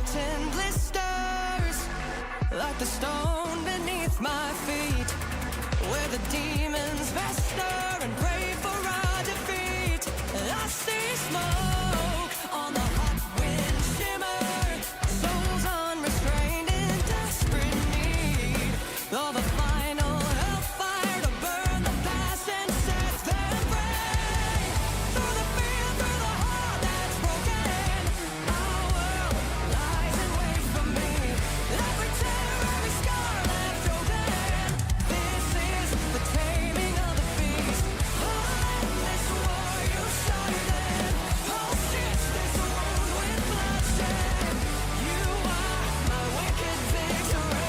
mountain blisters, like the stone beneath my feet, where the demons fester and pray for our defeat. I see smoke on the hot wind shimmer, souls unrestrained in desperate need of a final hellfire to burn the past and set them free. Through the fear, through the heart that's broken, our world lies in wait for me. Every tear, every scar left open. This is the taming of the beast. Oh, this war you started. Oh, stitch this wound with bloodshed. You are my wicked victory.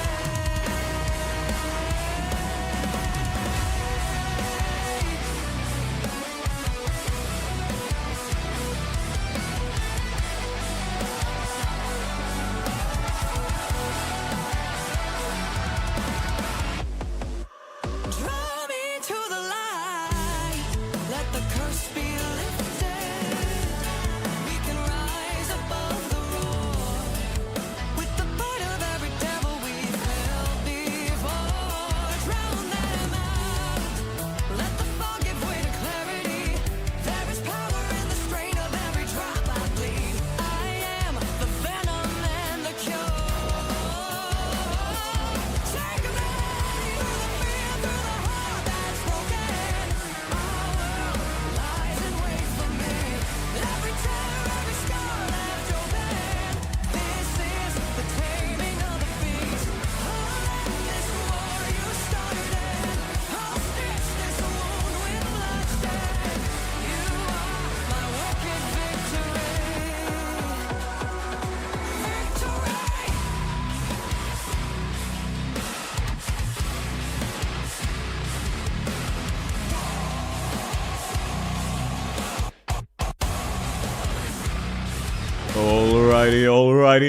Draw me to the light. Let the curse be lifted. We can rise above the roar with the bite of every devil we've held before. Drown them out. Let the fog give way to clarity. There is power in the strain of every drop I bleed. I am the venom and the cure. Take me through the fear, through the heart that's broken. Our world lies in wait for me. Every tear, every scar left open. This is the taming of the beast. Oh, let this war you started. I'll stitch this wound with bloodshed. You are my wicked victory. Victory!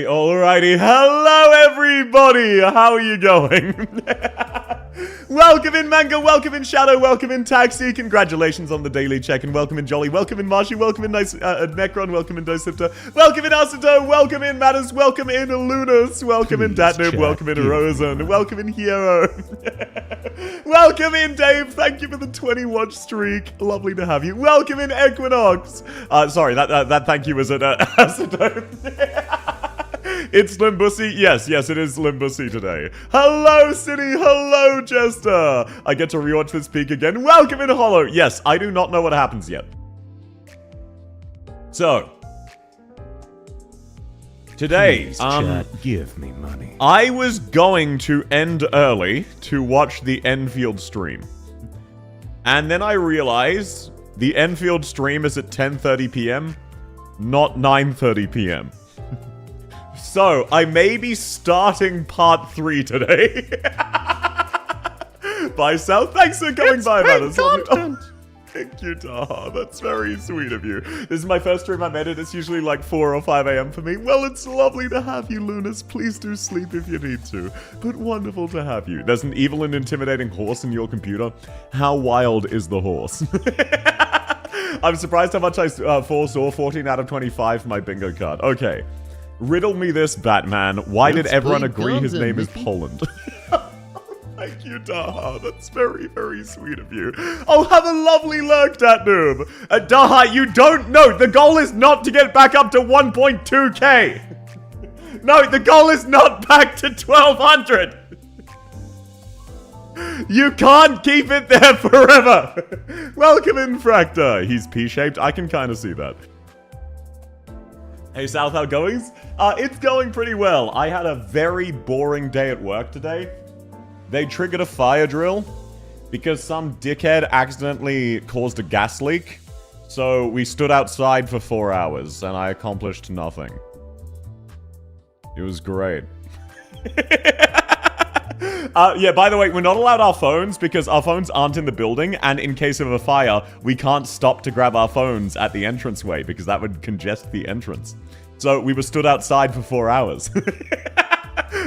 Alrighty. Hello, everybody. How are you going? Welcome in, Manga. Welcome in, Shadow. Welcome in, Taxi. Congratulations on the daily check. And welcome in, Jolly. Welcome in, Marshy. Welcome in, Necron. Welcome in, Dosifter. Welcome in, Asuto. Welcome in, Matters. Welcome in, Lunas. Welcome in, Datnoob. Welcome in, Rosen. Welcome in, Hero. Welcome in, Dave. Thank you for the 20-watch streak. Lovely to have you. Welcome in, Equinox. Sorry, that thank you was at Asuto. It's Limbussy. Yes, it is Limbussy today. Hello, City. Hello, Jester. I get to rewatch this peak again. Welcome in, Hollow. Yes, I do not know what happens yet. So, today, Please, chat, give me money. I was going to end early to watch the Enfield stream. And then I realized the Enfield stream is at 10:30 p.m., not 9:30 p.m. So, I may be starting part 3 today. Bye, Sal. Thanks for coming by, man. content. Thank you, Taha. That's very sweet of you. This is my first stream I made it. It's usually like 4 or 5 a.m. for me. Well, it's lovely to have you, Lunas. Please do sleep if you need to. But wonderful to have you. There's an evil and intimidating horse in your computer. How wild is the horse? I'm surprised how much I foresaw. 14 out of 25 for my bingo card. Okay. Riddle me this, Batman. Why did everyone agree his name is Poland? Thank you, Daha. That's very, very sweet of you. Oh, have a lovely lurk, Datnoob. Daha, you don't know. The goal is not to get back up to 1.2k. No, the goal is not back to 1200. You can't keep it there forever. Welcome in, Fractor. He's P-shaped. I can kind of see that. Hey, South, how goings? It's going pretty well. I had a very boring day at work today. They triggered a fire drill because some dickhead accidentally caused a gas leak. So we stood outside for 4 hours and I accomplished nothing. It was great. Yeah, by the way, we're not allowed our phones because our phones aren't in the building, and in case of a fire, we can't stop to grab our phones at the entranceway because that would congest the entrance. So we were stood outside for 4 hours.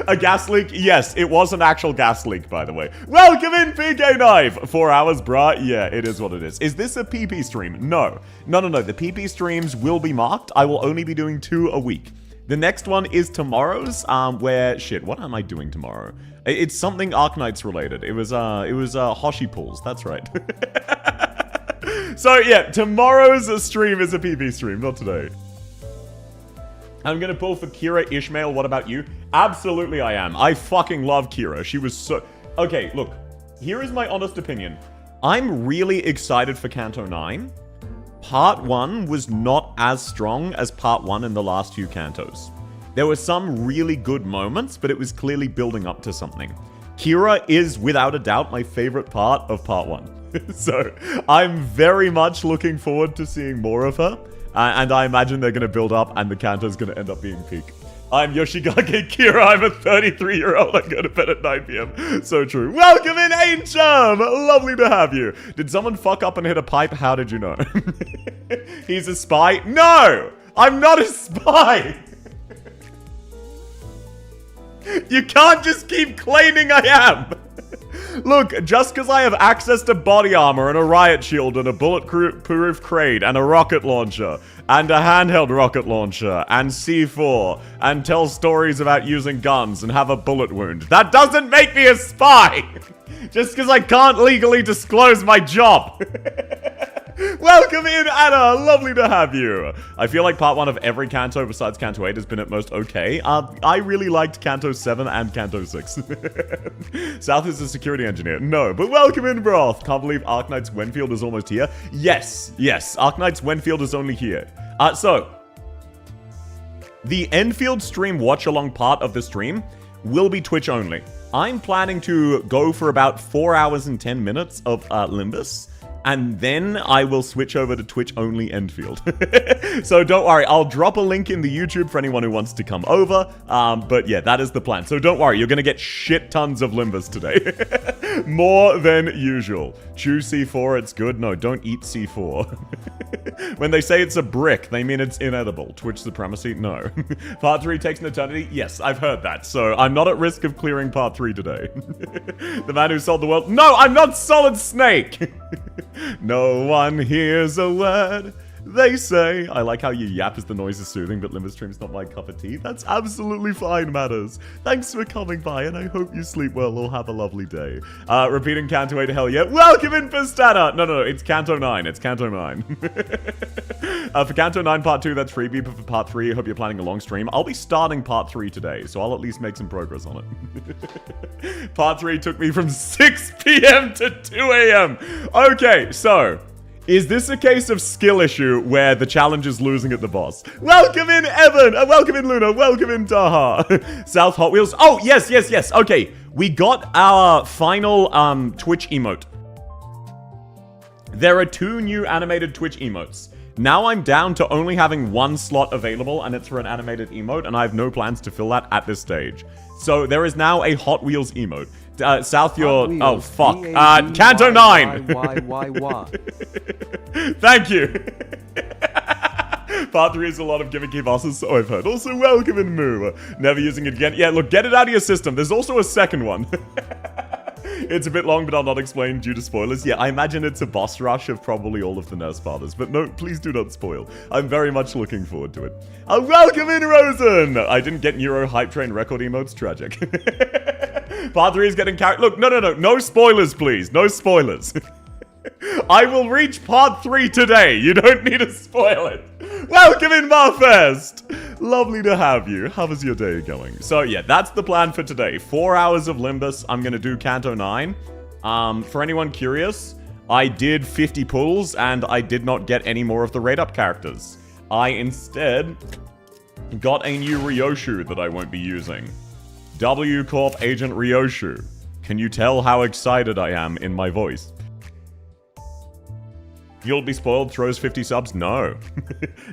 A gas leak? Yes, it was an actual gas leak, by the way. Welcome in, PK Knife! 4 hours, bruh? Yeah, it is what it is. Is this a PP stream? No. No. The PP streams will be marked. I will only be doing 2 a week. The next one is tomorrow's, where, shit, what am I doing tomorrow? It's something Arknights related. It was Hoshi pulls, that's right. So yeah, tomorrow's stream is a PB stream, not today. I'm gonna pull for Kira Ishmael, what about you? Absolutely I am. I fucking love Kira. She was so... Okay, look. Here is my honest opinion. I'm really excited for Canto 9. Part 1 was not as strong as Part 1 in the last few Cantos. There were some really good moments, but it was clearly building up to something. Kira is, without a doubt, my favorite part of Part 1. So, I'm very much looking forward to seeing more of her. And I imagine they're going to build up and the Canto's going to end up being peak. I'm Yoshigage Kira, I'm a 33-year-old, I go to bed at 9 p.m. So true. Welcome in, Ancient! Lovely to have you. Did someone fuck up and hit a pipe? How did you know? He's a spy? No! I'm not a spy! You can't just keep claiming I am! Look, just because I have access to body armor and a riot shield and a bulletproof crate and a rocket launcher and a handheld rocket launcher and C4 and tell stories about using guns and have a bullet wound, that doesn't make me a spy! Just because I can't legally disclose my job! Welcome in, Anna! Lovely to have you! I feel like part 1 of every Canto besides Canto 8 has been at most okay. I really liked Canto 7 and Canto 6. South is a security engineer. No, but welcome in, Broth! Can't believe Arknight's Wenfield is almost here. Yes, Arknight's Wenfield is only here. So, the Enfield stream watch-along part of the stream will be Twitch only. I'm planning to go for about 4 hours and 10 minutes of Limbus. And then I will switch over to Twitch-only Enfield. So don't worry, I'll drop a link in the YouTube for anyone who wants to come over. But yeah, that is the plan. So don't worry, you're going to get shit tons of Limbus today. More than usual. Chew C4, it's good. No, don't eat C4. When they say it's a brick, they mean it's inedible. Twitch supremacy? No. Part 3 takes an eternity? Yes, I've heard that. So I'm not at risk of clearing Part 3 today. The man who sold the world... No, I'm not Solid Snake! No one hears a word they say. I like how you yap as the noise is soothing, but Limbus stream's not my cup of tea. That's absolutely fine, Matters. Thanks for coming by, and I hope you sleep well or have a lovely day. Repeating Canto 8, hell yeah. Welcome in, Pistana! No, it's Canto 9. It's Canto 9. For Canto 9 Part 2, that's freebie, but for Part 3, I hope you're planning a long stream. I'll be starting Part 3 today, so I'll at least make some progress on it. Part 3 took me from 6 p.m. to 2 a.m. Okay, so... is this a case of skill issue where the challenge is losing at the boss? Welcome in, Evan! Welcome in, Luna! Welcome in, Taha! South Hot Wheels. Oh, yes. Okay, we got our final Twitch emote. There are 2 new animated Twitch emotes. Now I'm down to only having 1 slot available, and it's for an animated emote, and I have no plans to fill that at this stage. So there is now a Hot Wheels emote. South, you're... Oh, fuck. Canto 9! Thank you! Part 3 is a lot of gimmicky bosses, so I've heard. Also, welcome in Moo. Never using it again. Yeah, look, get it out of your system. There's also a second one. It's a bit long, but I'll not explain due to spoilers. Yeah, I imagine it's a boss rush of probably all of the Nurse Fathers. But no, please do not spoil. I'm very much looking forward to it. Welcome in, Rosen! I didn't get Neuro Hype Train record emotes. Tragic. Part 3 is getting carried. Look, no. No spoilers, please. No spoilers. I will reach Part 3 today. You don't need to spoil it. Welcome in, Marfest! Lovely to have you. How is your day going? So, yeah, that's the plan for today. 4 hours of Limbus. I'm going to do Canto 9. For anyone curious, I did 50 pulls, and I did not get any more of the rate-up characters. I instead got a new Ryoshu that I won't be using. W Corp Agent Ryoshu. Can you tell how excited I am in my voice? You'll be spoiled, throws 50 subs? No.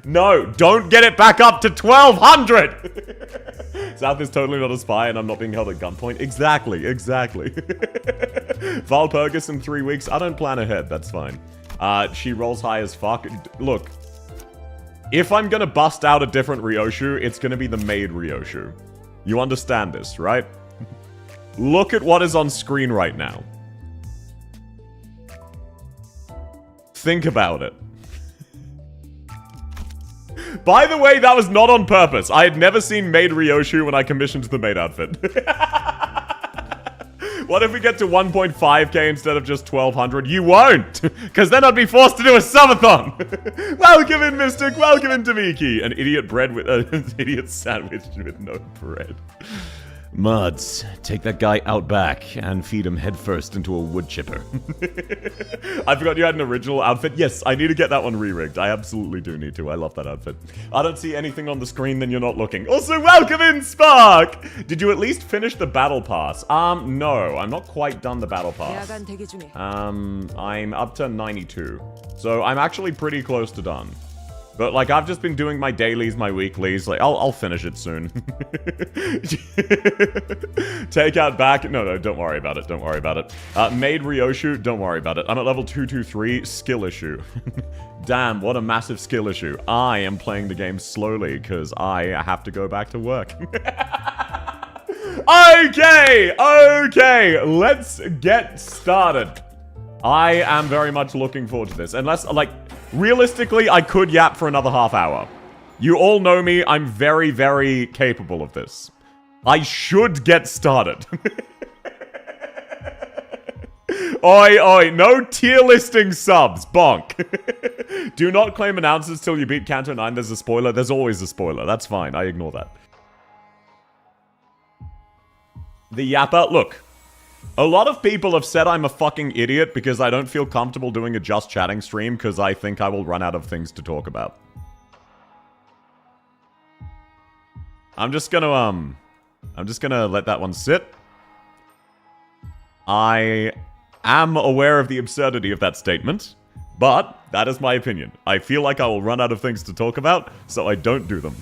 No, don't get it back up to 1,200! South is totally not a spy and I'm not being held at gunpoint. Exactly. Valpurgis in 3 weeks. I don't plan ahead, that's fine. She rolls high as fuck. Look, if I'm gonna bust out a different Ryoshu, it's gonna be the maid Ryoshu. You understand this, right? Look at what is on screen right now. Think about it. By the way, that was not on purpose. I had never seen Maid Ryoshu when I commissioned the maid outfit. What if we get to 1.5k instead of just 1200? You won't! Because then I'd be forced to do a subathon! Welcome in, Mystic! Welcome in, Tamiki! An idiot bread with an idiot sandwich with no bread. Muds, take that guy out back and feed him headfirst into a wood chipper. I forgot you had an original outfit. Yes, I need to get that one re-rigged. I absolutely do need to. I love that outfit. I don't see anything on the screen, then you're not looking. Also, welcome in, Spark! Did you at least finish the battle pass? No, I'm not quite done the battle pass. I'm up to 92. So I'm actually pretty close to done. But, like, I've just been doing my dailies, my weeklies. Like, I'll finish it soon. Take out back. No, don't worry about it. Don't worry about it. Maid Ryoshu. Don't worry about it. I'm at level 223. Skill issue. Damn, what a massive skill issue. I am playing the game slowly because I have to go back to work. Okay. Let's get started. I am very much looking forward to this. Unless, like... Realistically, I could yap for another half hour. You all know me, I'm very, very capable of this. I should get started. Oi, no tier listing subs, bonk. Do not claim announcers till you beat Canto 9, there's a spoiler. There's always a spoiler, that's fine, I ignore that. The yapper, look. A lot of people have said I'm a fucking idiot because I don't feel comfortable doing a just chatting stream because I think I will run out of things to talk about. I'm just gonna let that one sit. I am aware of the absurdity of that statement, but that is my opinion. I feel like I will run out of things to talk about, so I don't do them.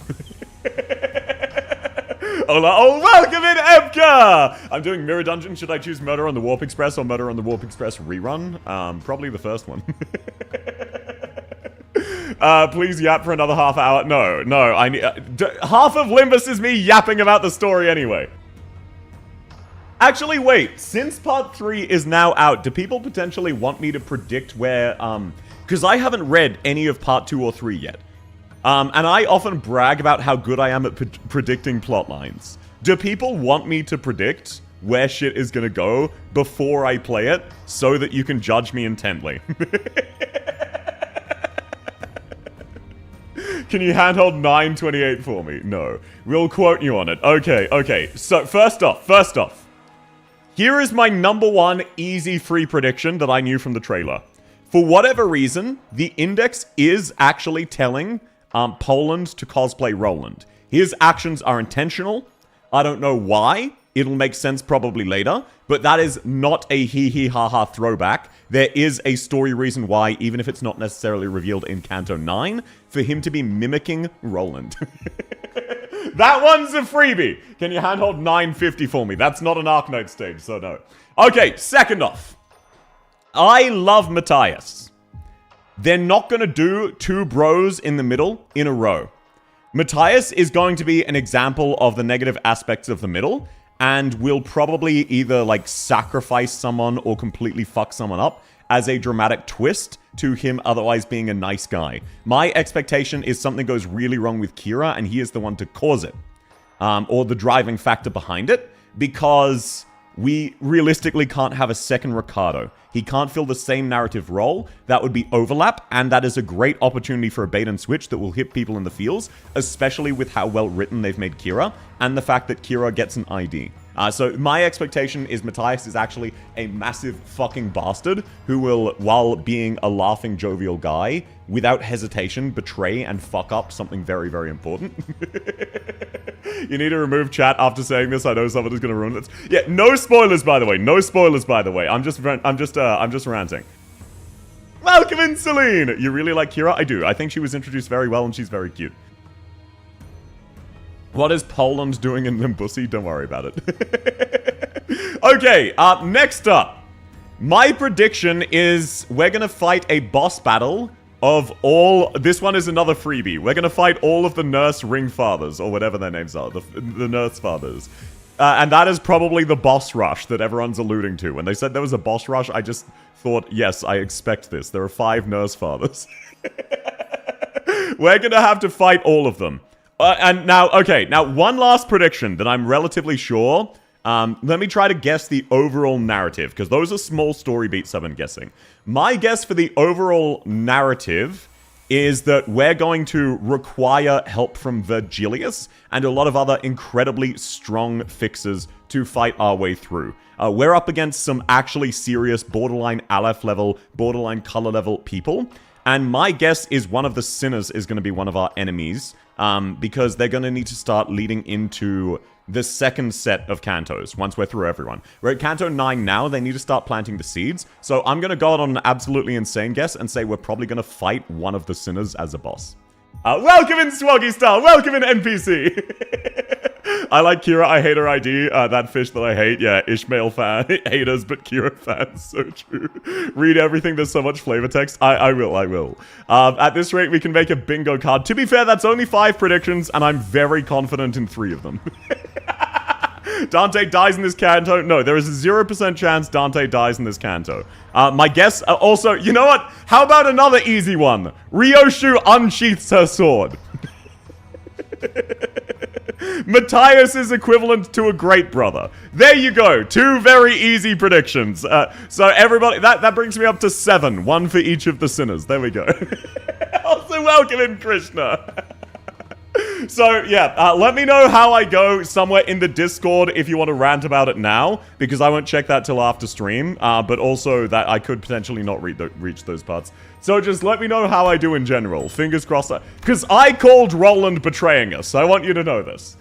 Oh, welcome in, Epka! I'm doing Mirror Dungeon. Should I choose Murder on the Warp Express or Murder on the Warp Express rerun? Probably the first one. Please yap for another half hour. No, I need... half of Limbus is me yapping about the story anyway. Actually, wait. Since Part 3 is now out, do people potentially want me to predict where... Because I haven't read any of Part 2 or 3 yet. And I often brag about how good I am at predicting plot lines. Do people want me to predict where shit is gonna go before I play it so that you can judge me intently? Can you handhold 928 for me? No. We'll quote you on it. Okay. So, first off. Here is my #1 easy free prediction that I knew from the trailer. For whatever reason, the Index is actually telling... Poland to cosplay Roland. His actions are intentional. I don't know why. It'll make sense probably later. But that is not a hee-hee-ha-ha throwback. There is a story reason why, even if it's not necessarily revealed in Canto 9, for him to be mimicking Roland. That one's a freebie. Can you handhold 950 for me? That's not an Arknight stage, so no. Okay, second off. I love Matthias. They're not going to do two bros in the middle in a row. Matthias is going to be an example of the negative aspects of the middle, and will probably either, like, sacrifice someone or completely fuck someone up as a dramatic twist to him otherwise being a nice guy. My expectation is something goes really wrong with Kira, and he is the one to cause it. Or the driving factor behind it, because... we realistically can't have a second Ricardo. He can't fill the same narrative role. That would be overlap, and that is a great opportunity for a bait and switch that will hit people in the feels, especially with how well written they've made Kira, and the fact that Kira gets an ID. So my expectation is Matthias is actually a massive fucking bastard who will, while being a laughing, jovial guy, without hesitation, betray and fuck up something very, very important. You need to remove chat after saying this. I know someone is going to ruin this. Yeah, no spoilers, by the way. No spoilers, by the way. I'm just ranting. Welcome in, Celine. You really like Kira? I do. I think she was introduced very well, and she's very cute. What is Poland doing in Limbussy? Don't worry about it. Okay, next up. My prediction is we're going to fight a boss battle of all... This one is another freebie. We're going to fight all of the Nurse Ring Fathers, or whatever their names are. The Nurse Fathers. And that is probably the boss rush that everyone's alluding to. When they said there was a boss rush, I just thought, yes, I expect this. There are 5 Nurse Fathers. We're gonna have to fight all of them. And now, okay, now one last prediction that I'm relatively sure. Let me try to guess the overall narrative, because those are small story beats I've been guessing. My guess for the overall narrative is that we're going to require help from Virgilius and a lot of other incredibly strong fixers to fight our way through. We're up against some actually serious borderline Aleph level, borderline color level people. And my guess is one of the sinners is going to be one of our enemies, because they're going to need to start leading into the second set of Cantos once we're through everyone. We're at Canto 9 now, they need to start planting the seeds. So I'm going to go out on an absolutely insane guess and say we're probably going to fight one of the sinners as a boss. Welcome in Swaggy Star, welcome in NPC! I like Kira, I hate her ID, that fish that I hate, yeah, Ishmael fan, haters but Kira fans, so true. Read everything, there's so much flavor text, I will. At this rate, we can make a bingo card. To be fair, that's only 5 predictions, and I'm very confident in 3 of them. Dante dies in this canto. No, there is a 0% chance Dante dies in this canto. My guess, also, you know what? How about another easy one? Ryoshu unsheaths her sword. Matthias is equivalent to a great brother. There you go. 2 very easy predictions. So everybody, that brings me up to 7. 1 for each of the sinners. There we go. Also welcome in Krishna. So, yeah, let me know how I go somewhere in the Discord if you want to rant about it now, because I won't check that till after stream, but also that I could potentially not reach those parts. So just let me know how I do in general. Fingers crossed. Because I called Roland betraying us. I want you to know this.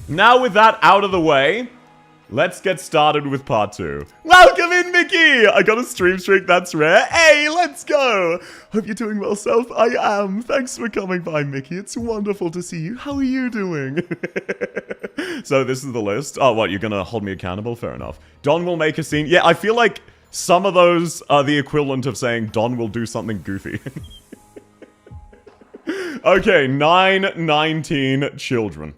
Now with that out of the way, let's get started with part 2. Welcome in, Mickey! I got a stream streak, that's rare. Hey, let's go! Hope you're doing well, self. I am. Thanks for coming by, Mickey. It's wonderful to see you. How are you doing? So this is the list. Oh, what, you're gonna hold me accountable? Fair enough. Don will make a scene. Yeah, I feel like some of those are the equivalent of saying Don will do something goofy. Okay, 19 children.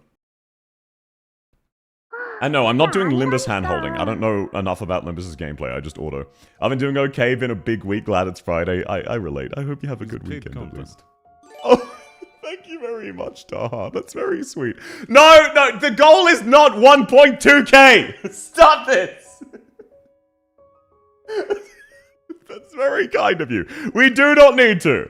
And no, I'm not doing Limbus hand-holding. I don't know enough about Limbus's gameplay. I just auto. I've been doing okay. Been a big week. Glad it's Friday. I relate. I hope you have a good weekend at least. Oh, thank you very much, Taha. That's very sweet. No, the goal is not 1.2k. Stop this. That's very kind of you. We do not need to.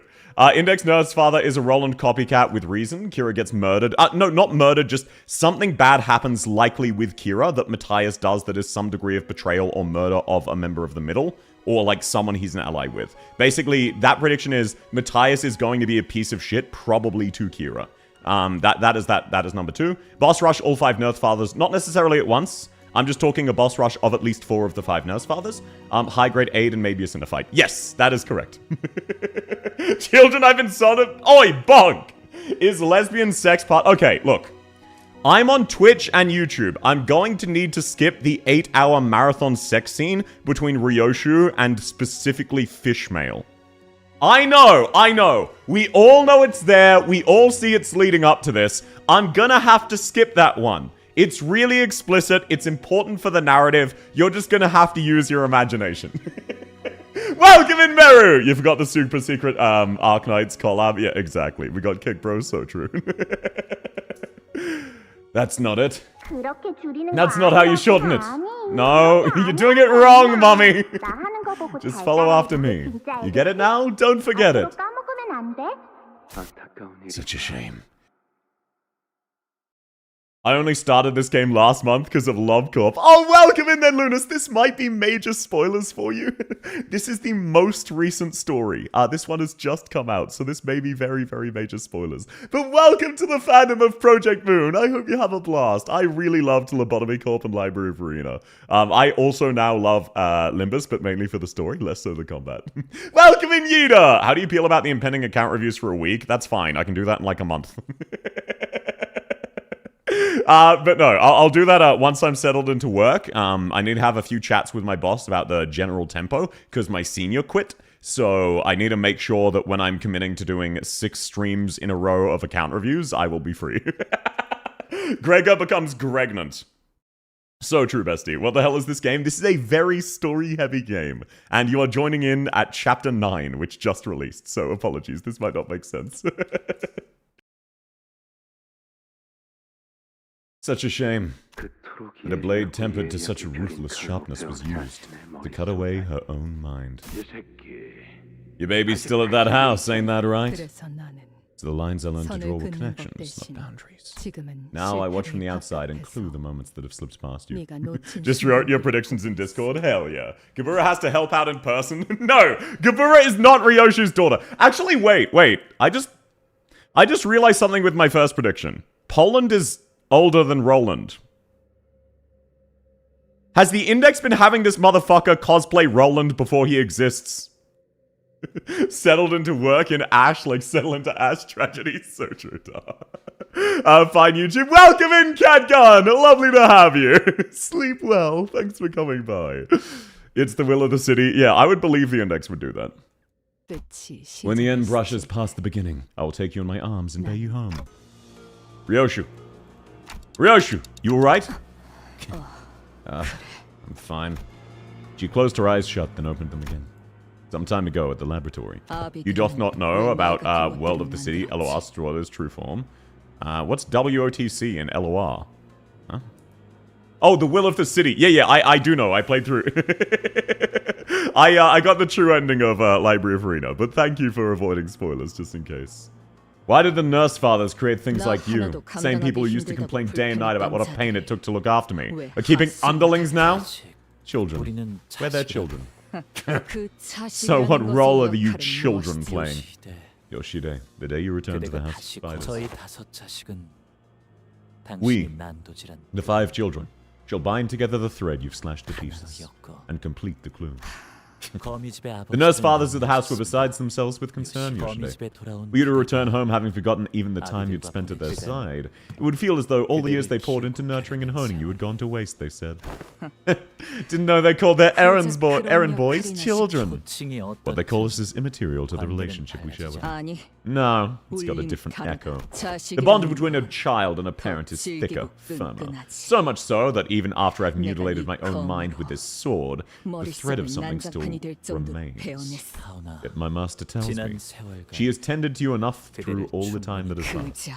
Index Nerd's father is a Roland copycat with reason. Kira gets murdered. No, not murdered, just something bad happens likely with Kira that Matthias does that is some degree of betrayal or murder of a member of the middle, or like someone he's an ally with. Basically, that prediction is Matthias is going to be a piece of shit, probably to Kira. That is number 2. Boss rush all 5 Nerd fathers, not necessarily at once. I'm just talking a boss rush of at least 4 of the 5 Nurse Fathers. High grade aid and maybe a Cinefight. Yes, that is correct. Children, I've been sort of... Oi, bonk! Is lesbian sex part... Okay, look. I'm on Twitch and YouTube. I'm going to need to skip the 8-hour marathon sex scene between Ryoshu and specifically Fishmail. I know. We all know it's there. We all see it's leading up to this. I'm gonna have to skip that one. It's really explicit. It's important for the narrative. You're just gonna have to use your imagination. Welcome in, Meru! You forgot the super secret Arknights collab. Yeah, exactly. We got kicked, bro. So true. That's not it. That's not how you shorten it. No, you're doing it wrong, mommy. Just follow after me. You get it now? Don't forget it. Such a shame. I only started this game last month because of Love Corp. Oh, welcome in then, Lunas. This might be major spoilers for you. This is the most recent story. This one has just come out, so this may be very, very major spoilers. But welcome to the fandom of Project Moon. I hope you have a blast. I really loved Lobotomy Corp and Library of Arena. I also now love Limbus, but mainly for the story, less so the combat. Welcome in, Yida. How do you feel about the impending account reviews for a week? That's fine. I can do that in like a month. But no, I'll do that once I'm settled into work. I need to have a few chats with my boss about the general tempo, because my senior quit. So I need to make sure that when I'm committing to doing 6 streams in a row of account reviews, I will be free. Gregor becomes Gregnant. So true, bestie. What the hell is this game? This is a very story-heavy game. And you are joining in at Chapter 9, which just released. So apologies, this might not make sense. Such a shame that a blade tempered to such a ruthless sharpness was used to cut away her own mind. Your baby's still at that house, ain't that right? So the lines I learned to draw were connections, not boundaries. Now I watch from the outside and clue the moments that have slipped past you. Just wrote your predictions in Discord? Hell yeah. Gebura has to help out in person? No! Gebura is not Ryoshu's daughter. Actually, wait. I just realized something with my first prediction. Poland is older than Roland. Has the Index been having this motherfucker cosplay Roland before he exists? Settled into work in Ash, like settle into Ash tragedy. So true, fine, YouTube. Welcome in, Cat Gun. Lovely to have you. Sleep well. Thanks for coming by. It's the will of the city. Yeah, I would believe the Index would do that. When the end brushes past the beginning, I will take you in my arms and bear you home. Ryoshu, you alright? I'm fine. She closed her eyes shut, then opened them again. Some time ago at the laboratory. You doth not know about World of the City, LOR, Strawler's true form. What's WOTC and LOR? Huh? Oh, the Will of the City. Yeah, I do know. I played through. I got the true ending of Library of Arena, but thank you for avoiding spoilers, just in case. Why did the nurse fathers create things like you? Same people who used to complain day and night about what a pain it took to look after me. Are keeping underlings now? Children. We're their children. So what role are you children playing? Yoshide, the day you return to the House of Spiders. We, the 5 children, shall bind together the thread you've slashed to pieces, and complete the clue. The nurse fathers of the house were besides themselves with concern, Yoshide. Were you to return home having forgotten even the time you'd spent at their side, it would feel as though all the years they poured into nurturing and honing you had gone to waste, they said. Didn't know they called their errand boys children. What they call us is immaterial to the relationship we share with them. No, it's got a different echo. The bond between a child and a parent is thicker, firmer. So much so that even after I've mutilated my own mind with this sword, the thread of something still remains. Yet my master tells me, she has tended to you enough through all the time that has passed.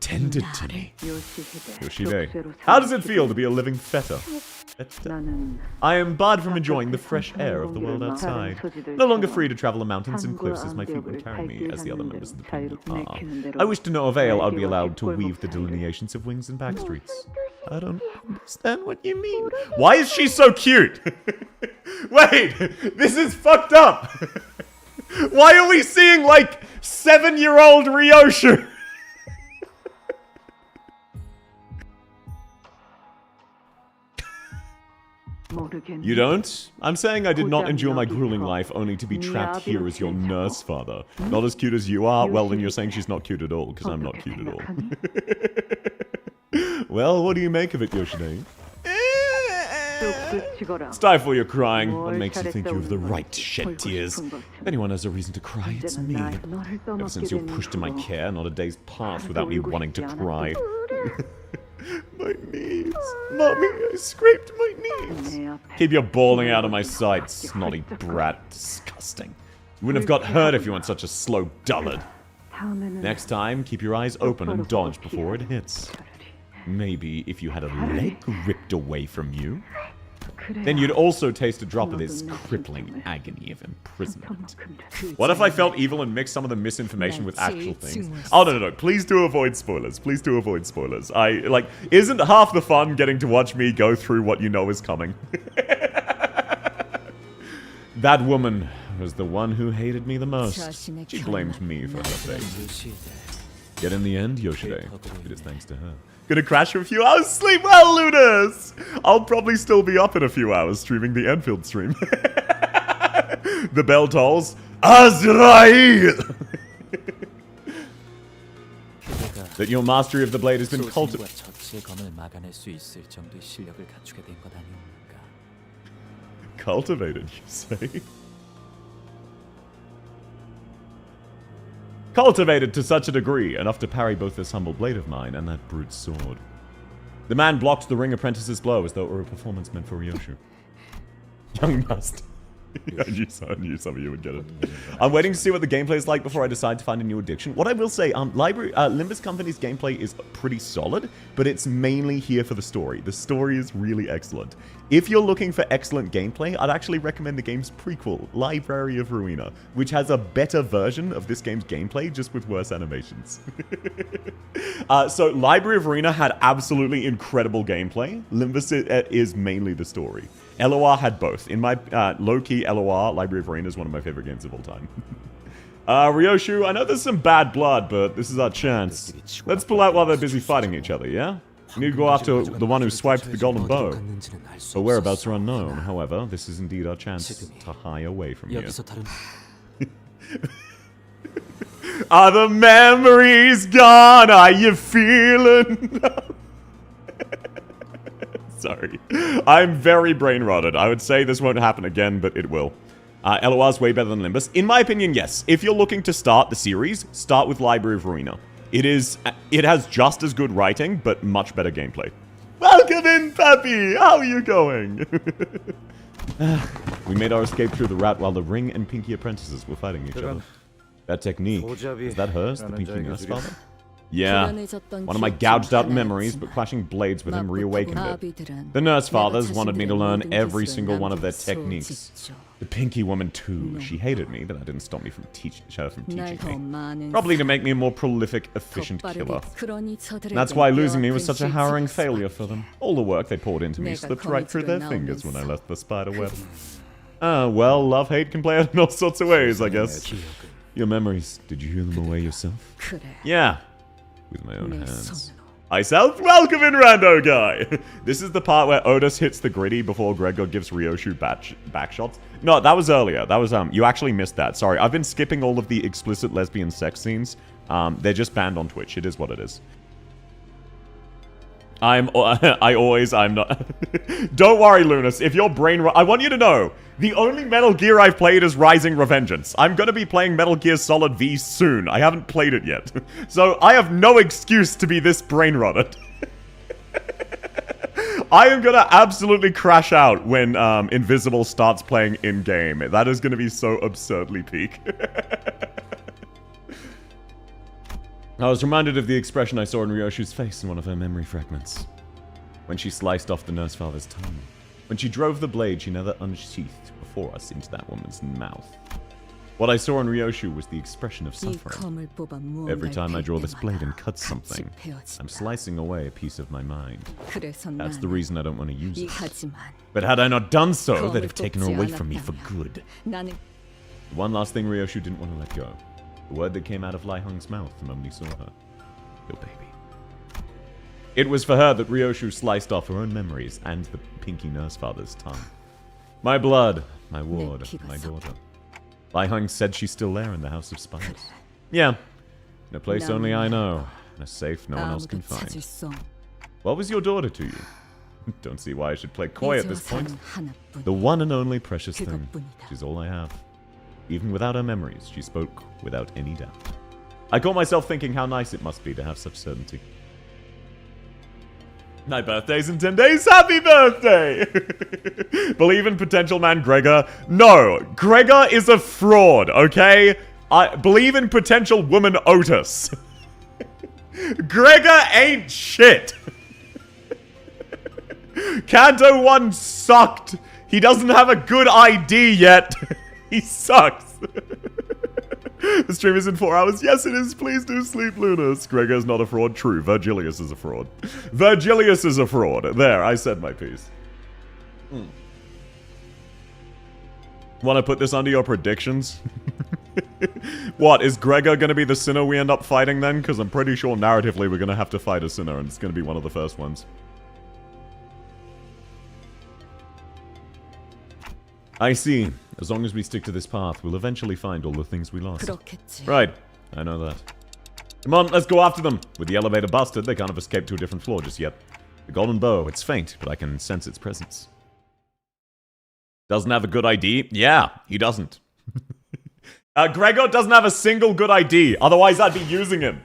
Tended to me. Yoshide, how does it feel to be a living fetter? I am barred from enjoying the fresh air of the world outside. No longer free to travel the mountains and cliffs as my feet would carry me, as the other members of the Pendant are. I wish to no avail I'd be allowed to weave the delineations of wings and backstreets. I don't understand what you mean. Why is she so cute? Wait, this is fucked up. Why are we seeing, like, 7-year-old Ryoshu? You don't? I'm saying I did not endure my grueling life only to be trapped here as your nurse father. Not as cute as you are? Well, then you're saying she's not cute at all, because I'm not cute at all. Well, what do you make of it, Yoshide? Stifle your crying. What makes you think you have the right to shed tears? If anyone has a reason to cry, it's me. Ever since you were pushed in my care, not a day's passed without me wanting to cry. My knees. Mommy, I scraped my knees. Keep your bawling out of my sight, snotty brat. Disgusting. You wouldn't have got hurt if you weren't such a slow dullard. Next time, keep your eyes open and dodge before it hits. Maybe if you had a leg ripped away from you, then you'd also taste a drop of this crippling agony of imprisonment. What if I felt evil and mixed some of the misinformation with actual things? Oh, no. Please do avoid spoilers. Please do avoid spoilers. Isn't half the fun getting to watch me go through what you know is coming? That woman was the one who hated me the most. She blamed me for her fate. Yet in the end, Yoshide, it is thanks to her. Gonna crash for a few hours? Sleep well, Lunas! I'll probably still be up in a few hours streaming the Enfield stream. The bell tolls. Azrael! That your mastery of the blade has been cultivated. Cultivated, you say? Cultivated to such a degree, enough to parry both this humble blade of mine and that brute's sword. The man blocked the ring apprentice's blow as though it were a performance meant for Ryoshu. Young Must. I knew some of you would get it. I'm waiting to see what the gameplay is like before I decide to find a new addiction. What I will say, Limbus Company's gameplay is pretty solid, but it's mainly here for the story. The story is really excellent. If you're looking for excellent gameplay, I'd actually recommend the game's prequel, Library of Ruina, which has a better version of this game's gameplay, just with worse animations. So Library of Ruina had absolutely incredible gameplay. Limbus is mainly the story. LOR had both. In my low-key LOR, Library of Ruina is one of my favorite games of all time. Ryoshu, I know there's some bad blood, but this is our chance. Let's pull out while they're busy fighting each other, yeah? We need to go after the one who swiped the golden bow. Her whereabouts are unknown, however, this is indeed our chance to hie away from here. Are the memories gone? Are you feeling? Sorry. I'm very brain rotted. I would say this won't happen again, but it will. LOR's way better than Limbus. In my opinion, yes. If you're looking to start the series, start with Library of Ruina. It has just as good writing, but much better gameplay. Welcome in, Peppy! How are you going? We made our escape through the rat while the Ring and Pinky apprentices were fighting each other. That technique, is that hers, the Pinky Nurse Father? Yeah, one of my gouged out memories, but clashing blades with him reawakened it. The Nurse Fathers wanted me to learn every single one of their techniques. The Pinky Woman too, she hated me, but that didn't stop me from teaching me. Probably to make me a more prolific, efficient killer. That's why losing me was such a harrowing failure for them. All the work they poured into me slipped right through their fingers when I left the spider web. Well, love-hate can play out in all sorts of ways, I guess. Your memories, did you hear them away yourself? Yeah. With my own hands. Myself, welcome in, Rando Guy! This is the part where Otis hits the gritty before Gregor gives Ryoshu back shots. No, that was earlier. That was, you actually missed that. Sorry, I've been skipping all of the explicit lesbian sex scenes. They're just banned on Twitch. It is what it is. I'm not. Don't worry, Lunas. If your brain... I want you to know, the only Metal Gear I've played is Rising Revengeance. I'm going to be playing Metal Gear Solid V soon. I haven't played it yet. So I have no excuse to be this brain-rotted. I am going to absolutely crash out when Invisible starts playing in-game. That is going to be so absurdly peak. I was reminded of the expression I saw in Ryoshu's face in one of her memory fragments. When she sliced off the Nurse Father's tongue. When she drove the blade she never unsheathed before us into that woman's mouth. What I saw in Ryoshu was the expression of suffering. Every time I draw this blade and cut something, I'm slicing away a piece of my mind. That's the reason I don't want to use it. But had I not done so, they'd have taken her away from me for good. The one last thing Ryoshu didn't want to let go. The word that came out of Lai Hung's mouth the moment he saw her. Your baby. It was for her that Ryoshu sliced off her own memories and the Pinky Nurse Father's tongue. My blood, my ward, my daughter. Lai Hung said she's still there in the House of Spiders. Yeah, in a place only I know, in a safe no one else can find. What was your daughter to you? Don't see why I should play coy at this point. The one and only precious thing. She's all I have. Even without her memories, she spoke without any doubt. I caught myself thinking how nice it must be to have such certainty. My birthday's in 10 days. Happy birthday! Believe in potential man Gregor? No, Gregor is a fraud, okay? I believe in potential woman Otis. Gregor ain't shit. Canto 1 sucked. He doesn't have a good ID yet. He sucks. The stream is in 4 hours. Yes, it is. Please do sleep, Lunas. Gregor's not a fraud. True. Virgilius is a fraud. Virgilius is a fraud. There, I said my piece. Want to put this under your predictions? What, is Gregor going to be the sinner we end up fighting then? Because I'm pretty sure narratively we're going to have to fight a sinner, and it's going to be one of the first ones. I see. As long as we stick to this path, we'll eventually find all the things we lost. Right. I know that. Come on, let's go after them. With the elevator busted, they can't have escaped to a different floor just yet. The golden bow, it's faint, but I can sense its presence. Doesn't have a good ID? Yeah, he doesn't. Gregor doesn't have a single good ID, otherwise I'd be using him.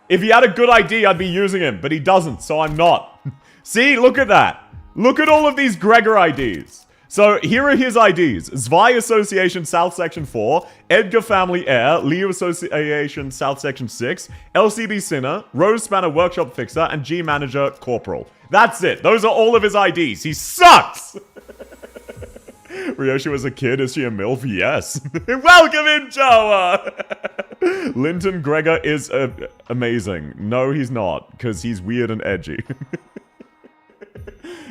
If he had a good ID, I'd be using him, but he doesn't, so I'm not. See, look at that. Look at all of these Gregor IDs. So here are his IDs. Zwei Association South Section 4, Edgar Family Heir, Leo Association South Section 6, LCB Sinner, Rose Spanner Workshop Fixer, and G Manager Corporal. That's it. Those are all of his IDs. He sucks! Ryoshi was a kid. Is she a MILF? Yes. Welcome in, Jawa! Linton Gregor is amazing. No, he's not, because he's weird and edgy.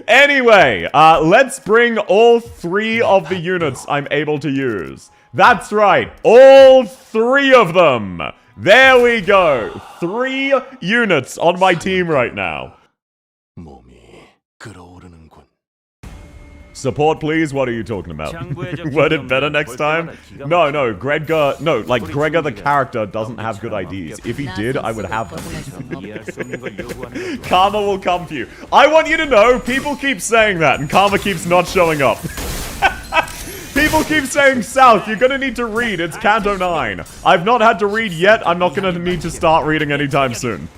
Anyway, let's bring all 3 of the units I'm able to use. That's right, all 3 of them. There we go. 3 units on my team right now. Support, please? What are you talking about? Word it better next time? No, Gregor... No, like, Gregor the character doesn't have good IDs. If he did, I would have them. Karma will come for you. I want you to know, people keep saying that, and Karma keeps not showing up. People keep saying, South, you're gonna need to read. It's Canto 9. I've not had to read yet. I'm not gonna need to start reading anytime soon.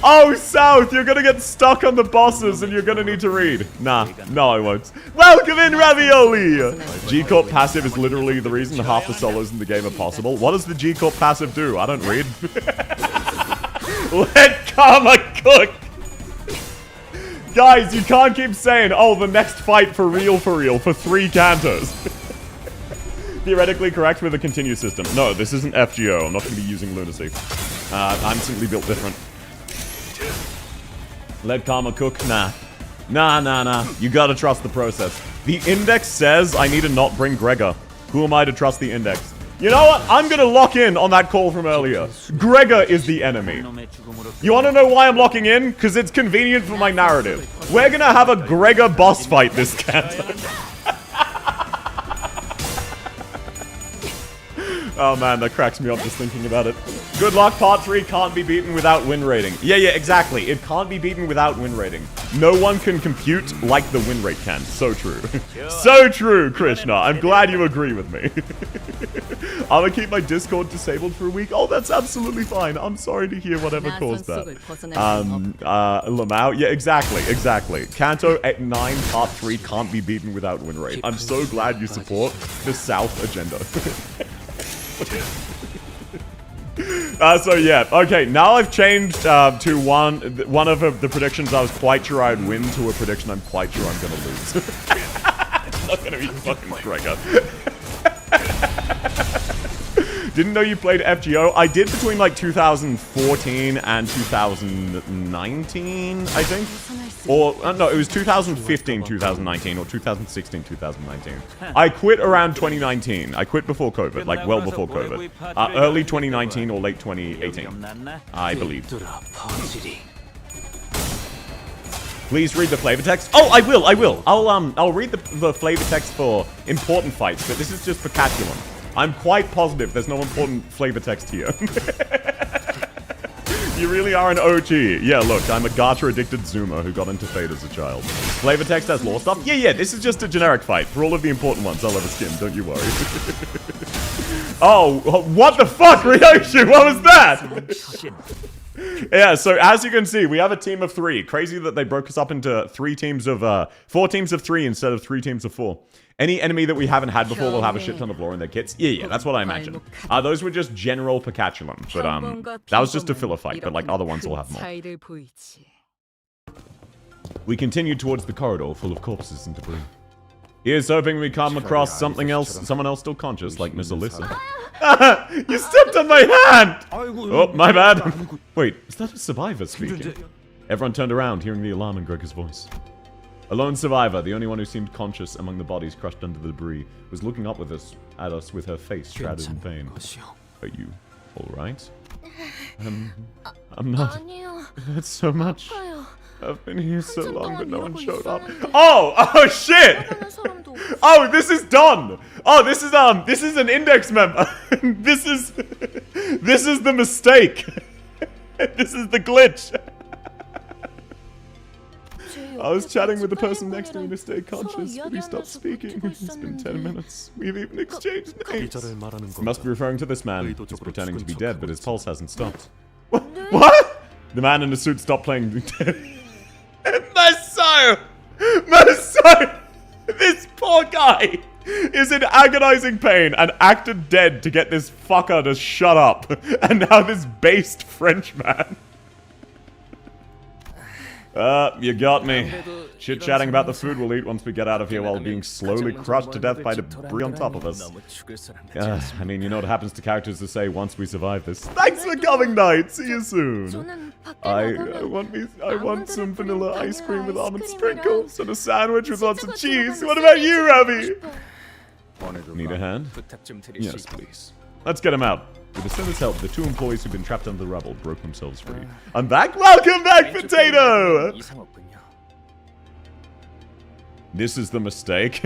Oh, South, you're gonna get stuck on the bosses and you're gonna need to read. Nah, no I won't. Welcome in, Ravioli! G-Corp passive is literally the reason half the solos in the game are possible. What does the G-Corp passive do? I don't read. Let Karma cook! Guys, you can't keep saying, oh, the next fight for real, for 3 Cantos. Theoretically correct with a continue system. No, this isn't FGO. I'm not gonna be using Lunacy. I'm simply built different. Let Karma cook? Nah. Nah. You gotta trust the process. The index says I need to not bring Gregor. Who am I to trust the index? You know what? I'm gonna lock in on that call from earlier. Gregor is the enemy. You wanna know why I'm locking in? Because it's convenient for my narrative. We're gonna have a Gregor boss fight this Canto. Oh man, that cracks me up just thinking about it. Good luck, part 3 can't be beaten without win rating. Yeah, exactly. It can't be beaten without win rating. No one can compute like the win rate can. So true. So true, Krishna. I'm glad you agree with me. I'm gonna keep my Discord disabled for a week. Oh, that's absolutely fine. I'm sorry to hear whatever caused that. Lamau? Yeah, exactly. Canto at 9, part 3 can't be beaten without win rate. I'm so glad you support the South agenda. So yeah, okay, now I've changed to one of the predictions I was quite sure I'd win to a prediction I'm quite sure I'm gonna lose. It's not gonna be fucking Gregor. Didn't know you played FGO. I did between like 2014 and 2019, I think. Or, no, it was 2015, 2019, or 2016, 2019. I quit around 2019. I quit before COVID, like well before COVID. Early 2019 or late 2018, I believe. Please read the flavor text. Oh, I will. I'll read the flavor text for important fights, but this is just for Catulum. I'm quite positive there's no important flavor text here. You really are an OG. Yeah, look, I'm a Gacha-addicted Zoomer who got into Fate as a child. Flavor text has lore stuff? Yeah, this is just a generic fight. For all of the important ones, I'll have a skin, don't you worry. Oh, what the fuck, Ryoshi? What was that? Yeah, so as you can see, we have a team of 3. Crazy that they broke us up into 4 teams of 3 instead of 3 teams of 4. Any enemy that we haven't had before will have a shit ton of lore in their kits. Yeah, that's what I imagine. Those were just general Pikachulam, but that was just a filler fight, but like other ones will have more. We continued towards the corridor full of corpses and debris. Here's hoping we come across someone else still conscious, like Miss Alyssa. You stepped on my hand! Oh, my bad. Wait, is that a survivor speaking? Everyone turned around, hearing the alarm in Gregor's voice. A lone survivor, the only one who seemed conscious among the bodies crushed under the debris, was looking up at us with her face shrouded in pain. Are you alright? I'm not. It hurts so much. I've been here so long, but no one showed up. Oh shit! Oh, this is done! Oh, this is an index member. This is the mistake. This is the glitch. I was chatting with the person next to me to stay conscious, but he stopped speaking. It's been 10 minutes. We've even exchanged names. You must be referring to this man. He's pretending to be dead, but his pulse hasn't stopped. What? The man in the suit stopped playing. Marceau! Marceau! This poor guy is in agonizing pain and acted dead to get this fucker to shut up. And now this based French man. You got me. Chit-chatting about the food we'll eat once we get out of here while being slowly crushed to death by debris on top of us. I mean, you know what happens to characters who say, once we survive this. Thanks for coming, Knight! See you soon! I want some vanilla ice cream with almond sprinkles and a sandwich with lots of cheese. What about you, Ravi? Need a hand? Yes, please. Let's get him out. With the sinner's help, the two employees who've been trapped under the rubble broke themselves free. I'm back! Welcome back, Potato! This is the mistake.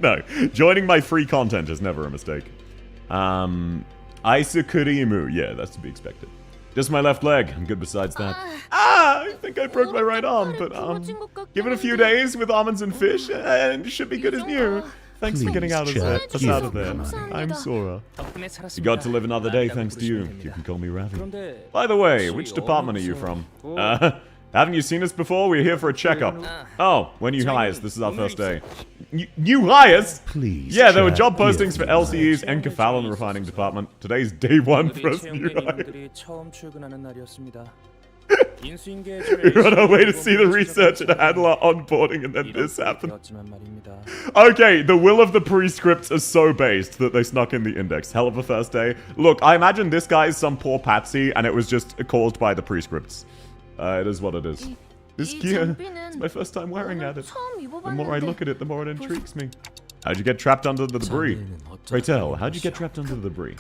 No, joining my free content is never a mistake. Isakurimu. Yeah, that's to be expected. Just my left leg. I'm good besides that. I think I broke my right arm, but give it a few days with almonds and fish, and it should be good as new. Thanks for getting us out of there. I'm Sora. You got to live another day thanks to you. You can call me Ravi. By the way, which department are you from? Haven't you seen us before? We're here for a checkup. Oh, when new hires. This is our first day. New hires? Please. Yeah, there were job postings for LCE's and Kefalon refining department. Today's day one for us new hires. We're on our way to see the research and handle our onboarding, and then this happened. Okay, the will of the prescripts is so based that they snuck in the index. Hell of a first day. Look, I imagine this guy is some poor patsy, and it was just caused by the prescripts. It is what it is. This gear, it's my first time wearing it. The more I look at it, the more it intrigues me. How'd you get trapped under the debris? Pray tell, how'd you get trapped under the debris?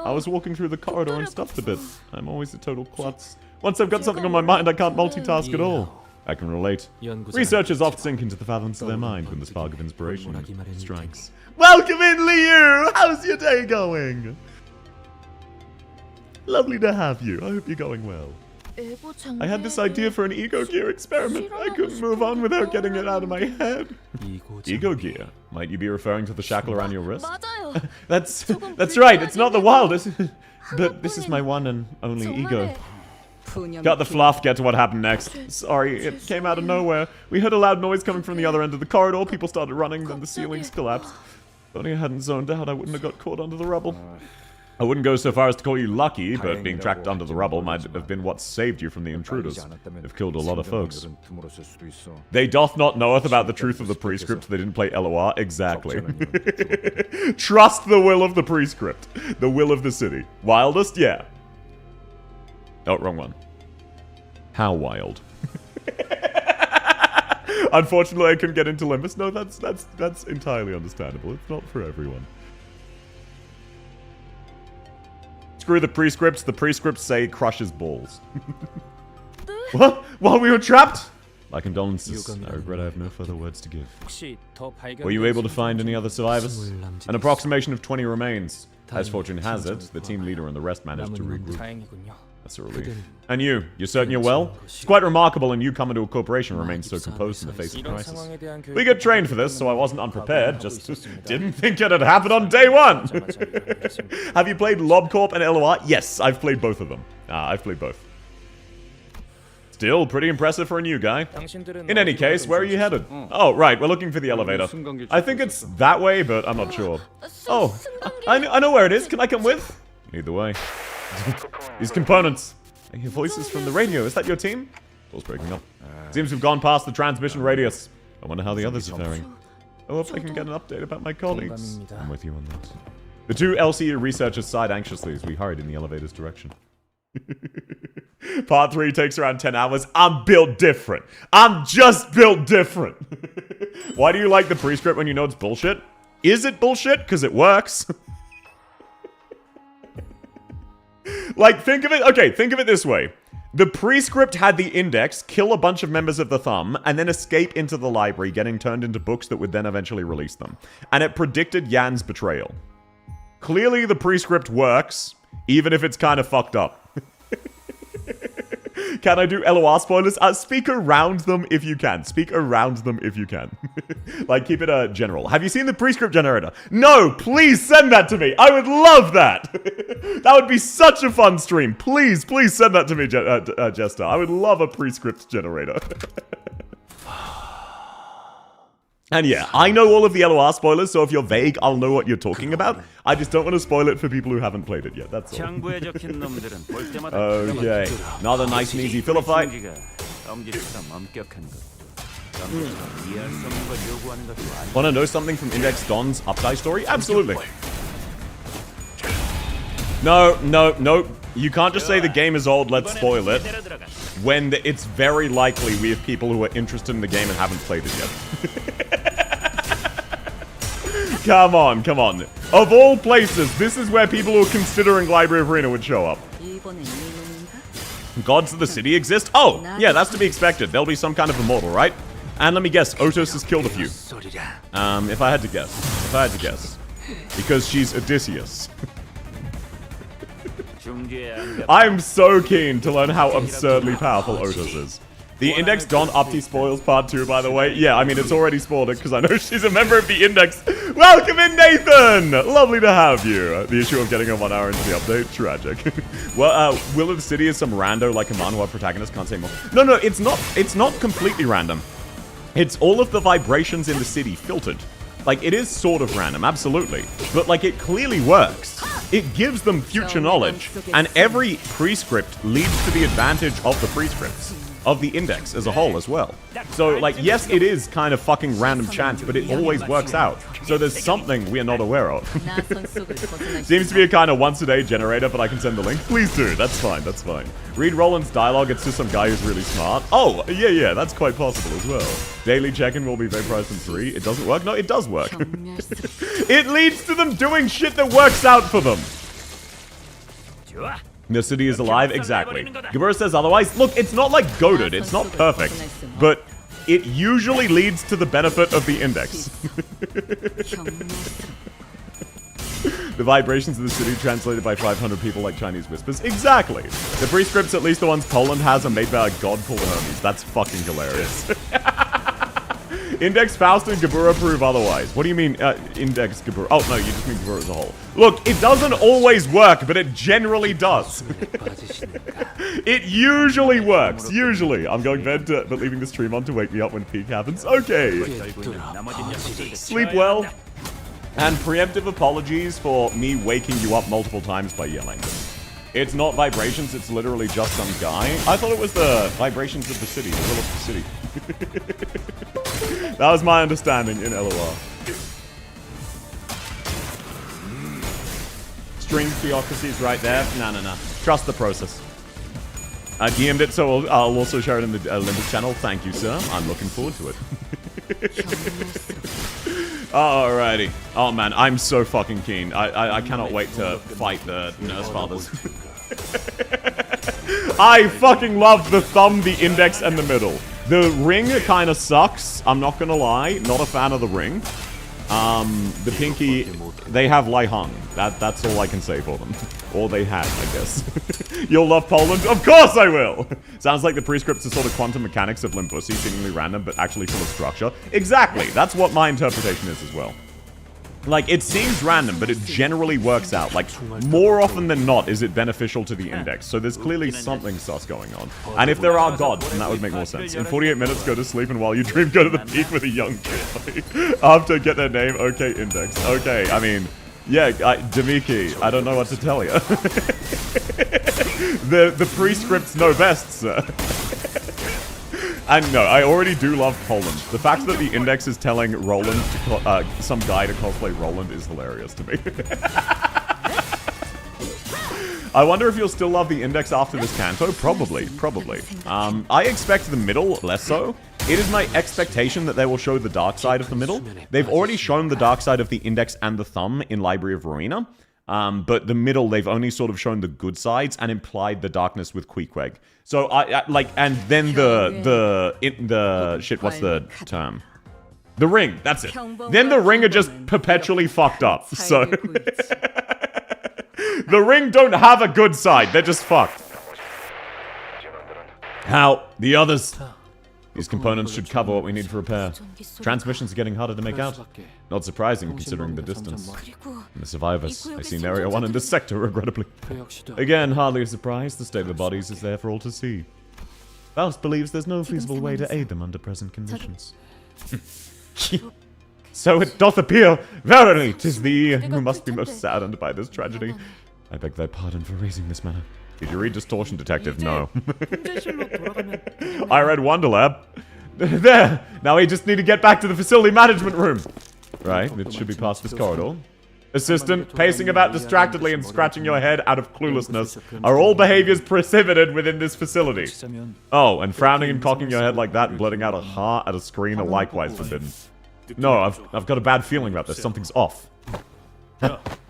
I was walking through the corridor and stuffed a bit. I'm always a total klutz. Once I've got something on my mind, I can't multitask at all. I can relate. Researchers often sink into the fathoms of their mind when the spark of inspiration strikes. Welcome in, Liu! How's your day going? Lovely to have you. I hope you're going well. I had this idea for an ego gear experiment. I couldn't move on without getting it out of my head. Ego gear? Might you be referring to the shackle around your wrist? That's right. It's not the wildest. But this is my one and only ego. Got the fluff, get to what happened next. Sorry, it came out of nowhere. We heard a loud noise coming from the other end of the corridor, people started running, then the ceilings collapsed. If only I hadn't zoned out, I wouldn't have got caught under the rubble. I wouldn't go so far as to call you lucky, but being trapped under the rubble might have been what saved you from the intruders. They've killed a lot of folks. They doth not knoweth about the truth of the prescript, they didn't play LOR. Exactly. Trust the will of the prescript. The will of the city. Wildest? Yeah. Oh, wrong one. How wild? Unfortunately, I couldn't get into Limbus. No, that's entirely understandable. It's not for everyone. Screw the prescripts. The prescripts say crushes balls. What? While we were trapped? My condolences. I regret I have no further words to give. Were you able to find any other survivors? An approximation of 20 remains. As fortune has it, the team leader and the rest managed to regroup. That's a relief. And you're certain you're well? It's quite remarkable and you come into a corporation remains so composed in the face of crisis. We get trained for this, so I wasn't unprepared, just didn't think it'd happen on day one! Have you played LobCorp and LOR? Yes, I've played both of them. I've played both. Still, pretty impressive for a new guy. In any case, where are you headed? Oh, right, we're looking for the elevator. I think it's that way, but I'm not sure. Oh, I know where it is. Can I come with? Either way. These components. I hear voices from the radio. Is that your team? Call's breaking up. Seems we've gone past the transmission radius. I wonder how the others are faring. I hope I can get an update about my colleagues. I'm with you on that. The two LCE researchers sighed anxiously as we hurried in the elevator's direction. Part 3 takes around 10 hours. I'm built different. I'm just built different. Why do you like the prescript when you know it's bullshit? Is it bullshit? Because it works. Like, think of it this way. The prescript had the index, kill a bunch of members of the Thumb, and then escape into the library, getting turned into books that would then eventually release them. And it predicted Yan's betrayal. Clearly the prescript works, even if it's kind of fucked up. Can I do LOR spoilers? Speak around them if you can. Speak around them if you can. Like, keep it general. Have you seen the Prescript generator? No, please send that to me. I would love that. That would be such a fun stream. Please, please send that to me, Jester. I would love a Prescript generator. And yeah, I know all of the LOR spoilers, so if you're vague, I'll know what you're talking about. I just don't want to spoil it for people who haven't played it yet, that's all. Okay, another nice and easy filler fight. Wanna know something from Index Don's Updike story? Absolutely. No. You can't just say the game is old, let's spoil it. When it's very likely we have people who are interested in the game and haven't played it yet. Come on. Of all places, this is where people who are considering Library of Arena would show up. Gods of the city exist? Oh, yeah, that's to be expected. There'll be some kind of immortal, right? And let me guess, Otos has killed a few. If I had to guess. Because she's Odysseus. I'm so keen to learn how absurdly powerful Otos is. The Index Don Opti spoils part 2, by the way. Yeah, I mean, it's already spoiled it because I know she's a member of the Index. Welcome in, Nathan! Lovely to have you. The issue of getting a 1 hour into the update, tragic. Well, Will of the City is some rando like a manhwa protagonist, can't say more. No, it's not completely random. It's all of the vibrations in the city filtered. Like, it is sort of random, absolutely. But, like, it clearly works. It gives them future knowledge. And every prescript leads to the advantage of the prescripts. Of the Index as a whole as well. So, like, yes, it is kind of fucking random chance, but it always works out. So there's something we are not aware of. Seems to be a kind of once-a-day generator, but I can send the link. Please do. That's fine. Read Roland's dialogue. It's just some guy who's really smart. Oh, yeah, that's quite possible as well. Daily check-in will be vaporized in 3. It doesn't work? No, it does work. It leads to them doing shit that works out for them. The city is alive? Exactly. Gabura says otherwise. Look, it's not like goated. It's not perfect. But it usually leads to the benefit of the Index. The vibrations of the city translated by 500 people like Chinese whispers. Exactly. The prescripts, at least the ones Poland has, are made by a god called Hermes. That's fucking hilarious. Index Faust and Gabura prove otherwise. What do you mean, Index Gabura? Oh, no, you just mean Gabura as a whole. Look, it doesn't always work, but it generally does. It usually works. Usually. I'm going to bed, but leaving the stream on to wake me up when peak happens. Okay. Sleep well. And preemptive apologies for me waking you up multiple times by yelling. It's not vibrations, it's literally just some guy. I thought it was the vibrations of the city, the will of the city. That was my understanding in LOR. String theocracies right there. No. Trust the process. I DM'd it, so I'll also share it in the Olympus channel. Thank you, sir. I'm looking forward to it. Alrighty. Oh, man, I'm so fucking keen. I cannot wait to fight the Nurse Fathers. I fucking love the thumb, the index, and the middle. The ring kind of sucks. I'm not gonna lie. Not a fan of the ring. The pinky, they have Lai Hung. That's all I can say for them. Or they had, I guess. You'll love Poland? Of course I will! Sounds like the prescripts are sort of quantum mechanics of Limbussy, seemingly random, but actually full of structure. Exactly! That's what my interpretation is as well. Like, it seems random, but it generally works out. Like, more often than not is it beneficial to the index. So there's clearly something sus going on. And if there are gods, then that would make more sense. In 48 minutes, go to sleep, and while you dream, go to the peak with a young kid. After, get their name, okay, index. Okay, I mean, yeah, Demiki, I don't know what to tell you. The prescripts know best, sir. And no, I already do love Poland. The fact that the index is telling Roland, some guy to cosplay Roland is hilarious to me. I wonder if you'll still love the index after this Canto. Probably. I expect the middle less so. It is my expectation that they will show the dark side of the middle. They've already shown the dark side of the index and the thumb in Library of Arena. But the middle, they've only sort of shown the good sides and implied the darkness with Queequeg. So, and then the shit, what's the term? The ring, that's it. Then the ring are just perpetually fucked up, so. The ring don't have a good side, they're just fucked. How? The others? These components should cover what we need for repair. Transmissions are getting harder to make out. Not surprising, considering the distance. And the survivors. I see Area 1 in this sector, regrettably. Again, hardly a surprise. The state of the bodies is there for all to see. Faust believes there's no feasible way to aid them under present conditions. So it doth appear, verily, 'tis thee who must be most saddened by this tragedy. I beg thy pardon for raising this matter. Did you read Distortion Detective? No. I read Wonderlab. There! Now we just need to get back to the facility management room. Right, it should be past this corridor. Assistant, pacing about distractedly and scratching your head out of cluelessness are all behaviors prohibited within this facility. Oh, and frowning and cocking your head like that and blurting out a heart at a screen are likewise forbidden. No, I've got a bad feeling about this. Something's off.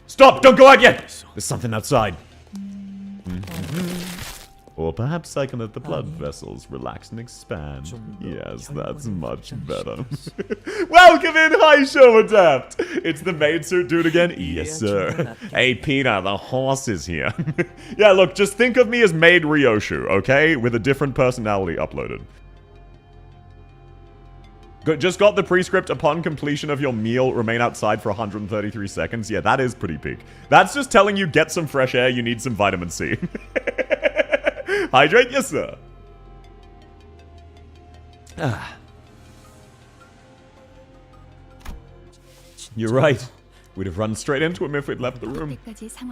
Stop! Don't go out yet! There's something outside. Or perhaps I can let the blood vessels relax and expand. Yes, that's much better. Welcome in, High Show Adept! It's the maid suit dude again? Yes, sir. Hey, Peter, the horse is here. Yeah, look, just think of me as Maid Ryoshu, okay? With a different personality uploaded. Just got the prescript. Upon completion of your meal, remain outside for 133 seconds. Yeah, that is pretty peak. That's just telling you get some fresh air, you need some vitamin C. Hydrate, yes sir. You're right. We'd have run straight into him if we'd left the room.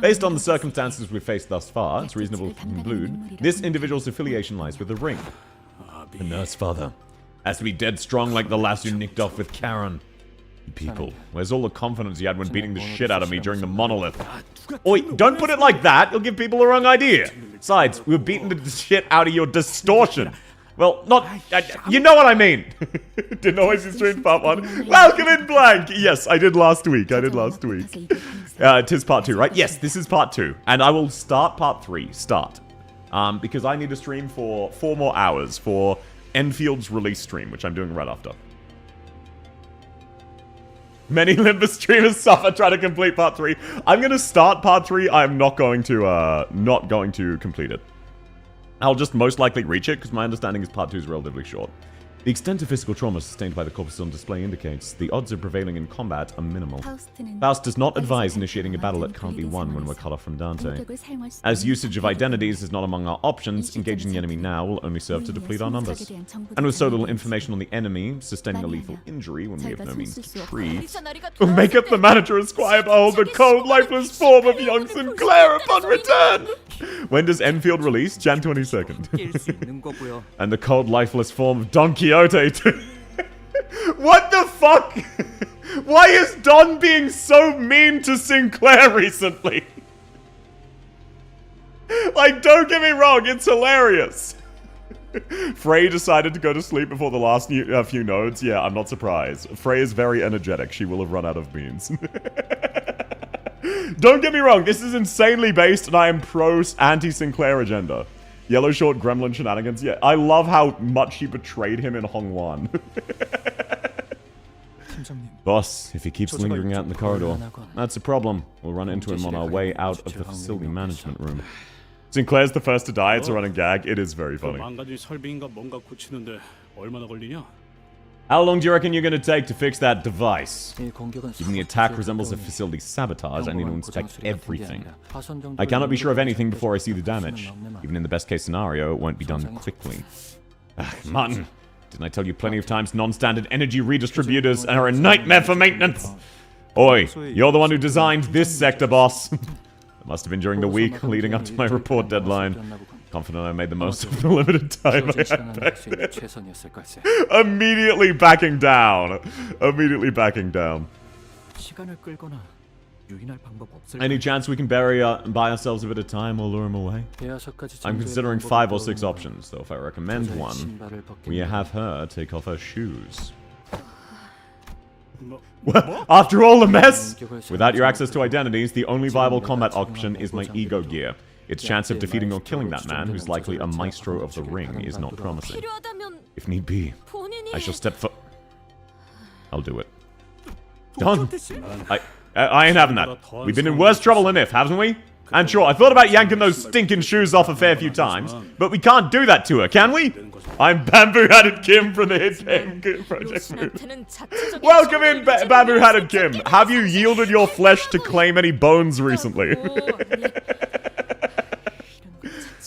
Based on the circumstances we've faced thus far, it's reasonable to conclude this individual's affiliation lies with the ring. The nurse father. Has to be dead strong like the lass you nicked off with Karen. People, where's all the confidence you had when beating the shit out of me during the monolith? Oi, don't put it like that, you'll give people the wrong idea. Besides, we were beating the shit out of your distortion. Well, not, you know what I mean. Didn't always stream part 1. Welcome in, Blank. Yes, I did last week, tis part 2, right? Yes, this is part 2. And I will start part 3, because I need to stream for 4 more hours for Enfield's release stream, which I'm doing right after. Many Limbus streamers suffer trying to complete part 3. I'm gonna start part 3. I'm not going to complete it. I'll just most likely reach it, because my understanding is part 2 is relatively short. The extent of physical trauma sustained by the corpus on display indicates the odds of prevailing in combat are minimal. Faust does not advise initiating a battle that can't be won when we're cut off from Dante. As usage of identities is not among our options, engaging the enemy now will only serve to deplete our numbers. And with so little information on the enemy, sustaining a lethal injury when we have no means to treat, will make up the manager as Squire behold the cold, lifeless form of young Sinclair upon return! When does Enfield release? Jan 22nd. And the cold, lifeless form of Don Quixote. What the fuck? Why is Don being so mean to Sinclair recently? Like, don't get me wrong, it's hilarious. Frey decided to go to sleep before the last few nodes. Yeah, I'm not surprised. Frey is very energetic. She will have run out of beans. Don't get me wrong, this is insanely based and I am pro anti-Sinclair agenda. Yellow short gremlin shenanigans. Yeah, I love how much he betrayed him in Hongwan. Boss, if he keeps lingering out in the corridor, that's a problem. We'll run into him on our way out of the facility management room. Sinclair's the first to die. It's a running gag. It is very funny. How long do you reckon you're going to take to fix that device? Given the attack resembles a facility sabotage, I need to inspect everything. I cannot be sure of anything before I see the damage. Even in the best case scenario, it won't be done quickly. Martin, didn't I tell you plenty of times non-standard energy redistributors are a nightmare for maintenance? Oi, you're the one who designed this sector, boss. It must have been during the week leading up to my report deadline. Confident I made the most of the limited time I had back then. Immediately backing down. Immediately backing down. Any chance we can buy ourselves a bit of time or lure him away? I'm considering 5 or 6 options, though if I recommend one, we have her take off her shoes. Well, after all the mess! Without your access to identities, the only viable combat option is my ego gear. Its chance of defeating or killing that man, who's likely a maestro of the ring, is not promising. If need be, I shall step for... I'll do it. Done! I ain't having that. We've been in worse trouble than if, haven't we? And sure, I thought about yanking those stinking shoes off a fair few times, but we can't do that to her, can we? I'm Bamboo-Hatted Kim from the hit game Project Move. Welcome in, Bamboo-Hatted Kim. Have you yielded your flesh to claim any bones recently?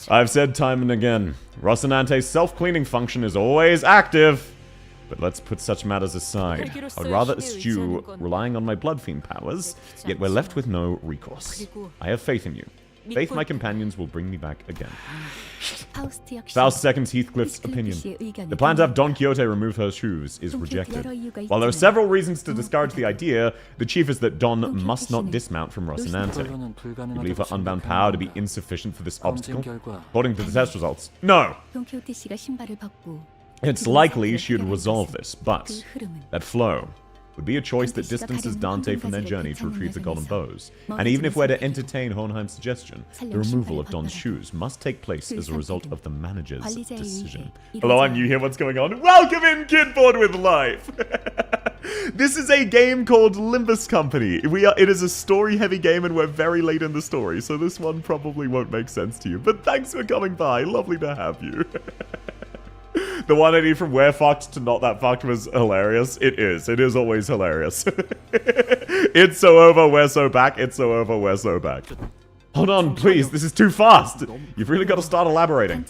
I've said time and again, Rocinante's self-cleaning function is always active. But let's put such matters aside. I would rather eschew relying on my blood fiend powers, yet we're left with no recourse. I have faith in you. Faith my companions will bring me back again. Faust seconds Heathcliff's opinion. The plan to have Don Quixote remove her shoes is rejected. While there are several reasons to discourage the idea, the chief is that Don must not dismount from Rocinante. You believe her unbound power to be insufficient for this obstacle? According to the test results, no! It's likely she would resolve this, but that flow would be a choice that distances Dante from their journey to retrieve the golden bows. And even if we're to entertain Hohenheim's suggestion, the removal of Don's shoes must take place as a result of the manager's decision. Hello, I'm new here. What's going on? Welcome in, Kid Bored with Life! This is a game called Limbus Company. It is a story-heavy game, and we're very late in the story, so this one probably won't make sense to you. But thanks for coming by. Lovely to have you. The 180 from where fucked to not that fucked was hilarious. It is. It is always hilarious. It's so over, we're so back. It's so over, we're so back. Hold on, please. This is too fast. You've really got to start elaborating.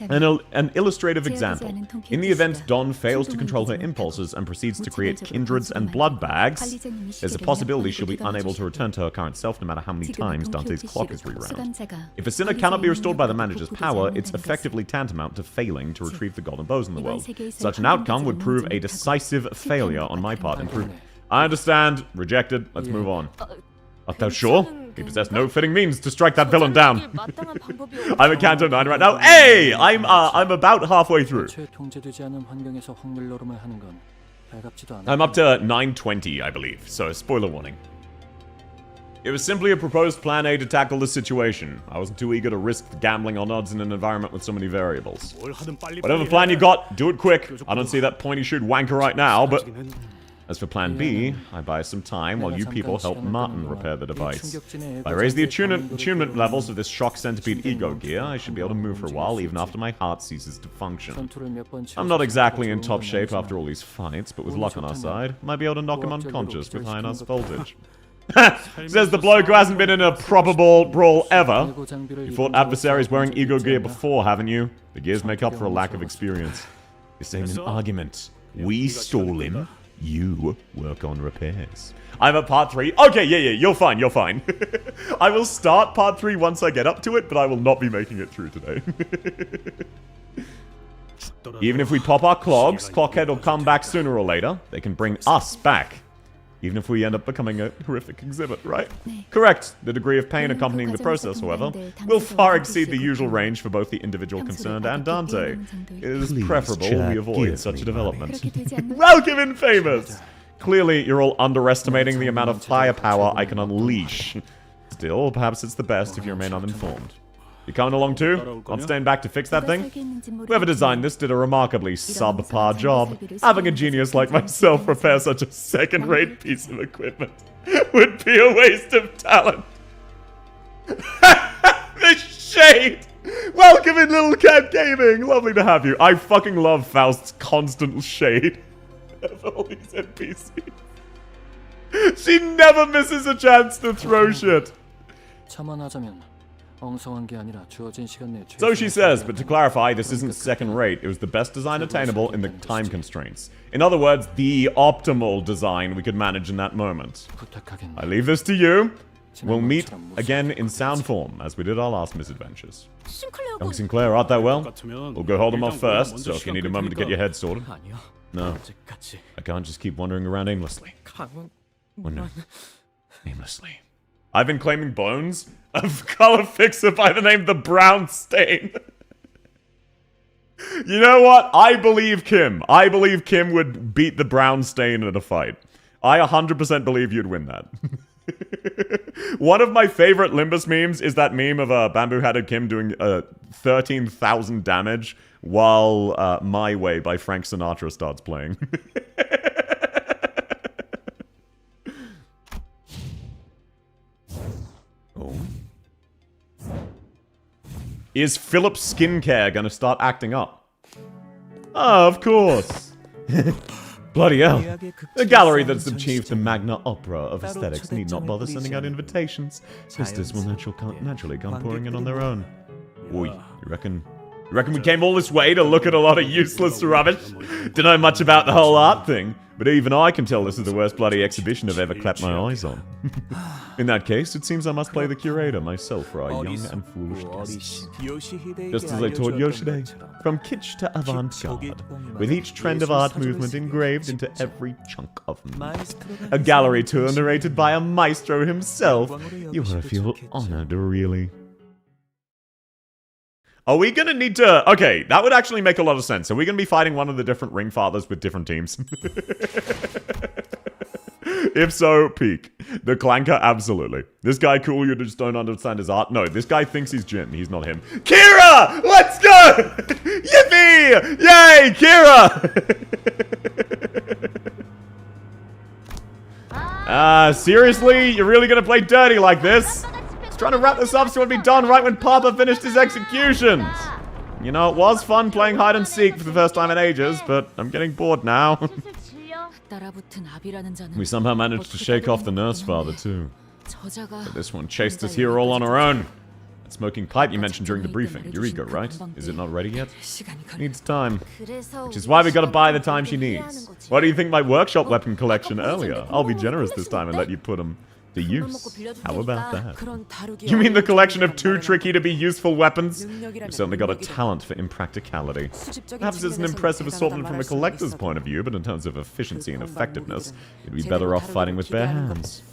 An illustrative example. In the event Dawn fails to control her impulses and proceeds to create kindreds and blood bags, there's a possibility she'll be unable to return to her current self no matter how many times Dante's clock is rewound. If a sinner cannot be restored by the manager's power, it's effectively tantamount to failing to retrieve the golden bows in the world. Such an outcome would prove a decisive failure on my part and prove... I understand. Rejected. Let's move on. Art thou sure? We possess no fitting means to strike that villain down. I'm at Canto 9 right now. Hey! I'm about halfway through. I'm up to 920, I believe, so spoiler warning. It was simply a proposed plan A to tackle the situation. I wasn't too eager to risk gambling on odds in an environment with so many variables. Whatever plan you got, do it quick. I don't see that pointy-shoed wanker right now, but... As for plan B, I buy some time while you people help Martin repair the device. If I raise the attunement levels of this shock centipede ego gear, I should be able to move for a while even after my heart ceases to function. I'm not exactly in top shape after all these fights, but with luck on our side, might be able to knock him unconscious with high enough voltage. Says the bloke who hasn't been in a proper brawl ever. You fought adversaries wearing ego gear before, haven't you? The gears make up for a lack of experience. You're saying an argument. We stall him. You work on repairs. I'm at part 3. Okay, yeah, you're fine, you're fine. I will start part 3 once I get up to it, but I will not be making it through today. Even if we pop our clogs, Clockhead will come back sooner or later. They can bring us back. Even if we end up becoming a horrific exhibit, right? Correct. The degree of pain accompanying the process, however, will far exceed the usual range for both the individual concerned and Dante. It is preferable we avoid such a development. Welcome in, famous! Clearly, you're all underestimating the amount of firepower I can unleash. Still, perhaps it's the best if you remain uninformed. You coming along too? I'm staying back to fix that thing? Whoever designed this did a remarkably subpar job. Having a genius like myself repair such a second-rate piece of equipment would be a waste of talent. The shade! Welcome in, Little Cat Gaming! Lovely to have you. I fucking love Faust's constant shade of all these NPCs. She never misses a chance to throw shit. So she says, but to clarify, this isn't second rate. It was the best design attainable in the time constraints. In other words, the optimal design we could manage in that moment. I leave this to you. We'll meet again in sound form, as we did our last misadventures. Young Sinclair, art thou well? We'll go hold him off first, so if you need a moment to get your head sorted. No, I can't just keep wandering around aimlessly. Oh no, aimlessly. I've been claiming bones of color fixer by the name The Brown Stain. You know what? I believe Kim. I believe Kim would beat the Brown Stain in a fight. I 100% believe you'd win that. One of my favorite Limbus memes is that meme of Bamboo-Hatted Kim doing 13,000 damage while My Way by Frank Sinatra starts playing. Oh. Is Philip Skincare gonna start acting up? Oh, of course. Bloody hell. A gallery that's achieved the magna opera of aesthetics need not bother sending out invitations. Visitors will naturally come pouring in on their own. Oi, you reckon we came all this way to look at a lot of useless rubbish? Don't know much about the whole art thing, but even I can tell this is the worst bloody exhibition I've ever clapped my eyes on. In that case, it seems I must play the curator myself for our young and foolish guests. Just as I taught Yoshide, from kitsch to avant-garde, with each trend of art movement engraved into every chunk of me. A gallery tour narrated by a maestro himself. You ought to feel honored, really. Are we gonna need to... Okay, that would actually make a lot of sense. Are we gonna be fighting one of the different ring fathers with different teams? If so, peak. The Clanker, absolutely. This guy cool, you just don't understand his art? No, this guy thinks he's Jin. He's not him. Kira! Let's go! Yippee! Yay, Kira! Seriously? You're really gonna play dirty like this? He's trying to wrap this up so it'll be done right when Papa finished his executions. You know, it was fun playing hide and seek for the first time in ages, but I'm getting bored now. We somehow managed to shake off the nurse father too. But this one chased us here all on her own. That smoking pipe you mentioned during the briefing, Eureka, right? Is it not ready yet? Needs time. Which is why we gotta buy the time she needs. What do you think my workshop weapon collection earlier? I'll be generous this time and let you put them to use. How about that? You mean the collection of too tricky to be useful weapons? You've certainly got a talent for impracticality. Perhaps it's an impressive assortment from a collector's point of view, but in terms of efficiency and effectiveness, you'd be better off fighting with bare hands.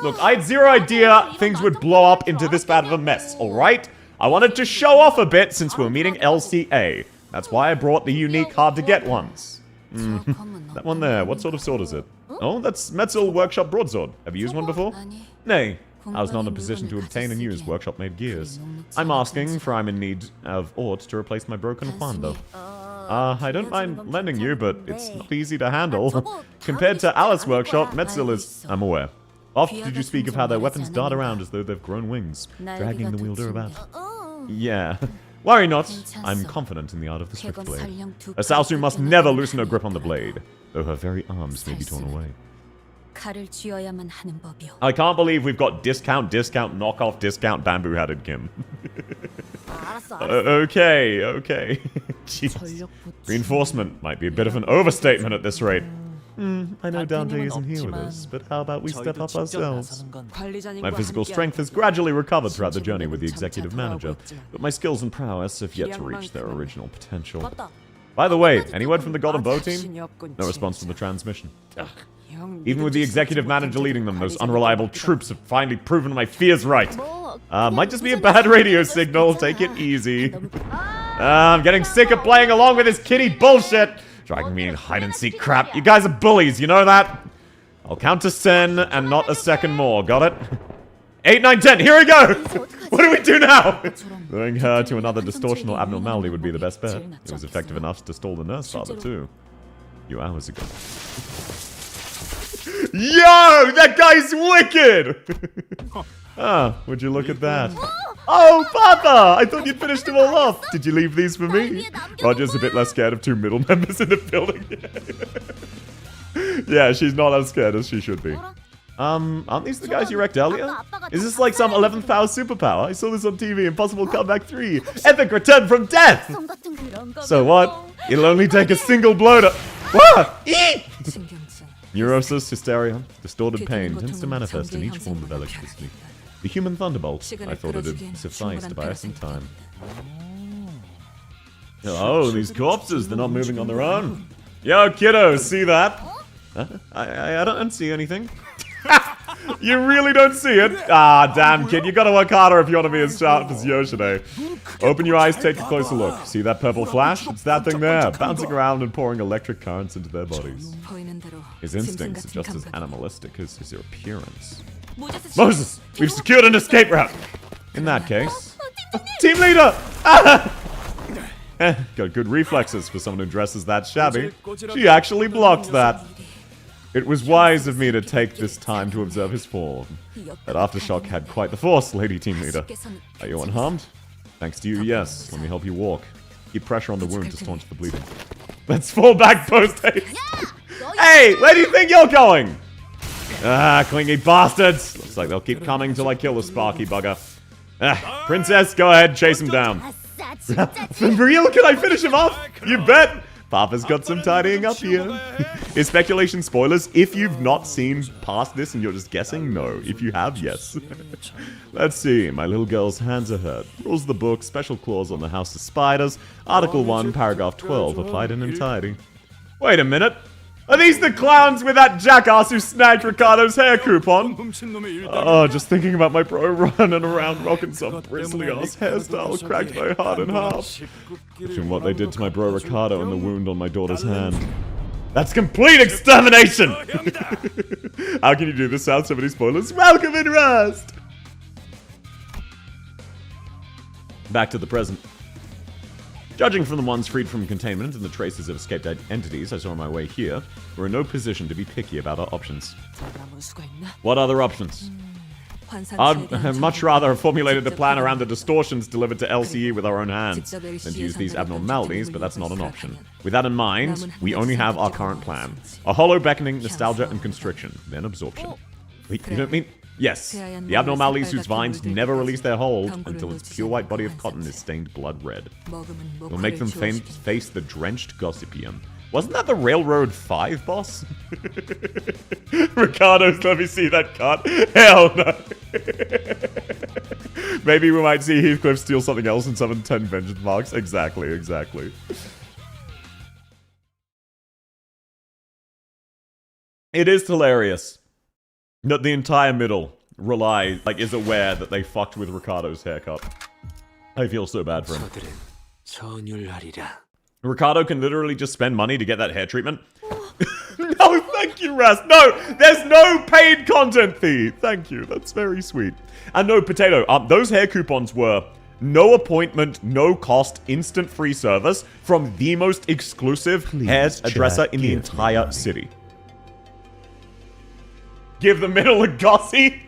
Look, I had zero idea things would blow up into this bad of a mess, alright? I wanted to show off a bit since we're meeting LCA. That's why I brought the unique hard-to-get ones. That one there, what sort of sword is it? Oh, that's Metzel Workshop Broadsword. Have you used one before? Nay, I was not in a position to obtain and use workshop-made gears. I'm asking, for I'm in need of aught to replace my broken Huando. I don't mind lending you, but it's not easy to handle. Compared to Alice Workshop, Metzel is... I'm aware. Oft did you speak of how their weapons dart around as though they've grown wings, dragging the wielder about. Yeah. Worry not, I'm confident in the art of the swift blade. A Saosu must never loosen her grip on the blade, though her very arms may be torn away. I can't believe we've got discount, knockoff, discount, bamboo-hatted Kim. Okay. Jeez. Reinforcement might be a bit of an overstatement at this rate. I know Dante isn't here with us, but how about we step up ourselves? My physical strength has gradually recovered throughout the journey with the executive manager, but my skills and prowess have yet to reach their original potential. By the way, any word from the Golden Bow team? No response from the transmission. Ugh. Even with the executive manager leading them, those unreliable troops have finally proven my fears right. Might just be a bad radio signal, take it easy. I'm getting sick of playing along with this kiddie bullshit. Dragging me in hide-and-seek crap. You guys are bullies, you know that? I'll count to 10 and not a second more, got it? 8, 9, 10, here we go! What do we do now? Throwing her to another distortional abnormality would be the best bet. It was effective enough to stall the nurse father, too. A few hours ago. Yo! That guy's wicked! Would you look at that? Oh, Papa! I thought you'd finished them all off. Did you leave these for me? Roger's a bit less scared of two middle members in the building. Yeah, she's not as scared as she should be. Aren't these the guys you wrecked earlier? Is this like some 11th hour superpower? I saw this on TV, Impossible Comeback 3. Epic return from death! So what? It'll only take a single blow to... What? Neurosis, hysteria, distorted pain tends to manifest in each form of electricity. The human thunderbolt, I thought it'd suffice to buy us some time. Oh, these corpses, they're not moving on their own. Yo, kiddo, see that? I don't see anything. You really don't see it? Ah, damn, kid, you gotta work harder if you want to be as sharp as Yoshide. Open your eyes, take a closer look. See that purple flash? It's that thing there, bouncing around and pouring electric currents into their bodies. His instincts are just as animalistic as his appearance. Moses! We've secured an escape route! In that case... Team leader! Got good reflexes for someone who dresses that shabby. She actually blocked that. It was wise of me to take this time to observe his fall. That aftershock had quite the force, Lady Team Leader. Are you unharmed? Thanks to you, yes. Let me help you walk. Keep pressure on the wound to staunch the bleeding. Let's fall back post haste. Hey, where do you think you're going? Ah, clingy bastards. Looks like they'll keep coming till I kill the Sparky bugger. Ah, Princess, go ahead, chase him down. For real? Can I finish him off? You bet. Papa's got some tidying up here. Is speculation spoilers? If you've not seen past this and you're just guessing, no. If you have, yes. Let's see. My little girl's hands are hurt. Rules of the book, special clause on the House of Spiders. Article 1, paragraph 12, applied in entirety. Wait a minute. Are these the clowns with that jackass who snagged Ricardo's hair coupon? Oh, just thinking about my bro running around rocking some bristly-ass hairstyle cracked my heart in half. Imagine what they did to my bro Ricardo and the wound on my daughter's hand. That's complete extermination! How can you do this without so many spoilers? Welcome in Rust! Back to the present. Judging from the ones freed from containment and the traces of escaped entities I saw on my way here, we're in no position to be picky about our options. What other options? I'd much rather have formulated a plan around the distortions delivered to LCE with our own hands than to use these abnormalities, but that's not an option. With that in mind, we only have our current plan. A hollow beckoning, nostalgia, and constriction, then absorption. Wait, you don't mean... Yes, the abnormalities whose vines never release their hold until its pure white body of cotton is stained blood red. We'll make them face the drenched Gossipium. Wasn't that the Railroad 5 boss? Ricardo's, let me see that cut. Hell no. Maybe we might see Heathcliff steal something else and summon 10 vengeance marks. Exactly, exactly. It is hilarious that the entire middle is aware that they fucked with Ricardo's haircut. I feel so bad for him. Ricardo can literally just spend money to get that hair treatment. No, thank you, Rast. No, there's no paid content fee. Thank you, that's very sweet. And no, Potato, those hair coupons were no appointment, no cost, instant free service from the most exclusive hairdresser in the entire city. Give the middle a gossy?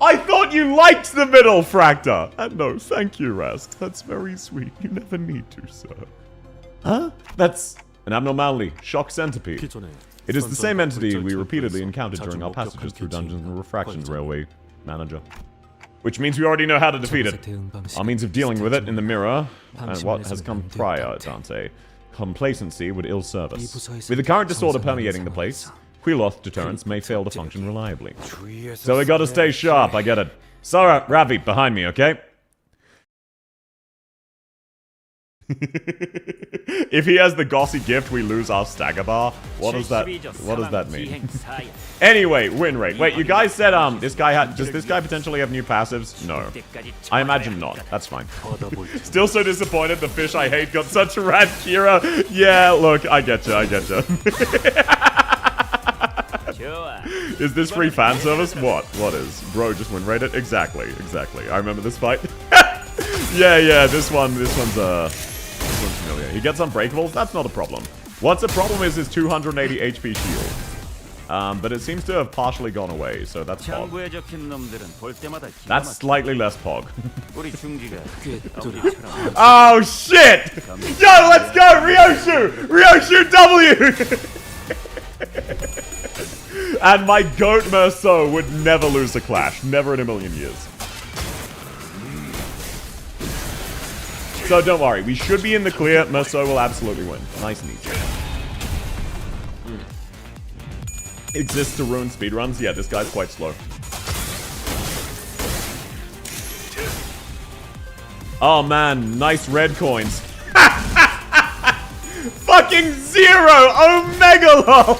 I thought you liked the middle, Fractor! And no, thank you, Rask. That's very sweet. You never need to, sir. Huh? That's an abnormality. Shock centipede. It is the same entity we repeatedly encountered during our passages through Dungeons and Refractions Railway Manager. Which means we already know how to defeat it. Our means of dealing with it in the mirror, and what has come prior, Dante. Complacency would ill serve us. With the current disorder permeating the place, Quiloth deterrence may fail to function reliably. So we gotta stay sharp, I get it. Sarah, Ravi, behind me, okay? If he has the Gossy gift, we lose our stagger bar. What does that mean? Anyway, win rate. Wait, you guys said does this guy potentially have new passives? No. I imagine not. That's fine. Still so disappointed the fish I hate got such a rad Kira. Yeah, look, I getcha, I getcha. Is this free fan service? What? What is? Bro, just win rate it? Exactly, exactly. I remember this fight. Yeah, this one's familiar. He gets unbreakables? That's not a problem. What's a problem is his 280 HP shield. But it seems to have partially gone away, so that's Pog. That's slightly less Pog. Oh, shit! Yo, let's go! Ryoshu! Ryoshu W! And my goat Merceau would never lose a clash. Never in a million years. So don't worry, we should be in the clear. Merceau will absolutely win. Nice and easy. Exists to ruin speedruns? Yeah, this guy's quite slow. Oh man, nice red coins. Fucking 0! Omega lol!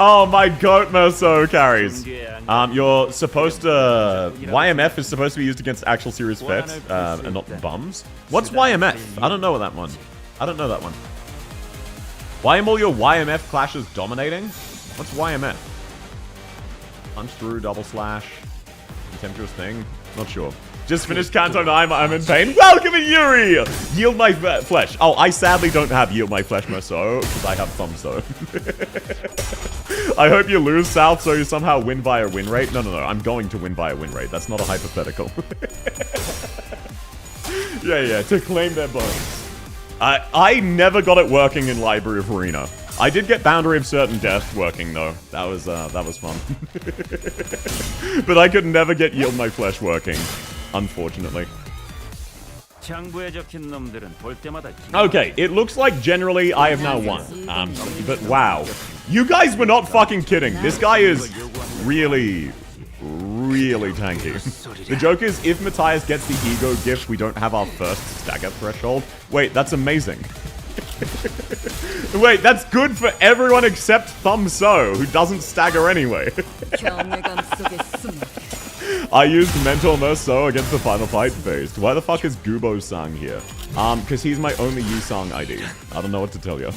Oh, my goat Merceau carries. You're supposed to... YMF is supposed to be used against actual serious threats, and not bums. What's YMF? I don't know that one. I don't know that one. Why am all your YMF clashes dominating? What's YMF? Punch through, double slash, contemptuous thing. Not sure. Just finished Canto 9, I'm in pain. Welcome in Yuri! Yield my flesh. Oh, I sadly don't have Yield my flesh, Merceau, because I have Thumb So. I hope you lose, South, so you somehow win via win rate. No, I'm going to win via win rate. That's not a hypothetical. yeah, to claim their bones. I never got it working in Library of Arena. I did get Boundary of Certain Death working, though. That was fun. But I could never get Yield my flesh working. Unfortunately. Okay, it looks like generally I have now won. But wow. You guys were not fucking kidding. This guy is really tanky. The joke is, if Matthias gets the ego gift, we don't have our first stagger threshold. Wait, that's amazing. Wait, that's good for everyone except Thumb So, who doesn't stagger anyway. I used Mental Merceau against the final fight based. Why the fuck is Gubo-sang here? Because he's my only Yi-song ID. I don't know what to tell you.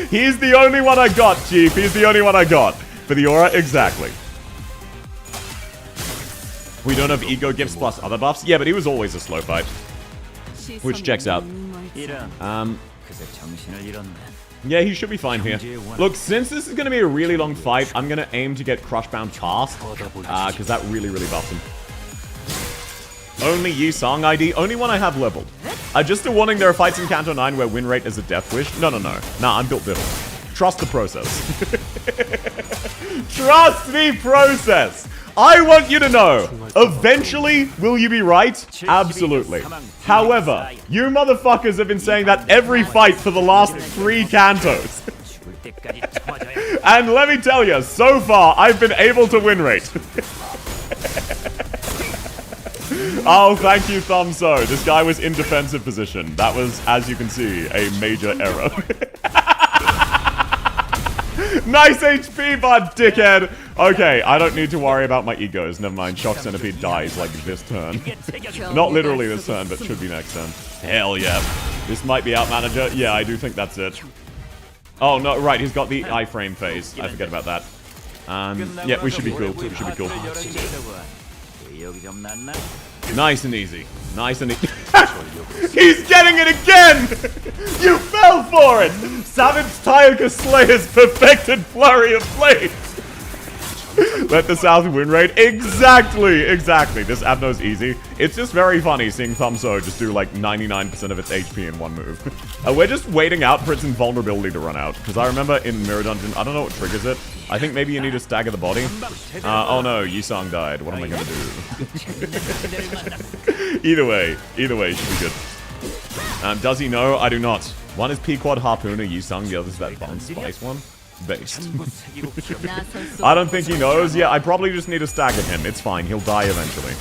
He's the only one I got, Chief. He's the only one I got. For the aura, exactly. We don't have ego gifts plus other buffs. Yeah, but he was always a slow fight. Which checks out. Yeah, he should be fine here. Look, since this is going to be a really long fight, I'm going to aim to get Crushbound past. Because that really buffs him. Only Yi-song ID. Only one I have leveled. Just a warning, there are fights in Canto 9 where win rate is a death wish. No. Nah, I'm built different. Trust the process. Trust the process! I want you to know, eventually, will you be right? Absolutely. However, you motherfuckers have been saying that every fight for the last 3 Cantos. And let me tell you, so far, I've been able to win rate. Oh, thank you, Thumb So. This guy was in defensive position. That was, as you can see, a major error. Nice HP, bud, dickhead! Okay, I don't need to worry about my egos. Never mind, Shock Centipede dies like this turn. Not literally this turn, but should be next turn. Hell yeah. This might be out, manager. Yeah, I do think that's it. Oh, no, right, he's got the iframe phase. I forget about that. Yeah, we should be cool. We should be cool. Nice and easy. Nice and easy. He's getting it again! You fell for it! Savage Taiga Slayer's perfected flurry of blades! Let the South win rate. Exactly! This Abno's easy. It's just very funny seeing Thumb So just do like 99% of its HP in one move. We're just waiting out for its invulnerability to run out. Because I remember in Mirror Dungeon, I don't know what triggers it. I think maybe you need to stagger the body. Oh no, Yi-song died. What am I gonna do? Either way, should be good. Does he know? I do not. One is P-Quad Harpooner Yi-song, the other is that Bond Spice one. Based. I don't think he knows. Yeah, I probably just need to stagger him. It's fine. He'll die eventually.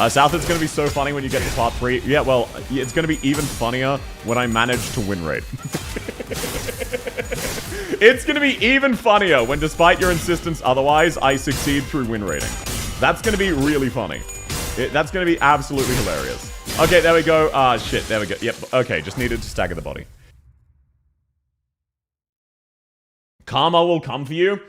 South, it's going to be so funny when you get to part 3. Yeah, well, it's going to be even funnier when I manage to win rate. It's going to be even funnier when, despite your insistence otherwise, I succeed through win rating. That's going to be really funny. That's going to be absolutely hilarious. Okay, there we go. Shit, there we go. Yep, okay, just needed to stagger the body. Karma will come for you.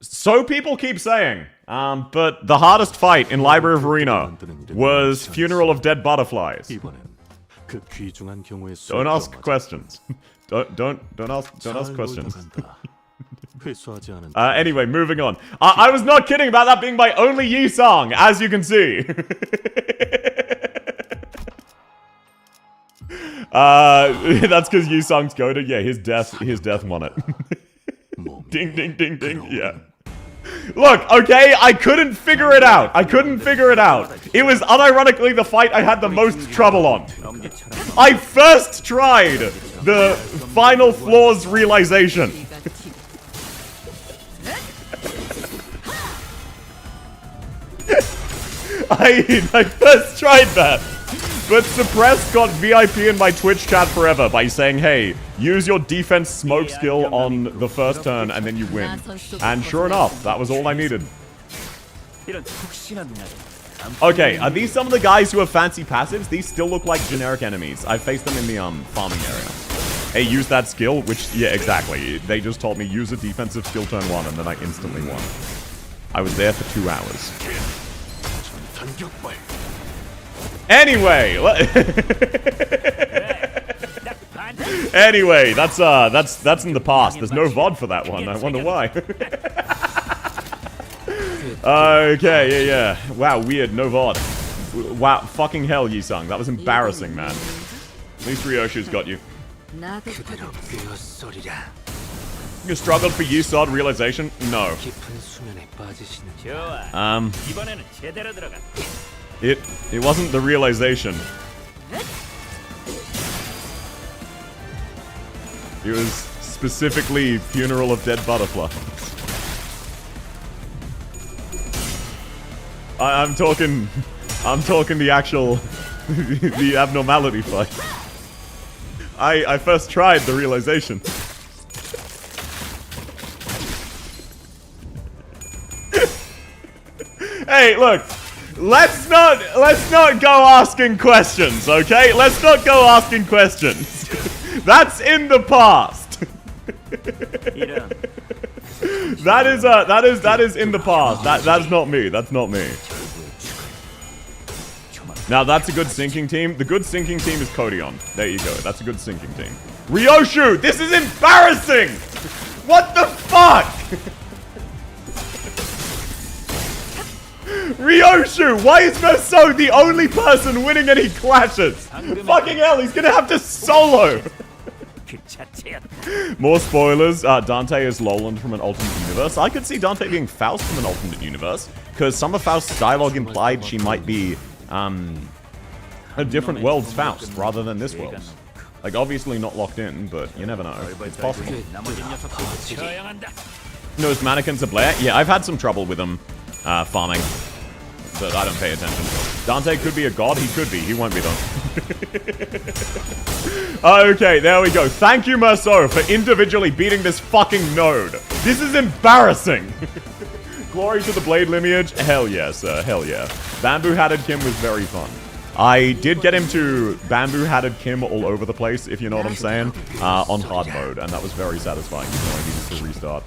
So people keep saying. But the hardest fight in Library of Arena was Funeral of Dead Butterflies. Don't ask questions. Don't ask questions. Anyway, moving on. I was not kidding about that being my only Yi-song, as you can see. That's because Yi-song's goated. Yeah, his death won it. Ding, ding, ding, ding. Yeah. Look, okay, I couldn't figure it out. It was unironically the fight I had the most trouble on. I first tried the final flaws realization. I first tried that. But Suppressed got VIP in my Twitch chat forever by saying, hey, use your defense smoke skill on the first turn and then you win. And sure enough, that was all I needed. Okay, are these some of the guys who have fancy passives? These still look like generic enemies. I faced them in the farming area. Hey, use that skill, which, yeah, exactly. They just told me use a defensive skill turn 1 and then I instantly won. I was there for 2 hours. Anyway, anyway, that's in the past. There's no VOD for that one. I wonder why. Okay, yeah. Wow, weird. No VOD. Wow, fucking hell, Yi-sung. That was embarrassing, man. At least Ryoshu's got you. You struggled for Yusod realization? No. It wasn't the realization. It was specifically Funeral of Dead Butterflies. I'm talking the actual, the abnormality fight. I first tried the realization. Hey, look, let's not go asking questions, okay? Let's not go asking questions. That's in the past. That is in the past. That's not me. That's not me. Now that's a good sinking team. The good sinking team is Kodion. There you go. That's a good sinking team. Ryoshu, this is embarrassing. What the fuck? Ryoshu, why is Merso the only person winning any clashes? Fucking hell, he's gonna have to solo. More spoilers. Dante is Roland from an alternate universe. I could see Dante being Faust from an alternate universe, because some of Faust's dialogue implied she might be a different world's Faust rather than this world's. Like, obviously not locked in, but you never know. It's possible. Knows mannequins are Blair? Yeah, I've had some trouble with them farming, but I don't pay attention. Dante could be a god. He could be. He won't be, though. Okay, there we go. Thank you, Merso, for individually beating this fucking node. This is embarrassing. Glory to the Blade lineage. Hell yes, hell yeah. Bamboo-hatted Kim was very fun. I did get him to bamboo-hatted Kim all over the place, if you know what I'm saying, on hard mode, and that was very satisfying, even though I needed to restart.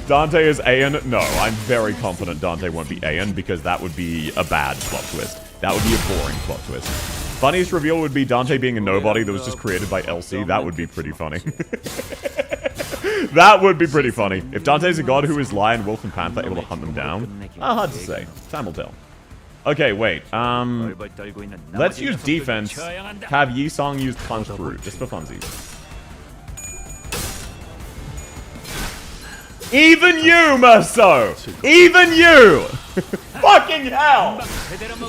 Dante is Aeon? No, I'm very confident Dante won't be Aeon, because that would be a bad plot twist. That would be a boring plot twist. Funniest reveal would be Dante being a nobody that was just created by LC. That would be pretty funny. That would be pretty funny. If Dante's a god who is Lion, Wolf, and Panther able to hunt them down. Hard to say. Time will tell. Okay, wait. Let's use defense. Have Yi-sung use Punch Brute, just for funsies. Even you, Merso! Even you! Fucking hell!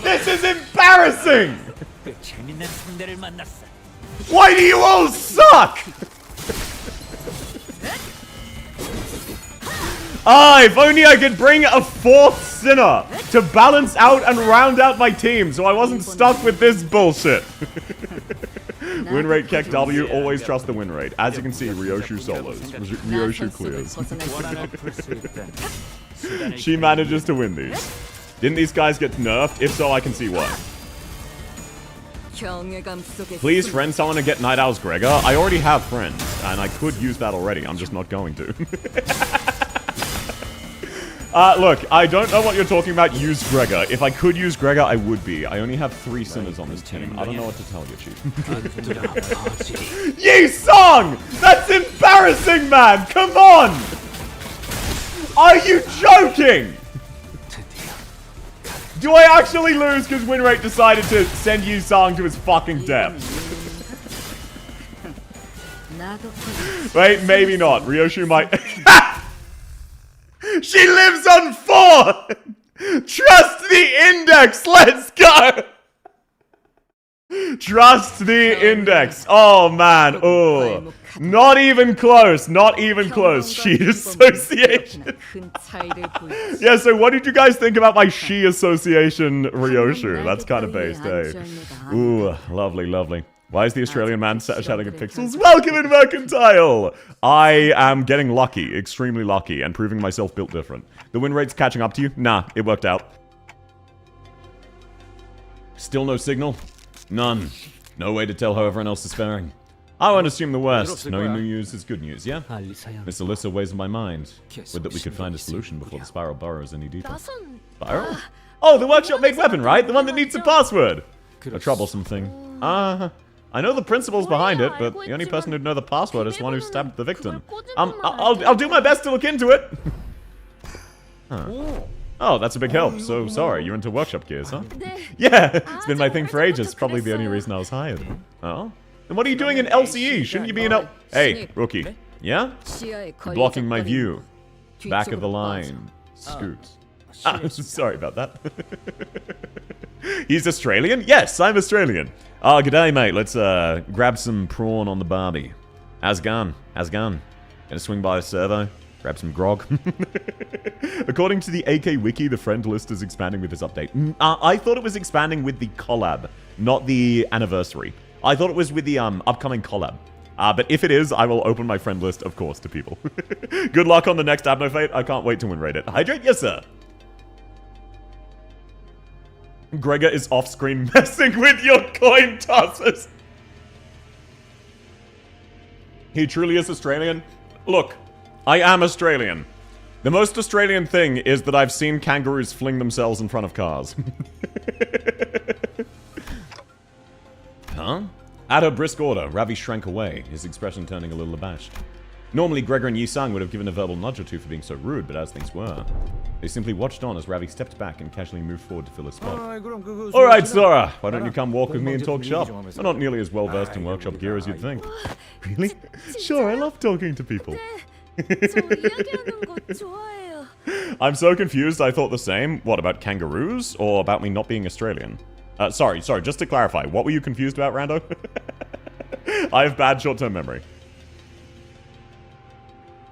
This is embarrassing! Why do you all suck? If only I could bring a fourth sinner to balance out and round out my team so I wasn't stuck with this bullshit. Win rate, Keck W, always trust the win rate. As you can see, Ryoshu solos. Ryoshu clears. She manages to win these. Didn't these guys get nerfed? If so, I can see why. Please friend someone to get Night Owl's Gregor. I already have friends, and I could use that already. I'm just not going to. Look, I don't know what you're talking about. Use Gregor. If I could use Gregor, I would be. I only have 3 sinners on this team. I don't know what to tell you, Chief. Yi-sung! That's embarrassing, man! Come on! Are you joking? Do I actually lose because Winrate decided to send Yi-sung to his fucking death? Wait, maybe not. Ryoshu might... She lives on 4! Trust the index! Let's go! Trust the index. Oh, man. Oh. Not even close. Not even close. She association. Yeah, so what did you guys think about my she association Ryoshu? That's kind of based, eh? Ooh, lovely, lovely. Why is the Australian man shouting at pixels? Welcome in Mercantile! I am getting lucky, extremely lucky, and proving myself built different. The win rate's catching up to you? Nah, it worked out. Still no signal? None. No way to tell how everyone else is faring. I won't assume the worst. No news is good news, yeah? Miss Alyssa weighs in my mind. Would that we could find a solution before the spiral burrows any deeper. Spiral? Oh, the workshop-made weapon, right? The one that needs a password. A troublesome thing. I know the principles behind it, but the only person who'd know the password is the one who stabbed the victim. I'll do my best to look into it. Huh. Oh, that's a big help. So sorry, you're into workshop gears, huh? Yeah, it's been my thing for ages. Probably the only reason I was hired. Oh? And what are you doing in LCE? Shouldn't you be in Hey, rookie. Yeah? Blocking my view. Back of the line. Scoot. Sorry about that. He's Australian? Yes, I'm Australian. G'day, mate. Let's grab some prawn on the barbie. How's it going? Gonna swing by the servo? Grab some grog. According to the AK Wiki, the friend list is expanding with this update. I thought it was expanding with the collab, not the anniversary. I thought it was with the upcoming collab. But if it is, I will open my friend list, of course, to people. Good luck on the next Abno Fate. I can't wait to win rate it. Hydrate? Yes, sir. Gregor is off-screen messing with your coin tosses. He truly is Australian? Look, I am Australian. The most Australian thing is that I've seen kangaroos fling themselves in front of cars. Huh? At a brisk order, Ravi shrank away, his expression turning a little abashed. Normally, Gregor and Yi-sang would have given a verbal nudge or two for being so rude, but as things were, they simply watched on as Ravi stepped back and casually moved forward to fill his spot. Alright, Sora, why don't you come walk with me and talk shop? We're not nearly as well versed in workshop gear as you'd think. Really? Sure, I love talking to people. I'm so confused, I thought the same. What, about kangaroos? Or about me not being Australian? Sorry, just to clarify, what were you confused about, Rando? I have bad short-term memory.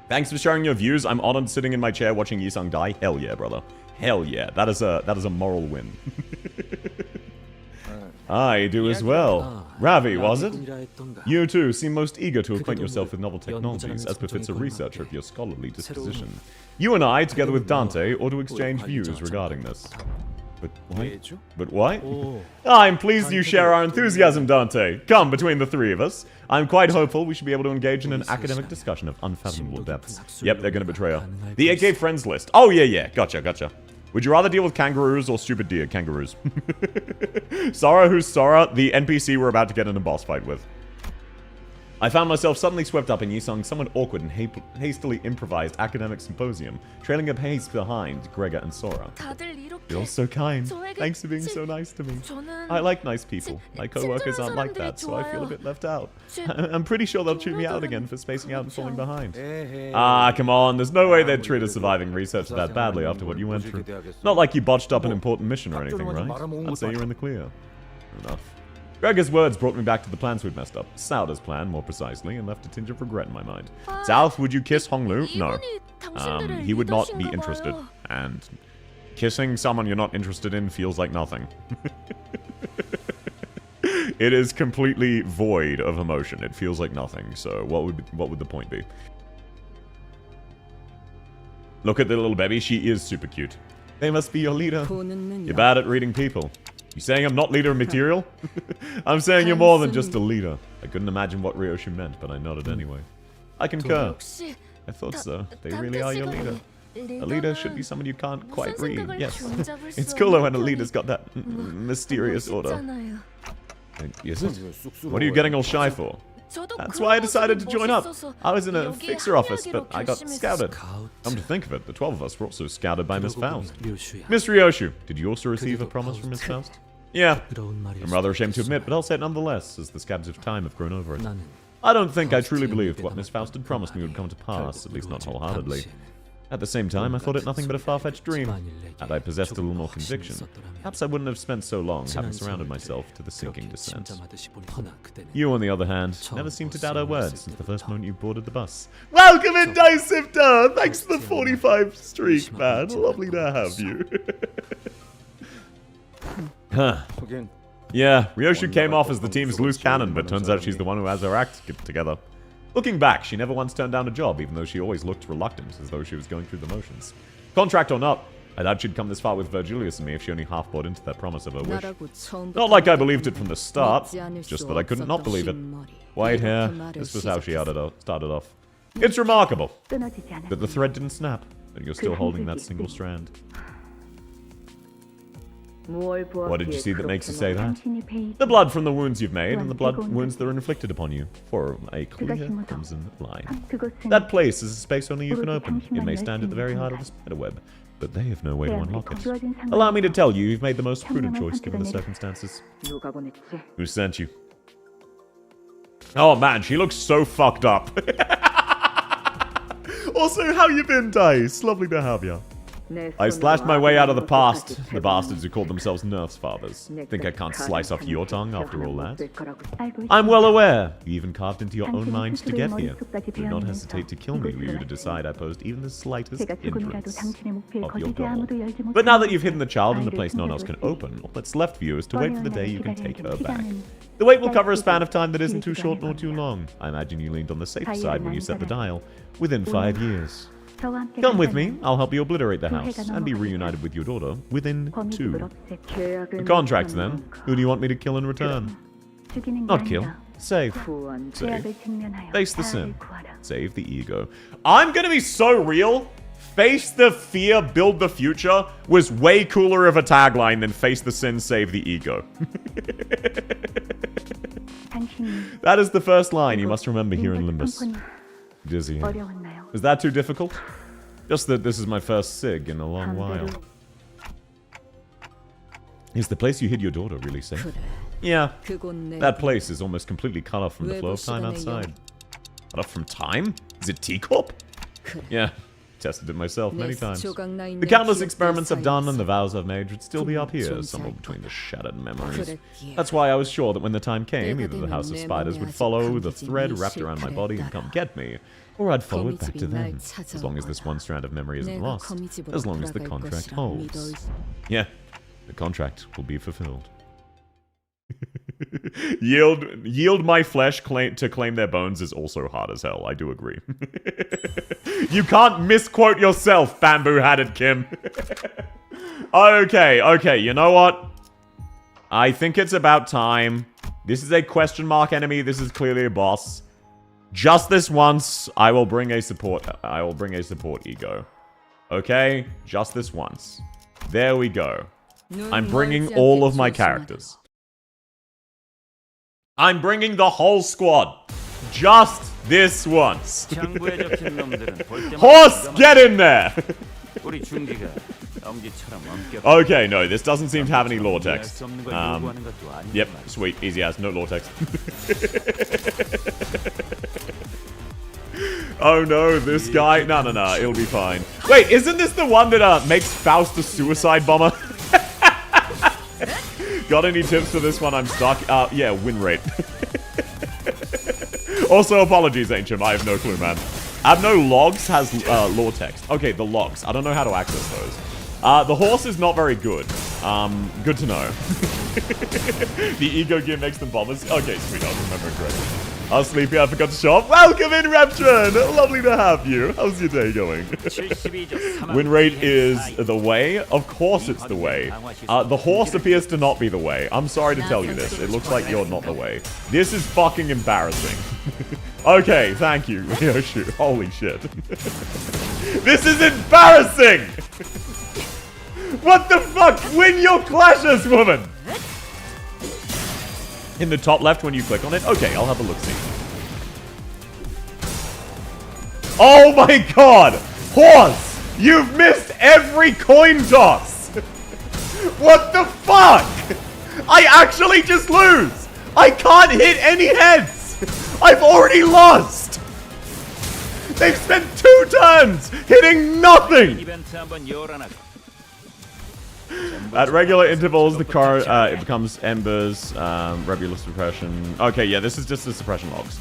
Thanks for sharing your views. I'm honored sitting in my chair watching Yi-sang die. Hell yeah, brother. Hell yeah. That is a moral win. I do as well. Ravi, was it? You too seem most eager to acquaint yourself with novel technologies, as befits a researcher of your scholarly disposition. You and I, together with Dante, ought to exchange views regarding this. But why? But why? I'm pleased you share our enthusiasm, Dante. Come, between the three of us. I'm quite hopeful we should be able to engage in an academic discussion of unfathomable depths. Yep, they're gonna betray her. The AK friends list. Oh, yeah. Gotcha. Would you rather deal with kangaroos or stupid deer kangaroos? Sora, who's Sora? The NPC we're about to get in a boss fight with. I found myself suddenly swept up in Yi-sang's somewhat awkward and hastily improvised academic symposium, trailing a pace behind Gregor and Sora. You're so kind. Thanks for being so nice to me. I like nice people. My co-workers aren't like that, so I feel a bit left out. I'm pretty sure they'll chew me out again for spacing out and falling behind. Come on. There's no way they'd treat a surviving researcher that badly after what you went through. Not like you botched up an important mission or anything, right? I'd say you're in the clear. Enough. Gregor's words brought me back to the plans we'd messed up. Sauda's plan, more precisely, and left a tinge of regret in my mind. South, would you kiss Honglu? No. He would not be interested. And kissing someone you're not interested in feels like nothing. It is completely void of emotion. It feels like nothing. So what would the point be? Look at the little baby. She is super cute. They must be your leader. You're bad at reading people. You saying I'm not leader material? I'm saying you're more than just a leader. I couldn't imagine what Ryoshi meant, but I nodded anyway. I concur. I thought so. They really are your leader. A leader should be someone you can't quite read. Yes. It's cooler when a leader's got that mysterious order. Is it? What are you getting all shy for? That's why I decided to join up. I was in a fixer office, but I got scouted. Come to think of it, the 12 of us were also scouted by Miss Faust. Miss Ryoshu, did you also receive a promise from Miss Faust? Yeah. I'm rather ashamed to admit, but I'll say it nonetheless, as the scabs of time have grown over it. I don't think I truly believed what Miss Faust had promised me would come to pass, at least not wholeheartedly. At the same time, I thought it nothing but a far-fetched dream. Had I possessed a little more conviction, perhaps I wouldn't have spent so long having surrounded myself to the sinking descent. You, on the other hand, never seemed to doubt her words since the first moment you boarded the bus. Welcome in, Dicefter! Thanks for the 45 streak, man. Lovely to have you. Huh. Yeah, Ryoshu came off as the team's loose cannon, but turns out she's the one who has her act together. Looking back, she never once turned down a job, even though she always looked reluctant, as though she was going through the motions. Contract or not, I doubt she'd come this far with Virgilius and me if she only half bought into that promise of her wish. Not like I believed it from the start, just that I couldn't not believe it. White hair, this was how she started off. It's remarkable that the thread didn't snap, but you're still holding that single strand. What did you see that makes you say that? The blood from the wounds you've made, and the blood wounds that are inflicted upon you. For a clear crimson line. That place is a space only you can open. It may stand at the very heart of the spiderweb, but they have no way to unlock it. Allow me to tell you, you've made the most prudent choice given the circumstances. Who sent you? Oh man, she looks so fucked up. Also, how you been, Dice? Lovely to have you. I slashed my way out of the past. The bastards who called themselves nurse fathers. Think I can't slice off your tongue after all that? I'm well aware. You even carved into your own mind to get here. Do not hesitate to kill me were you to decide I posed even the slightest hindrance of your goal. But now that you've hidden the child in a place no one else can open, all that's left for you is to wait for the day you can take her back. The wait will cover a span of time that isn't too short nor too long. I imagine you leaned on the safe side when you set the dial. Within 5 years. Come with me, I'll help you obliterate the house, and be reunited with your daughter within 2. The contract, then. Who do you want me to kill in return? Not kill. Save. Save. Face the sin. Save the ego. I'm gonna be so real. Face the fear, build the future was way cooler of a tagline than face the sin, save the ego. That is the first line you must remember here in Limbus. Dizzy. Is that too difficult? Just that this is my first SIG in a long while. Is the place you hid your daughter really safe? Yeah. That place is almost completely cut off from the flow of time outside. Cut off from time? Is it T-Corp? Yeah. Tested it myself many times. The countless experiments I've done and the vows I've made would still be up here, somewhere between the shattered memories. That's why I was sure that when the time came, either the House of Spiders would follow the thread wrapped around my body and come get me, or I'd follow it back to them. As long as this one strand of memory isn't lost, as long as the contract holds. Yeah, the contract will be fulfilled. Yield my flesh to claim their bones is also hard as hell. I do agree. You can't misquote yourself, bamboo-hatted Kim. Okay, you know what? I think it's about time. This is a question mark enemy. This is clearly a boss. Just this once, I will bring a support ego. Okay? Just this once. There we go. I'm bringing all of my characters. I'm bringing the whole squad. Just this once. Horse, get in there! Okay, no, this doesn't seem to have any lore text. Yep, sweet, easy as, no lore text. Oh no, this guy... No, it'll be fine. Wait, isn't this the one that makes Faust a suicide bomber? Got any tips for this one? I'm stuck. Yeah, win rate. Also, apologies, Ancient. I have no clue, man. Abno Logs has lore text. Okay, the logs. I don't know how to access those. The horse is not very good. Good to know. The ego gear makes them bombers. Okay, sweet. I'll remember correctly. I was sleepy. I forgot to show up. Welcome in, Reptron. Lovely to have you. How's your day going? Win rate is the way. Of course it's the way. The horse appears to not be the way. I'm sorry to tell you this. It looks like you're not the way. This is fucking embarrassing. Okay, thank you, Yoshu. Holy shit. This is embarrassing! What the fuck? Win your clashes, woman! In the top left when you click on it? Okay, I'll have a look-see. Oh my god! Horse! You've missed every coin toss! What the fuck? I actually just lose! I can't hit any heads! I've already lost! They've spent 2 turns hitting nothing! At regular intervals, the car it becomes embers, regular suppression. Okay, yeah, this is just the suppression logs.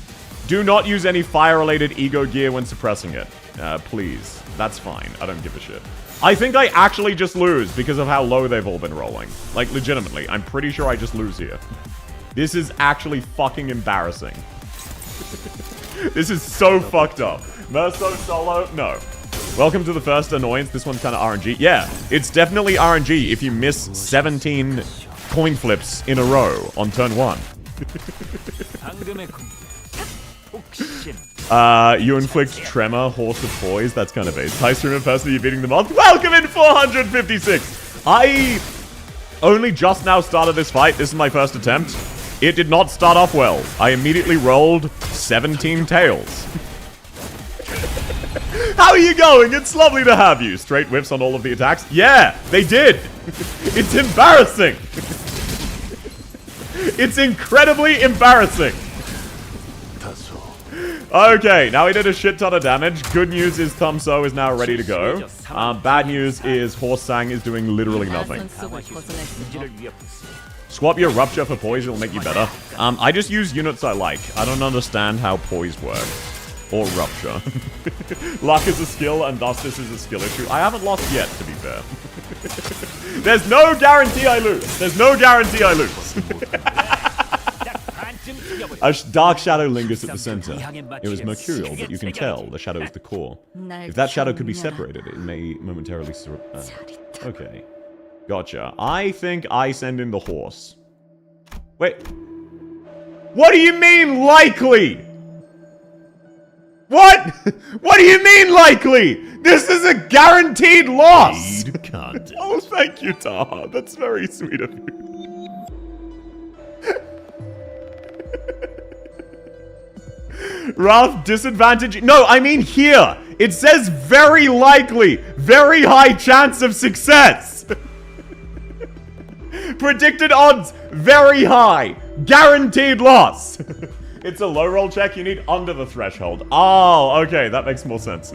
Do not use any fire-related ego gear when suppressing it. Please. That's fine. I don't give a shit. I think I actually just lose because of how low they've all been rolling. Like, legitimately. I'm pretty sure I just lose here. This is actually fucking embarrassing. This is so fucked up. Merso solo? No. Welcome to the first annoyance. This one's kind of RNG. Yeah, it's definitely RNG if you miss 17 coin flips in a row on turn 1. You inflict tremor, horse of boys. That's kind of base. High streamer person, you're beating the month. Welcome in 456. only just now started this fight. This is my first attempt. It did not start off well. I immediately rolled 17 tails. How are you going? It's lovely to have you. Straight whiffs on all of the attacks. Yeah, they did. It's embarrassing. It's incredibly embarrassing. Okay, now he did a shit ton of damage. Good news is Thumso is now ready to go. Bad news is Horse Sang is doing literally nothing. Swap your Rupture for Poise, it'll make you better. I just use units I like. I don't understand how Poise works. Or Rupture. Luck is a skill, and thus this is a skill issue. I haven't lost yet, to be fair. There's no guarantee I lose. There's no guarantee I lose. A dark shadow lingers at the center. It was mercurial, but you can tell the shadow is the core. If that shadow could be separated, it may momentarily... okay. Gotcha. I think I send in the horse. Wait. What do you mean, likely? What? What do you mean, likely? This is a guaranteed loss! Oh, thank you, Taha. That's very sweet of you. Rough disadvantage. No, I mean here. It says very likely. Very high chance of success. Predicted odds, very high. Guaranteed loss. It's a low roll check. You need under the threshold. Oh, okay. That makes more sense.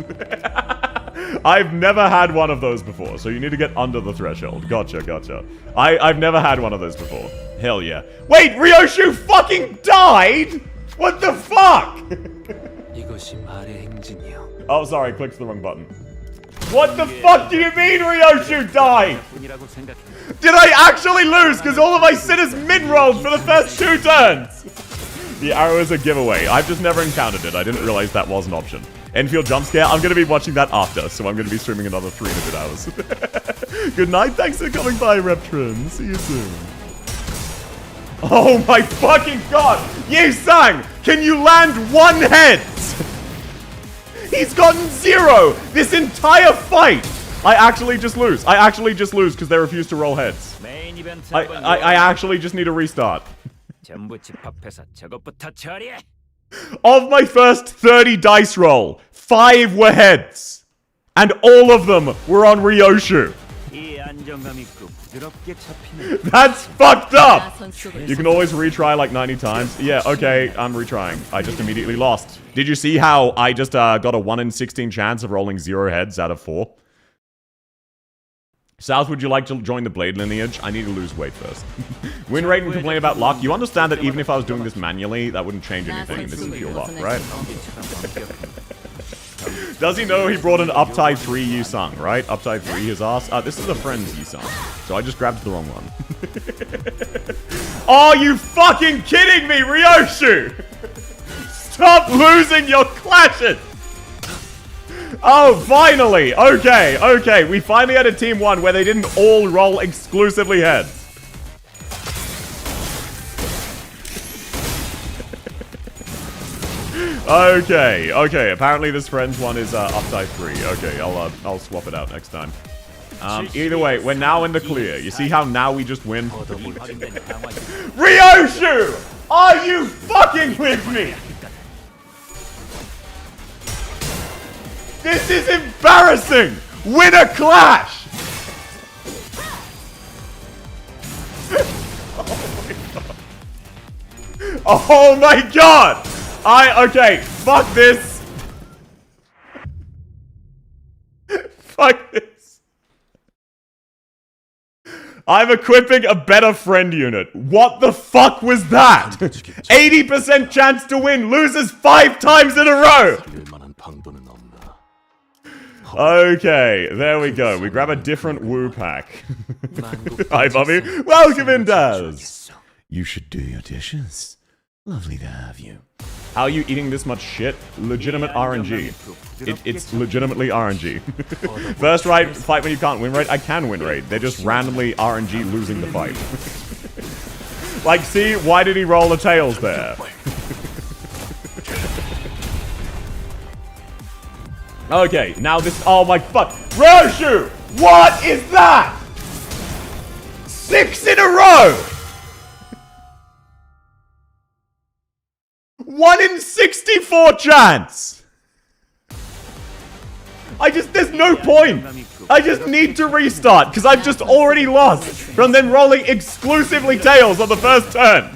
I've never had one of those before, so you need to get under the threshold. Gotcha, gotcha. I've never had one of those before. Hell yeah. Wait, Ryoshu fucking died? What the fuck? Oh, sorry, clicked the wrong button. What the fuck do you mean Ryoshu died? Did I actually lose? Because all of my sinners mid-rolled for the first 2 turns. The arrow is a giveaway. I've just never encountered it. I didn't realize that was an option. Enfield jump scare. I'm going to be watching that after, so I'm going to be streaming another 300 hours. Good night. Thanks for coming by, Reptrin. See you soon. Oh my fucking god! Yi-sang! Can you land 1 head? He's gotten 0 this entire fight! I actually just lose. I actually just lose because they refuse to roll heads. I actually just need a restart. Of my first 30 dice roll, 5 were heads. And all of them were on Ryoshu. That's fucked up! You can always retry like 90 times. Yeah, okay, I'm retrying. I just immediately lost. Did you see how I just got a 1 in 16 chance of rolling 0 heads out of 4? South, would you like to join the Blade lineage? I need to lose weight first. Win rate and complain about luck. You understand that even if I was doing this manually, that wouldn't change anything. This is pure luck, right? Does he know he brought an Uptide 3 Yu-Sung, right? Uptide 3 his ass. This is a friend's Yu-Sung. So I just grabbed the wrong one. Oh, you fucking kidding me, Ryoshu! Stop losing your clashes! Oh, finally! Okay, okay. We finally had a team 1 where they didn't all roll exclusively heads. Okay, okay. Apparently this friend's one is Upside 3. Okay, I'll swap it out next time. Either way, we're now in the clear. You see how now we just win? Ryoshu! Are you fucking with me? This is embarrassing! Win a clash! Oh my god! Okay, fuck this. Fuck this. I'm equipping a better friend unit. What the fuck was that? 80% chance to win, loses 5 times in a row! Okay, there we go. We grab a different Woo pack. Hi, Bobby. Welcome in, Daz. You should do your dishes. Lovely to have you. How are you eating this much shit? Legitimate RNG. It's legitimately RNG. First right, fight when you can't win rate. I can win rate. They're just randomly RNG losing the fight. Like, see? Why did he roll the tails there? Okay, now this... Oh my fuck. Ryoshu! What is that? 6 in a row! 1 in 64 chance! There's no point! I just need to restart, because I've just already lost from them rolling exclusively tails on the first turn!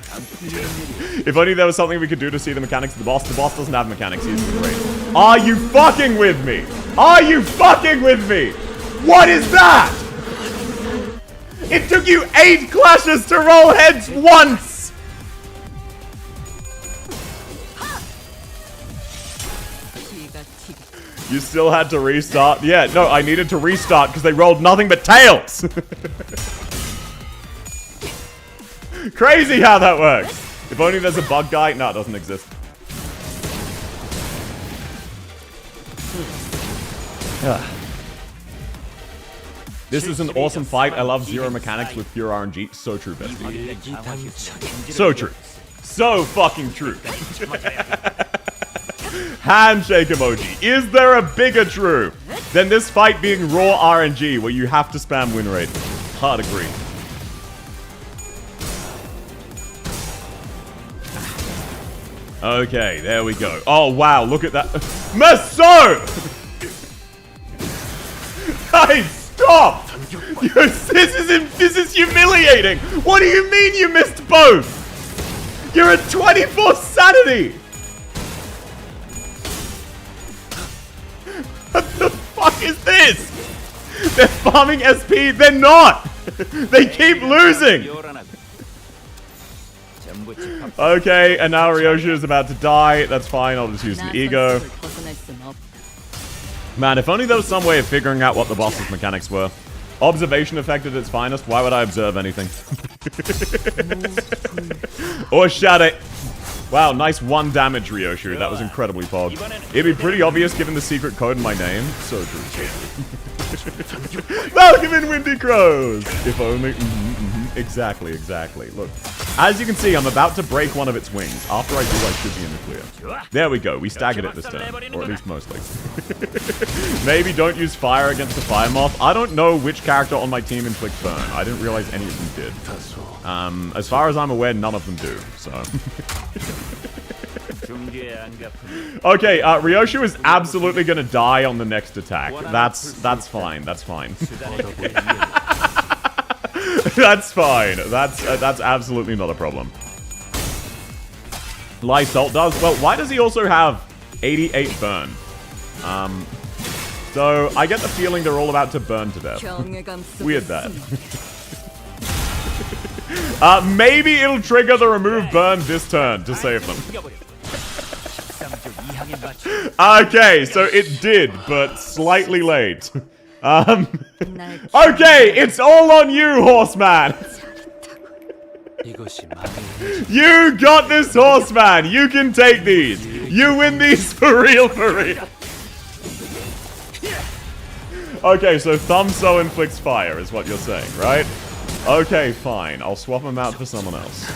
If only there was something we could do to see the mechanics of the boss. The boss doesn't have mechanics, he's great. Are you fucking with me? Are you fucking with me? What is that? It took you 8 clashes to roll heads once! You still had to restart? Yeah, no, I needed to restart because they rolled nothing but tails! Crazy how that works! If only there's a bug guy. No, it doesn't exist. This is an awesome fight. I love zero mechanics with pure RNG. So true, bestie. So true. So fucking true. Handshake emoji. Is there a bigger true than this fight being raw RNG where you have to spam win rate? Hard agree. Okay, there we go. Oh, wow, look at that. Maso! Guys, stop! This is humiliating! What do you mean you missed both? You're at 24 sanity! What the fuck is this? They're farming SP, they're not! They keep losing! Okay, and now Ryoshi is about to die. That's fine, I'll just use an ego. Man, if only there was some way of figuring out what the boss's mechanics were. Observation effect at its finest, why would I observe anything? Or shadow. Wow, nice 1 damage, Ryoshi. That was incredibly pod. It'd be pretty obvious given the secret code in my name. So true. Welcome in, Windy Crows! If only... Exactly. Look. As you can see, I'm about to break one of its wings. After I do, I should be in the clear. There we go. We staggered it this turn. Or at least mostly. Maybe don't use fire against the fire moth. I don't know which character on my team inflicts burn. I didn't realize any of them did. As far as I'm aware, none of them do. So... Okay, Ryoshi is absolutely gonna die on the next attack. That's fine. That's fine. That's fine. That's absolutely not a problem. Lysalt does. Well, why does he also have 88 burn? So I get the feeling they're all about to burn to death. Weird that. Maybe it'll trigger the remove burn this turn to save them. Okay, so it did, but slightly late. Okay, it's all on you, horseman! You got this, horseman! You can take these! You win these for real, for real! Okay, so Thumbso inflicts fire, is what you're saying, right? Okay, fine. I'll swap him out for someone else.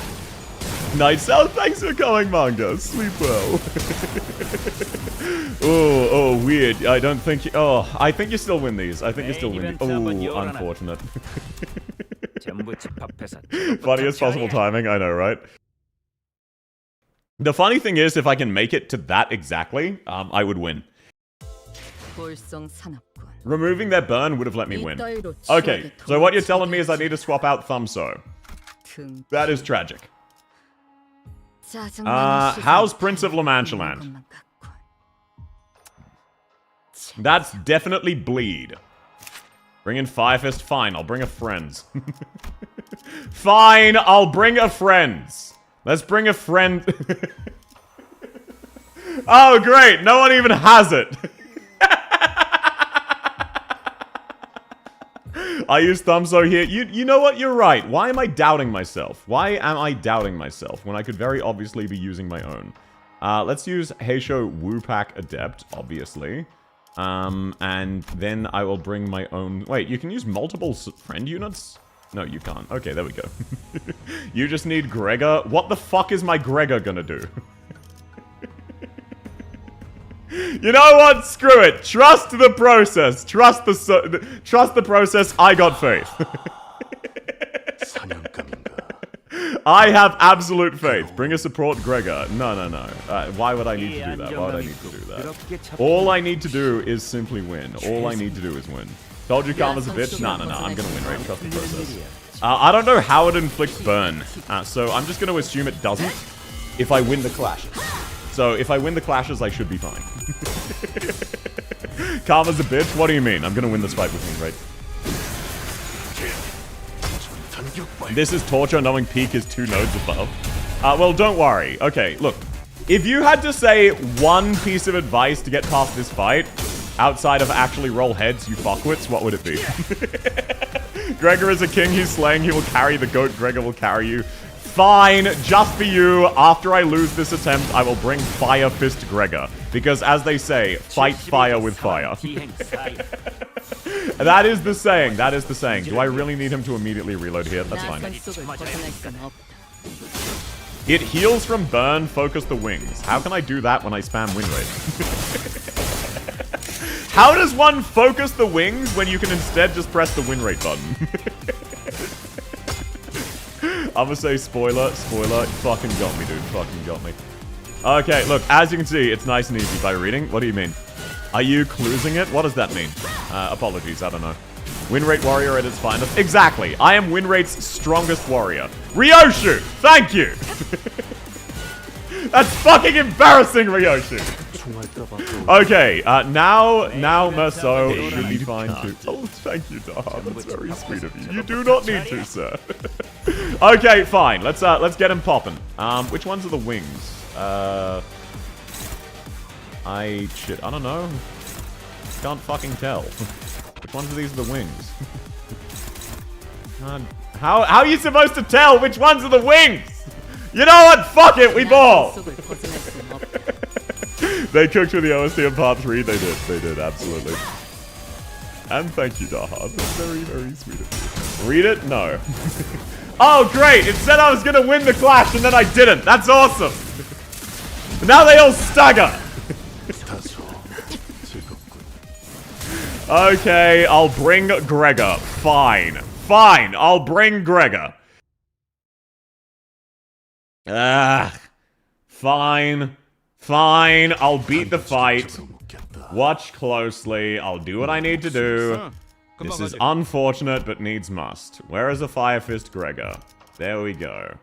Night Cell, thanks for coming, manga. Sleep well. Oh, weird. I don't think you... Oh, I think you still win these. I think you still win these. Oh, unfortunate. Funniest possible timing, I know, right? The funny thing is, if I can make it to that exactly, I would win. Removing their burn would have let me win. Okay, so what you're telling me is I need to swap out Thumbso. That is tragic. How's Prince of La Mancha Land? That's definitely bleed. Bring in Firefist. Fine, I'll bring a friends. Fine, I'll bring a friends. Let's bring a friend. Oh, great. No one even has it. I use Thumbso here. You know what? You're right. Why am I doubting myself? Why am I doubting myself when I could very obviously be using my own? Let's use Heisho Wupak Adept, obviously. And then I will bring my own... Wait, you can use multiple friend units? No, you can't. Okay, there we go. You just need Gregor. What the fuck is my Gregor gonna do? You know what? Screw it. Trust the process. Trust the process. I got faith. I have absolute faith. Bring a support Gregor. No. Why would I need to do that? Why would I need to do that? All I need to do is simply win. All I need to do is win. Told you Karma's a bitch? No. I'm gonna win, right? Trust the process. I don't know how it inflicts burn. So I'm just gonna assume it doesn't if I win the clashes. So if I win the clashes, I should be fine. Karma's a bitch? What do you mean? I'm gonna win this fight with me, right? This is torture knowing peak is 2 nodes above. Well, don't worry. Okay, look. If you had to say one piece of advice to get past this fight, outside of actually roll heads, you fuckwits, what would it be? Gregor is a king, he's slaying, he will carry the goat, Gregor will carry you. Fine, just for you, after I lose this attempt, I will bring Fire Fist Gregor. Because as they say, fight fire with fire. That is the saying, that is the saying. Do I really need him to immediately reload here? That's fine. It heals from burn, focus the wings. How can I do that when I spam win rate? How does one focus the wings when you can instead just press the win rate button? I'm gonna say spoiler. Fucking got me, dude. Fucking got me. Okay, look, as you can see, it's nice and easy by reading. What do you mean? Are you closing it? What does that mean? Apologies, I don't know. Win rate warrior at its finest. Exactly. I am win rate's strongest warrior. Ryoshu! Thank you! That's fucking embarrassing, Ryoshu! Okay, now Merceau should be fine too. Oh, thank you, Dahan. That's very sweet of you. You do not need to, sir. Okay, fine. Let's get him popping. Which ones are the wings? I don't know. Can't fucking tell. Which ones of these are the wings? How are you supposed to tell which ones are the wings? You know what? Fuck it, we ball! They cooked with the OST in part 3. They did, absolutely. And thank you, Dahan. That's very, very sweet of you. Read it? No. Oh, great! It said I was gonna win the clash and then I didn't. That's awesome! Now they all stagger! Okay, I'll bring Gregor. Fine, I'll bring Gregor. Fine, I'll beat the fight. Watch closely, I'll do what I need to do. This is unfortunate, but needs must. Where is the Fire Fist Gregor? There we go.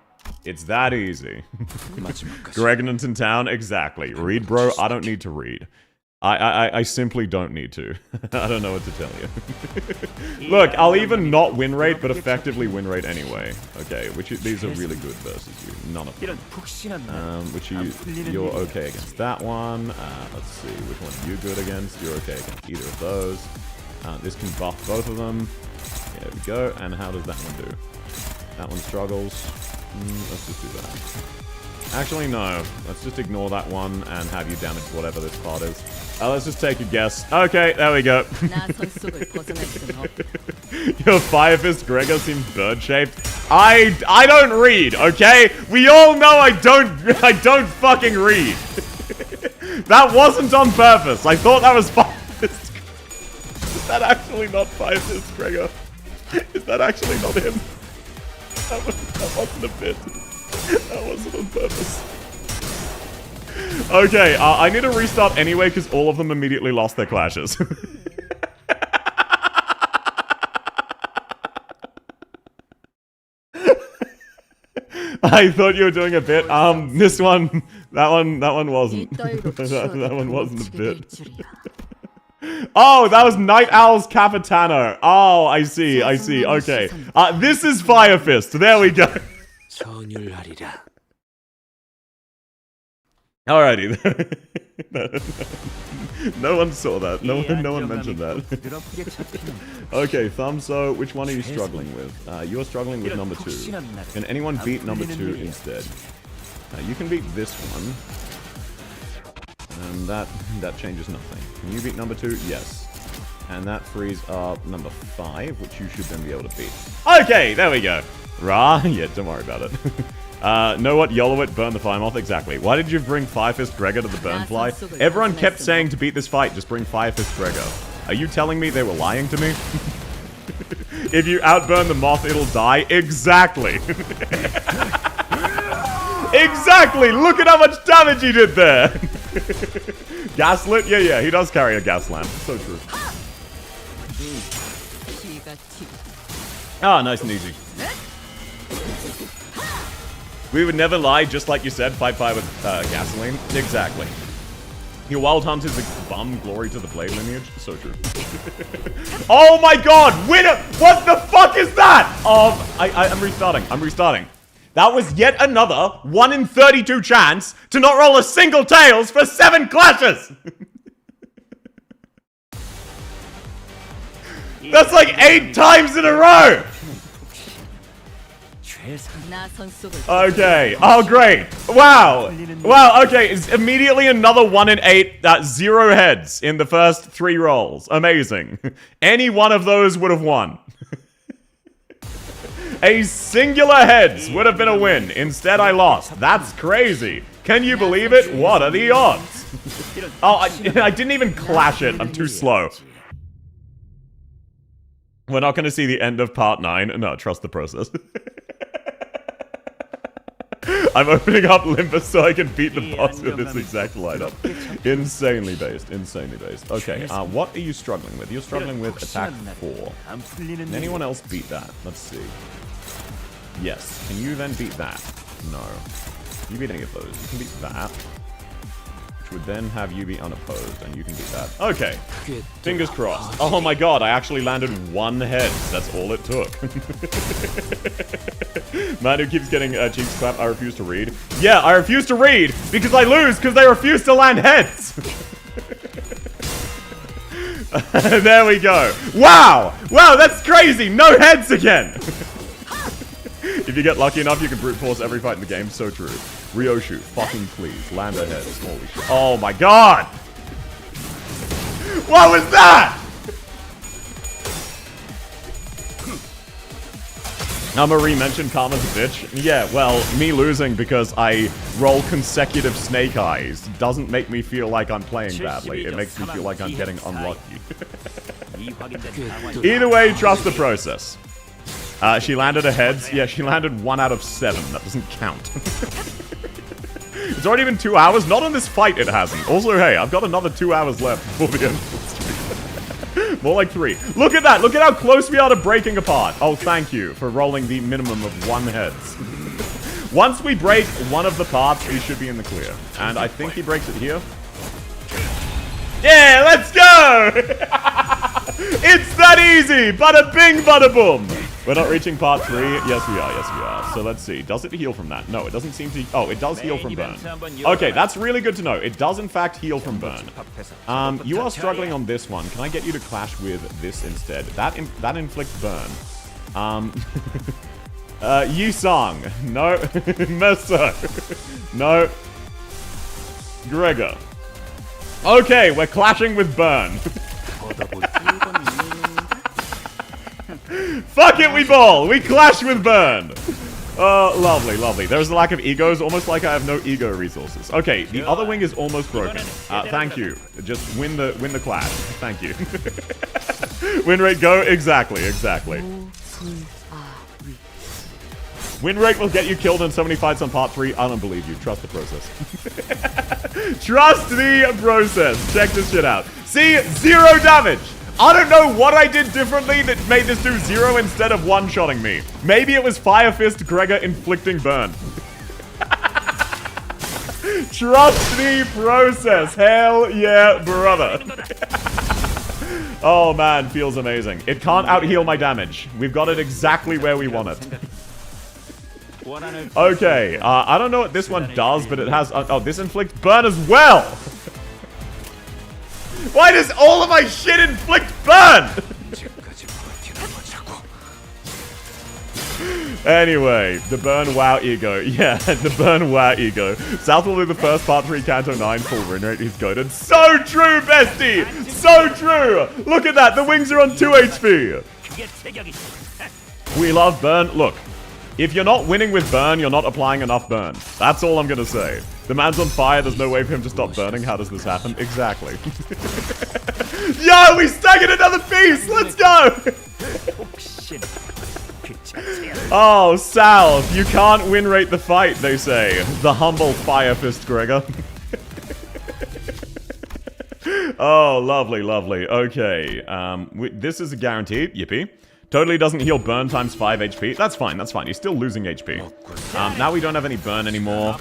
It's that easy. Gregnant in town? Exactly. Read, bro? I don't need to read. I simply don't need to. I don't know what to tell you. Look, I'll even not win rate, but effectively win rate anyway. Okay, these are really good versus you. None of them. You're okay against that one. Let's see, which one are you good against? You're okay against either of those. This can buff both of them. There we go. And how does that one do? That one struggles. Let's just do that. Actually, no. Let's just ignore that one and have you damage whatever this part is. Let's just take a guess. Okay, there we go. Your Fire Fist Gregor seems bird-shaped. I don't read, okay? We all know I don't fucking read. That wasn't on purpose. I thought that was Fire Fist. Is that actually not Fire Fist Gregor? Is that actually not him? That wasn't a bit. That wasn't on purpose. Okay, I need to restart anyway because all of them immediately lost their clashes. I thought you were doing a bit. This one, that one wasn't. that one wasn't a bit. Oh, that was Night Owl's Capitano. Oh, I see. Okay. This is Fire Fist. There we go. Alrighty. No one saw that. No one mentioned that. Okay, Thumbso, which one are you struggling with? You're struggling with number 2. Can anyone beat number 2 instead? You can beat this one. And that changes nothing. Can you beat number 2? Yes. And that frees up number 5, which you should then be able to beat. Okay, there we go. Rah? Yeah, don't worry about it. Know what? YOLO it, burn the fire moth. Exactly. Why did you bring Fire Fist Gregor to the burn fly? Everyone kept saying to beat this fight, just bring Fire Fist Gregor. Are you telling me they were lying to me? If you outburn the moth, it'll die. Exactly. Exactly! Look at how much damage he did there! Gaslit? Yeah, he does carry a gas lamp. So true. Ah, nice and easy. We would never lie, just like you said, fight fire with gasoline. Exactly. Your wild hunt is a bum, glory to the blade lineage. So true. Oh my god! Winner! What the fuck is that? I'm restarting. I'm restarting. That was yet another 1 in 32 chance to not roll a single tails for 7 clashes! That's like 8 times in a row! Okay. Oh, great. Wow. Wow, okay. It's immediately another 1 in 8. 0 heads in the first 3 rolls. Amazing. Any one of those would have won. A singular heads would have been a win. Instead, I lost. That's crazy. Can you believe it? What are the odds? Oh, I didn't even clash it. I'm too slow. We're not going to see the end of part 9. No, trust the process. I'm opening up Limbus so I can beat the boss with this exact lineup. Insanely based. Insanely based. Okay, what are you struggling with? You're struggling with attack 4. Can anyone else beat that? Let's see. Yes. Can you then beat that? No. Can you beat any of those? You can beat that. Which would then have you be unopposed, and you can beat that. Okay. Fingers crossed. Oh my god, I actually landed 1 head. That's all it took. Man who keeps getting cheeks clapped, I refuse to read. Yeah, I refuse to read because I lose because they refuse to land heads. There we go. Wow! Wow, that's crazy! No heads again! If you get lucky enough, you can brute force every fight in the game. So true. Ryoshu, fucking please. Land our heads. Holy shit. Oh my god! What was that? Marie mentioned Karma's a bitch. Yeah, well, me losing because I roll consecutive snake eyes doesn't make me feel like I'm playing badly. It makes me feel like I'm getting unlucky. Either way, trust the process. She landed a heads. Yeah, she landed 1 out of 7. That doesn't count. It's already been 2 hours. Not on this fight, it hasn't. Also, hey, I've got another 2 hours left before the end of the stream. More like 3. Look at that. Look at how close we are to breaking apart. Oh, thank you for rolling the minimum of 1 heads. Once we break one of the parts, we should be in the clear. And I think he breaks it here. Yeah, let's go! It's that easy! Bada bing, bada boom! We're not reaching part 3. Yes, we are. Yes, we are. So let's see. Does it heal from that? No, it doesn't seem to... Oh, it does heal from burn. Okay, that's really good to know. It does, in fact, heal from burn. You are struggling on this one. Can I get you to clash with this instead? That inflicts burn. Yisong. No. Mercer. No. Gregor. Okay, we're clashing with burn. Fuck it, we ball! We clash with burn! Oh, lovely, lovely. There's a lack of egos, almost like I have no ego resources. Okay, the other wing is almost broken. Thank you. Just win the clash. Thank you. Win rate go? Exactly, exactly. Win rate will get you killed in so many fights on part 3. I don't believe you. Trust the process. Trust the process. Check this shit out. See? 0 damage. I don't know what I did differently that made this do 0 instead of one-shotting me. Maybe it was Fire Fist Gregor inflicting burn. Trust the process. Hell yeah, brother. Oh man, feels amazing. It can't out-heal my damage. We've got it exactly where we want it. Okay, I don't know what this one does, but it has... oh, this inflicts burn as well! Why does all of my shit inflict burn? Anyway, the burn wow ego. Yeah, the burn wow ego. South will do the first part 3 Canto 9 full win rate. He's goaded. So true, bestie! So true! Look at that, the wings are on 2 HP. We love burn. Look, if you're not winning with burn, you're not applying enough burn. That's all I'm gonna say. The man's on fire, there's no way for him to stop burning. How does this happen? Exactly. Yo, we staggered another piece! Let's go! Oh, South, you can't win rate the fight, they say. The humble Fire Fist Gregor. Oh, lovely, lovely. Okay, this is a guarantee. Yippee. Totally doesn't heal burn times 5 HP. That's fine, that's fine. He's still losing HP. Now we don't have any burn anymore.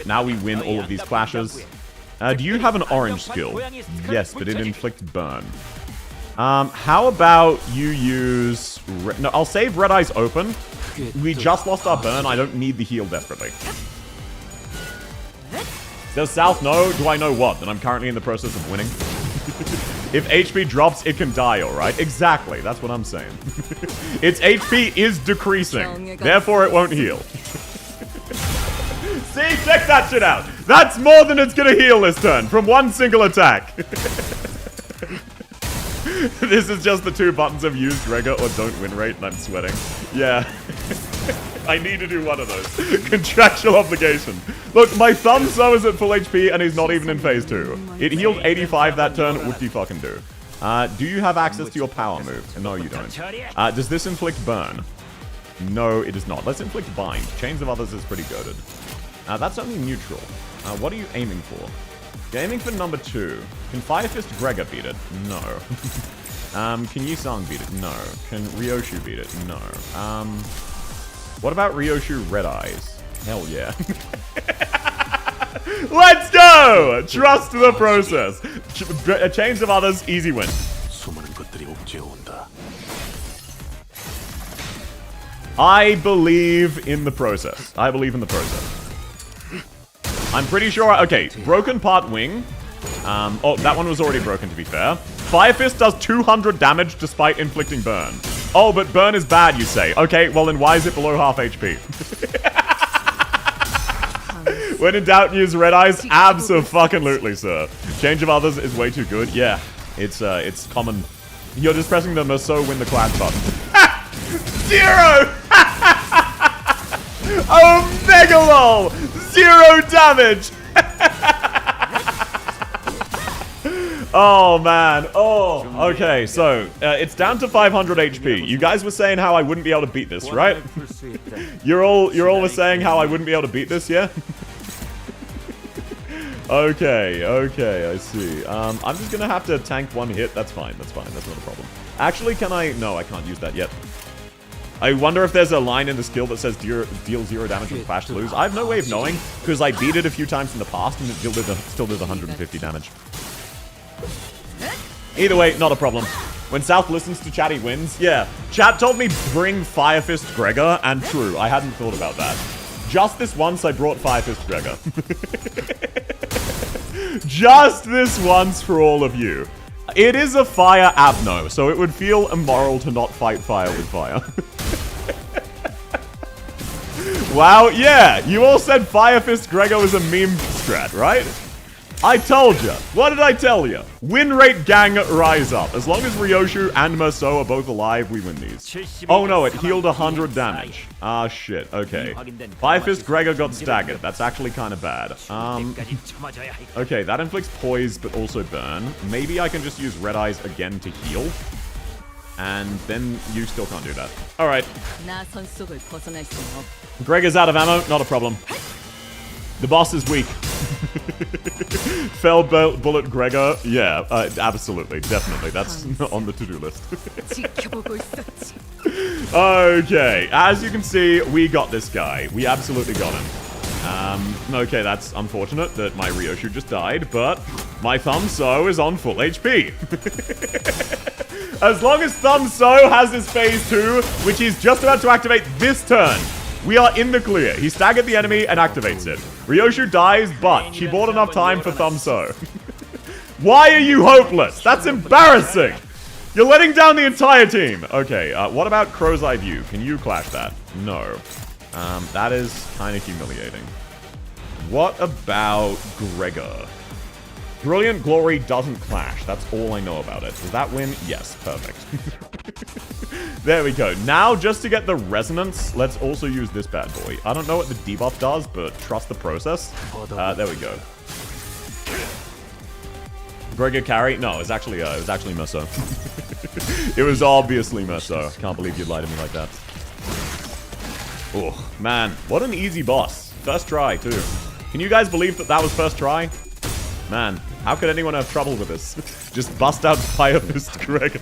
Now we win all of these clashes. Do you have an orange skill? Yes, but it inflicts burn. How about you use... No, I'll save Red Eyes open. We just lost our burn. I don't need the heal desperately. Does South know? Do I know what? That I'm currently in the process of winning? If HP drops, it can die, alright? Exactly, that's what I'm saying. Its HP is decreasing. Therefore, it won't heal. See? Check that shit out. That's more than it's gonna heal this turn from one single attack. This is just the 2 buttons of use Gregor or don't win rate, and I'm sweating. Yeah. I need to do one of those. Contractual obligation. Look, my thumb so is at full HP and he's not even in phase 2. It healed 85 that turn. Whoopty fucking do. Do you have access to your power move? No, you don't. Does this inflict burn? No, it does not. Let's inflict bind. Chains of Others is pretty goated. That's only neutral. What are you aiming for? You're aiming for number 2. Can Fire Fist Gregor beat it? No. Can Yisang beat it? No. Can Ryoshu beat it? No. What about Ryoshu Red Eyes? Hell yeah. Let's go! Trust the process. Chains of Others, easy win. I believe in the process. I believe in the process. I'm pretty sure... Okay, Broken Part Wing. Oh, that one was already broken, to be fair. Fire Fist does 200 damage despite inflicting burn. Oh, but burn is bad, you say. Okay, well then why is it below half HP? When in doubt, use Red Eyes. Abso-fucking-lutely, sir. Change of Others is way too good. Yeah, it's common. You're just pressing the Merceau win the class button. 0! Oh, mega lol! 0 damage! Oh, man. Oh, okay. So, it's down to 500 HP. You guys were saying how I wouldn't be able to beat this, right? You're all were saying how I wouldn't be able to beat this, yeah? Okay, I see. I'm just gonna have to tank 1 hit. That's fine. That's not a problem. Actually, can I... No, I can't use that yet. I wonder if there's a line in the skill that says deal 0 damage when Clash to lose. I have no way of knowing, because I beat it a few times in the past, and it still did 150 damage. Either way, not a problem. When South listens to chat, he wins. Yeah, chat told me bring Fire Fist Gregor, and true, I hadn't thought about that. Just this once, I brought Fire Fist Gregor. Just this once for all of you. It is a fire abno, so it would feel immoral to not fight fire with fire. Wow, yeah, you all said Fire Fist Gregor was a meme strat, right? I told ya. What did I tell ya? Win rate gang rise up. As long as Ryoshu and Merceau are both alive, we win these. Oh no, it healed 100 damage. Ah, shit. Okay. Fire Fist Gregor got staggered. That's actually kind of bad. Okay, that inflicts poise, but also burn. Maybe I can just use Red Eyes again to heal. And then you still can't do that. Alright. Gregor's out of ammo. Not a problem. The boss is weak. Fell bullet Gregor. Yeah, absolutely. Definitely. That's on the to-do list. Okay. As you can see, we got this guy. We absolutely got him. Okay, that's unfortunate that my Ryoshu just died, but my Thumb So is on full HP. As long as Thumb So has his phase 2, which he's just about to activate this turn, we are in the clear. He staggered the enemy and activates it. Ryoshu dies, but she bought enough time for Thumb So. Why are you hopeless? That's embarrassing. You're letting down the entire team. Okay, what about Crow's Eye View? Can you clash that? No. That is kind of humiliating. What about Gregor? Brilliant Glory doesn't clash. That's all I know about it. Does that win? Yes. Perfect. There we go. Now, just to get the resonance, let's also use this bad boy. I don't know what the debuff does, but trust the process. There we go. Gregor carry? No, it was actually Merceau. It was obviously Merso. Can't believe you'd lie to me like that. Oh, man. What an easy boss. First try, too. Can you guys believe that that was first try? Man, how could anyone have trouble with this? Just bust out Fire Fist Gregor.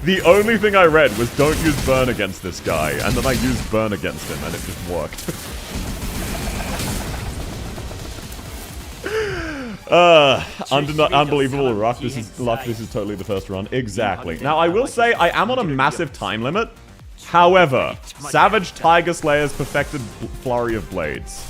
The only thing I read was don't use burn against this guy, and then I used burn against him, and it just worked. Unbelievable luck. This is totally the first run. Exactly. Now, I will say I am on a massive time limit. However, Savage Tiger Slayer's perfected Flurry of Blades.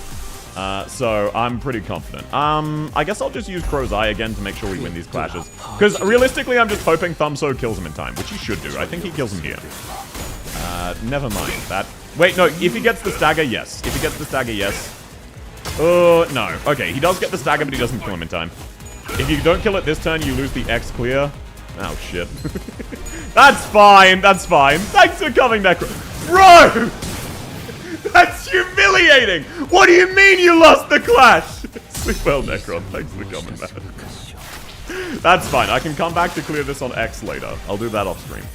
So I'm pretty confident. I guess I'll just use Crow's Eye again to make sure we win these clashes. Because realistically, I'm just hoping Thumbso kills him in time, which he should do. I think he kills him here. Never mind that. Wait, no, if he gets the stagger, yes. If he gets the stagger, yes. Oh, no. Okay, he does get the stagger, but he doesn't kill him in time. If you don't kill it this turn, you lose the X clear. Oh, shit. That's fine, that's fine. Thanks for coming, Necro. Bro! That's humiliating! What do you mean you lost the clash? Sleep well, Necron. Thanks for coming, man. That's fine. I can come back to clear this on X later. I'll do that off stream.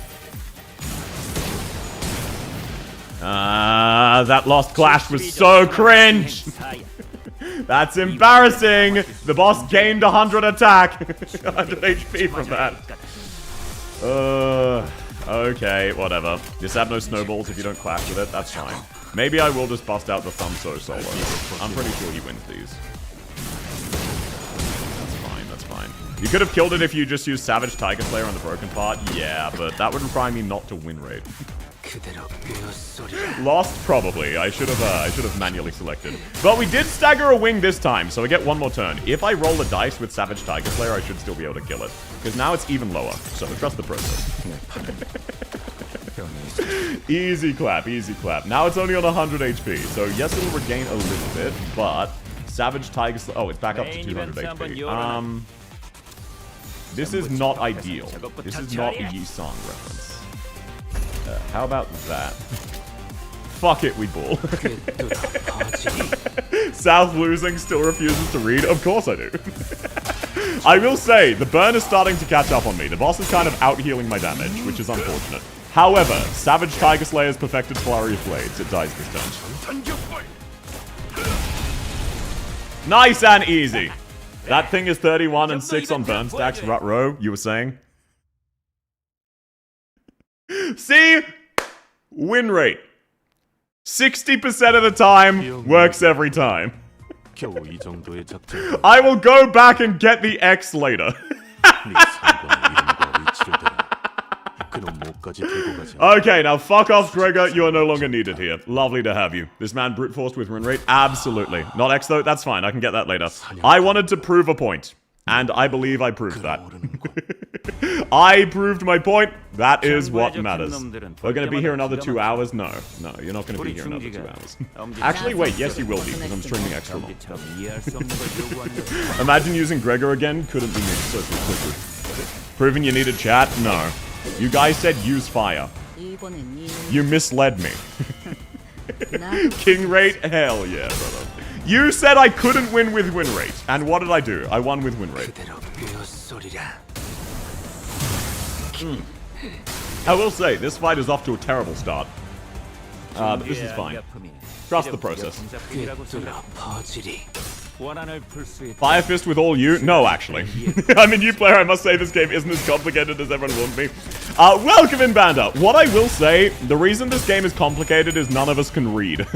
That lost clash was so cringe! That's embarrassing! The boss gained 100 attack! 100 HP from that. Okay, whatever. Just have no snowballs if you don't clash with it. That's fine. Maybe I will just bust out the Thumbso solo. I'm pretty sure he wins these. That's fine, that's fine. You could have killed it if you just used Savage Tiger Slayer on the broken part. Yeah, but that would require me not to win rate. Lost? Probably. I should have manually selected. But we did stagger a wing this time, so I get one more turn. If I roll the dice with Savage Tiger Slayer, I should still be able to kill it. Because now it's even lower, so trust the process. Easy clap, easy clap. Now it's only on 100 HP, so yes, it'll regain a little bit, but Savage Tiger Slayer... Oh, it's back up to 200 HP. This is not ideal. This is not a Yi-Song reference. How about that? Fuck it, we ball. South losing still refuses to read? Of course I do. I will say, the burn is starting to catch up on me. The boss is kind of out-healing my damage, which is unfortunate. However, Savage Tiger Slayer's perfected Flurry of Blades. It dies this turn. Nice and easy. That thing is 31 and 6 on burn stacks. Rut-row, you were saying? See? Win rate. 60% of the time, works every time. I will go back and get the X later. Okay, now fuck off, Gregor. You are no longer needed here. Lovely to have you. This man brute forced with win rate? Absolutely. Not X though? That's fine. I can get that later. I wanted to prove a point. And I believe I proved that. I proved my point. That is what matters. We're going to be here another 2 hours? No. No, you're not going to be here another 2 hours. Actually, wait. Yes, you will be, because I'm streaming extra long. Imagine using Gregor again. Couldn't be me. So good. Proving you needed chat? No. You guys said use fire. You misled me. King rate? Hell yeah, brother. You said I couldn't win with win rate. And what did I do? I won with win rate. I will say, this fight is off to a terrible start. But this is fine. Trust the process. Fire Fist with all you? No, actually. I'm a new player. I must say this game isn't as complicated as everyone warned me. Welcome in, Banda. What I will say, the reason this game is complicated is none of us can read.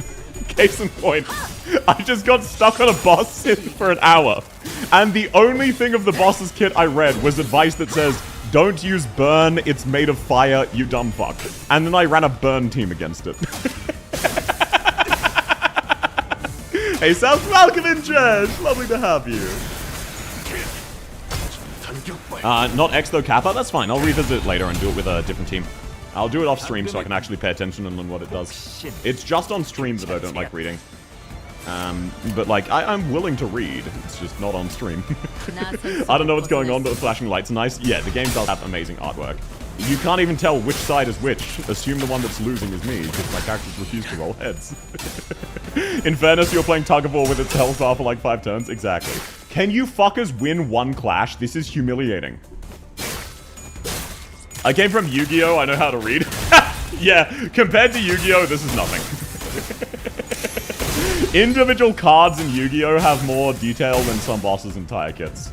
Case in point, I just got stuck on a boss for an hour. And the only thing of the boss's kit I read was advice that says, don't use burn, it's made of fire, you dumb fuck. And then I ran a burn team against it. Hey, South, welcome in, Judge. Lovely to have you. Not X though, Kappa? That's fine. I'll revisit it later and do it with a different team. I'll do it off stream so I can actually pay attention and learn what it does. It's just on stream that I don't like reading. But like, I'm willing to read. It's just not on stream. I don't know what's going on, but the flashing lights are nice. Yeah, the game does have amazing artwork. You can't even tell which side is which. Assume the one that's losing is me, because my characters refuse to roll heads. In fairness, you're playing tug of war with its health bar for like 5 turns. Exactly. Can you fuckers win one clash? This is humiliating. I came from Yu-Gi-Oh! I know how to read. Yeah, compared to Yu-Gi-Oh! This is nothing. Individual cards in Yu-Gi-Oh! Have more detail than some bosses' entire kits.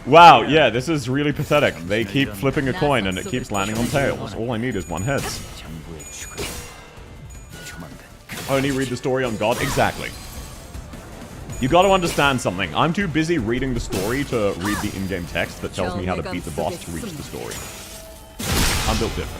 Wow, yeah, this is really pathetic. They keep flipping a coin and it keeps landing on tails. All I need is one heads. Only read the story on God? Exactly. You gotta understand something. I'm too busy reading the story to read the in-game text that tells me how to beat the boss to reach the story. I'm built different.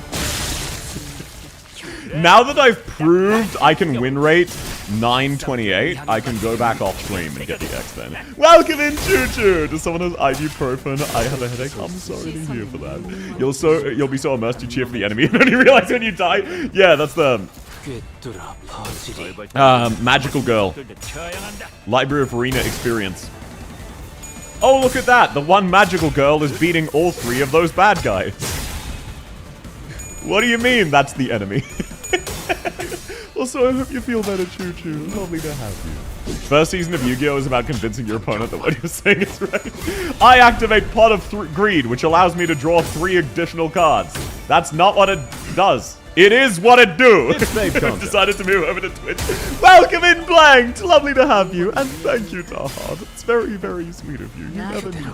Now that I've proved I can win rate 928, I can go back off stream and get the X then. Welcome in, Choo Choo! Does someone have ibuprofen? I have a headache. I'm sorry to hear for that. You'll be so immersed you cheer for the enemy and only realize when you die. Yeah, that's the magical girl. Library of Arena experience. Oh, look at that! The one magical girl is beating all 3 of those bad guys. What do you mean that's the enemy? Also, I hope you feel better, Choo Choo. Lovely to have you. First season of Yu-Gi-Oh! Is about convincing your opponent that what you're saying is right. I activate Pot of Greed, which allows me to draw 3 additional cards. That's not what it does. It is what it do. I've decided to move over to Twitch. Welcome in, Blanked. Lovely to have you. And thank you, Tahad. It's very, very sweet of you. You never need to.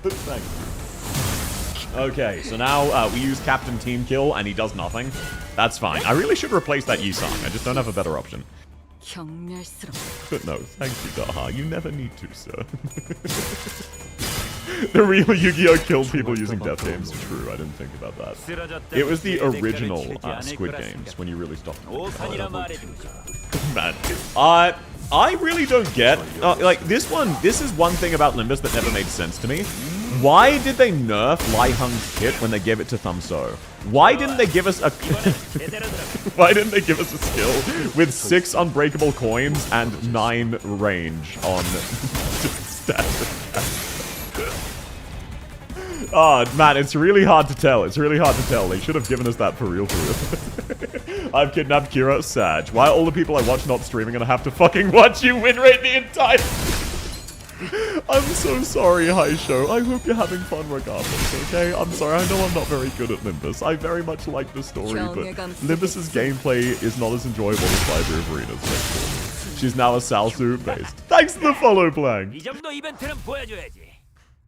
But thank you. Okay, so now we use Captain Team Kill, and he does nothing. That's fine. I really should replace that Yi-Sang. I just don't have a better option. But no, thank you, Daha. You never need to, sir. The real Yu-Gi-Oh! Killed people using death games. True, I didn't think about that. It was the original Squid Games when you really stopped thinking about it. Man, I really don't get... like, this is one thing about Limbus that never made sense to me. Why did they nerf Lai Hung's kit when they gave it to Thumso? Why didn't they give us a... Why didn't they give us a skill with 6 unbreakable coins and 9 range on stats? Oh, man, it's really hard to tell. It's really hard to tell. They should have given us that for real, I've kidnapped Kira. Sag. Why are all the people I watch not streaming and I have to fucking watch you win rate the entire... I'm so sorry, Haisho. I hope you're having fun regardless, okay? I'm sorry, I know I'm not very good at Limbus. I very much like the story, but Limbus's gameplay is not as enjoyable as Library of Arenas. She's now a Salsu based. Thanks for the follow, Blank.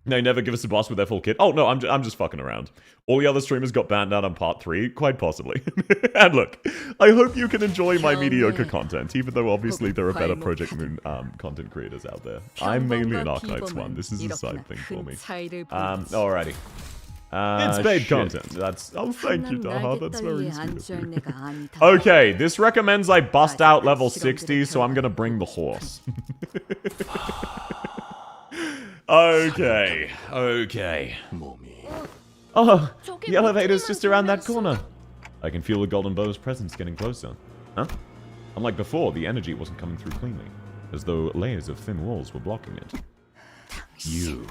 They never give us a boss with their full kit. Oh, no, I'm just fucking around. All the other streamers got banned out on part 3, quite possibly. And look, I hope you can enjoy my mediocre content, even though obviously there are better Project Moon content creators out there. I'm mainly an Archives one. This is a side thing for me. Alrighty. It's paid content. That's... Oh, thank you, Daha. That's very sweet of you. Okay, this recommends I bust out level 60, so I'm gonna bring the horse. Okay. Oh, the elevator's just around that corner. I can feel the Golden Bow's presence getting closer. Huh? Unlike before, the energy wasn't coming through cleanly, as though layers of thin walls were blocking it. You.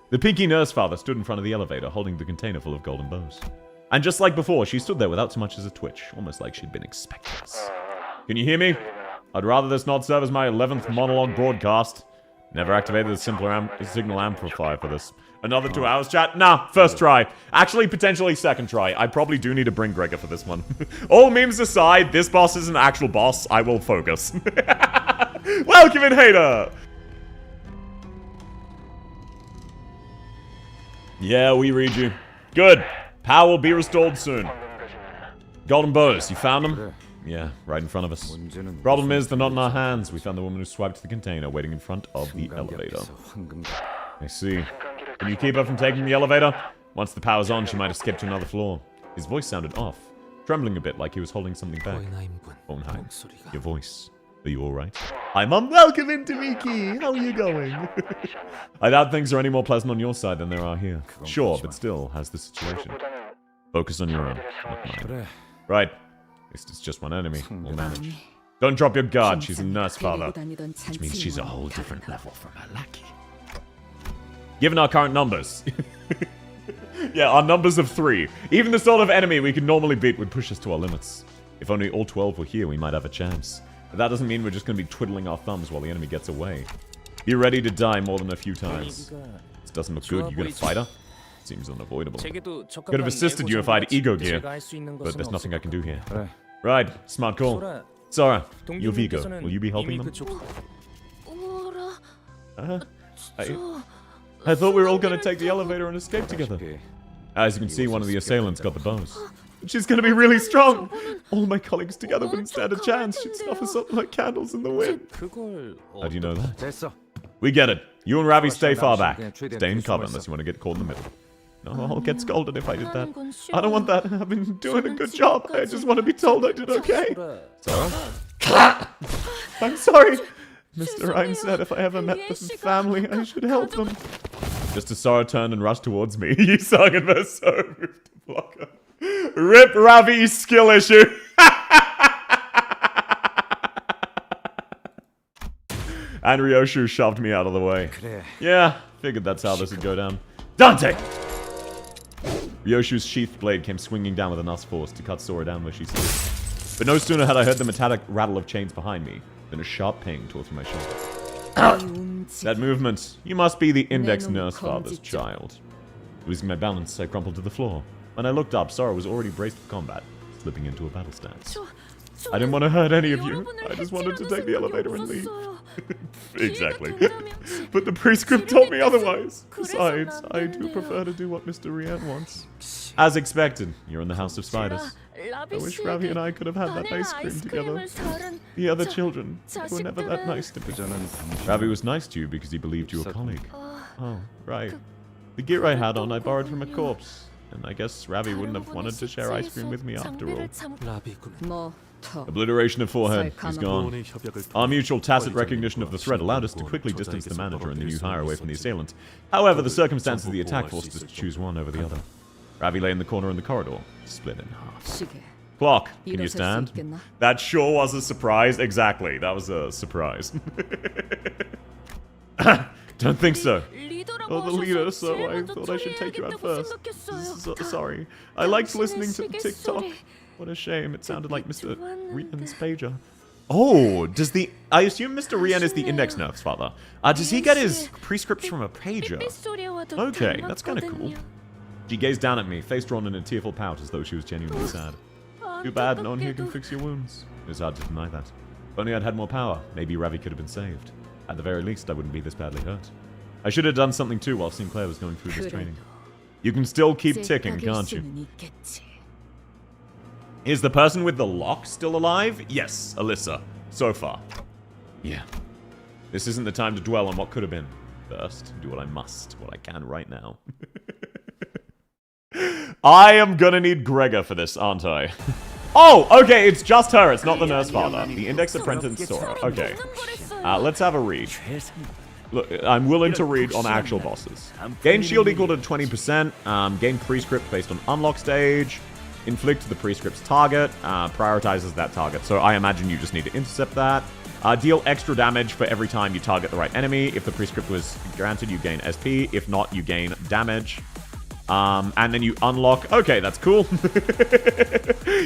The Pinky Nurse Father stood in front of the elevator, holding the container full of Golden Bows. And just like before, she stood there without so much as a twitch, almost like she'd been expecting us. Can you hear me? I'd rather this not serve as my 11th monologue broadcast. Never activated the signal amplifier for this. Another 2 hours, chat? Nah, first try. Actually, potentially second try. I probably do need to bring Gregor for this one. All memes aside, this boss is an actual boss. I will focus. Welcome in, hater! Yeah, we read you. Good. Power will be restored soon. Golden Bows, you found them? Yeah, right in front of us. Problem is, they're not in our hands. We found the woman who swiped the container waiting in front of the elevator. I see. Can you keep her from taking the elevator? Once the power's on, she might have skipped to another floor. His voice sounded off, trembling a bit like he was holding something back. Onheim, your voice. Are you alright? Hi, Mum. Welcome into Miki. How are you going? I doubt things are any more pleasant on your side than there are here. Sure, but still, how's the situation? Focus on your own, not mine. Right. At least it's just one enemy. We'll manage. Don't drop your guard. She's a nurse, father. Which means she's a whole different level from her lackey. Given our current numbers. Yeah, our numbers of 3. Even the sort of enemy we could normally beat would push us to our limits. If only all 12 were here, we might have a chance. But that doesn't mean we're just going to be twiddling our thumbs while the enemy gets away. Be ready to die more than a few times. This doesn't look good. You gonna fight her? Seems unavoidable. Could have assisted you if I had ego gear, but there's nothing I can do here. Right, smart call. Sora, you're Vigo. Will you be helping them? I thought we were all gonna take the elevator and escape together. As you can see, one of the assailants got the bows. She's gonna be really strong! All my colleagues together wouldn't stand a chance. She'd snuff us up like candles in the wind. How do you know that? We get it. You and Ravi stay far back. Stay in cover unless you want to get caught in the middle. No, I'll get scolded if I did that. I don't want that. I've been doing a good job. I just want to be told I did okay. Sora? I'm sorry. Mr. Ryan said if I ever met the family, I should help them. Just as Sora turned and rushed towards me, you sung and was so moved to block her. Rip Ravi's skill issue. And Ryoshu shoved me out of the way. Yeah, figured that's how this would go down. Dante! Ryoshu's sheathed blade came swinging down with enough force to cut Sora down where she stood. But no sooner had I heard the metallic rattle of chains behind me than a sharp pain tore through my shoulder. That movement. You must be the Index Nurse Father's child. Losing my balance, I crumpled to the floor. When I looked up, Sora was already braced for combat, slipping into a battle stance. I didn't want to hurt any of you. I just wanted to take the elevator and leave. Exactly. But the prescript told me otherwise. Besides, I do prefer to do what Mr. Rian wants. As expected, you're in the House of Spiders. I wish Ravi and I could have had that ice cream together. The other children were never that nice to me. Ravi was nice to you because he believed you were a colleague. Oh, right. The gear I had on I borrowed from a corpse. And I guess Ravi wouldn't have wanted to share ice cream with me after all. Obliteration of forehead. He's gone. Our mutual tacit recognition of the threat allowed us to quickly distance the manager and the new hire away from the assailant. However, the circumstances of the attack forced us to choose one over the other. Ravi lay in the corner in the corridor, split in half. Clock, can you stand? That sure was a surprise. Exactly, that was a surprise. Don't think so. Oh, the leader, so I thought I should take you out first. Sorry. I liked listening to the TikTok. What a shame. It sounded like Mr. Rian's pager. Oh, does the... I assume Mr. Rian is the Index Nurse Father. Does he get his prescripts from a pager? Okay, that's kind of cool. She gazed down at me, face drawn in a tearful pout as though she was genuinely sad. Too bad, no one here can fix your wounds. It was hard to deny that. If only I'd had more power, maybe Ravi could have been saved. At the very least, I wouldn't be this badly hurt. I should have done something too while Sinclair was going through this training. You can still keep ticking, can't you? Is the person with the lock still alive? Yes, Alyssa. So far. Yeah. This isn't the time to dwell on what could have been. First, do what I must, what I can right now. I am gonna need Gregor for this, aren't I? Oh, okay, it's just her. It's not the Nurse Father. The Index Apprentice Sora. Okay. Let's have a read. Look, I'm willing to read on actual bosses. Gain shield equal to 20%. Gain prescript based on unlock stage. Inflict the prescript's target. Prioritizes that target. So I imagine you just need to intercept that. Deal extra damage for every time you target the right enemy. If the prescript was granted, you gain SP. If not, you gain damage. And then you unlock... Okay, that's cool.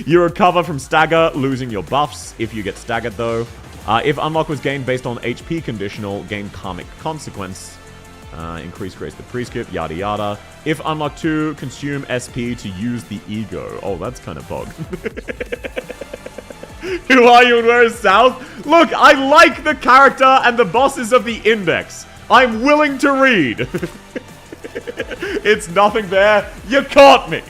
You recover from stagger, losing your buffs if you get staggered, though. If unlock was gained based on HP conditional, gain karmic consequence. Increase grace the prescript, yada yada. If unlock 2, consume SP to use the ego. Oh, that's kind of bug. Who are you and where is South? Look, I like the character and the bosses of the Index. I'm willing to read. It's nothing there. You caught me.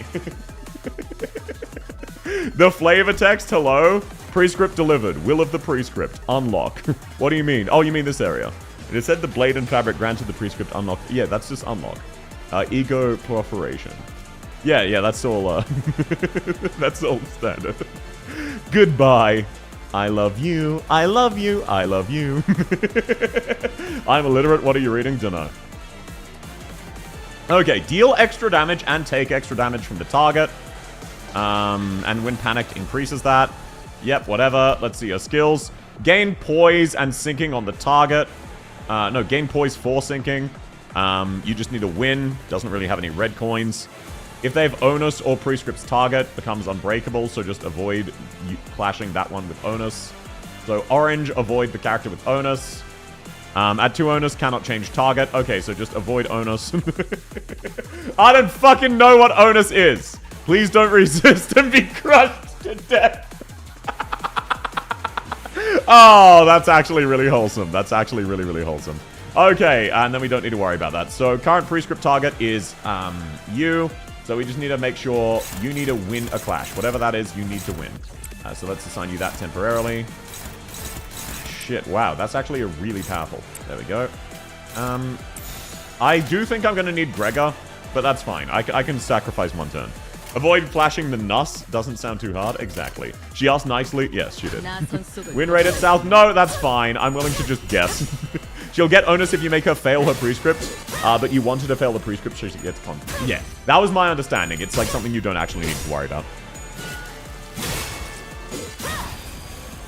The flavor text, hello. Prescript delivered. Will of the prescript. Unlock. What do you mean? Oh, you mean this area. It said the blade and fabric granted the prescript unlock. Yeah, that's just unlock. Ego proliferation. Yeah, that's all, that's all standard. Goodbye. I love you. I love you. I love you. I'm illiterate. What are you reading? Dunno. Okay, deal extra damage and take extra damage from the target. And when panicked, increases that. Yep, whatever. Let's see your skills. Gain poise and sinking on the target. No, gain poise for sinking. You just need a win. Doesn't really have any red coins. If they have Onus or Prescript's target, becomes unbreakable, so just avoid clashing that one with Onus. So orange, avoid the character with Onus. Add 2 Onus, cannot change target. Okay, so just avoid Onus. I don't fucking know what Onus is. Please don't resist and be crushed to death. Oh, that's actually really wholesome. That's actually really, really wholesome. Okay, and then we don't need to worry about that. So current Prescript target is you. So we just need to make sure you need to win a clash. Whatever that is, you need to win. So let's assign you that temporarily. Shit, wow, that's actually a really powerful. There we go. I do think I'm going to need Gregor, but that's fine. I can sacrifice one turn. Avoid flashing the Nuss. Doesn't sound too hard. Exactly. She asked nicely. Yes, she did. Win rate at South. No, that's fine. I'm willing to just guess. She'll get Onus if you make her fail her Prescript, but you wanted to fail the Prescript so she gets con. Yeah, that was my understanding. It's like something you don't actually need to worry about.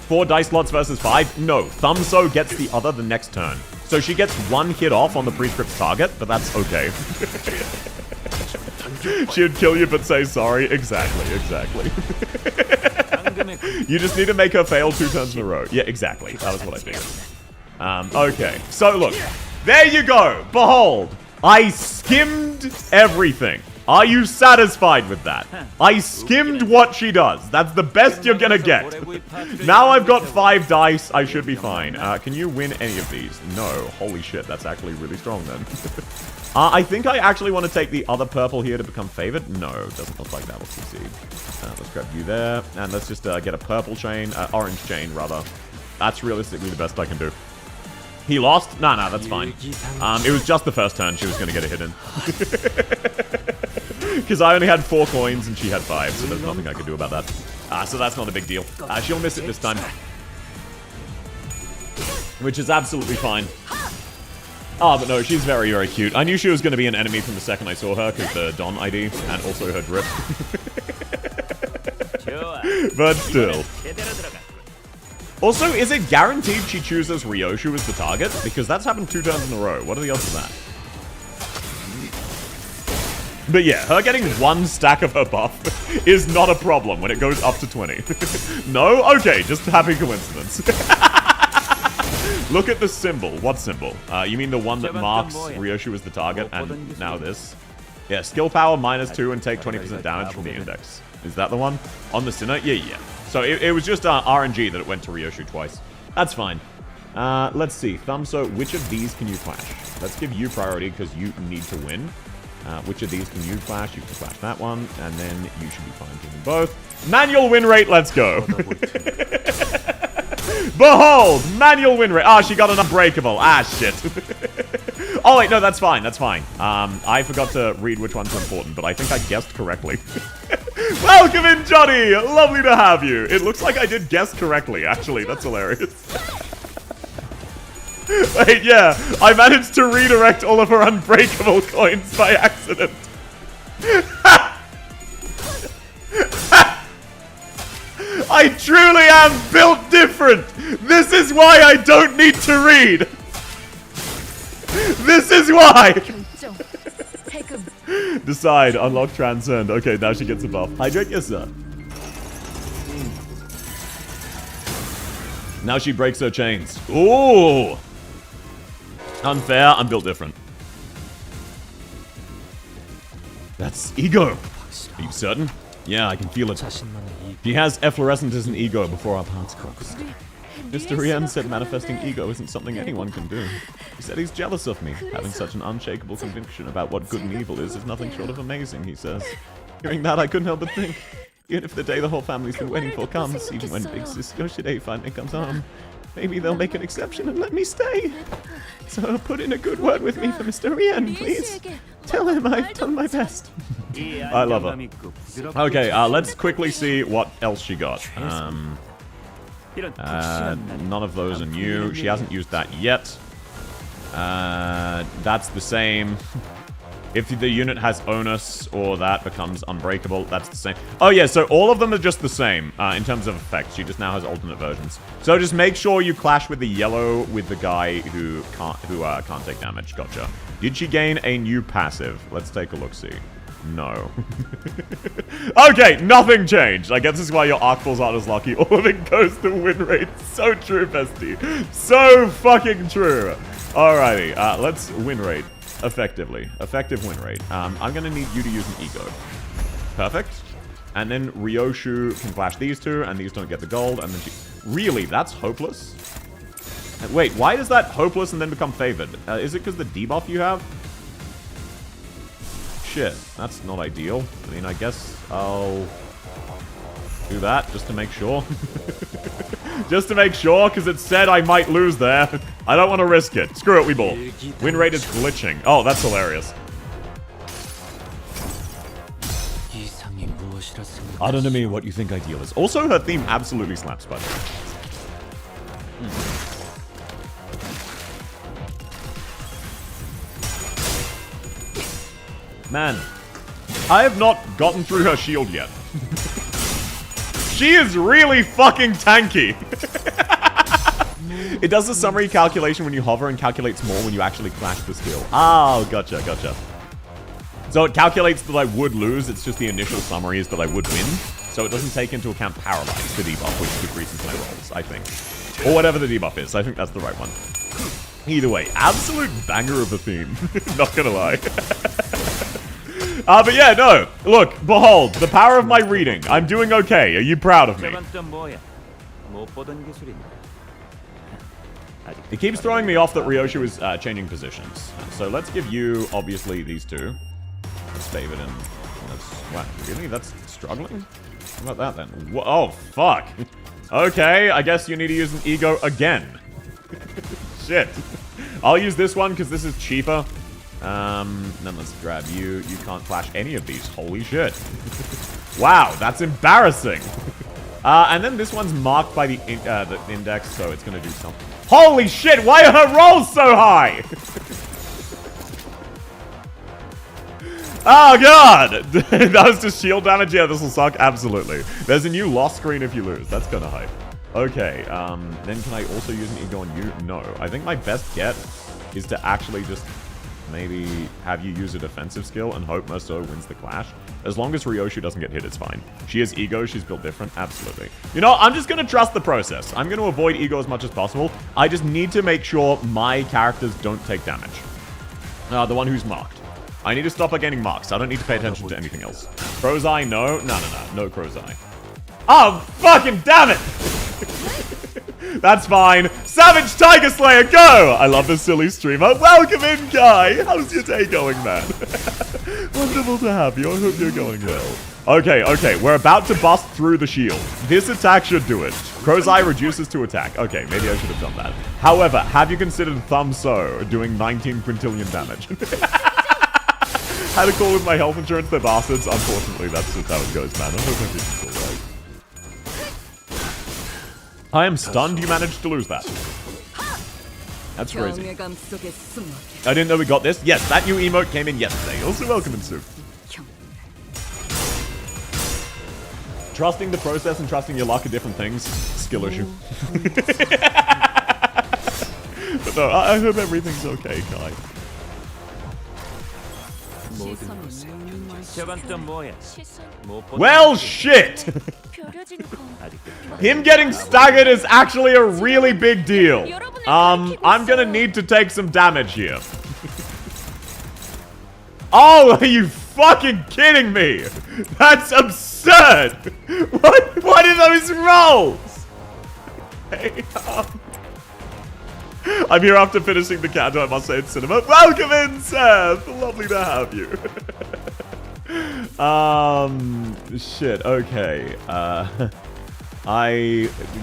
4 dice slots versus 5? No, Thumbso gets the other the next turn. So she gets 1 hit off on the Prescript target, but that's okay. She would kill you but say sorry. Exactly, exactly. You just need to make her fail 2 turns in a row. Yeah, exactly. That was what I figured. Okay, so look. There you go. Behold. I skimmed everything. Are you satisfied with that? I skimmed what she does. That's the best you're gonna get. Now I've got 5 dice. I should be fine. Can you win any of these? No. Holy shit. That's actually really strong then. I think I actually want to take the other purple here to become favored. No, doesn't look like that will succeed. Let's grab you there. And let's just get a purple chain. Orange chain, rather. That's realistically the best I can do. He lost? Nah, that's fine. It was just the first turn she was going to get a hit in. Because I only had 4 coins and she had 5, so there's nothing I could do about that. So that's not a big deal. She'll miss it this time. Which is absolutely fine. Oh, but no, she's very, very cute. I knew she was going to be an enemy from the second I saw her, because the Don ID, and also her drip. But still. Also, is it guaranteed she chooses Ryoshu as the target? Because that's happened 2 turns in a row. What are the odds of that? But yeah, her getting 1 stack of her buff is not a problem when it goes up to 20. No? Okay, just a happy coincidence. Look at the symbol. What symbol? You mean the one that marks Ryoshu as the target, and now this? Yeah, skill power -2 and take 20% damage from the index. Is that the one? On the Sinner? Yeah. So it was just RNG that it went to Ryoshu twice. That's fine. Let's see. Thumbso, which of these can you clash? Let's give you priority because you need to win. Which of these can you clash? You can clash that one, and then you should be fine doing both. Manual win rate, let's go. Behold! Manual win rate. Ah, she got an unbreakable. Ah, shit. Oh, wait, no, that's fine. That's fine. I forgot to read which ones are important, but I think I guessed correctly. Welcome in, Johnny! Lovely to have you. It looks like I did guess correctly, actually. That's hilarious. Wait, yeah. I managed to redirect all of her unbreakable coins by accident. I truly am built different. This is why I don't need to read. This is why. Decide, unlock, transcend. Okay, now she gets a buff. Hydrate, yes, sir. Now she breaks her chains. Ooh. Unfair, I'm built different. That's ego. Are you certain? Yeah, I can feel it. He has efflorescent as an ego before our paths crossed. Mr. Rien said manifesting ego isn't something anyone can do. He said he's jealous of me. Having such an unshakable conviction about what good and evil is nothing short of amazing, he says. Hearing that, I couldn't help but think. Even if the day the whole family's been waiting for comes, even when Big Sis Yoshide finally comes home, maybe they'll make an exception and let me stay. So put in a good word with me for Mr. Rien, please. Tell him I've done my best. I love her. Okay, let's quickly see what else she got. None of those are new. She hasn't used that yet. That's the same. If the unit has onus or that becomes unbreakable, that's the same. Oh yeah, so all of them are just the same in terms of effects. She just now has alternate versions. So just make sure you clash with the yellow with the guy who can't take damage. Gotcha. Did she gain a new passive? Let's take a look-see. No. Okay, nothing changed. I guess this is why your arc balls aren't as lucky. All of it goes to win rate. So true, bestie. So fucking true. Alrighty, let's win rate. Effectively. Effective win rate. I'm gonna need you to use an ego. Perfect. And then Ryoshu can flash these two, and these don't get the gold, and then she... Really? That's hopeless? Wait, why does that hopeless and then become favored? Is it because the debuff you have? Shit, that's not ideal. I mean, I guess I'll do that just to make sure. Just to make sure, because it said I might lose there. I don't want to risk it. Screw it, we ball. Win rate is glitching. Oh, that's hilarious. I don't know what you think ideal is. Also, her theme absolutely slaps, by the way. Man, I have not gotten through her shield yet. She is really fucking tanky. It does the summary calculation when you hover and calculates more when you actually clash the skill. Oh, gotcha, gotcha. So it calculates that I would lose, it's just the initial summary is that I would win. So it doesn't take into account Paralyze, the debuff, which decreases my rolls, I think. Or whatever the debuff is, I think that's the right one. Either way, absolute banger of a theme. Not gonna lie. But yeah, no. Look, behold, the power of my reading. I'm doing okay. Are you proud of me? It keeps throwing me off that Ryoshu is changing positions. So let's give you, obviously, these two. Let's favored and what? Really? That's struggling? How about that then? Oh, fuck. Okay, I guess you need to use an ego again. Shit. I'll use this one because this is cheaper. Then let's grab you. You can't flash any of these. Holy shit. Wow, that's embarrassing. And then this one's marked by the index, so it's gonna do something. Holy shit, why are her rolls so high? Oh god! That was just shield damage. Yeah, this will suck. Absolutely. There's a new loss screen if you lose. That's kind of hype. Okay, then can I also use an ego on you? No. I think my best get is to actually just maybe have you use a defensive skill and hope Merceau wins the clash. As long as Ryoshu doesn't get hit, it's fine. She has ego, she's built different. Absolutely. You know, I'm just going to trust the process. I'm going to avoid ego as much as possible. I just need to make sure my characters don't take damage. The one who's marked. I need to stop her getting marks. I don't need to pay attention to anything else. Crow's Eye, no. No Crow's Eye. Oh, fucking damn it! That's fine. Savage Tiger Slayer, go! I love this silly streamer. Welcome in, Guy. How's your day going, man? Wonderful to have you. I hope you're going well. Okay. We're about to bust through the shield. This attack should do it. Crow's Eye reduces to attack. Okay, maybe I should have done that. However, have you considered Thumb So doing 19 quintillion damage? Had a call with my health insurance, they're bastards. Unfortunately, that's just how it goes, man. I hope everything's alright. I am stunned you managed to lose that. That's crazy. I didn't know we got this. Yes, that new emote came in yesterday. Also welcome in soup. Trusting the process and trusting your luck are different things. Skill issue. But no, I hope everything's okay, Kai. Well, shit! Him getting staggered is actually a really big deal. I'm gonna need to take some damage here. Oh, are you fucking kidding me? That's absurd! What are those rolls? Hey, I'm here after finishing the Canto, I must say, in cinema. Welcome in, Seth! Lovely to have you. Shit, okay.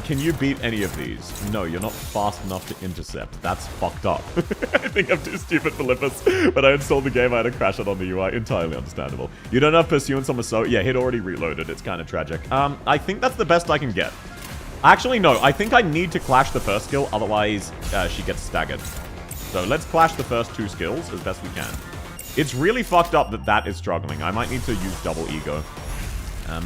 Can you beat any of these? No, you're not fast enough to intercept. That's fucked up. I think I'm too stupid for Lippus. When I installed the game, I had to crash it on the UI. Entirely understandable. You don't have Pursuance on Maso? Yeah, hit already reloaded. It's kind of tragic. I think that's the best I can get. Actually, no. I think I need to clash the first skill, otherwise she gets staggered. So let's clash the first two skills as best we can. It's really fucked up that that is struggling. I might need to use double ego.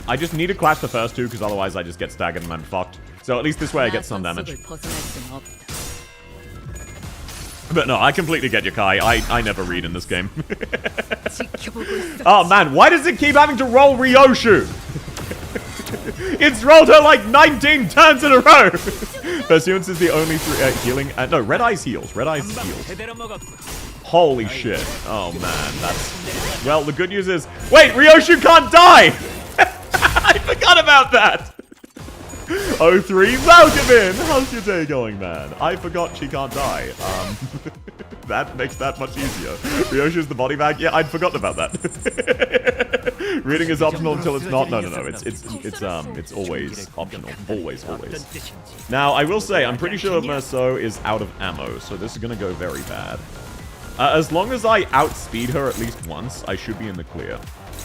I just need to clash the first two, because otherwise I just get staggered and I'm fucked. So at least this way I get some damage. But no, I completely get you, Kai. I never read in this game. Oh man, why does it keep having to roll Ryoshu? It's rolled her like 19 turns in a row! Pursuance is the only healing... no, Red Eyes heals. Red Eyes heals. Holy shit. Oh man, that's... Well, the good news is... Wait, Ryoshu can't die! I forgot about that! 03, welcome in! How's your day going, man? I forgot she can't die. That makes that much easier. Ryoshu's the body bag? Yeah, I'd forgotten about that. Reading is optional until it's not. No. It's always optional. Always. Now, I will say, I'm pretty sure Merceau is out of ammo, so this is gonna go very bad. As long as I outspeed her at least once, I should be in the clear.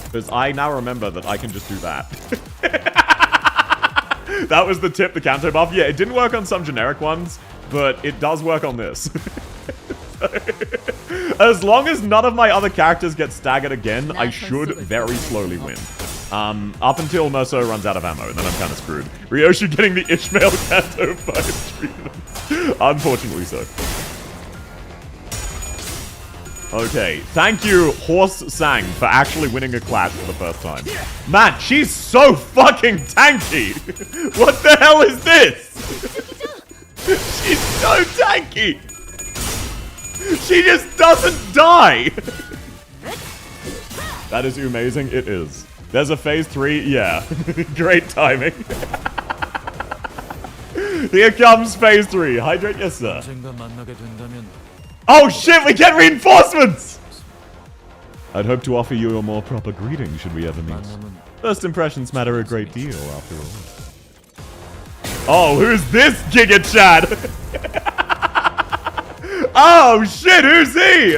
Because I now remember that I can just do that. That was the tip, the Canto buff. Yeah, it didn't work on some generic ones, but it does work on this. As long as none of my other characters get staggered again, I should very slowly win. Up until Merceau runs out of ammo, and then I'm kind of screwed. Ryoshu getting the Ishmael Canto fight treatment. Unfortunately so. Okay, thank you, Horse Sang, for actually winning a clash for the first time. Man, she's so fucking tanky! What the hell is this? She's so tanky! She just doesn't die! That is amazing, it is. There's a phase 3, yeah. Great timing. Here comes phase 3. Hydrate, yes sir. Oh shit, we get reinforcements! I'd hope to offer you a more proper greeting should we ever meet. First impressions matter a great deal, after all. Oh, who's this Giga Chad? Oh shit, who's he?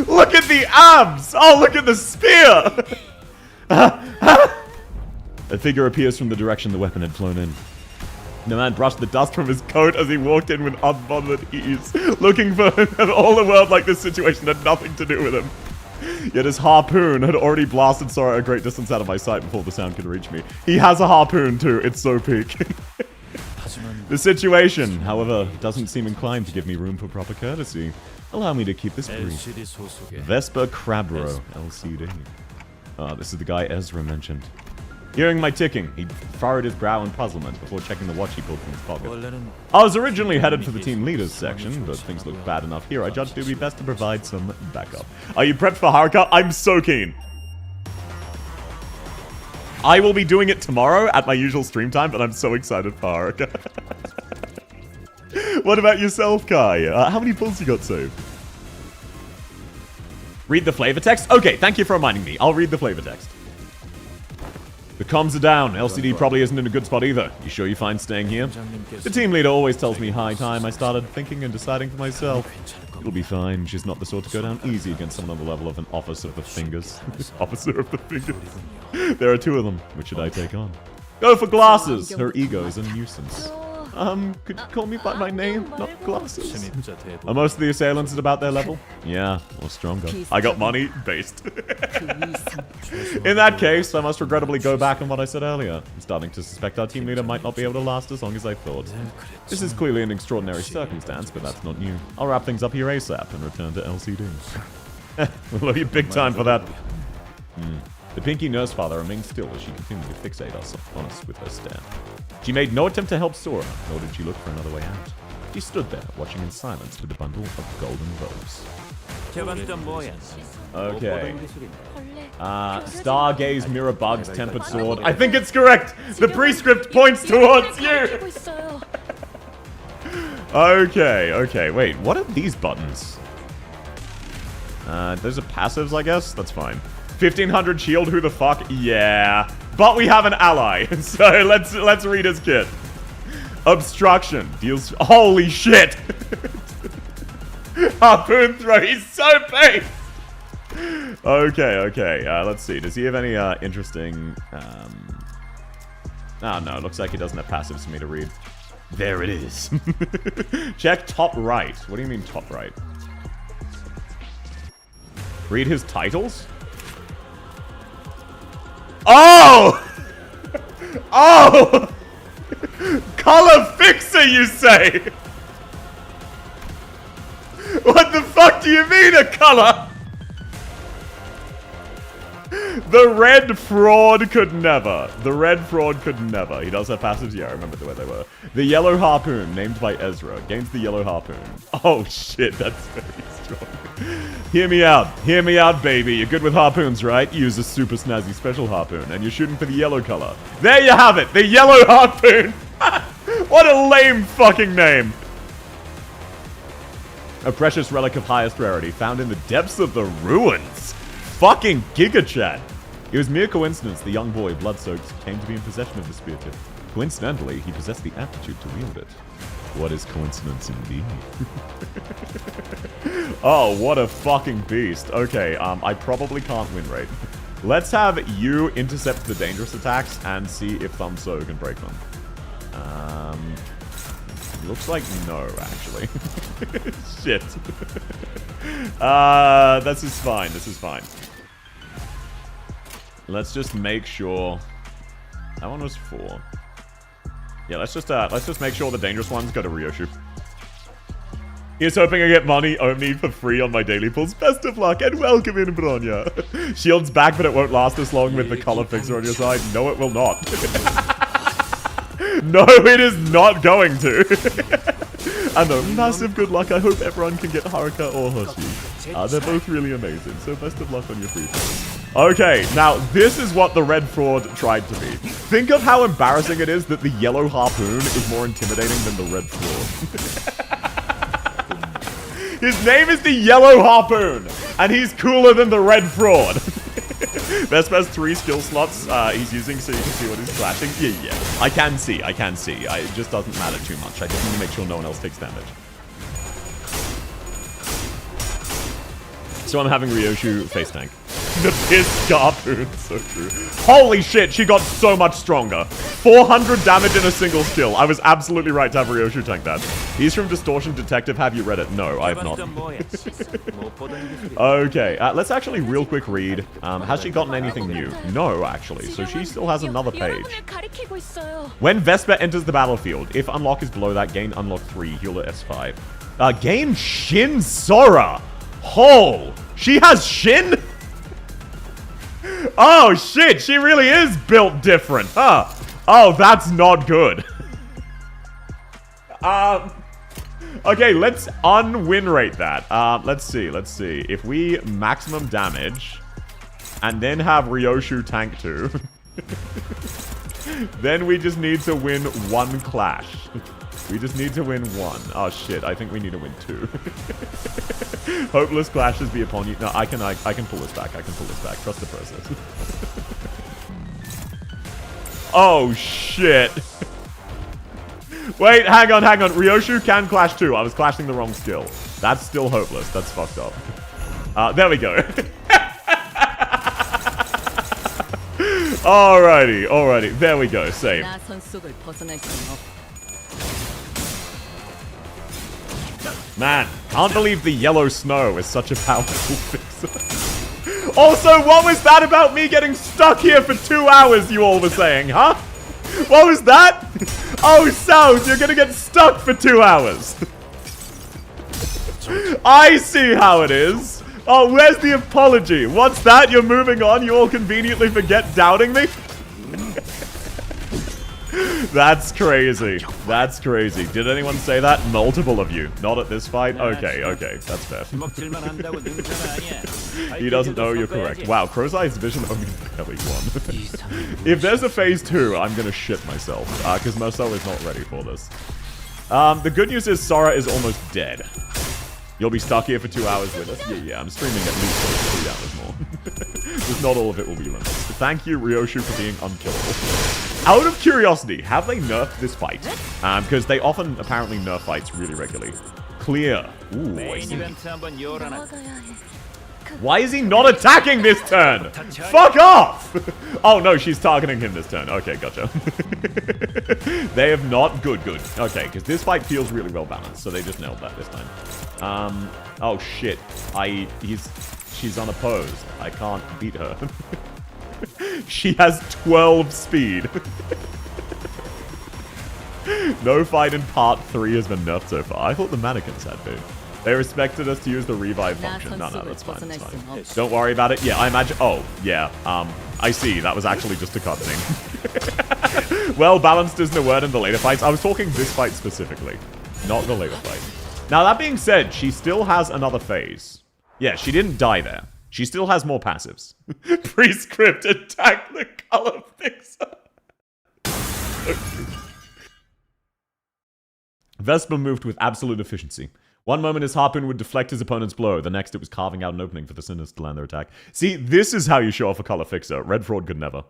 Look at the abs! Oh, look at the spear! A figure appears from the direction the weapon had flown in. The man brushed the dust from his coat as he walked in with unbothered ease, looking for all the world like this situation had nothing to do with him. Yet his harpoon had already blasted Sora a great distance out of my sight before the sound could reach me. He has a harpoon too, it's so peak. The situation, however, doesn't seem inclined to give me room for proper courtesy. Allow me to keep this brief. Vesper Crabro, LCD. This is the guy Ezra mentioned. Hearing my ticking, he furrowed his brow in puzzlement before checking the watch he pulled from his pocket. I was originally headed for the team leaders section, but things look bad enough here. I judged it would be best to provide some backup. Are you prepped for Haruka? I'm so keen. I will be doing it tomorrow at my usual stream time, but I'm so excited for Haruka. What about yourself, Kai? How many pulls you got saved? Read the flavor text? Okay, thank you for reminding me. I'll read the flavor text. The comms are down. LCD probably isn't in a good spot either. You sure you're fine staying here? The team leader always tells me high time. I started thinking and deciding for myself. It'll be fine. She's not the sort to go down easy against someone on the level of an Officer of the Fingers. Officer of the Fingers. There are two of them. Which should I take on? Go for Glasses. Her ego is a nuisance. Could you call me by my name, not Glasses? Are most of the assailants at about their level? Yeah, or stronger. I got money, based. In that case, I must regrettably go back on what I said earlier. I'm starting to suspect our team leader might not be able to last as long as I thought. This is clearly an extraordinary circumstance, but that's not new. I'll wrap things up here ASAP and return to LCD. We'll owe you big time for that. The Pinky Nurse Father remained still as she continued to fixate on us with her stare. She made no attempt to help Sora, nor did she look for another way out. She stood there, watching in silence with the bundle of golden robes. Okay. Stargaze Mirror Bugs Tempered Sword. I think it's correct! The prescript points towards you! Okay, wait, what are these buttons? Those are passives, I guess? That's fine. 1500 shield, who the fuck? Yeah. But we have an ally, so let's read his kit. Obstruction deals. Holy shit! Harpoon throw. He's so paced. Okay. Let's see. Does he have any interesting? Oh no. Looks like he doesn't have passives for me to read. There it is. Check top right. What do you mean top right? Read his titles? Oh! Oh! Color fixer, you say? What the fuck do you mean a color? The red fraud could never. The red fraud could never. He does have passives? Yeah, I remember the way they were. The yellow harpoon, named by Ezra. Gains the yellow harpoon. Oh shit, that's very strong. Hear me out. Hear me out, baby. You're good with harpoons, right? Use a super snazzy special harpoon, and you're shooting for the yellow color. There you have it! The yellow harpoon! What a lame fucking name! A precious relic of highest rarity, found in the depths of the ruins. Fucking Giga Chat. It was mere coincidence the young boy, blood-soaked, came to be in possession of the spear tip. Coincidentally, he possessed the aptitude to wield it. What is coincidence indeed? Oh, what a fucking beast. Okay, I probably can't win rate. Let's have you intercept the dangerous attacks and see if Thumbso can break them. Looks like no, actually. Shit. This is fine. This is fine. Let's just make sure. That one was 4. Yeah, let's just make sure the dangerous ones go to Ryoshu. Here's hoping I get money Omni for free on my daily pulls. Best of luck and welcome in, Bronya. Shield's back, but it won't last as long with the color fixer on your side. No, it will not. No, it is not going to. And a massive good luck. I hope everyone can get Haruka or Hoshi. They're both really amazing, so best of luck on your free throws. Okay, now this is what the red fraud tried to be. Think of how embarrassing it is that the yellow harpoon is more intimidating than the red fraud. His name is the yellow harpoon, and he's cooler than the red fraud. Vespa has 3 skill slots he's using so you can see what he's flashing. Yeah. I can see. It just doesn't matter too much. I just need to make sure no one else takes damage. So I'm having Ryoshu face tank. The piss harpoon, so true. Holy shit, she got so much stronger. 400 damage in a single skill. I was absolutely right to have Ryoshu tank that. He's from Distortion Detective. Have you read it? No, I have not. Okay, let's actually real quick read. Has she gotten anything new? No, actually. So she still has another page. When Vespa enters the battlefield, if unlock is below that, gain unlock 3, healer S5. Gain Shin Sora. Oh, she has Shin? Oh shit, she really is built different, huh? Oh, that's not good. Okay, let's unwin rate that. Let's see. If we maximum damage and then have Ryoshu tank 2, then we just need to win 1 clash. We just need to win 1. Oh shit, I think we need to win 2. Hopeless clashes be upon you. No, I can pull this back. Trust the process. Oh shit. Wait, hang on. Ryoshu can clash too. I was clashing the wrong skill. That's still hopeless. That's fucked up. There we go. Alrighty. There we go. Save. Man, can't believe the yellow snow is such a powerful fixer. Also, what was that about me getting stuck here for 2 hours, you all were saying, huh? What was that? Oh, South, you're gonna get stuck for 2 hours. I see how it is. Oh, where's the apology? What's that? You're moving on? You all conveniently forget doubting me? That's crazy. Did anyone say that? Multiple of you. Not at this fight? Okay. That's fair. He doesn't know you're correct. Wow, Crow's Eye's vision only barely won. If there's a phase 2, I'm gonna shit myself. Because Moso is not ready for this. The good news is Sora is almost dead. You'll be stuck here for 2 hours with us? Yeah, I'm streaming at least 3 hours more. Just not all of it will be limited. Thank you, Ryoshu, for being unkillable. Out of curiosity, have they nerfed this fight? Because they often apparently nerf fights really regularly. Clear. Ooh, I see. Why is he not attacking this turn? Fuck off! Oh no, she's targeting him this turn. Okay, gotcha. They have not... Good. Okay, because this fight feels really well balanced, so they just nailed that this time. Oh shit. She's unopposed. I can't beat her. She has 12 speed. No fight in part 3 has been nerfed so far. I thought the mannequins had been. They respected us to use the revive function. No, that's fine, that's fine. Don't worry about it. Yeah, I imagine... Oh, yeah. I see. That was actually just a cutscene. Well balanced isn't a word in the later fights. I was talking this fight specifically, not the later fight. Now, that being said, she still has another phase. Yeah, she didn't die there. She still has more passives. Prescript, attack the color fixer. Vesper moved with absolute efficiency. One moment his harpoon would deflect his opponent's blow, the next it was carving out an opening for the sinners to land their attack. See, this is how you show off a color fixer. Red Fraud could never.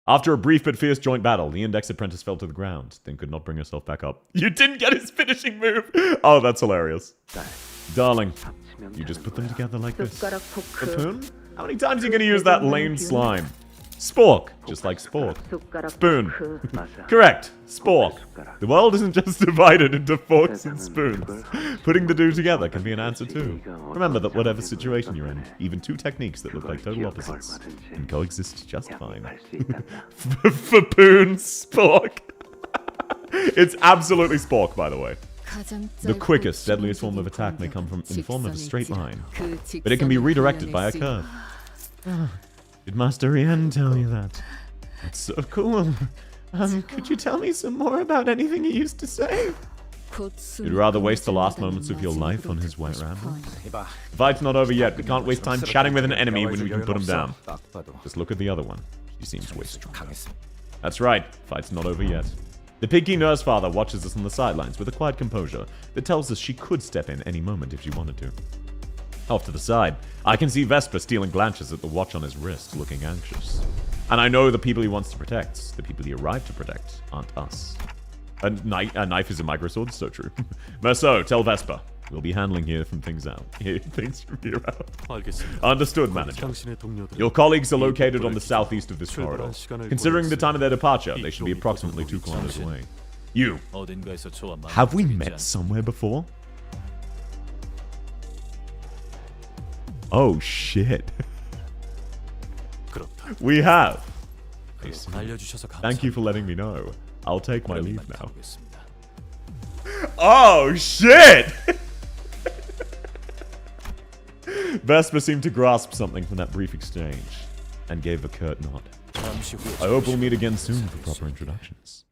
After a brief but fierce joint battle, the Index Apprentice fell to the ground, then could not bring herself back up. You didn't get his finishing move! Oh, that's hilarious. Darling, you just put them together like this. Spoon? How many times are you going to use that lame slime? Spork, just like Spork. Spoon. Correct, Spork. The world isn't just divided into forks and spoons. Putting the two together can be an answer too. Remember that whatever situation you're in, even two techniques that look like total opposites can coexist just fine. Fapoon Spork. It's absolutely Spork, by the way. The quickest, deadliest form of attack may come from in form of a straight line, but it can be redirected by a curve. Did Master Rien tell you that? That's so cool. Could you tell me some more about anything he used to say? You'd rather waste the last moments of your life on his white ramble? The fight's not over yet. We can't waste time chatting with an enemy when we can put him down. Just look at the other one. She seems way stronger. That's right. Fight's not over yet. The Pinky Nurse Father watches us on the sidelines with a quiet composure that tells us she could step in any moment if she wanted to. Off to the side, I can see Vesper stealing glances at the watch on his wrist, looking anxious. And I know the people he wants to protect, the people he arrived to protect, aren't us. A knife is a microsword, so true. Merceau, tell Vesper. We'll be handling things from here out. Understood, manager. Your colleagues are located on the southeast of this corridor. Considering the time of their departure, they should be approximately 2 kilometers away. You. Have we met somewhere before? Oh, shit. We have. Thank you for letting me know. I'll take my leave now. Oh, shit! Vesper seemed to grasp something from that brief exchange, and gave a curt nod. I hope we'll meet again soon for proper introductions.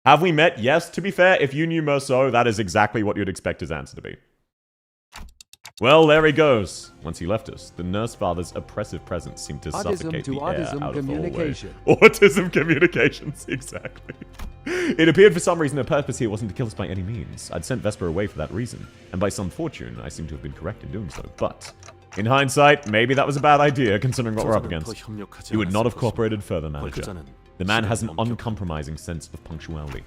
Have we met? Yes. To be fair, if you knew Merceau, that is exactly what you'd expect his answer to be. Well, there he goes. Once he left us, the Nurse Father's oppressive presence seemed to suffocate the air out of the hallway. Autism communications, exactly. It appeared for some reason her purpose here wasn't to kill us by any means. I'd sent Vesper away for that reason, and by some fortune, I seem to have been correct in doing so. But, in hindsight, maybe that was a bad idea, considering what we're up against. He would not have cooperated further, manager. The man has an uncompromising sense of punctuality.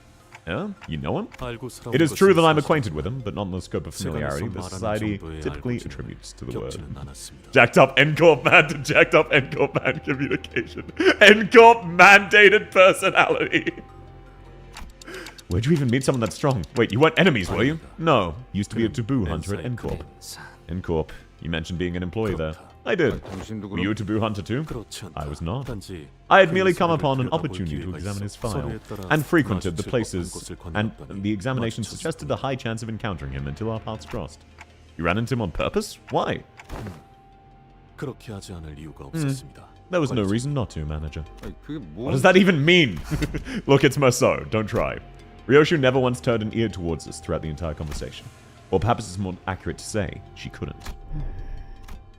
Yeah? You know him? It is true that I'm acquainted with him, but not in the scope of familiarity that society typically attributes to the word. Jacked up N-Corp man to jacked up N-Corp man communication. N-Corp mandated personality. Where'd you even meet someone that strong? Wait, you weren't enemies, were you? No. Used to be a taboo hunter at N-Corp. N-Corp. You mentioned being an employee there. I did. Were you a taboo hunter too? I was not. I had merely come upon an opportunity to examine his file, and frequented the places, and the examination suggested a high chance of encountering him until our paths crossed. You ran into him on purpose? Why? There was no reason not to, manager. What does that even mean? Look, it's Merceau. Don't try. Ryoshu never once turned an ear towards us throughout the entire conversation. Or perhaps it's more accurate to say, she couldn't.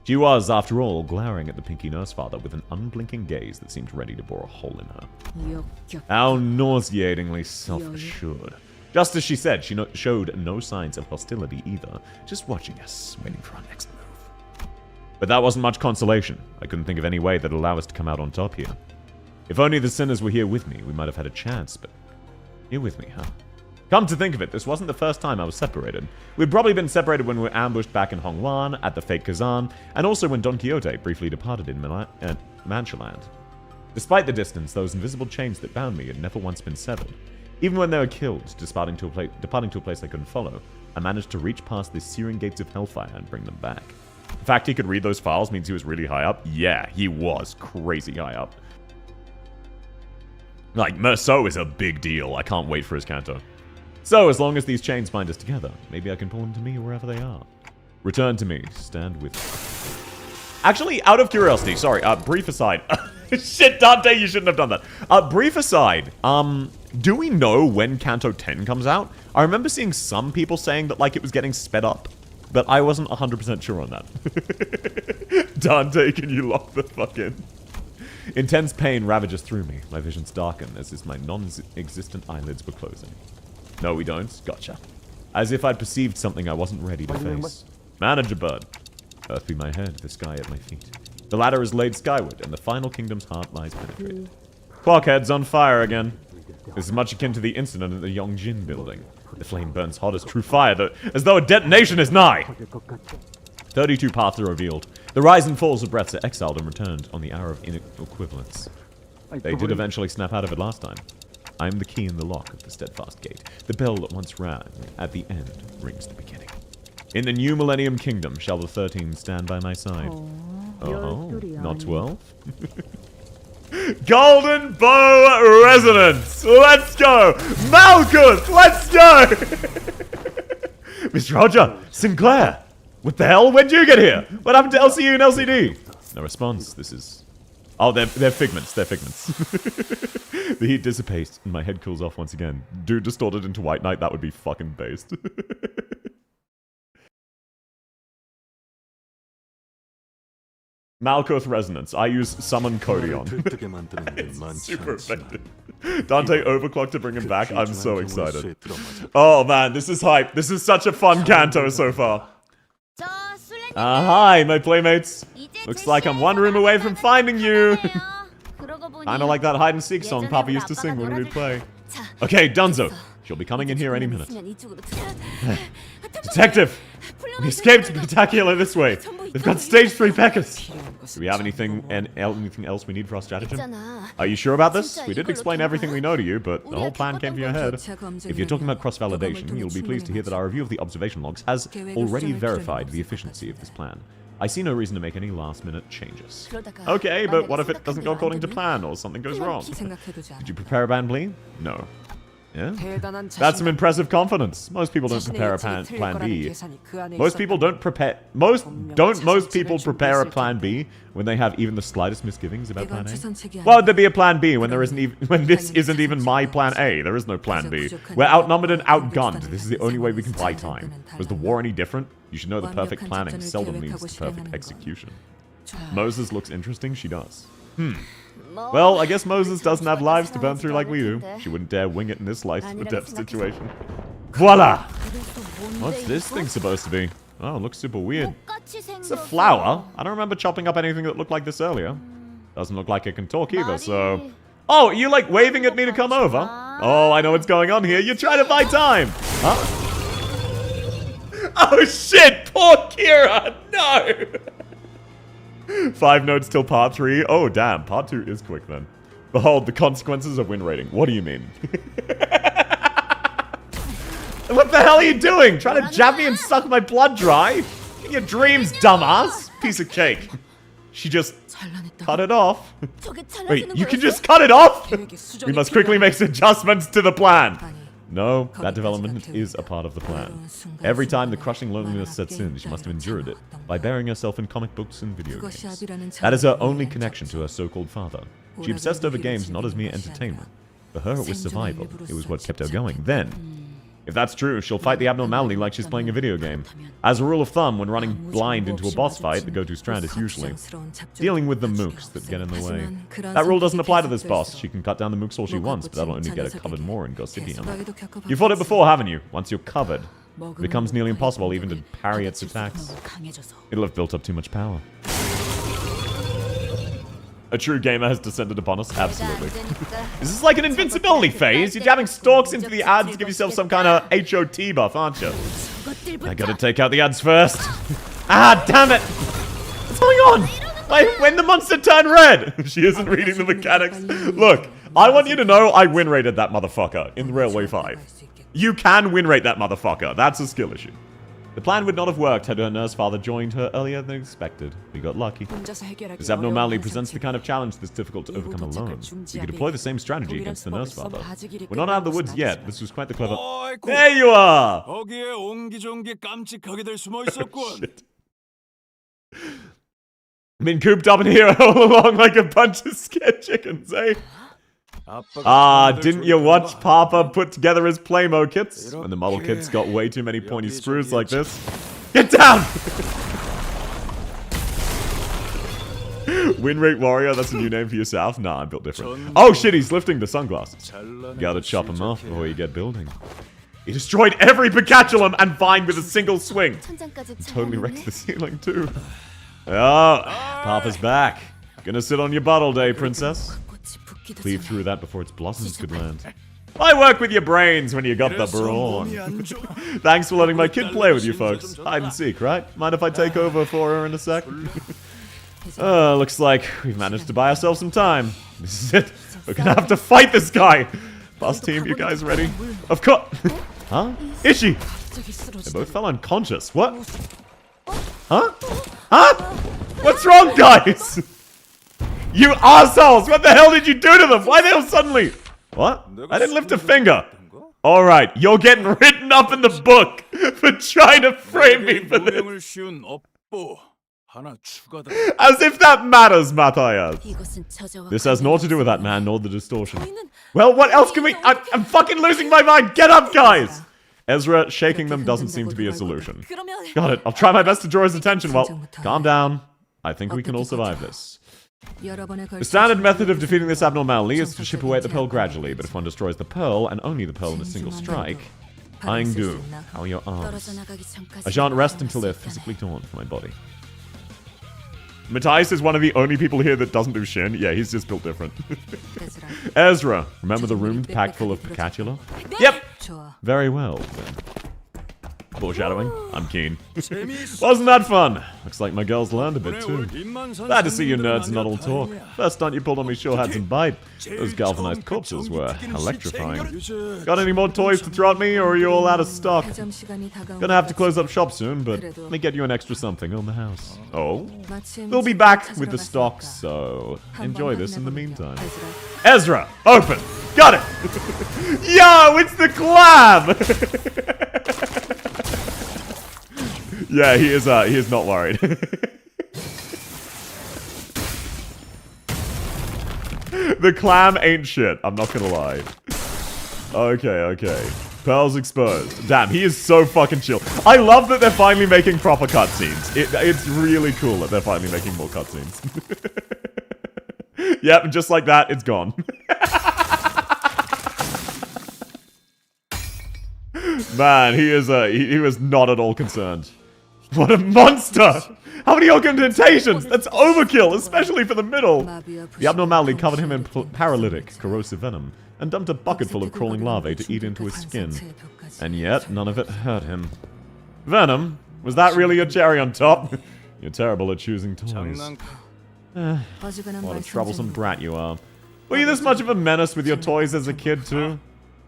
She was, after all, glowering at the Pinky Nurse Father with an unblinking gaze that seemed ready to bore a hole in her. How nauseatingly self-assured. Just as she said, she showed no signs of hostility either, just watching us, waiting for our next move. But that wasn't much consolation. I couldn't think of any way that'd allow us to come out on top here. If only the sinners were here with me, we might have had a chance, but you're with me, huh? Come to think of it, this wasn't the first time I was separated. We'd probably been separated when we were ambushed back in Hongwan, at the Fate Kazan, and also when Don Quixote briefly departed in Manchaland. Despite the distance, those invisible chains that bound me had never once been severed. Even when they were killed, departing to a place I couldn't follow, I managed to reach past the searing gates of hellfire and bring them back. The fact he could read those files means he was really high up. Yeah, he was crazy high up. Like, Merceau is a big deal. I can't wait for his Canto. So, as long as these chains bind us together, maybe I can pull them to me wherever they are. Return to me. Stand with me. Actually, out of curiosity, sorry, brief aside. Shit, Dante, you shouldn't have done that. Brief aside, do we know when Canto 10 comes out? I remember seeing some people saying that, like, it was getting sped up, but I wasn't 100% sure on that. Dante, can you lock the fuck in? Intense pain ravages through me. My visions darken as if my non-existent eyelids were closing. No, we don't. Gotcha. As if I'd perceived something I wasn't ready to face. Manager bird. Earth be my head, the sky at my feet. The ladder is laid skyward, and the final kingdom's heart lies penetrated. Clockhead's on fire again. This is much akin to the incident in the Yongjin building. The flame burns hot as true fire, as though a detonation is nigh. 32 paths are revealed. The rise and falls of breaths are exiled and returned on the hour of inequivalence. They did eventually snap out of it last time. I am the key in the lock of the steadfast gate. The bell that once rang at the end rings the beginning. In the new Millennium Kingdom shall the 13 stand by my side. Oh, not 12? Golden Bow Resonance! Let's go! Malkuth, let's go! Mr. Roger, Sinclair! What the hell? When'd you get here? What happened to LCU and LCD? No response. This is... Oh, they're figments. They're figments. The heat dissipates, and my head cools off once again. Dude distorted into White Knight, that would be fucking based. Malkuth Resonance. I use Summon Codion. It's super effective. Dante overclocked to bring him back. I'm so excited. Oh man, this is hype. This is such a fun Canto so far. Hi, my playmates. Looks like I'm one room away from finding you. Kinda like that hide-and-seek song Papa used to sing when we'd play. Okay, Dunzo. She'll be coming in here any minute. Detective! We escaped spectacular this way. They've got stage 3 Pekkas. Do we have anything else we need for our stratagem? Are you sure about this? We did explain everything we know to you, but the whole plan came from your head. If you're talking about cross-validation, you'll be pleased to hear that our review of the observation logs has already verified the efficiency of this plan. I see no reason to make any last-minute changes. Okay, but what if it doesn't go according to plan or something goes wrong? Did you prepare a plan B? No. Yeah? That's some impressive confidence. Most people don't prepare a plan B. Most people prepare a plan B when they have even the slightest misgivings about plan A? Why would there be a plan B when this isn't even my plan A? There is no plan B. We're outnumbered and outgunned. This is the only way we can buy time. Was the war any different? You should know the perfect planning seldom leads to perfect execution. Moses looks interesting, she does. Well, I guess Moses doesn't have lives to burn through like we do. She wouldn't dare wing it in this life-or-death situation. Voila! What's this thing supposed to be? Oh, it looks super weird. It's a flower. I don't remember chopping up anything that looked like this earlier. Doesn't look like it can talk either, so... Oh, you like waving at me to come over? Oh, I know what's going on here. You're trying to buy time! Huh? Oh shit! Poor Kira! No! 5 notes till part 3. Oh, damn. Part 2 is quick, then. Behold, the consequences of win rating. What do you mean? What the hell are you doing? Trying to jab me and suck my blood dry? In your dreams, dumbass. Piece of cake. She just cut it off. Wait, you can just cut it off? We must quickly make adjustments to the plan. No, that development is a part of the plan. Every time the crushing loneliness sets in, she must have endured it by burying herself in comic books and video games. That is her only connection to her so-called father. She obsessed over games not as mere entertainment. For her, it was survival. It was what kept her going. Then, if that's true, she'll fight the abnormality like she's playing a video game. As a rule of thumb, when running blind into a boss fight, the go-to strand is usually dealing with the mooks that get in the way. That rule doesn't apply to this boss. She can cut down the mooks all she wants, but that'll only get her covered more in Gossidian. You've fought it before, haven't you? Once you're covered, it becomes nearly impossible even to parry its attacks. It'll have built up too much power. A true gamer has descended upon us? Absolutely. Is this like an invincibility phase? You're jamming stalks into the ads to give yourself some kind of HOT buff, aren't you? I gotta take out the ads first. Ah, damn it! What's going on? When the monster turned red? She isn't reading the mechanics. Look, I want you to know I win rated that motherfucker in Railway 5. You can win rate that motherfucker. That's a skill issue. The plan would not have worked had her nurse father joined her earlier than expected. We got lucky. This abnormality presents the kind of challenge that's difficult to overcome alone. You could deploy the same strategy against the nurse father. We're not out of the woods yet. This was quite the clever... There you are! Shit. Been cooped up in here all along like a bunch of scared chickens, eh? Didn't you watch Papa put together his Playmo kits? When the model kits got way too many pointy screws like this. Get down! Win rate warrior, that's a new name for yourself? Nah, I'm built different. Oh shit, he's lifting the sunglasses. Gotta chop him off before you get building. He destroyed every Picatulum and Vine with a single swing. Totally wrecked the ceiling too. Oh, Papa's back. Gonna sit on your butt all day, princess. Cleave through that before its blossoms could land. I work with your brains when you got the brawn. Thanks for letting my kid play with you folks. Hide and seek, right? Mind if I take over for her in a sec? Looks like we've managed to buy ourselves some time. This is it. We're gonna have to fight this guy. Boss team, you guys ready? Of course. Huh? Ishi! They both fell unconscious. What? Huh? Huh? What's wrong, guys? You assholes! What the hell did you do to them? Why they all suddenly... What? I didn't lift a finger. Alright, you're getting written up in the book for trying to frame me for this. As if that matters, Matthias. This has naught to do with that man, nor the distortion. Well, what else can we... I'm fucking losing my mind! Get up, guys! Ezra, shaking them doesn't seem to be a solution. Got it. I'll try my best to draw his attention. Well, calm down. I think we can all survive this. The standard method of defeating this abnormality is to chip away at the pearl gradually, but if one destroys the pearl, and only the pearl in a single strike... Aingu, how are your arms? I shan't rest until they're physically torn from my body. Matthias is one of the only people here that doesn't do Shin. Yeah, he's just built different. Ezra, remember the room packed full of Picatula? Yep! Very well, then. Foreshadowing. I'm keen. Wasn't that fun? Looks like my girls learned a bit too. Glad to see you nerds not all talk. First stunt you pulled on me sure had some bite. Those galvanized corpses were electrifying. Got any more toys to throw at me, or are you all out of stock? Gonna have to close up shop soon, but let me get you an extra something on the house. Oh? We'll be back with the stock, so enjoy this in the meantime. Ezra, open! Got it! Yo, it's the clam! Yeah, he is not worried. The clam ain't shit, I'm not gonna lie. Okay. Pearls exposed. Damn, he is so fucking chill. I love that they're finally making proper cutscenes. It's really cool that they're finally making more cutscenes. Yep, and just like that, it's gone. Man, he was not at all concerned. What a monster! How many augmentations? That's overkill, especially for the middle! The abnormality covered him in paralytic, corrosive venom, and dumped a bucket full of crawling larvae to eat into his skin. And yet, none of it hurt him. Venom? Was that really your cherry on top? You're terrible at choosing toys. What a troublesome brat you are. Were you this much of a menace with your toys as a kid, too?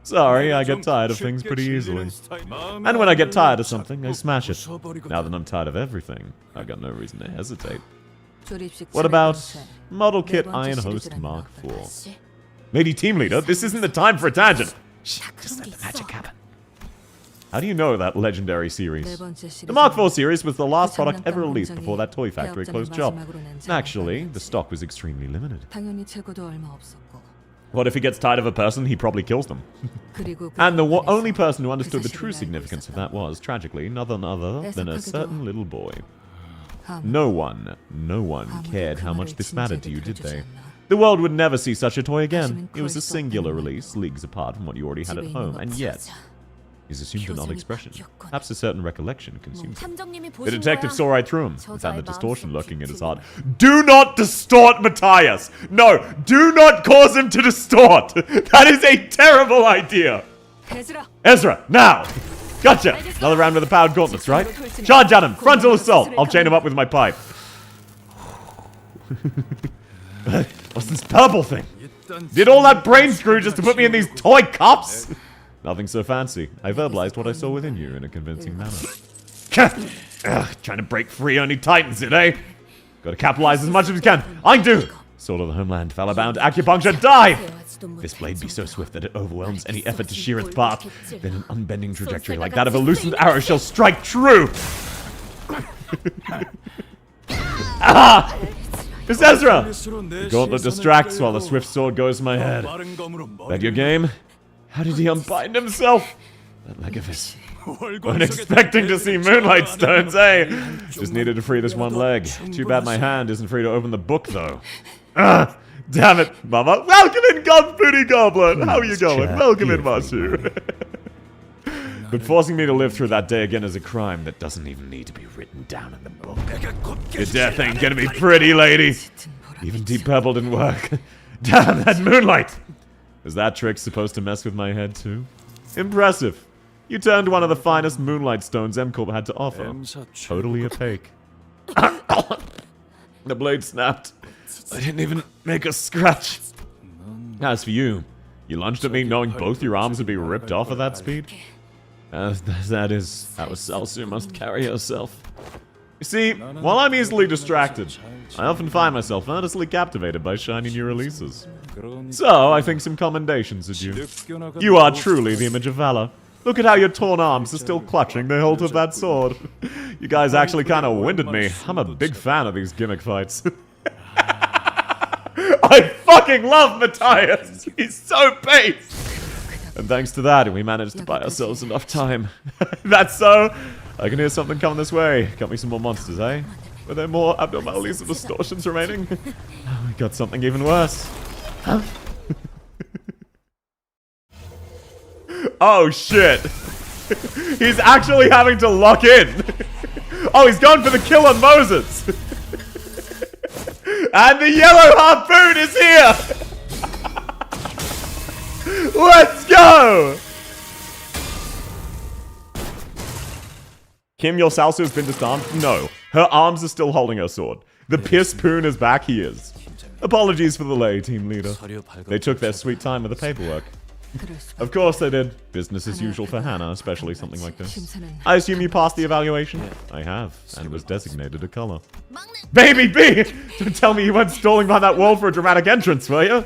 Sorry, I get tired of things pretty easily. And when I get tired of something, I smash it. Now that I'm tired of everything, I've got no reason to hesitate. What about Model Kit Iron Host Mark IV? Lady Team Leader, this isn't the time for a tangent! Shh, just let the magic happen. How do you know that legendary series? The Mark IV series was the last product ever released before that toy factory closed shop. Actually, the stock was extremely limited. What if he gets tired of a person, he probably kills them. And the only person who understood the true significance of that was, tragically, none other than a certain little boy. No one cared how much this mattered to you, did they? The world would never see such a toy again. It was a singular release, leagues apart from what you already had at home, and yet... He's assumed an odd expression. Perhaps a certain recollection consumed him. The detective saw right through him and found the distortion lurking in his heart. Do not distort Matthias! No, do not cause him to distort! That is a terrible idea! Ezra, now! Gotcha! Another round with the powered gauntlets, right? Charge at him! Frontal assault! I'll chain him up with my pipe. What's this purple thing? Did all that brain screw just to put me in these toy cups? Nothing so fancy. I verbalized what I saw within you in a convincing manner. Trying to break free only tightens it, eh? Gotta capitalize as much as we can. I do! Sword of the homeland, valor-bound, acupuncture, dive! This blade be so swift that it overwhelms any effort to shear its path. Then an unbending trajectory like that of a loosened arrow shall strike true! Ah! It's Ezra! The gauntlet distracts while the swift sword goes to my head. That your game? How did he unbind himself? That leg of his. Wasn't expecting to see moonlight stones, eh? Just needed to free this one leg. Too bad my hand isn't free to open the book, though. Ah! Damn it, Mama. Welcome in, Godbooty Goblin! How are you going? Welcome in, Marsu. But forcing me to live through that day again is a crime that doesn't even need to be written down in the book. Your death ain't gonna be pretty, lady. Even Deep Purple didn't work. Damn, that moonlight! Is that trick supposed to mess with my head, too? Impressive. You turned one of the finest moonlight stones M-Corp had to offer. Totally opaque. The blade snapped. I didn't even make a scratch. As for you, you lunged at me knowing both your arms would be ripped off at that speed? That is how a Salsu must carry herself. You see, while I'm easily distracted, I often find myself earnestly captivated by shiny new releases. So, I think some commendations at you. You are truly the image of valor. Look at how your torn arms are still clutching the hilt of that sword. You guys actually kind of winded me. I'm a big fan of these gimmick fights. I fucking love Matthias! He's so paced! And thanks to that, we managed to buy ourselves enough time. That's so. I can hear something coming this way. Got me some more monsters, eh? Were there more abnormalities and distortions remaining? Oh, we got something even worse. Huh? Oh shit! He's actually having to lock in! Oh, he's going for the kill on Moses! And the yellow harpoon is here! Let's go! Kim, your Salsu has been disarmed? No. Her arms are still holding her sword. The piss poon is back, he is. Apologies for the delay, team leader. They took their sweet time with the paperwork. Of course they did. Business as usual for Hannah, especially something like this. I assume you passed the evaluation? I have, and was designated a color. Baby B! Don't tell me you went stalling behind that wall for a dramatic entrance, will you?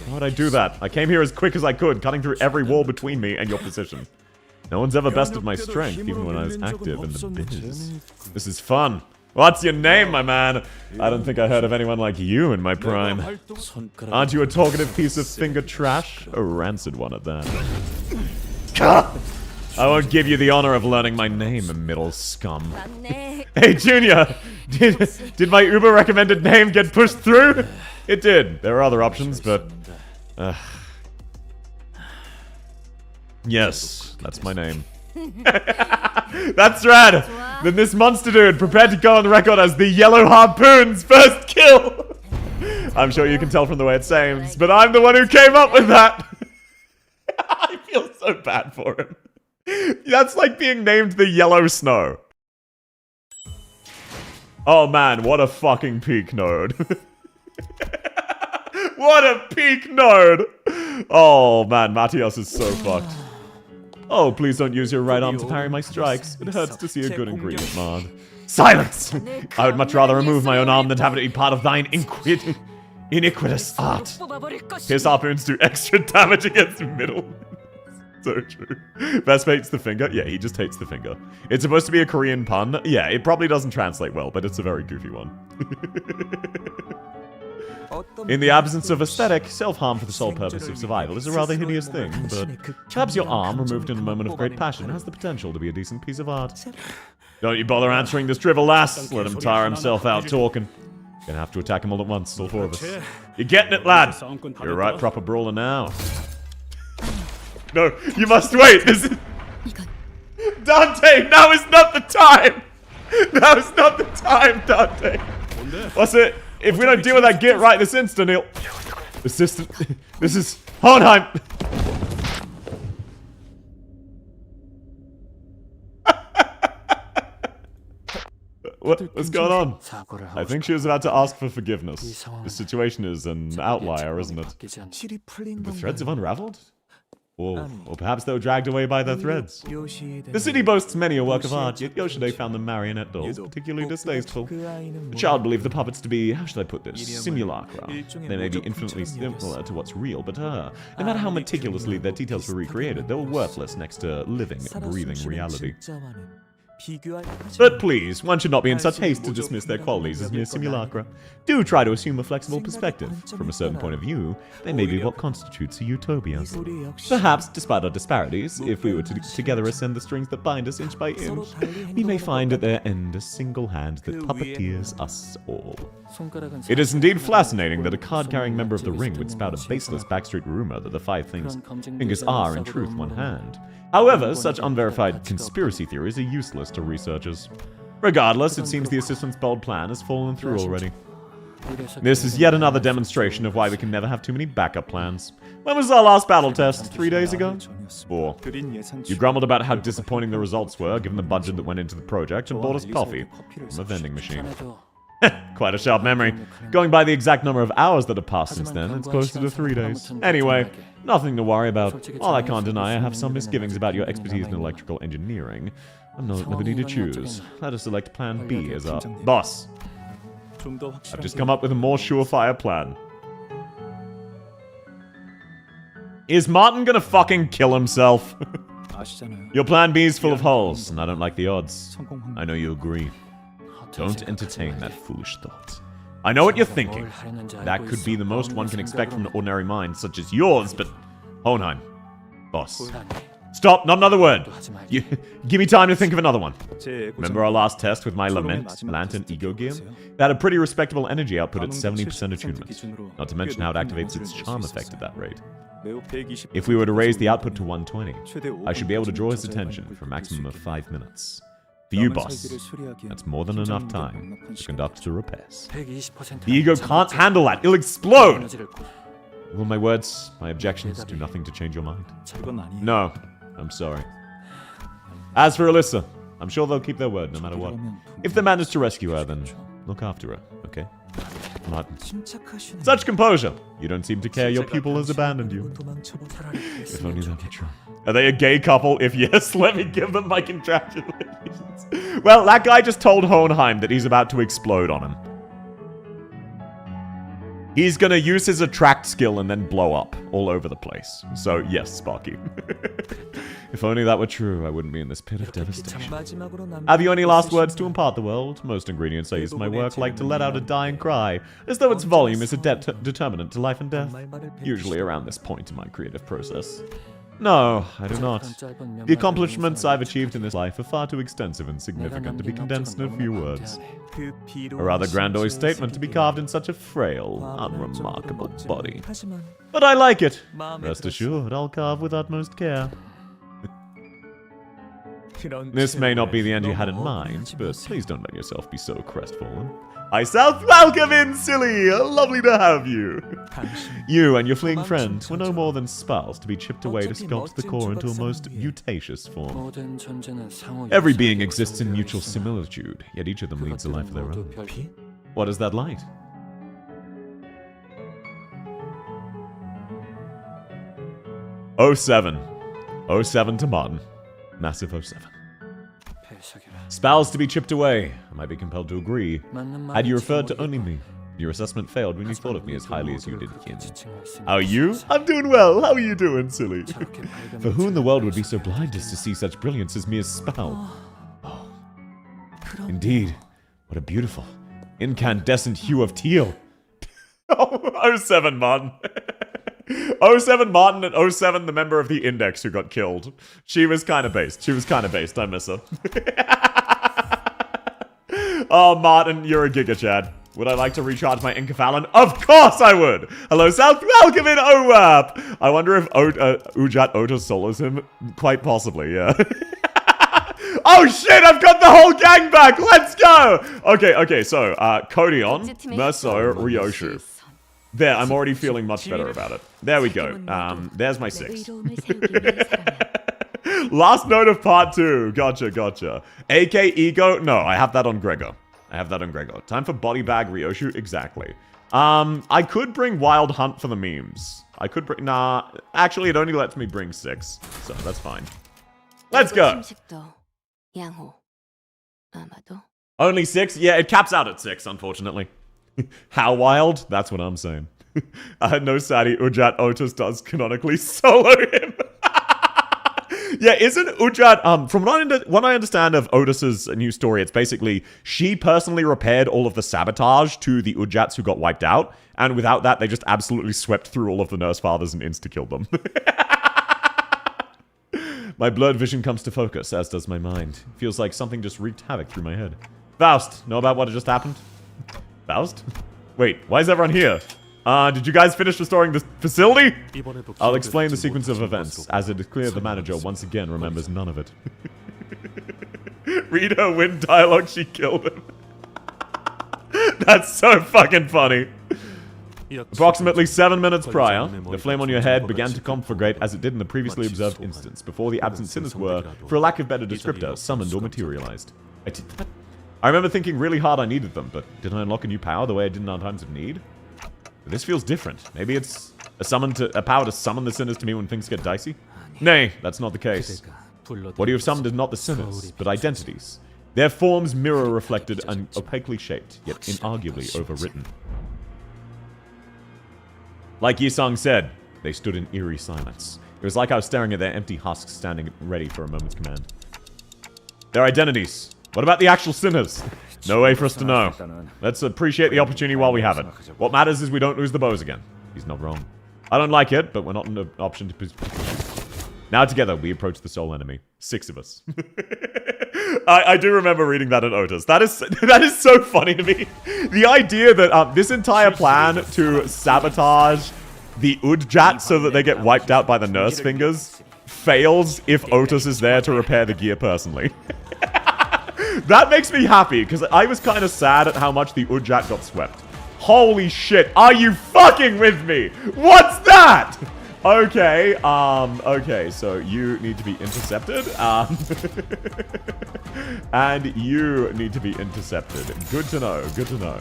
Why would I do that? I came here as quick as I could, cutting through every wall between me and your position. No one's ever bested my strength, even when I was active in the biz. This is fun. What's your name, my man? I don't think I heard of anyone like you in my prime. Aren't you a talkative piece of finger trash? A rancid one at that. I won't give you the honor of learning my name, middle scum. Hey, Junior! Did my Uber-recommended name get pushed through? It did. There are other options, but... Yes, that's my name. That's rad! Then this monster dude prepared to go on the record as the Yellow Harpoon's first kill! I'm sure you can tell from the way it sounds, but I'm the one who came up with that! I feel so bad for him. That's like being named the Yellow Snow. Oh man, what a fucking peak node. What a peak node! Oh man, Matthias is so fucked. Oh, please don't use your right arm to parry my strikes. It hurts to see a good ingredient marred. Silence! I would much rather remove my own arm than have it be part of thine iniquitous art. His harpoons do extra damage against middle. So true. Best hates the finger? Yeah, he just hates the finger. It's supposed to be a Korean pun. Yeah, it probably doesn't translate well, but it's a very goofy one. In the absence of aesthetic, self-harm for the sole purpose of survival is a rather hideous thing, but perhaps your arm, removed in a moment of great passion, has the potential to be a decent piece of art. Don't you bother answering this drivel, lass. Let him tire himself out talking. Gonna have to attack him all at once, all four of us. You're getting it, lad. You're a right proper brawler now. No, you must wait. This is... Dante, now is not the time. Now is not the time, Dante. What's it? If we don't deal with that git right this instant, he'll... Assistant... This is... Hohenheim! What's going on? I think she was about to ask for forgiveness. The situation is an outlier, isn't it? The threads have unraveled? Or perhaps they were dragged away by their threads. The city boasts many a work of art, yet Yoshide found the marionette dolls particularly distasteful. The child believed the puppets to be, how should I put this, simulacra. They may be infinitely similar to what's real, but no matter how meticulously their details were recreated, they were worthless next to living, breathing reality. But please, one should not be in such haste to dismiss their qualities as mere simulacra. Do try to assume a flexible perspective. From a certain point of view, they may be what constitutes a utopia. Perhaps, despite our disparities, if we were to together ascend the strings that bind us inch by inch, we may find at their end a single hand that puppeteers us all. It is indeed fascinating that a card-carrying member of the Ring would spout a baseless backstreet rumor that the five fingers are, in truth, one hand. However, such unverified conspiracy theories are useless to researchers. Regardless, it seems the assistant's bold plan has fallen through already. This is yet another demonstration of why we can never have too many backup plans. When was our last battle test? 3 days ago? 4. You grumbled about how disappointing the results were, given the budget that went into the project, and bought us coffee from a vending machine. Quite a sharp memory. Going by the exact number of hours that have passed since then, it's closer to 3 days. Anyway, nothing to worry about. While I can't deny I have some misgivings about your expertise in electrical engineering, I'm not at liberty to choose. Let us select Plan B as our... Boss! I've just come up with a more surefire plan. Is Martin gonna fucking kill himself? Your Plan B is full of holes, and I don't like the odds. I know you agree. Don't entertain that foolish thought. I know what you're thinking. That could be the most one can expect from an ordinary mind such as yours, but... Hohenheim. Boss. Stop, not another word. Give me time to think of another one. Remember our last test with my Lament, Lantern Ego Gear? That had a pretty respectable energy output at 70% attunement. Not to mention how it activates its charm effect at that rate. If we were to raise the output to 120, I should be able to draw his attention for a maximum of 5 minutes. For you, boss, that's more than enough time to conduct the repairs. The ego can't handle that. It'll explode! Will my words, my objections, do nothing to change your mind? No, I'm sorry. As for Alyssa, I'm sure they'll keep their word no matter what. If they manage to rescue her, then look after her, okay? Martin. Such composure! You don't seem to care your pupil has abandoned you. If only that were true. Are they a gay couple? If yes, let me give them my congratulations. Well, that guy just told Hohenheim that he's about to explode on him. He's gonna use his attract skill and then blow up all over the place. So, yes, Sparky. If only that were true, I wouldn't be in this pit of devastation. Have you any last words to impart the world? Most ingredients I use in my work like to let out a dying cry, as though its volume is a determinant to life and death. Usually around this point in my creative process. No, I do not. The accomplishments I've achieved in this life are far too extensive and significant to be condensed in a few words. A rather grandiose statement to be carved in such a frail, unremarkable body. But I like it. Rest assured, I'll carve with utmost care. This may not be the end you had in mind, but please don't let yourself be so crestfallen. I South welcome in, silly! Lovely to have you! You and your fleeing friend were no more than spells to be chipped away to sculpt the core into a most mutacious form. Every being exists in mutual similitude, yet each of them leads a life of their own. What is that light? '07. 07 to Martin. Massive 07. Spells to be chipped away. I might be compelled to agree. Had you referred to only me, your assessment failed when you thought of me as highly as you did him. How are you? I'm doing well. How are you doing, silly? For who in the world would be so blind as to see such brilliance as mere spell? Oh. Indeed. What a beautiful, incandescent hue of teal. Oh, 07, Martin. 07 Martin and 07 the member of the Index who got killed. She was kind of based. I miss her. Oh, Martin, you're a Giga Chad. Would I like to recharge my Inkafalon? Of course I would! Hello, South. Welcome in, OWAP! I wonder if Ujat Ota solos him. Quite possibly, yeah. Oh shit, I've got the whole gang back! Let's go! Okay, so, Kodion, Merso, Ryoshu. There, I'm already feeling much better about it. There we go. There's my 6. Last note of part 2. Gotcha. AK Ego? No, I have that on Gregor. I have that on Gregor. Time for body bag Ryoshu. Exactly. I could bring Wild Hunt for the memes. I could bring... Nah. Actually, it only lets me bring 6. So that's fine. Let's go. Only 6? Yeah, it caps out at 6, unfortunately. How wild? That's what I'm saying. No Sadi, Ujat Otis does canonically solo him. Yeah, isn't Ujat, from what I understand of Otis's new story, it's basically she personally repaired all of the sabotage to the Ujats who got wiped out, and without that, they just absolutely swept through all of the Nurse Fathers and insta-killed them. My blurred vision comes to focus, as does my mind. Feels like something just wreaked havoc through my head. Faust, know about what just happened? Faust? Wait, why is everyone here? Did you guys finish restoring the facility? I'll explain the sequence of events, as it is clear the manager once again remembers none of it. Read her win dialogue, she killed him. That's so fucking funny. Approximately 7 minutes prior, the flame on your head began to conflagrate as it did in the previously observed instance, before the absent sinners were, for a lack of better descriptor, summoned or materialized. I did that? I remember thinking really hard I needed them, but did I unlock a new power the way I did in our times of need? This feels different. Maybe it's a power to summon the sinners to me when things get dicey? Nay, that's not the case. What you have summoned is not the sinners, but identities. Their forms mirror-reflected and opaquely shaped, yet inarguably overwritten. Like Yisong said, they stood in eerie silence. It was like I was staring at their empty husks standing ready for a moment's command. Their identities. What about the actual sinners? No way for us to know. Let's appreciate the opportunity while we have it. What matters is we don't lose the bows again. He's not wrong. I don't like it, but we're not an option to... Now together, we approach the sole enemy. 6 of us. I do remember reading that in Otis. That is so funny to me. The idea that this entire plan to sabotage the Udjat so that they get wiped out by the nurse fingers fails if Otis is there to repair the gear personally. That makes me happy, because I was kind of sad at how much the Udjat got swept. Holy shit, are you fucking with me? What's that? Okay, okay, so you need to be intercepted, and you need to be intercepted. Good to know, good to know.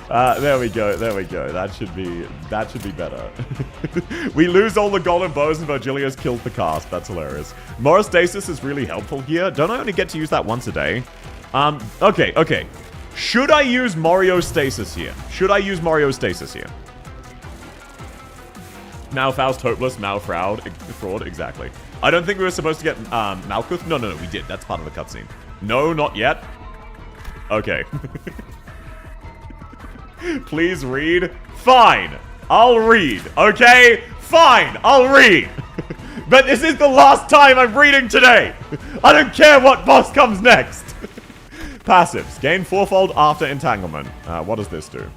There we go, there we go. That should be better. We lose all the golden bows and Virgilius kills the cast. That's hilarious. Morostasis is really helpful here. Don't I only get to use that once a day? Okay. Should I use Moriostasis here? Should I use Moriostasis here? Now Faust, hopeless, now fraud, exactly. I don't think we were supposed to get Malkuth. No, we did. That's part of the cutscene. No, not yet. Okay. Please read. Fine. I'll read. Okay? Fine. I'll read. But this is the last time I'm reading today. I don't care what boss comes next. Passives. Gain 4-fold after entanglement. What does this do?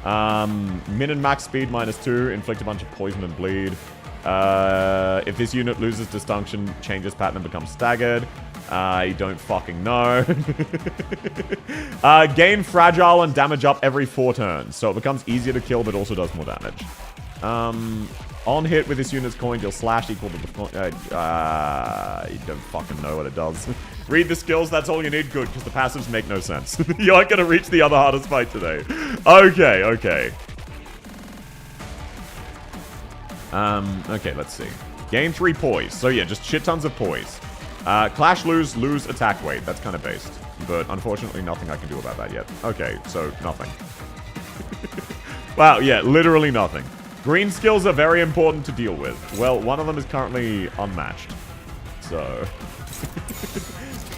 Min and max speed -2. Inflict a bunch of poison and bleed. If this unit loses distinction, changes pattern and becomes staggered. I don't fucking know. Gain fragile and damage up every 4 turns. So it becomes easier to kill, but also does more damage. On hit with this unit's coin, deal slash equal to the... you don't fucking know what it does. Read the skills, that's all you need. Good, because the passives make no sense. You aren't going to reach the other hardest fight today. Okay. Okay, let's see. Gain 3 poise. So yeah, just shit tons of poise. Clash, lose attack weight. That's kind of based. But unfortunately, nothing I can do about that yet. Okay, so nothing. Wow, yeah, literally nothing. Green skills are very important to deal with. Well, one of them is currently unmatched. So...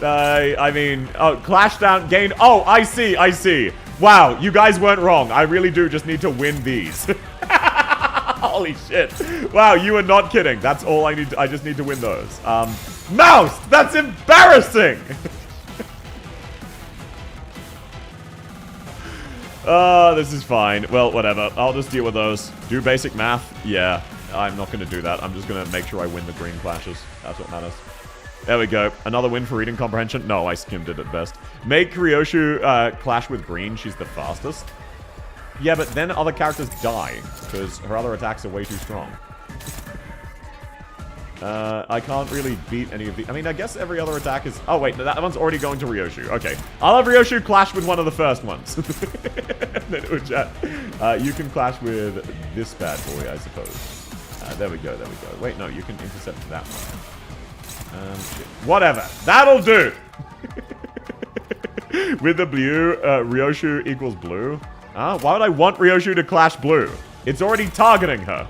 I mean... Oh, clash down, gain... Oh, I see. Wow, you guys weren't wrong. I really do just need to win these. Holy shit. Wow, you are not kidding. That's all I need. I just need to win those. Mouse! That's embarrassing! This is fine. Well, whatever. I'll just deal with those. Do basic math? Yeah. I'm not going to do that. I'm just going to make sure I win the green clashes. That's what matters. There we go. Another win for reading comprehension? No, I skimmed it at best. Make Ryoshu clash with green. She's the fastest. Yeah, but then other characters die, because her other attacks are way too strong. I can't really beat any of the... I mean, I guess every other attack is... Oh, wait. That one's already going to Ryoshu. Okay. I'll have Ryoshu clash with one of the first ones. Then it would chat. You can clash with this bad boy, I suppose. There we go. There we go. Wait, no. You can intercept that one. Shit. Whatever. That'll do. With the blue, Ryoshu equals blue. Why would I want Ryoshu to clash blue? It's already targeting her.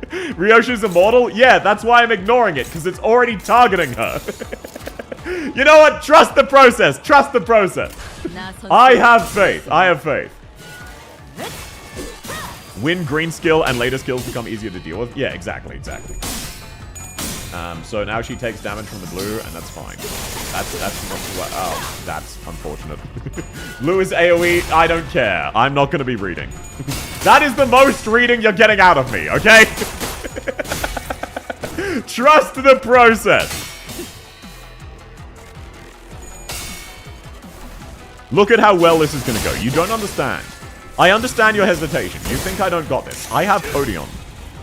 Ryoshu's immortal? Yeah, that's why I'm ignoring it, because it's already targeting her. You know what? Trust the process. Trust the process. I have faith. I have faith. Win green skill and later skills become easier to deal with. Yeah, exactly, exactly. So now she takes damage from the blue, and that's fine. That's not what... Oh, that's unfortunate. Blue is AoE. I don't care. I'm not going to be reading. That is the most reading you're getting out of me, okay? Trust the process. Look at how well this is going to go. You don't understand. I understand your hesitation. You think I don't got this. I have Odeon.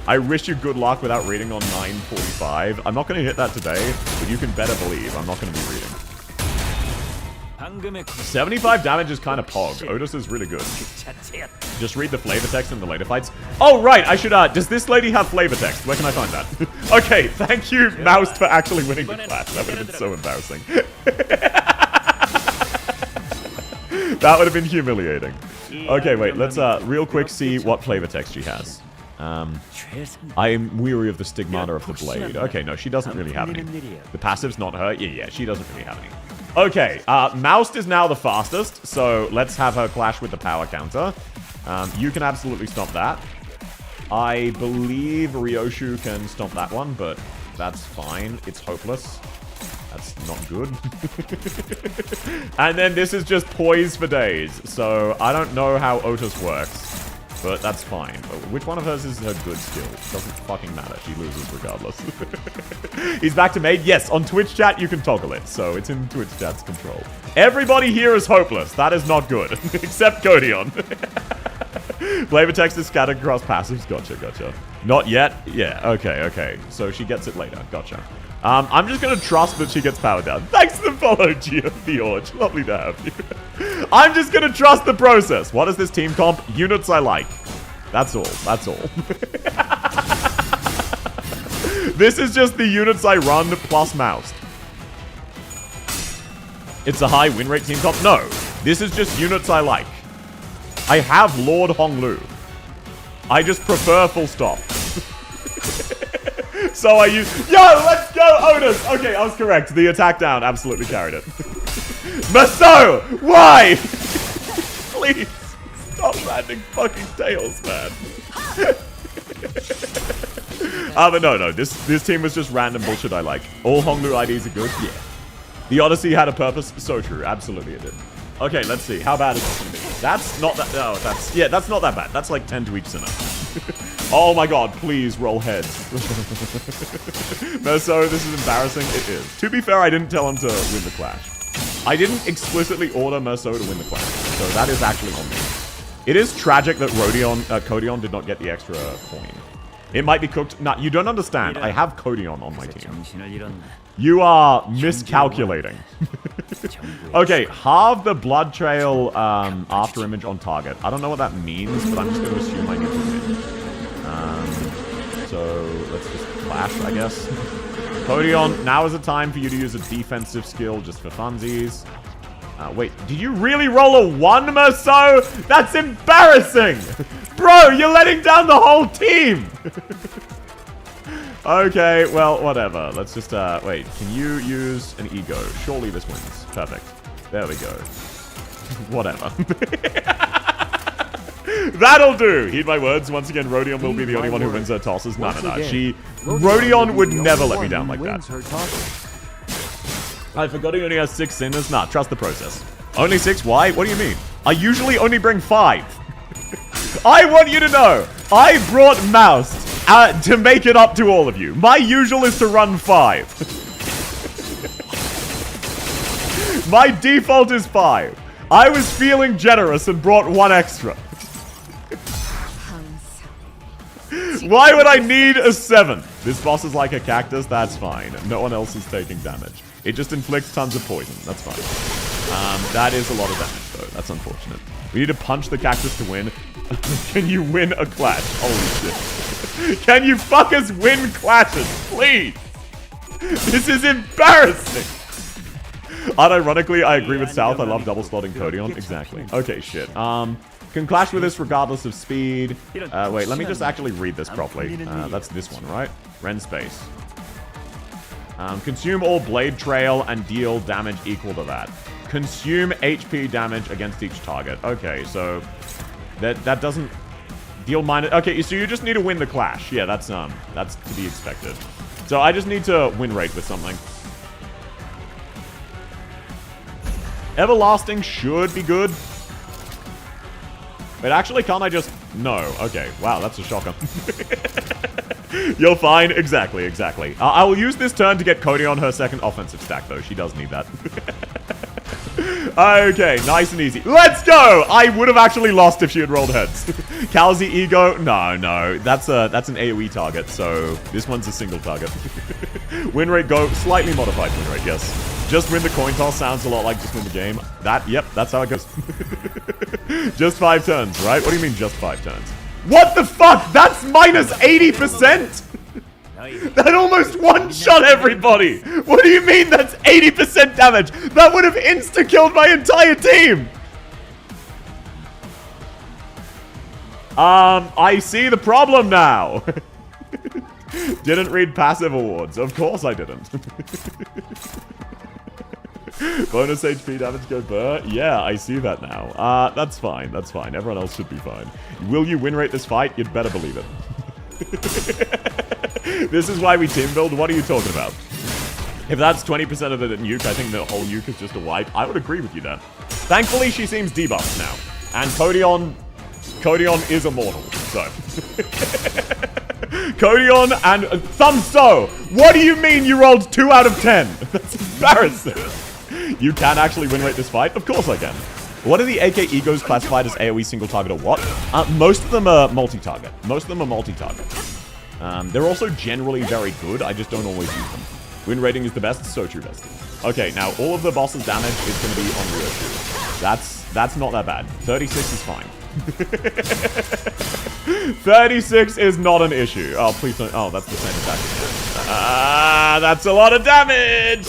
I wish you good luck without reading on 9:45. I'm not going to hit that today, but you can better believe I'm not going to be reading. 75 damage is kind of pog. Otis is really good. Just read the flavor text in the later fights. Oh, right. I should, does this lady have flavor text? Where can I find that? Okay, thank you, Mouse, for actually winning the clash. That would have been so embarrassing. That would have been humiliating. Okay, wait. Let's, real quick see what flavor text she has. I am weary of the stigmata of the blade. Okay, no, she doesn't really have any. The passive's not her. Yeah, she doesn't really have any. Okay, Moust is now the fastest, so let's have her clash with the power counter. You can absolutely stomp that. I believe Ryoshu can stomp that one, but that's fine. It's hopeless. That's not good. And then this is just poise for days, so I don't know how Otis works. But that's fine. Which one of hers is her good skill? Doesn't fucking matter. She loses regardless. He's back to maid? Yes, on Twitch chat you can toggle it, so it's in Twitch chat's control. Everybody here is hopeless. That is not good. Except Codion. Flavor text is scattered across passives. Gotcha, gotcha. Not yet? Yeah, okay. So she gets it later. Gotcha. I'm just gonna trust that she gets powered down. Thanks for the follow, George. Lovely to have you. I'm just gonna trust the process. What is this team comp? Units I like. That's all. That's all. This is just the units I run plus Mouse. It's a high win rate team comp? No. This is just units I like. I have Lord Honglu. I just prefer full stop. So I use... Yo, let's go, Otis! Okay, I was correct. The attack down absolutely carried it. Maso! Why? Please. Stop landing fucking tails, man. But no. This team was just random bullshit I like. All Honglu IDs are good? Yeah. The Odyssey had a purpose? So true. Absolutely it did. Okay, let's see. How bad is this going to be? That's not that... No, that's... Yeah, that's not that bad. That's like 10 to each sinner. Oh my god, please roll heads. Merso, this is embarrassing. It is. To be fair, I didn't tell him to win the clash. I didn't explicitly order Merso to win the clash, so that is actually on me. It is tragic that Codion did not get the extra coin. It might be cooked. Nah, you don't understand. I have Codion on my team. You are miscalculating. Okay, halve the blood trail after image on target. I don't know what that means, but I'm just going to assume I need to win. So let's just clash, I guess. Codion, now is the time for you to use a defensive skill just for funsies. Wait, did you really roll a 1, Merso? That's embarrassing! Bro, you're letting down the whole team! Okay, well, whatever. Let's just, wait. Can you use an ego? Surely this wins. Perfect. There we go. Whatever. That'll do! Heed my words. Once again, Rodion will be the only one who wins her tosses. No. Rodion would never let me down like that. I forgot he only has 6 sinners. Nah, trust the process. Only 6? Why? What do you mean? I usually only bring 5. I want you to know, I brought Mouse to make it up to all of you. My usual is to run 5. My default is 5. I was feeling generous and brought 1 extra. Why would I need a 7? This boss is like a cactus. That's fine. No one else is taking damage. It just inflicts tons of poison. That's fine. That is a lot of damage, though. That's unfortunate. We need to punch the cactus to win. Can you win a clash? Holy shit. Can you fuckers win clashes, please? This is embarrassing. Unironically, I agree with South. I love double slotting Codion. Exactly. Okay, shit. Can clash with this regardless of speed. Wait, let me just actually read this properly. That's this one, right? Ren space. Consume all blade trail and deal damage equal to that. Consume HP damage against each target. Okay, so that doesn't deal minus. Okay, so you just need to win the clash. Yeah, that's to be expected. So I just need to win rate with something. Everlasting should be good. Wait, actually, can't I just... No. Okay. Wow, that's a shocker. You're fine. Exactly, exactly. I will use this turn to get Cody on her second offensive stack, though. She does need that. Okay, nice and easy. Let's go! I would have actually lost if she had rolled heads. Calzy Ego? No. That's an AoE target, so this one's a single target. Win rate go. Slightly modified win rate, yes. Just win the coin toss sounds a lot like just win the game. Yep, that's how it goes. Just 5 turns, right? What do you mean just 5 turns? What the fuck? That's minus 80%? That almost one-shot everybody! What do you mean that's 80% damage? That would have insta-killed my entire team! I see the problem now. Didn't read passive awards. Of course I didn't. Bonus HP damage go burr. Yeah, I see that now. That's fine. That's fine. Everyone else should be fine. Will you win rate this fight? You'd better believe it. This is why we team build. What are you talking about? If that's 20% of the nuke, I think the whole nuke is just a wipe. I would agree with you there. Thankfully, she seems debuffed now. And Codion is immortal, so. Codion and Thumbsto! What do you mean you rolled 2 out of 10? That's embarrassing. You can actually win rate this fight? Of course I can. What are the AK Egos classified as AoE single target or what? Most of them are multi-target. They're also generally very good. I just don't always use them. Win rating is the best. So true, bestie. Okay, now all of the boss's damage is going to be on Ryoku. That's not that bad. 36 is fine. 36 is not an issue. Oh, please don't. Oh, that's the same attack. That's a lot of damage.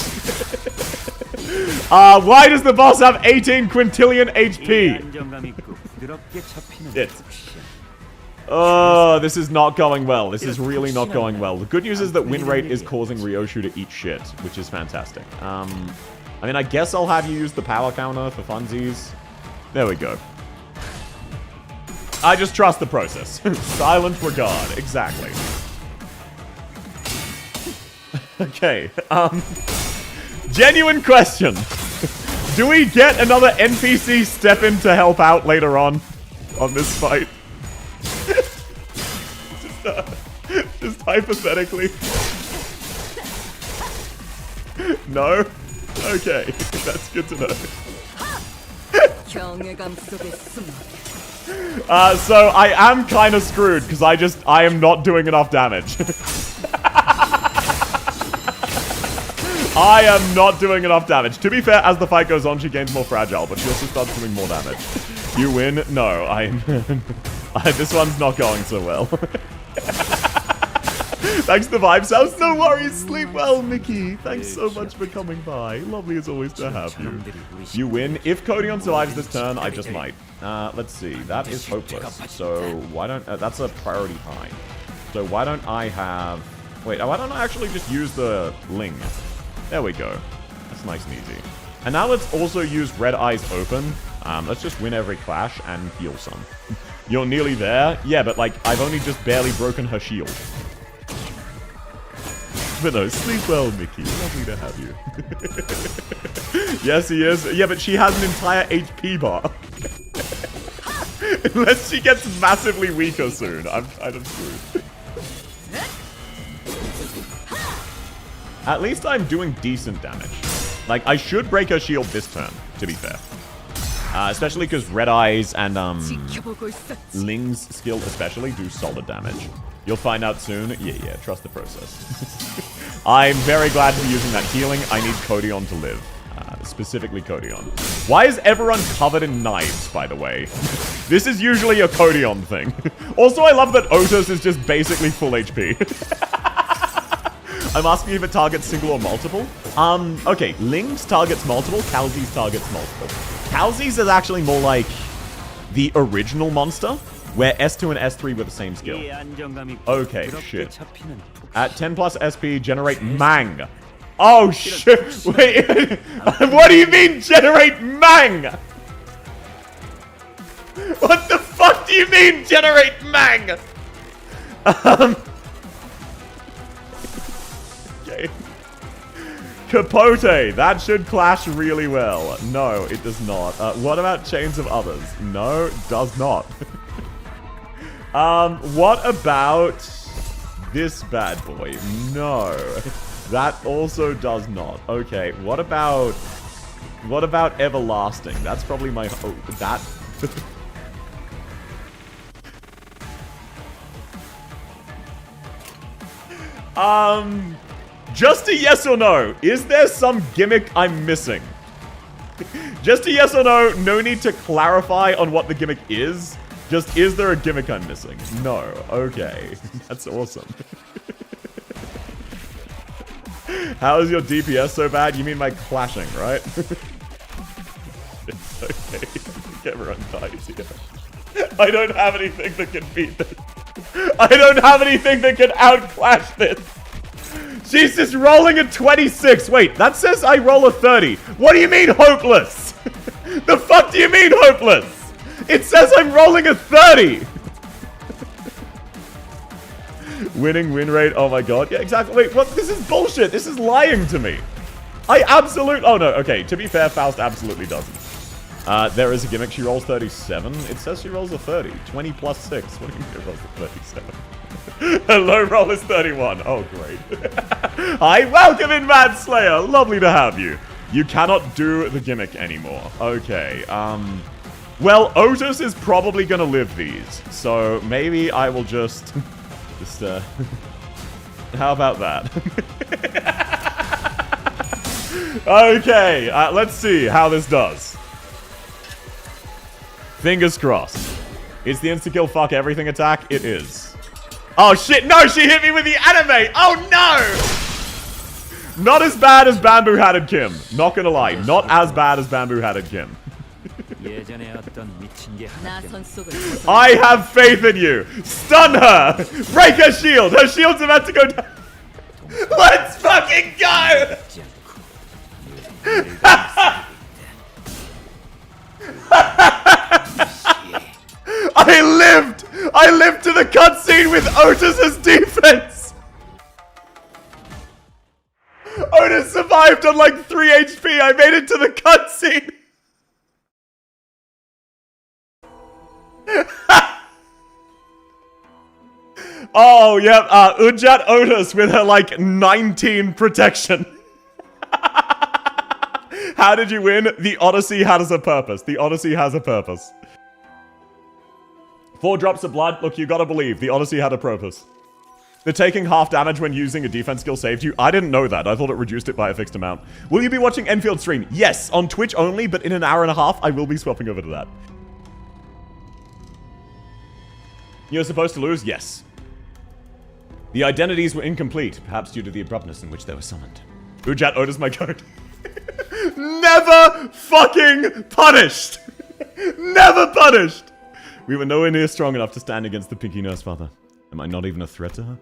Why does the boss have 18 quintillion HP? Oh, this is not going well. This is really not going well. The good news is that win rate is causing Ryoshu to eat shit, which is fantastic. I mean, I guess I'll have you use the power counter for funsies. There we go. I just trust the process. Silent regard. Exactly. Okay. Genuine question. Do we get another NPC step in to help out later on this fight? Just hypothetically. No? Okay. That's good to know. So I am kind of screwed because I am not doing enough damage. I am not doing enough damage. To be fair, as the fight goes on, she gains more fragile, but she also starts doing more damage. You win? No, this one's not going so well. Thanks to the Vibes House. No worries. Sleep well, Mickey. Thanks so much for coming by. Lovely as always to have you. You win. If Codion survives this turn, I just might. Let's see. That is hopeless. So why don't... that's a priority high. So why don't I have... Wait, why don't I actually just use the Ling? There we go. That's nice and easy. And now let's also use Red Eyes Open. Let's just win every clash and heal some. You're nearly there? Yeah, but like, I've only just barely broken her shield. But no, sleep well, Mickey. Lovely to have you. Yes, he is. Yeah, but she has an entire HP bar. Unless she gets massively weaker soon. I'm kind of screwed. At least I'm doing decent damage. Like, I should break her shield this turn, to be fair. Especially because Red Eyes and Ling's skill especially do solid damage. You'll find out soon. Yeah, trust the process. I'm very glad to be using that healing. I need Codion to live. Specifically Codion. Why is everyone covered in knives, by the way? This is usually a Codion thing. Also, I love that Otis is just basically full HP. I'm asking if it targets single or multiple. Okay, Ling's targets multiple, Kalzi's targets multiple. Kalzi's is actually more like the original monster, where S2 and S3 were the same skill. Okay, shit. At 10 plus SP, generate Mang. Oh, shit. Wait, what do you mean, generate Mang? What the fuck do you mean, generate Mang? Okay. Capote, that should clash really well. No, it does not. What about Chains of Others? No, does not. What about this bad boy? No. That also does not. Okay, what about Everlasting? That's probably my that just a yes or no. Is there some gimmick I'm missing? Just a yes or no. No need to clarify on what the gimmick is. Just, is there a gimmick I'm missing? No. Okay. That's awesome. How is your DPS so bad? You mean my clashing, right? It's okay. Everyone dies here. I don't have anything that can beat this. I don't have anything that can outclash this. She's just rolling a 26. Wait, that says I roll a 30. What do you mean hopeless? The fuck do you mean hopeless? It says I'm rolling a 30. Winning win rate. Oh my god. Yeah, exactly. Wait, what? This is bullshit. This is lying to me. I absolutely... Oh no, okay. To be fair, Faust absolutely doesn't. There is a gimmick. She rolls 37. It says she rolls a 30. 20 plus 6. What do you mean it rolls a 37? Her low roll is 31. Oh, great. Hi, welcome in, Mad Slayer. Lovely to have you. You cannot do the gimmick anymore. Okay, well, Otis is probably gonna live these. So maybe I will just... how about that? Okay, let's see how this does. Fingers crossed. Is the insta-kill fuck everything attack? It is. Oh shit, no, she hit me with the anime! Oh no! Not as bad as Bamboo Hatted Kim. Not gonna lie, not as bad as Bamboo Hatted Kim. I have faith in you! Stun her! Break her shield! Her shield's about to go down! Let's fucking go! I lived! I lived to the cutscene with Otis's defense! Otis survived on like 3 HP! I made it to the cutscene! Oh, yep, Ujat Otis with her like 19 protection. How did you win? The Odyssey has a purpose. The Odyssey has a purpose. 4 drops of blood. Look, you gotta believe. The Odyssey had a purpose. The taking half damage when using a defense skill saved you. I didn't know that. I thought it reduced it by a fixed amount. Will you be watching Enfield stream? Yes, on Twitch only, but in an hour and a half, I will be swapping over to that. You're supposed to lose? Yes. The identities were incomplete, perhaps due to the abruptness in which they were summoned. Ujat Otis, my code. Never fucking punished! Never punished! We were nowhere near strong enough to stand against the Pinky Nurse Father. Am I not even a threat to her?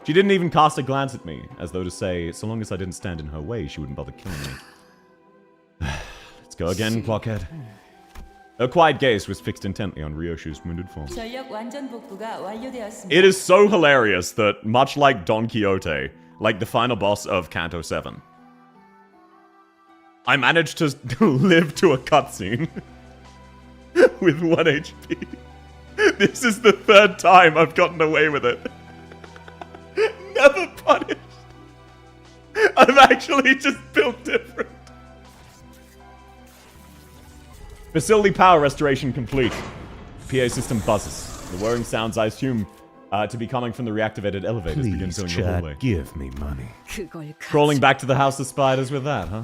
She didn't even cast a glance at me, as though to say, so long as I didn't stand in her way, she wouldn't bother killing me. Let's go again, Clockhead. Her quiet gaze was fixed intently on Ryoshu's wounded form. It is so hilarious that, much like Don Quixote, like the final boss of Canto 7, I managed to live to a cutscene with 1 HP. This is the 3rd time I've gotten away with it. Never punished. I'm actually just built different. Facility power restoration complete. PA system buzzes. The whirring sounds, I assume, to be coming from the reactivated elevators begin filling the hallway. give me money. Crawling back to the House of Spiders with that, huh?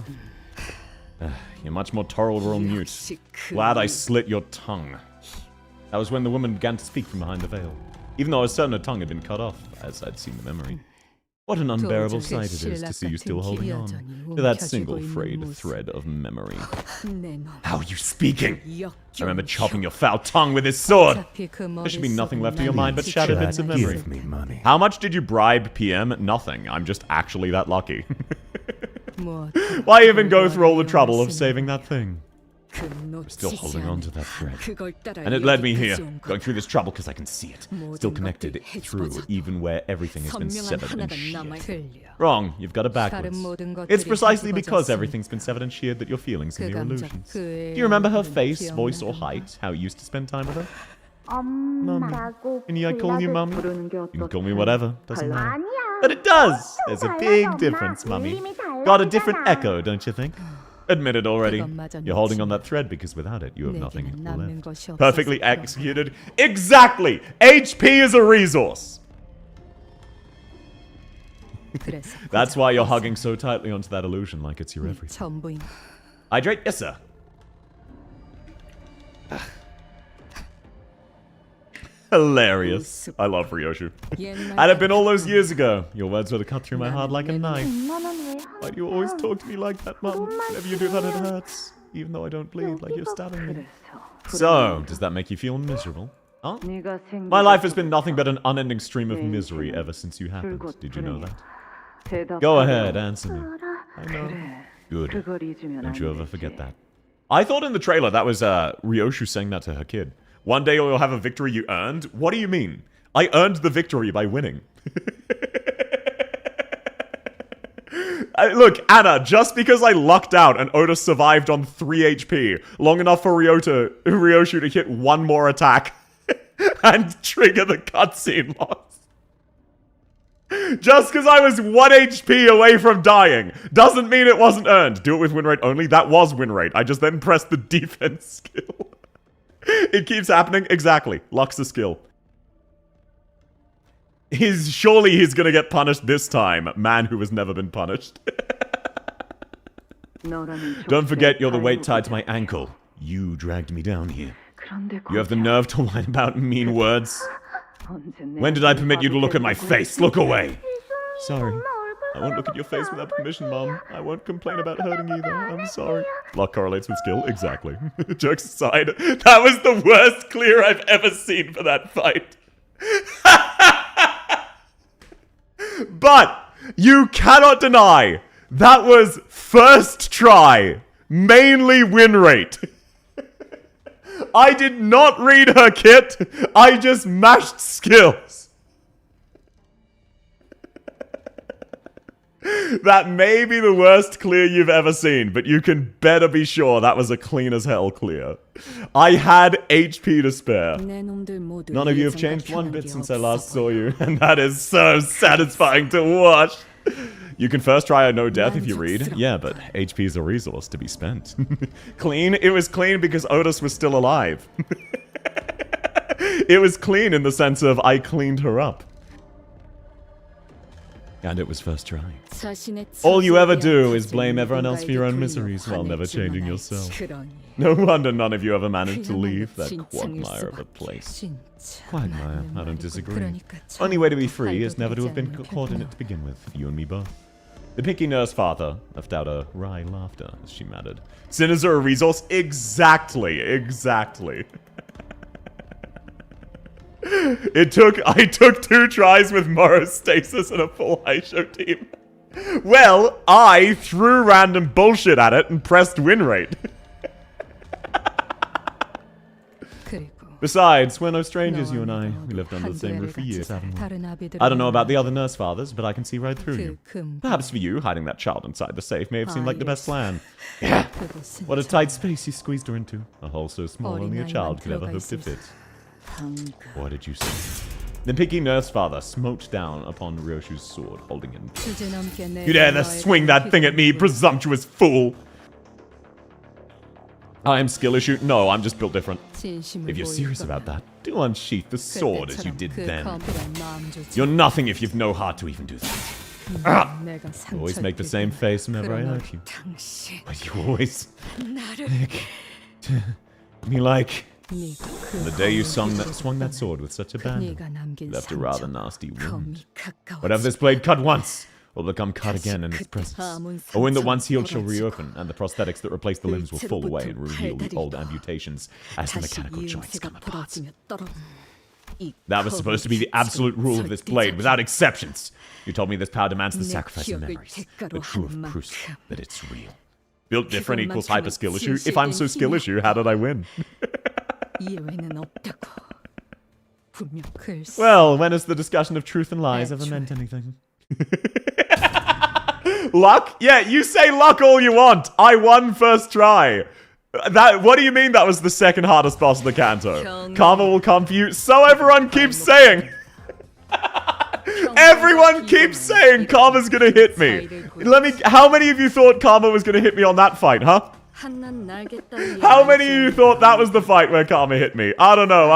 You're much more tolerable or mute. Glad I slit your tongue. That was when the woman began to speak from behind the veil. Even though I was certain her tongue had been cut off, as I'd seen the memory. What an unbearable sight it is to see you still holding on to that single frayed thread of memory. How are you speaking? I remember chopping your foul tongue with his sword. There should be nothing left of your mind but shattered bits of memory. Give me money. How much did you bribe PM? Nothing. I'm just actually that lucky. Why even go through all the trouble of saving that thing? I'm still holding on to that thread. And it led me here, going through this trouble because I can see it. Still connected through, even where everying has been severed and sheared. Wrong, you've got it backwards. It's precisely because everything's been severed and sheared that your feelings are mere illusions. Do you remember her face, voice, or height? How you used to spend time with her? Mummy. Can I call you Mummy? You can call me whatever, doesn't matter. But it does! There's a big difference, Mummy. Got a different echo, don't you think? Admit it already. You're holding on that thread because without it, you have nothing left. Perfectly executed. Exactly! HP is a resource! That's why you're hugging so tightly onto that illusion like it's your everything. Hydrate? Yes, sir. Hilarious. I love Ryoshu. Had it been all those years ago, your words would have cut through my heart like a knife. Why do you always talk to me like that, Mum? Whenever you do that, it hurts. Even though I don't bleed, like you're stabbing me. So, does that make you feel miserable? Huh? My life has been nothing but an unending stream of misery ever since you happened. Did you know that? Go ahead, answer me. I know. Good. Don't you ever forget that. I thought in the trailer that was Ryoshu saying that to her kid. One day you'll have a victory you earned? What do you mean? I earned the victory by winning. Look, Anna, just because I lucked out and Oda survived on 3 HP, long enough for Ryoshu to hit one more attack and trigger the cutscene loss. Just because I was 1 HP away from dying doesn't mean it wasn't earned. Do it with win rate only? That was win rate. I just then pressed the defense skill. It keeps happening. Exactly. Luck's a skill. Surely he's gonna get punished this time. Man who has never been punished. Don't forget you're the weight tied to my ankle. You dragged me down here. You have the nerve to whine about mean words. When did I permit you to look at my face? Look away. Sorry. I won't look at your face without permission, Mom. I won't complain about hurting either. I'm sorry. Luck correlates with skill? Exactly. Jokes aside, that was the worst clear I've ever seen for that fight. But you cannot deny that was first try, mainly win rate. I did not read her kit. I just mashed skills. That may be the worst clear you've ever seen, but you can better be sure that was a clean as hell clear. I had HP to spare. None of you have changed one bit since I last saw you, and that is so satisfying to watch. You can first try a no death if you read. Yeah, but HP is a resource to be spent. Clean? It was clean because Otis was still alive. It was clean in the sense of I cleaned her up. And it was first try. All you ever do is blame everyone else for your own miseries while never changing yourself. No wonder none of you ever managed to leave that quagmire of a place. Quagmire, I don't disagree. Only way to be free is never to have been caught in it to begin with, you and me both. The pinky nurse father left out a wry laughter as she mattered. Sinners are a resource? Exactly, exactly. I took 2 tries with Morostasis and a full Aisho team. Well, I threw random bullshit at it and pressed win rate. Besides, we're no strangers, you and I. We lived under the same roof for years, haven't we? I don't know about the other nurse fathers, but I can see right through you. Perhaps for you, hiding that child inside the safe may have seemed like the best plan. Yeah. What a tight space you squeezed her into. A hole so small only a child could ever hope to fit. What did you say? The picky nurse father smote down upon Ryoshu's sword, holding it. You dare to swing that thing at me, presumptuous fool! I am skill issue? No, I'm just built different. If you're serious about that, do unsheath the sword as you did then. You're nothing if you've no heart to even do that. You always make the same face whenever I hurt you. But you always make me like the day you swung that sword with such abandon. Left a rather nasty wound. But have this blade cut once, will become cut again in its presence. A wound that once healed shall reopen, and the prosthetics that replace the limbs will fall away and reveal the old amputations as the mechanical joints come apart. That was supposed to be the absolute rule of this blade, without exceptions. You told me this power demands the sacrifice of memories, the true proof that it's real. Built different equals hyper skill issue. If I'm so skill issue, how did I win? Well, when has the discussion of truth and lies ever meant anything? Luck? Yeah, you say luck all you want. I won first try. What do you mean that was the second hardest boss of the Canto? Karma will come for you, so everyone keeps saying. Everyone keeps saying Karma's gonna hit me. How many of you thought Karma was gonna hit me on that fight, huh? How many of you thought that was the fight where Karma hit me? I don't know.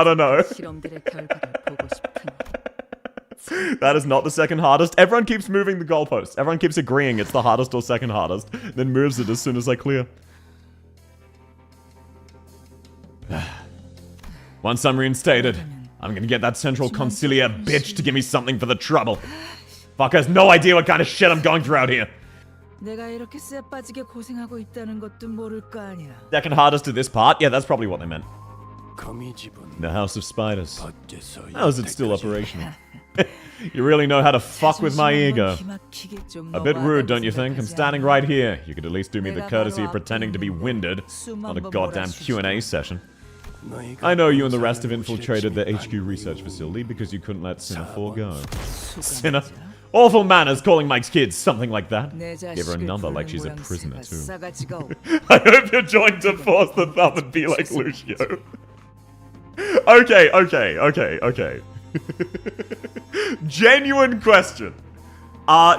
That is not the second hardest. Everyone keeps moving the goalposts. Everyone keeps agreeing it's the hardest or second hardest, then moves it as soon as I clear. Once I'm reinstated, I'm gonna get that central conciliar bitch to give me something for the trouble. Fuck has no idea what kind of shit I'm going through out here. Second hardest to this part? Yeah, that's probably what they meant. The House of Spiders. How is it still operational? You really know how to fuck with my ego. A bit rude, don't you think? I'm standing right here. You could at least do me the courtesy of pretending to be winded on a goddamn Q&A session. I know you and the rest have infiltrated the HQ research facility because you couldn't let Sinner go. Sinner? Awful manners calling Mike's kids something like that. Give her a number like she's a prisoner too. I hope you're joined to force the thumb and be like Lucio. Okay. Genuine question.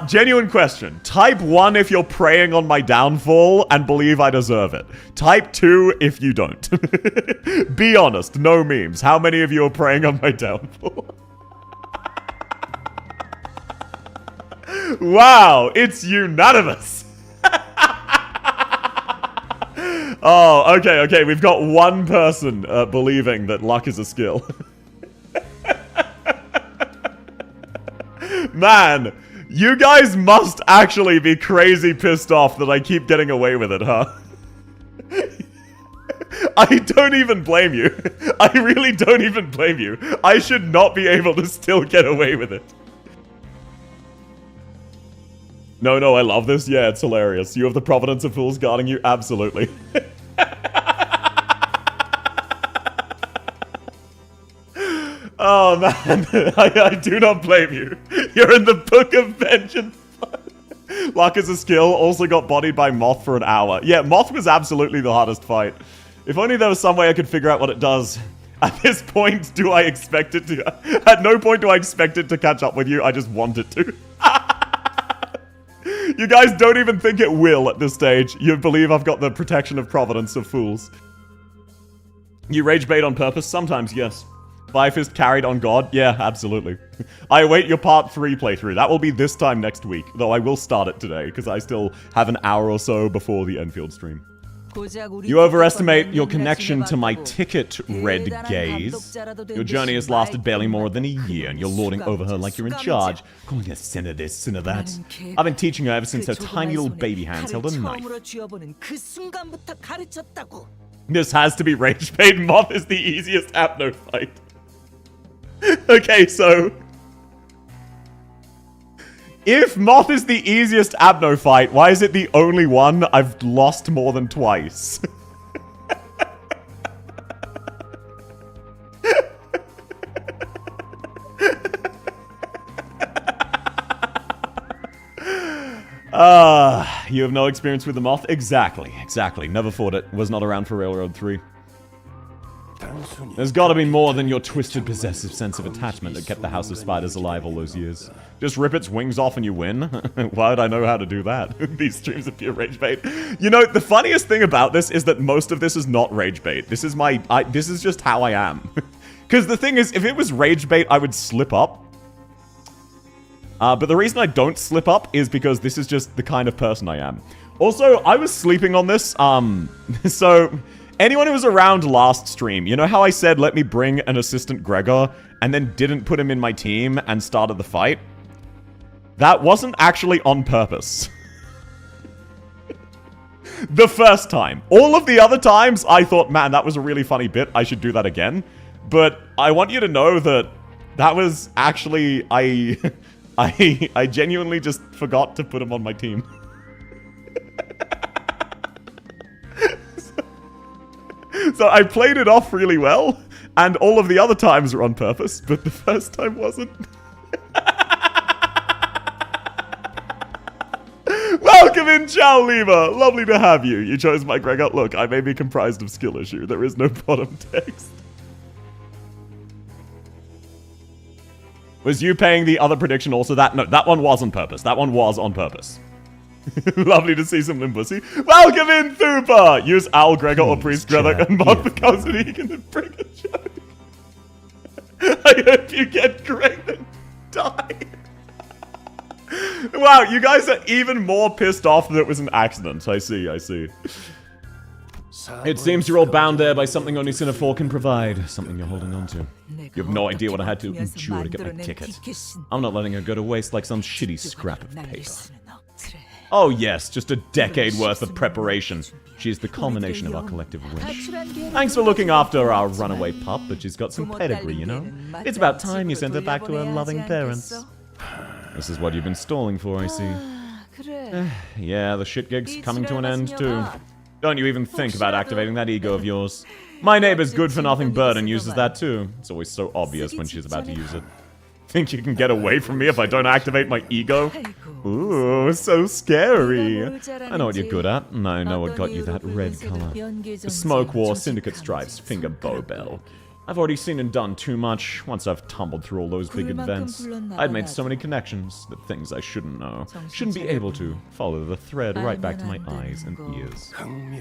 Genuine question. Type 1 if you're preying on my downfall and believe I deserve it. Type 2 if you don't. Be honest, no memes. How many of you are preying on my downfall? Wow, it's unanimous. Oh, okay. We've got one person believing that luck is a skill. Man, you guys must actually be crazy pissed off that I keep getting away with it, huh? I don't even blame you. I really don't even blame you. I should not be able to still get away with it. No, I love this. Yeah, it's hilarious. You have the Providence of Fools guarding you? Absolutely. Oh, man. I do not blame you. You're in the Book of Vengeance. Luck is a skill. Also got bodied by Moth for an hour. Yeah, Moth was absolutely the hardest fight. If only there was some way I could figure out what it does. At this point, do I expect it to... At no point do I expect it to catch up with you. I just want it to. You guys don't even think it will at this stage. You believe I've got the protection of Providence of Fools. You rage bait on purpose? Sometimes, yes. Firefist carried on God? Yeah, absolutely. I await your part 3 playthrough. That will be this time next week, though I will start it today, because I still have an hour or so before the Enfield stream. You overestimate your connection to my ticket, Red Gaze. Your journey has lasted barely more than a year, and you're lording over her like you're in charge, calling her sinner this, sinner that. I've been teaching her ever since her tiny little baby hands held a knife. This has to be Rage Bait. Moth is the easiest Apno fight. Okay, so... if Moth is the easiest Abno fight, why is it the only one I've lost more than twice? You have no experience with the Moth? Exactly. Never fought it. Was not around for Railroad 3. There's gotta be more than your twisted, possessive sense of attachment that kept the House of Spiders alive all those years. Just rip its wings off and you win? Why would I know how to do that? These streams are pure rage bait. You know, the funniest thing about this is that most of this is not rage bait. This is this is just how I am. Because the thing is, if it was rage bait, I would slip up. But the reason I don't slip up is because this is just the kind of person I am. Also, I was sleeping on this, so... Anyone who was around last stream, you know how I said let me bring an assistant Gregor and then didn't put him in my team and started the fight? That wasn't actually on purpose. The first time. All of the other times, I thought, man, that was a really funny bit. I should do that again. But I want you to know that that was actually... I genuinely just forgot to put him on my team. So I played it off really well, and all of the other times were on purpose, but the first time wasn't. Welcome in, Chow Lima! Lovely to have you. You chose my Gregor. Look, I may be comprised of skill issue. There is no bottom text. Was you paying the other prediction also that? No, that one was on purpose. That one was on purpose. Lovely to see some Limbussy. Welcome in, Thupa! Use Owl Gregor or Priest Gregor and Mod becomes an Egan and bring a joke. I hope you get great and die. Wow, you guys are even more pissed off that it was an accident. I see. It seems you're all bound there by something only Sinafor can provide. Something you're holding on to. You have no idea what I had to endure to get my ticket. I'm not letting her go to waste like some shitty scrap of paper. Oh yes, just a decade worth of preparation. She's the culmination of our collective wish. Thanks for looking after our runaway pup, but she's got some pedigree, you know? It's about time you sent her back to her loving parents. This is what you've been stalling for, I see. Yeah, the shit gig's coming to an end too. Don't you even think about activating that ego of yours. My neighbor's good-for-nothing bird and uses that too. It's always so obvious when she's about to use it. Think you can get away from me if I don't activate my ego? Ooh, so scary. I know what you're good at, and I know what got you that red color. The Smoke War, Syndicate Stripes, Finger Bow Bell. I've already seen and done too much once I've tumbled through all those big events. I'd made so many connections, that things I shouldn't know, shouldn't be able to, follow the thread right back to my eyes and ears.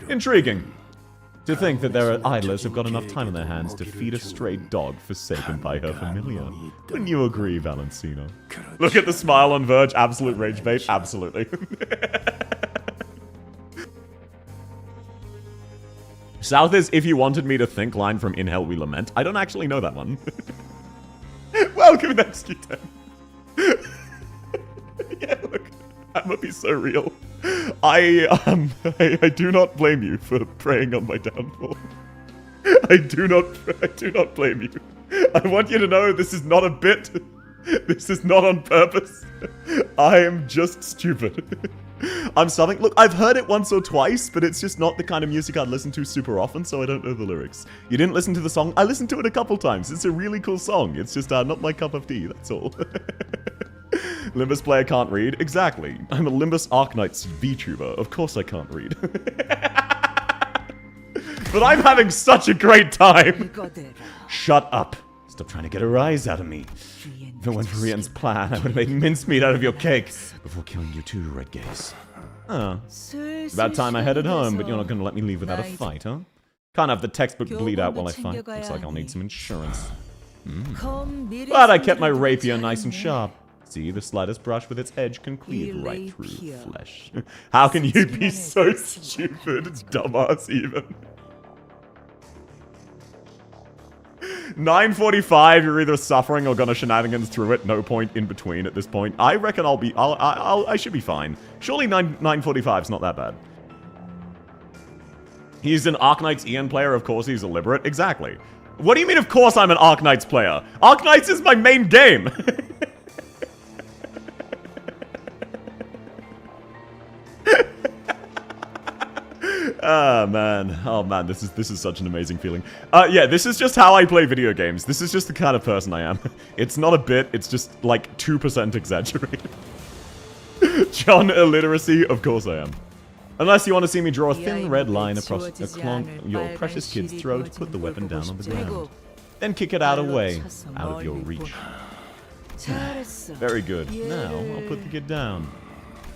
Intriguing. To think that there are idlers who've got enough time on their hands to feed a stray dog forsaken by her familiar. Wouldn't you agree, Valencino? Look at the smile on Verge. Absolute rage bait. Absolutely. South is if you wanted me to think line from In Hell We Lament. I don't actually know that one. Welcome, XQ10. Yeah, look. That would be so real. I do not blame you for preying on my downfall. I do not blame you. I want you to know this is not a bit. This is not on purpose. I am just stupid. I'm something. Look, I've heard it once or twice, but it's just not the kind of music I'd listen to super often, so I don't know the lyrics. You didn't listen to the song? I listened to it a couple times. It's a really cool song. It's just not my cup of tea, that's all. Limbus player can't read? Exactly. I'm a Limbus Arknights VTuber. Of course I can't read. But I'm having such a great time. Shut up. Stop trying to get a rise out of me. If it weren't for Rian's plan, I would have made mincemeat out of your cake before killing you too, Red Gaze. Oh. About time I headed home, but you're not going to let me leave without a fight, huh? Can't have the textbook bleed out while I fight. Looks like I'll need some insurance. Glad I kept my rapier nice and sharp. See, the slightest brush with its edge can cleave right through flesh. How can you be so stupid, dumbass even? 9:45, you're either suffering or gonna shenanigans through it. No point in between at this point. I reckon I should be fine. Surely 9:45's not that bad. He's an Arknights EN player, of course he's illiterate. Exactly. What do you mean, of course I'm an Arknights player? Arknights is my main game! Oh man, this is such an amazing feeling. Yeah, this is just how I play video games. This is just the kind of person I am. It's not a bit, it's just like 2% exaggerated. John illiteracy, of course I am. Unless you want to see me draw a thin red line across your precious kid's throat, put the weapon down on the ground. then kick it out away, out of your reach. Very good. Now, I'll put the kid down.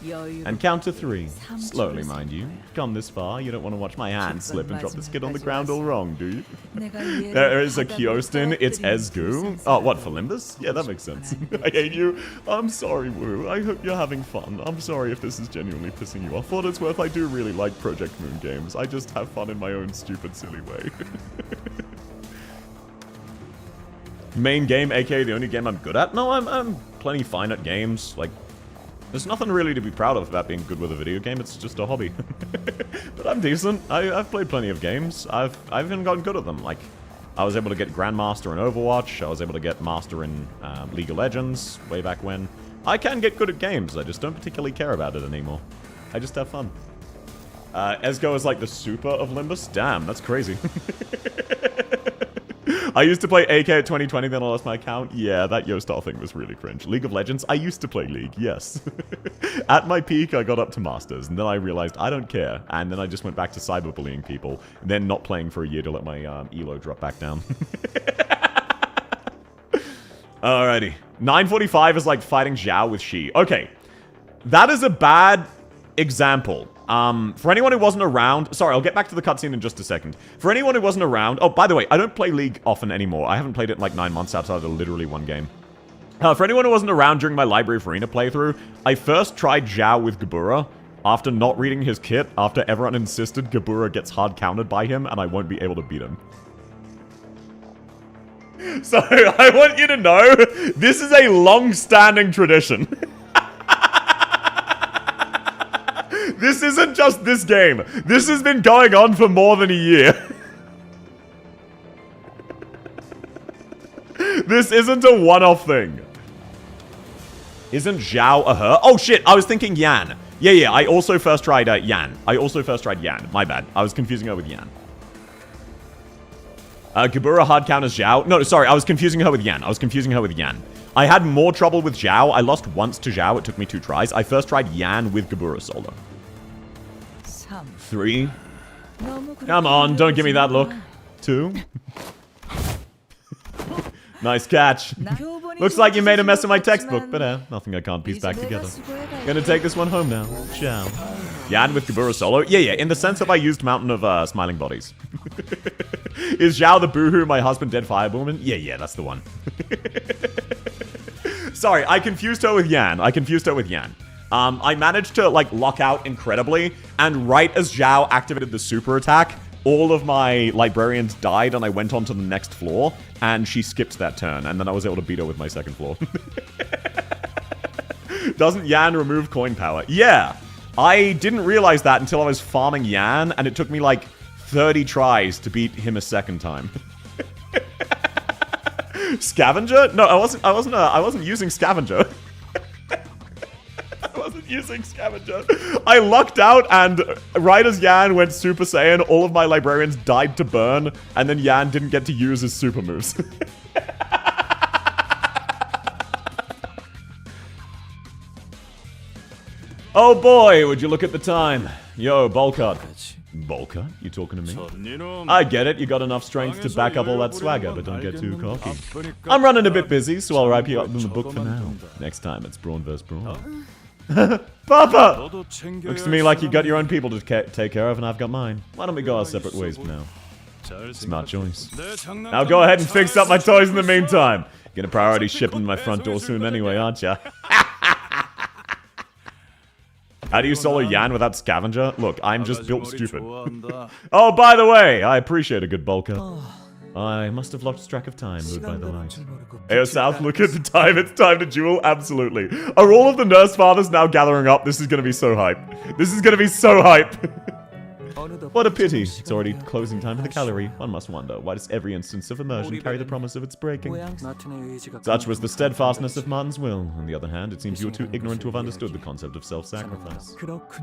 And count to 3. Slowly, mind you. Come this far, you don't want to watch my hand slip and drop this kid on the ground all wrong, do you? There is a Kyostin, it's Ezgu. Oh, what, for Limbus? Yeah, that makes sense. I hate you. I'm sorry, Woo. I hope you're having fun. I'm sorry if this is genuinely pissing you off. For what it's worth, I do really like Project Moon games. I just have fun in my own stupid, silly way. Main game, aka the only game I'm good at? No, I'm plenty fine at games. Like, there's nothing really to be proud of about being good with a video game. It's just a hobby. But I'm decent. I've played plenty of games. I've even gotten good at them. Like, I was able to get Grandmaster in Overwatch. I was able to get Master in League of Legends way back when. I can get good at games. I just don't particularly care about it anymore. I just have fun. Ezgo is like the super of Limbus. Damn, that's crazy. I used to play AK at 2020, then I lost my account. Yeah, that Yostar thing was really cringe. League of Legends, I used to play League, yes. At my peak, I got up to Masters, and then I realized I don't care. And then I just went back to cyberbullying people, then not playing for a year to let my elo drop back down. Alrighty. 9:45 is like fighting Zhao with Shi. Okay. That is a bad example. For anyone who wasn't around... Sorry, I'll get back to the cutscene in just a second. For anyone who wasn't around... Oh, by the way, I don't play League often anymore. I haven't played it in like 9 months outside of literally one game. For anyone who wasn't around during my Library of Arena playthrough, I first tried Zhao with Gabura. After not reading his kit, after everyone insisted Gabura gets hard countered by him, and I won't be able to beat him. So, I want you to know, this is a long-standing tradition. This isn't just this game. This has been going on for more than a year. This isn't a one-off thing. Isn't Zhao a her? Oh shit, I was thinking Yan. Yeah, I also first tried Yan. My bad. I was confusing her with Yan. Gabura hard counters Zhao. No, sorry, I was confusing her with Yan. I had more trouble with Zhao. I lost once to Zhao. It took me 2 tries. I first tried Yan with Gabura solo. 3. Come on, don't give me that look. 2. Nice catch. Looks like you made a mess of my textbook, but nothing I can't piece back together. Gonna take this one home now. Ciao. Yan with Gabura solo? Yeah, in the sense that I used Mountain of Smiling Bodies. Is Zhao the boohoo, my husband dead firewoman? Yeah, that's the one. Sorry, I confused her with Yan. I managed to, like, lock out incredibly, and right as Zhao activated the super attack, all of my librarians died, and I went on to the next floor, and she skipped that turn, and then I was able to beat her with my second floor. Doesn't Yan remove coin power? Yeah, I didn't realize that until I was farming Yan, and it took me, like, 30 tries to beat him a second time. Scavenger? No, I wasn't using Scavenger. I lucked out, and right as Yan went Super Saiyan, all of my librarians died to burn, and then Yan didn't get to use his super moves. Oh boy, would you look at the time. Yo, Bolcut. Bolcut? You talking to me? I get it, you got enough strength to back up all that swagger, but don't get too cocky. I'm running a bit busy, so I'll wrap you up in the book for now. Next time, it's Brawn vs. Brawn. Papa! Looks to me like you got your own people to take care of, and I've got mine. Why don't we go our separate ways for now? Smart choice. Now go ahead and fix up my toys in the meantime. Gonna priority ship them to my front door soon anyway, aren't ya? How do you solo Yan without Scavenger? Look, I'm just built stupid. Oh, by the way, I appreciate a good bulker. I must have lost track of time, moved by the light. Ayo South, look at the time. It's time to duel. Absolutely. Are all of the nurse fathers now gathering up? This is going to be so hype. What a pity. It's already closing time for the gallery. One must wonder, why does every instance of immersion carry the promise of its breaking? Such was the steadfastness of Martin's will. On the other hand, it seems you were too ignorant to have understood the concept of self-sacrifice.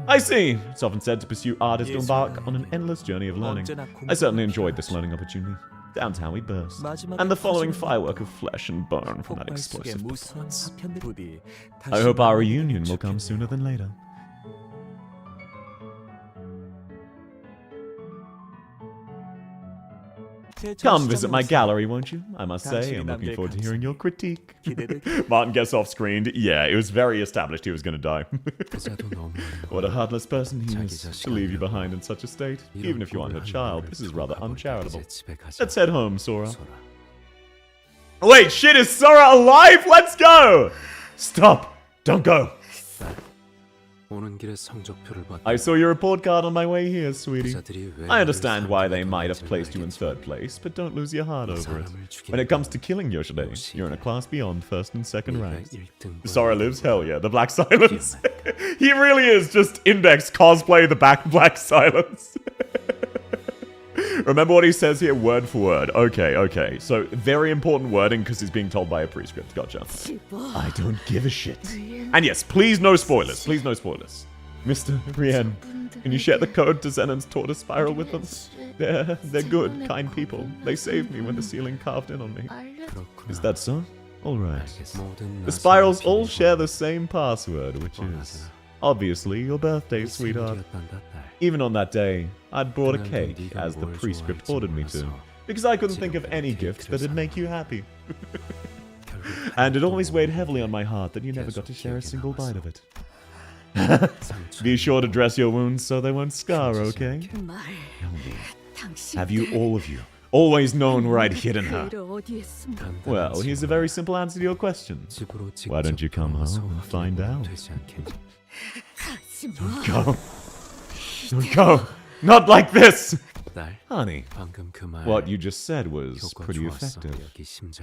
I see. It's often said to pursue art is to embark on an endless journey of learning. I certainly enjoyed this learning opportunity. Down to how we burst. And the following firework of flesh and bone from that explosive performance. I hope our reunion will come sooner than later. Come visit my gallery, won't you? I must say, I'm looking forward to hearing your critique. Martin gets off screen. Yeah, it was very established he was going to die. What a heartless person he is, to leave you behind in such a state. Even if you aren't her child, this is rather uncharitable. Let's head home, Sora. Wait, shit, is Sora alive? Let's go! Stop! Don't go! I saw your report card on my way here, sweetie. I understand why they might have placed you in third place, but don't lose your heart over it. When it comes to killing Yoshide, you're in a class beyond first and second ranks. Sora lives? Hell yeah. The Black Silence. He really is just Index cosplay the Black Silence. Remember what he says here, word for word. Okay. So, very important wording because he's being told by a prescript. Gotcha. I don't give a shit. And yes, please no spoilers. Please no spoilers. Mr. Rien, can you share the code to Zenon's tortoise spiral with them? They're good, kind people. They saved me when the ceiling carved in on me. Is that so? Alright. The spirals all share the same password, which is... obviously your birthday, sweetheart. Even on that day, I'd brought a cake, as the prescript ordered me to, because I couldn't think of any gift that'd make you happy. And it always weighed heavily on my heart that you never got to share a single bite of it. Be sure to dress your wounds so they won't scar, okay? Have you, all of you, always known where I'd hidden her? Well, here's a very simple answer to your question. Why don't you come home and find out? Don't go. Don't go. Not like this! Honey, what you just said was pretty effective.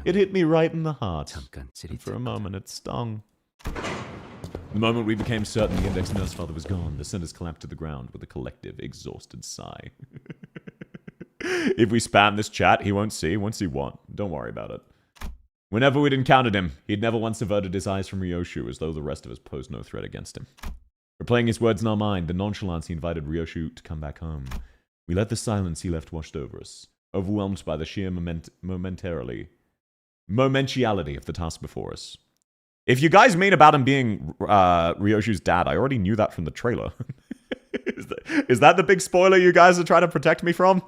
It hit me right in the heart, and for a moment it stung. The moment we became certain the Index Nurse Father was gone, the centers collapsed to the ground with a collective, exhausted sigh. If we spam this chat, he won't see what? Don't worry about it. Whenever we'd encountered him, he'd never once averted his eyes from Ryoshu, as though the rest of us posed no threat against him. Replaying his words in our mind, the nonchalance he invited Ryoshu to come back home. We let the silence he left wash over us, overwhelmed by the sheer momentiality of the task before us. If you guys mean about him being Ryoshu's dad, I already knew that from the trailer. Is that the big spoiler you guys are trying to protect me from?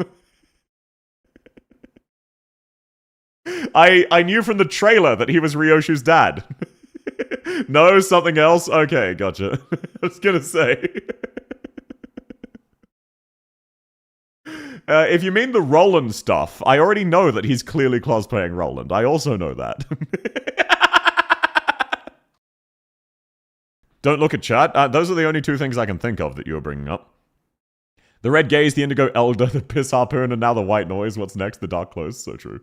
I knew from the trailer that he was Ryoshu's dad. No, something else? Okay, gotcha. I was gonna say. If you mean the Roland stuff, I already know that he's clearly cosplaying Roland. I also know that. Don't look at chat. Those are the only two things I can think of that you were bringing up. The red gaze, the indigo elder, the piss harpoon, and now the white noise. What's next? The dark clothes. So true.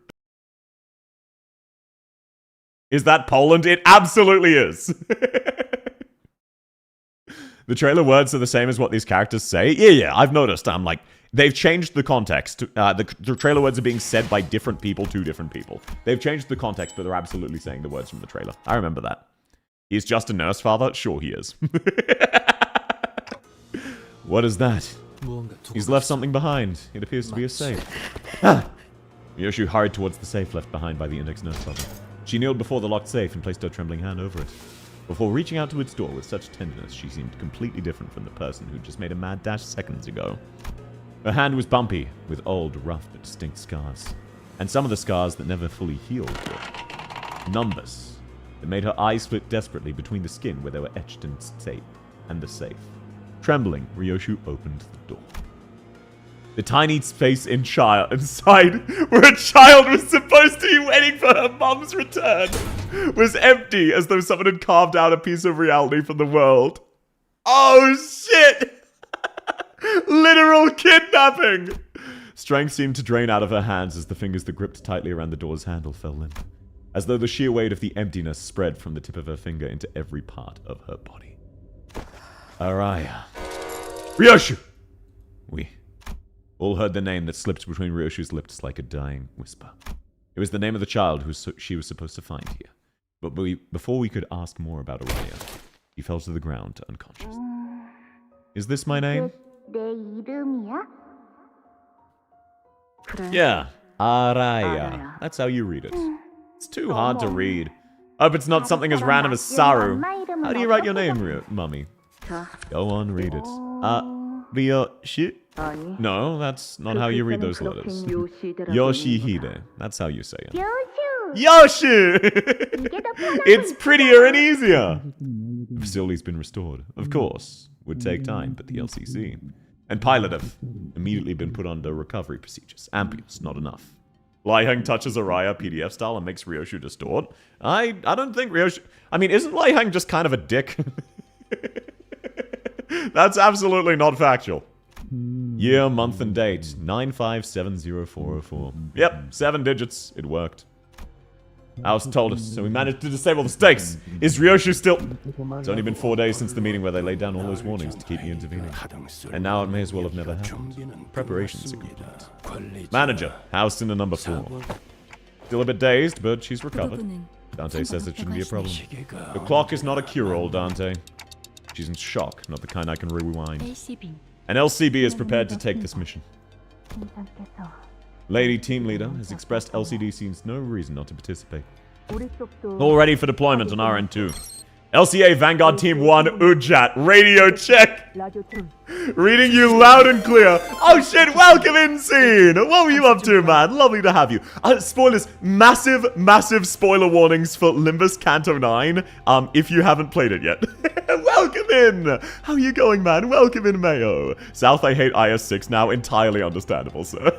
Is that Poland? It absolutely is. The trailer words are the same as what these characters say. Yeah, I've noticed. I'm like, they've changed the context. The trailer words are being said by different people to different people. They've changed the context, but they're absolutely saying the words from the trailer. I remember that. He's just a nurse father? Sure he is. What is that? He's left something behind. It appears to be a safe. Ryoshu hurried towards the safe left behind by the Index Nurse Father. She kneeled before the locked safe and placed her trembling hand over it. Before reaching out to its door with such tenderness, she seemed completely different from the person who just made a mad dash seconds ago. Her hand was bumpy, with old, rough, but distinct scars. And some of the scars that never fully healed were numbers. It made her eyes split desperately between the skin where they were etched in the safe. Trembling, Ryoshu opened the door. The tiny space inside, where a child was supposed to be waiting for her mom's return, was empty, as though someone had carved out a piece of reality from the world. Oh shit! Literal kidnapping! Strength seemed to drain out of her hands as the fingers that gripped tightly around the door's handle fell limp, as though the sheer weight of the emptiness spread from the tip of her finger into every part of her body. Araya. Ryoshu! We all heard the name that slipped between Ryoshu's lips like a dying whisper. It was the name of the child who she was supposed to find here. But before we could ask more about Araya, he fell to the ground unconscious. Is this my name? Yeah, Araya. That's how you read it. It's too hard to read. Hope it's not something as random as Saru. How do you write your name, Mummy? Go on, read it. Ryoshu? No, that's not how you read those letters. Yoshihide. That's how you say it. Yoshu! It's prettier and easier. The facility's been restored. Of course. Would take time, but the LCC and pilot have immediately been put under recovery procedures. Ampules, not enough. Laiheng touches Araya PDF style and makes Ryoshu distort. I don't think Ryoshu... I mean, isn't Laiheng just kind of a dick? That's absolutely not factual. Year, month, and date. 9570404. Yep, 7 digits. It worked. Alice told us, so we managed to disable the stakes. Is Ryoshu still... It's only been 4 days since the meeting where they laid down all those warnings to keep me intervening. And now it may as well have never happened. Preparations are complete. Manager, housed in the number 4. Still a bit dazed, but she's recovered. Dante says it shouldn't be a problem. The clock is not a cure-all, Dante. She's in shock, not the kind I can rewind. An LCB is prepared to take this mission. Lady Team Leader has expressed LCD sees no reason not to participate. All ready for deployment on RN2. LCA Vanguard Team 1, Ujat, radio check! Reading you loud and clear. Oh shit, welcome in scene! What were you up to, man? Lovely to have you. Spoilers, massive spoiler warnings for Limbus Canto 9, if you haven't played it yet. Welcome in! How are you going, man? Welcome in, Mayo. South, I hate IS-6 now, entirely understandable, sir.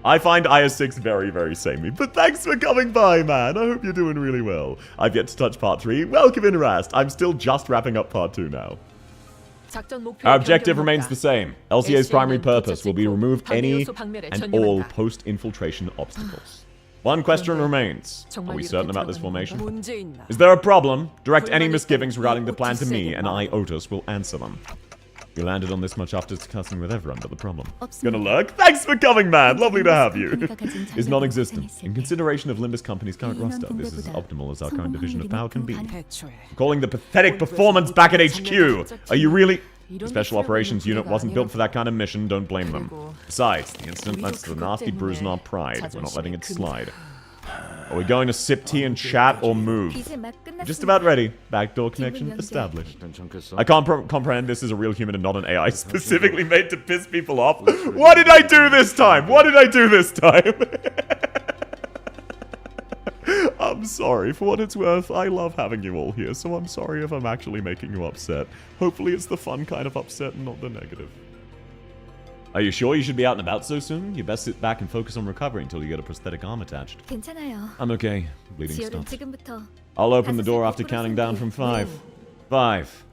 I find IS-6 very, very samey, but thanks for coming by, man. I hope you're doing really well. I've yet to touch part 3. Welcome in, Rast. I'm still just wrapping up part 2 now. Our objective remains the same. LCA's primary purpose will be to remove any and all post-infiltration obstacles. One question remains. Are we certain about this formation? Is there a problem? Direct any misgivings regarding the plan to me, and I, Otis, will answer them. We landed on this much after discussing with everyone but the problem. Gonna lurk? Thanks for coming, man! Lovely to have you! Is non-existent. In consideration of Limbus Company's current roster, this is as optimal as our current division of power can be. Calling the pathetic performance back at HQ! Are you really... The Special Operations Unit wasn't built for that kind of mission, don't blame them. Besides, the incident led to the nasty bruise on our pride. We're not letting it slide. Are we going to sip tea and chat or move? Just about ready. Backdoor connection established. I can't comprehend this is a real human and not an AI specifically made to piss people off. What did I do this time? What did I do this time? I'm sorry. For what it's worth, I love having you all here, so I'm sorry if I'm actually making you upset. Hopefully it's the fun kind of upset and not the negative. Are you sure you should be out and about so soon? You best sit back and focus on recovery until you get a prosthetic arm attached. I'm okay. Bleeding stopped. I'll open the door after counting down from 5. 5.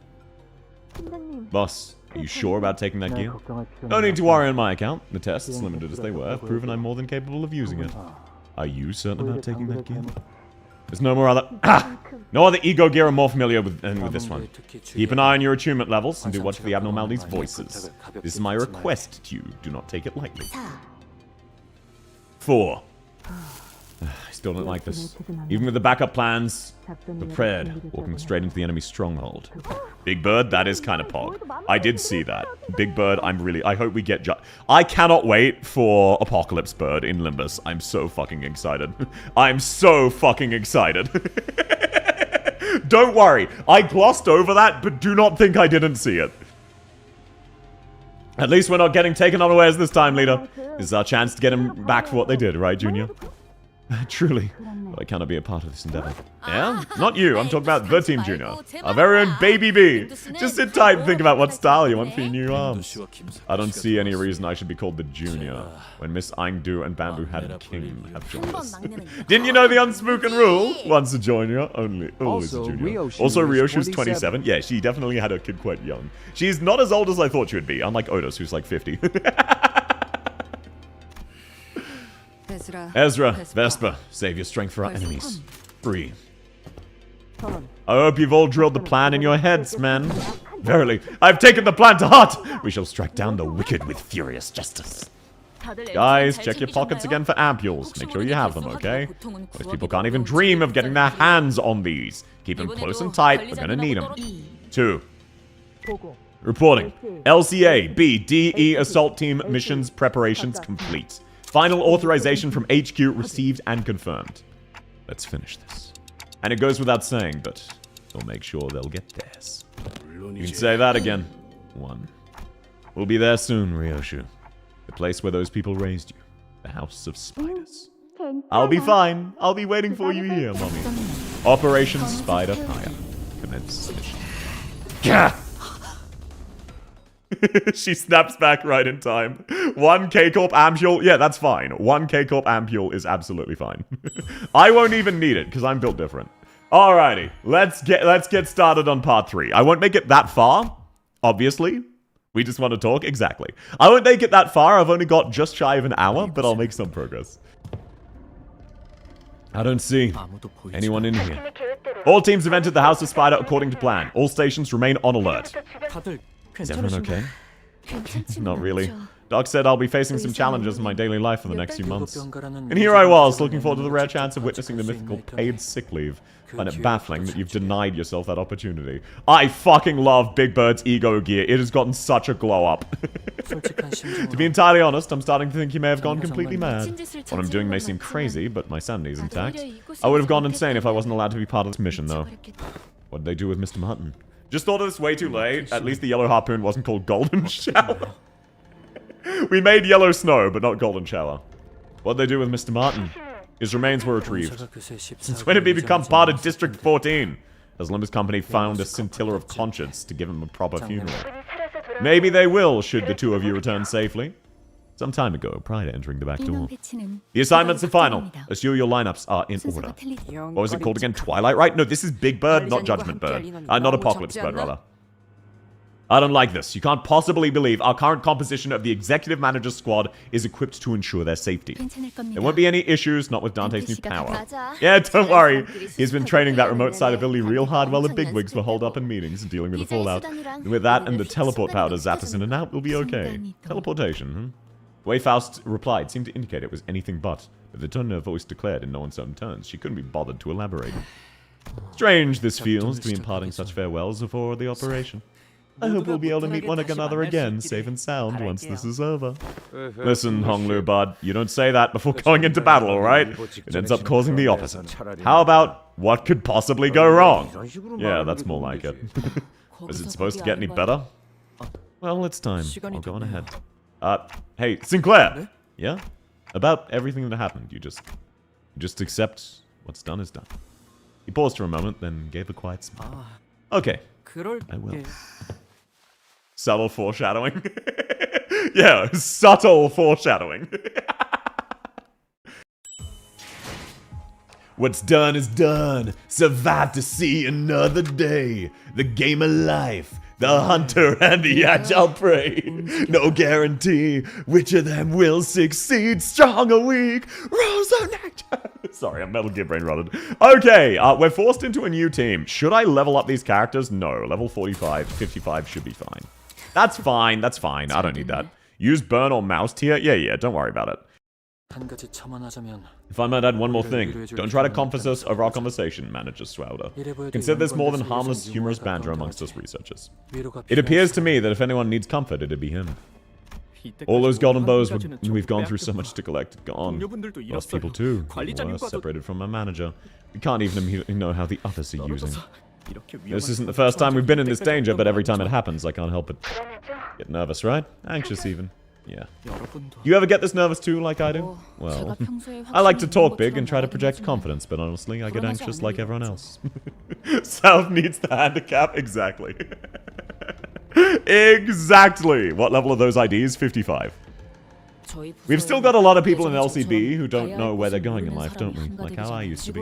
Boss, are you sure about taking that gear? No need to worry on my account. The tests, limited as they were, have proven I'm more than capable of using it. Are you certain about taking that gear? There's no more other... No other ego gear I'm more familiar with than with this one. Keep an eye on your attunement levels and do watch for the abnormalities' voices. This is my request to you. Do not take it lightly. 4. I still don't like this. Even with the backup plans, prepared, walking straight into the enemy's stronghold. Big Bird, that is kind of pog. I did see that. Big Bird, I hope we get... I cannot wait for Apocalypse Bird in Limbus. I'm so fucking excited. I'm so fucking excited. Don't worry. I glossed over that, but do not think I didn't see it. At least we're not getting taken unawares this time, leader. This is our chance to get him back for what they did, right, Junior? Truly. But I cannot be a part of this endeavor. Yeah? Not you. I'm talking about the Team Junior. Our very own Baby B. Just sit tight and think about what style you want for your new arms. I don't see any reason I should be called the Junior when Miss Aingdu and Bamboo Hat King have joined us. Didn't you know the unspoken rule? Once a junior, always a junior. Also, Ryoshu's 27. Yeah, she definitely had her kid quite young. She's not as old as I thought she would be, unlike Otis, who's like 50. Ezra, Vespa, save your strength for our enemies. 3. I hope you've all drilled the plan in your heads, man. Verily, I've taken the plan to heart. We shall strike down the wicked with furious justice. Guys, check your pockets again for ampules. Make sure you have them, okay? Most people can't even dream of getting their hands on these. Keep them close and tight. We're gonna need them. 2. Reporting. LCA, B, D, E, Assault Team, missions preparations complete. Final authorization from HQ received and confirmed. Let's finish this. And it goes without saying, but we'll make sure they'll get theirs. You can say that again. 1. We'll be there soon, Ryoshu. The place where those people raised you. The House of Spiders. I'll be fine. I'll be waiting for you here, Mommy. Operation Spider Fire. Commence mission. Gah! She snaps back right in time. 1 K-Corp ampule? Yeah, that's fine. 1 K-Corp ampule is absolutely fine. I won't even need it, because I'm built different. Alrighty, let's get started on part 3. I won't make it that far, obviously. We just want to talk? Exactly. I won't make it that far. I've only got just shy of an hour, but I'll make some progress. I don't see anyone in here. All teams have entered the House of Spider according to plan. All stations remain on alert. Is everyone okay? Not really. Doc said I'll be facing some challenges in my daily life for the next few months. And here I was, looking forward to the rare chance of witnessing the mythical paid sick leave. I find it baffling that you've denied yourself that opportunity. I fucking love Big Bird's ego gear. It has gotten such a glow up. To be entirely honest, I'm starting to think he may have gone completely mad. What I'm doing may seem crazy, but my sanity's intact. I would have gone insane if I wasn't allowed to be part of this mission, though. What did they do with Mr. Martin? Just thought of this way too late. At least the yellow harpoon wasn't called Golden Shower. We made yellow snow, but not Golden Shower. What'd they do with Mr. Martin? His remains were retrieved. Since when did he become part of District 14? Has Olympus Company found a scintilla of conscience to give him a proper funeral? Maybe they will, should the two of you return safely. Some time ago, prior to entering the back door. The assignments are final. Assure your lineups are in order. What was it called again? Twilight, right? No, this is Big Bird, not Judgment Bird. Not Apocalypse Bird, rather. I don't like this. You can't possibly believe our current composition of the executive manager's squad is equipped to ensure their safety. There won't be any issues, not with Dante's new power. Yeah, don't worry. He's been training that remote side ability real hard while the bigwigs were holed up in meetings and dealing with the fallout. And with that and the teleport power to zap us in and out, we'll be okay. Teleportation, The way Faust replied seemed to indicate it was anything but the tone her voice declared in no uncertain terms. She couldn't be bothered to elaborate. Strange this feels, to be imparting such farewells before the operation. I hope we'll be able to meet one another again, safe and sound, once this is over. Listen, Honglu bud, you don't say that before going into battle, alright? It ends up causing the opposite. How about, what could possibly go wrong? Yeah, that's more like it. Is it supposed to get any better? Well, it's time. I'll go on ahead. Hey, Sinclair! Yeah? About everything that happened, you just accept what's done is done. He paused for a moment, then gave a quiet smile. Okay, I will. Subtle foreshadowing. Yeah, subtle foreshadowing. What's done is done. Survive to see another day. The game of life. The hunter and the agile prey. No guarantee which of them will succeed. Strong or weak. Rose or nectar. Sorry, I'm Metal Gear brain rotted. Okay, we're forced into a new team. Should I level up these characters? No. Level 45, 55 should be fine. That's fine, that's fine. I don't need that. Use burn or mouse tier? Yeah, don't worry about it. If I might add one more thing, don't try to compass us over our conversation, Manager Swowder. Consider this more than harmless, humorous banter amongst us researchers. It appears to me that if anyone needs comfort, it'd be him. All those golden bows we've gone through so much to collect, gone. Lost people too. Worse, separated from my manager. We can't even know how the others are using. This isn't the first time we've been in this danger, but every time it happens, I can't help but get nervous, right? Anxious even. Yeah. You ever get this nervous too, like I do? Well, I like to talk big and try to project confidence, but honestly, I get anxious like everyone else. South needs the handicap? Exactly. Exactly! What level are those IDs? 55. We've still got a lot of people in LCB who don't know where they're going in life, don't we? Like how I used to be.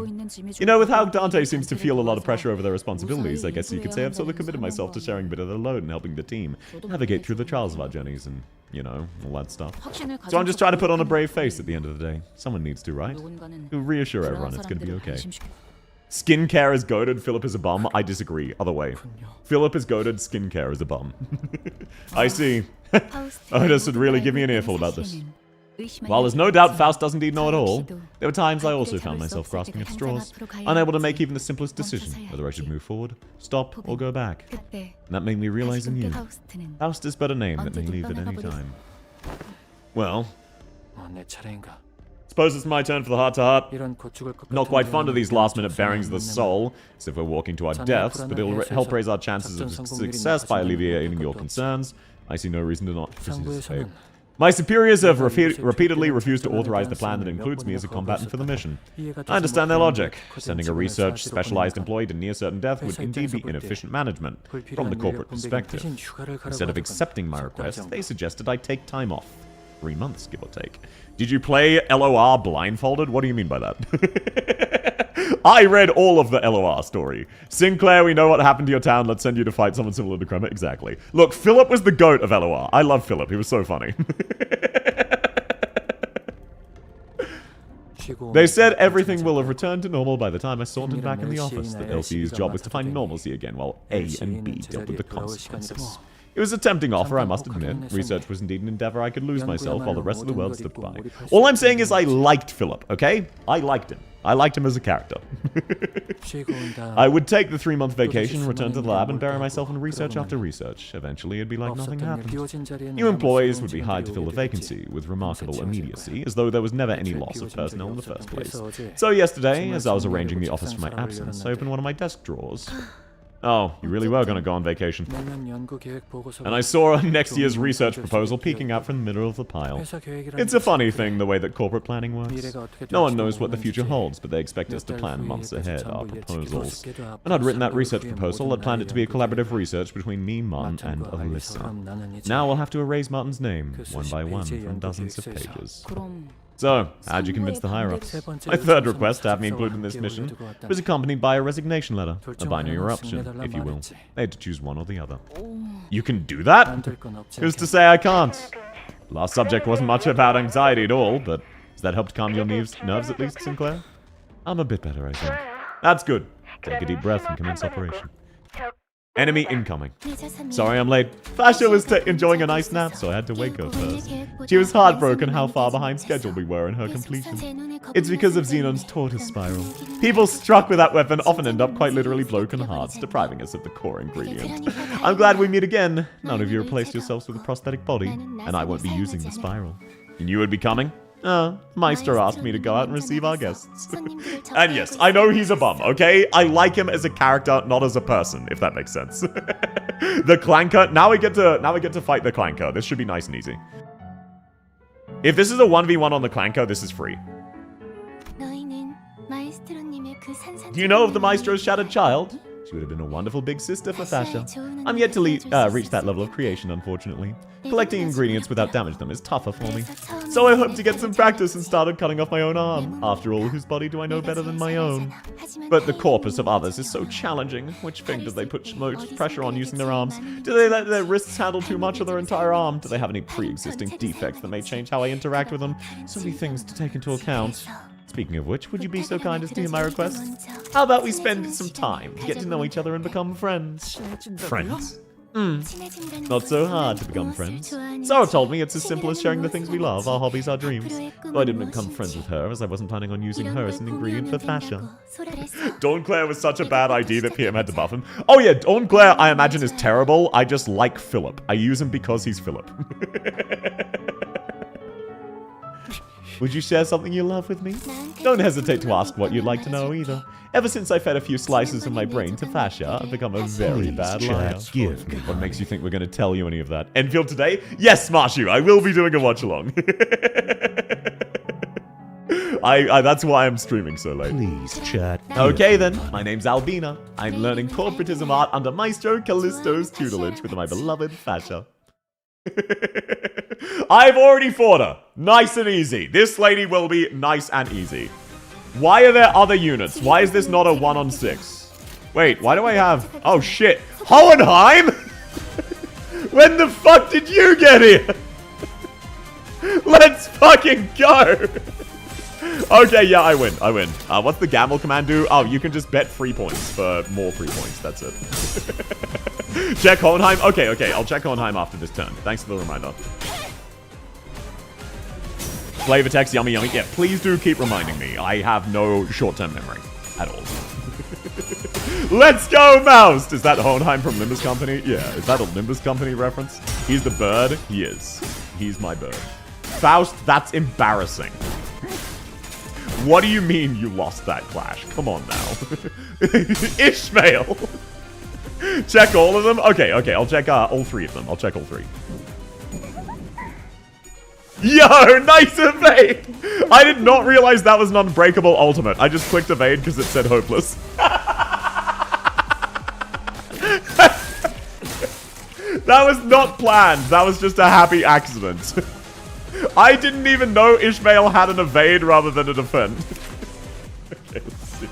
You know, with how Dante seems to feel a lot of pressure over their responsibilities, I guess you could say I've sort of committed myself to sharing a bit of the load and helping the team navigate through the trials of our journeys and, you know, all that stuff. So I'm just trying to put on a brave face at the end of the day. Someone needs to, right? To reassure everyone it's gonna be okay. Skincare is goated, Philip is a bum. I disagree. Other way. Philip is goated, skincare is a bum. I see. Otis would really give me an earful about this. While there's no doubt Faust doesn't need know it all, there were times I also found myself grasping at straws, unable to make even the simplest decision, whether I should move forward, stop, or go back. And that made me realize in you. Faust is but a name that may leave at any time. Well, Suppose it's my turn for the heart-to-heart. Not quite fond of these last-minute bearings of the soul, as if we're walking to our deaths, but it'll help raise our chances of success by alleviating your concerns. I see no reason to not participate. My superiors have repeatedly refused to authorize the plan that includes me as a combatant for the mission. I understand their logic. Sending a research specialized employee to near certain death would indeed be inefficient management from the corporate perspective. Instead of accepting my request, they suggested I take time off. 3 months, give or take. Did you play LOR blindfolded? What do you mean by that? I read all of the LOR story. Sinclair, we know what happened to your town. Let's send you to fight someone similar to Kremer. Exactly. Look, Philip was the goat of LOR. I love Philip. He was so funny. They said everything will have returned to normal by the time I sauntered back in the office. That LC's job was to find normalcy again, while A and B dealt with the consequences. It was a tempting offer, I must admit. Research was indeed an endeavor I could lose myself while the rest of the world slipped by. All I'm saying is I liked Philip, okay? I liked him. I liked him as a character. I would take the 3-month vacation, return to the lab, and bury myself in research after research. Eventually, it'd be like nothing happened. New employees would be hired to fill the vacancy with remarkable immediacy, as though there was never any loss of personnel in the first place. So yesterday, as I was arranging the office for my absence, I opened one of my desk drawers. Oh, you really were going to go on vacation. And I saw next year's research proposal peeking out from the middle of the pile. It's a funny thing, the way that corporate planning works. No one knows what the future holds, but they expect us to plan months ahead our proposals. When I'd written that research proposal, I'd planned it to be a collaborative research between me, Martin, and Alyssa. Now we'll have to erase Martin's name, one by one, from dozens of pages. So, how'd you convince the higher-ups? My third request to have me included in this mission was accompanied by a resignation letter, a binary option, if you will. They had to choose one or the other. You can do that? Who's to say I can't? Last subject wasn't much about anxiety at all, but has that helped calm your nerves at least, Sinclair? I'm a bit better, I think. That's good. Take a deep breath and commence operation. Enemy incoming. Sorry I'm late. Fascia was enjoying a nice nap, so I had to wake her first. She was heartbroken how far behind schedule we were in her completion. It's because of Xenon's tortoise spiral. People struck with that weapon often end up quite literally broken hearts, depriving us of the core ingredient. I'm glad we meet again. None of you replaced yourselves with a prosthetic body, and I won't be using the spiral. And you would be coming? Maestro asked me to go out and receive our guests. And yes, I know he's a bum, okay? I like him as a character, not as a person, if that makes sense. The Clanker, now we get to fight the Clanker. This should be nice and easy. If this is a 1v1 on the Clanker, this is free. Do you know of the Maestro's shattered child? She would have been a wonderful big sister for Fascia. I'm yet to reach that level of creation, unfortunately. Collecting ingredients without damaging them is tougher for me. So I hope to get some practice and started cutting off my own arm. After all, whose body do I know better than my own? But the corpus of others is so challenging. Which finger do they put most pressure on using their arms? Do they let their wrists handle too much of their entire arm? Do they have any pre-existing defects that may change how I interact with them? So many things to take into account. Speaking of which, would you be so kind as to hear my request? How about we spend some time, get to know each other and become friends? Friends? Not so hard to become friends. Sarah told me it's as simple as sharing the things we love, our hobbies, our dreams. Though I didn't become friends with her, as I wasn't planning on using her as an ingredient for Fascia. Dawn Claire was such a bad idea that PM had to buff him. Oh yeah, Dawn Claire I imagine is terrible. I just like Philip. I use him because he's Philip. Would you share something you love with me? Don't hesitate to ask what you'd like to know either. Ever since I fed a few slices of my brain to Fascia, I've become a very bad liar. What makes you think we're going to tell you any of that? Enfield today? Yes, Marshu, I will be doing a watch-along. That's why I'm streaming so late. Please, chat. Okay then, my name's Albina. I'm learning corporatism art under Maestro Callisto's tutelage with my beloved Fascia. I've already fought her. Nice and easy. This lady will be nice and easy. Why are there other units? Why is this not a 1-on-6? Wait, why do I have... Oh, shit. Hohenheim? When the fuck did you get here? Let's fucking go. Okay, yeah, I win. What's the gamble command do? Oh, you can just bet 3 points for more 3 points. That's it. Check Hohenheim? Okay, I'll check Hohenheim after this turn. Thanks for the reminder. Flavor text, yummy. Yeah, please do keep reminding me. I have no short-term memory at all. Let's go, Mouse! Is that Hohenheim from Limbus Company? Yeah, is that a Limbus Company reference? He's the bird? He is. He's my bird. Faust, that's embarrassing. What do you mean you lost that clash? Come on now. Ishmael! Check all of them? Okay, I'll check all 3 of them. I'll check all 3. Yo, nice evade! I did not realize that was an unbreakable ultimate. I just clicked evade because it said hopeless. That was not planned. That was just a happy accident. I didn't even know Ishmael had an evade rather than a defend. Okay, let's see.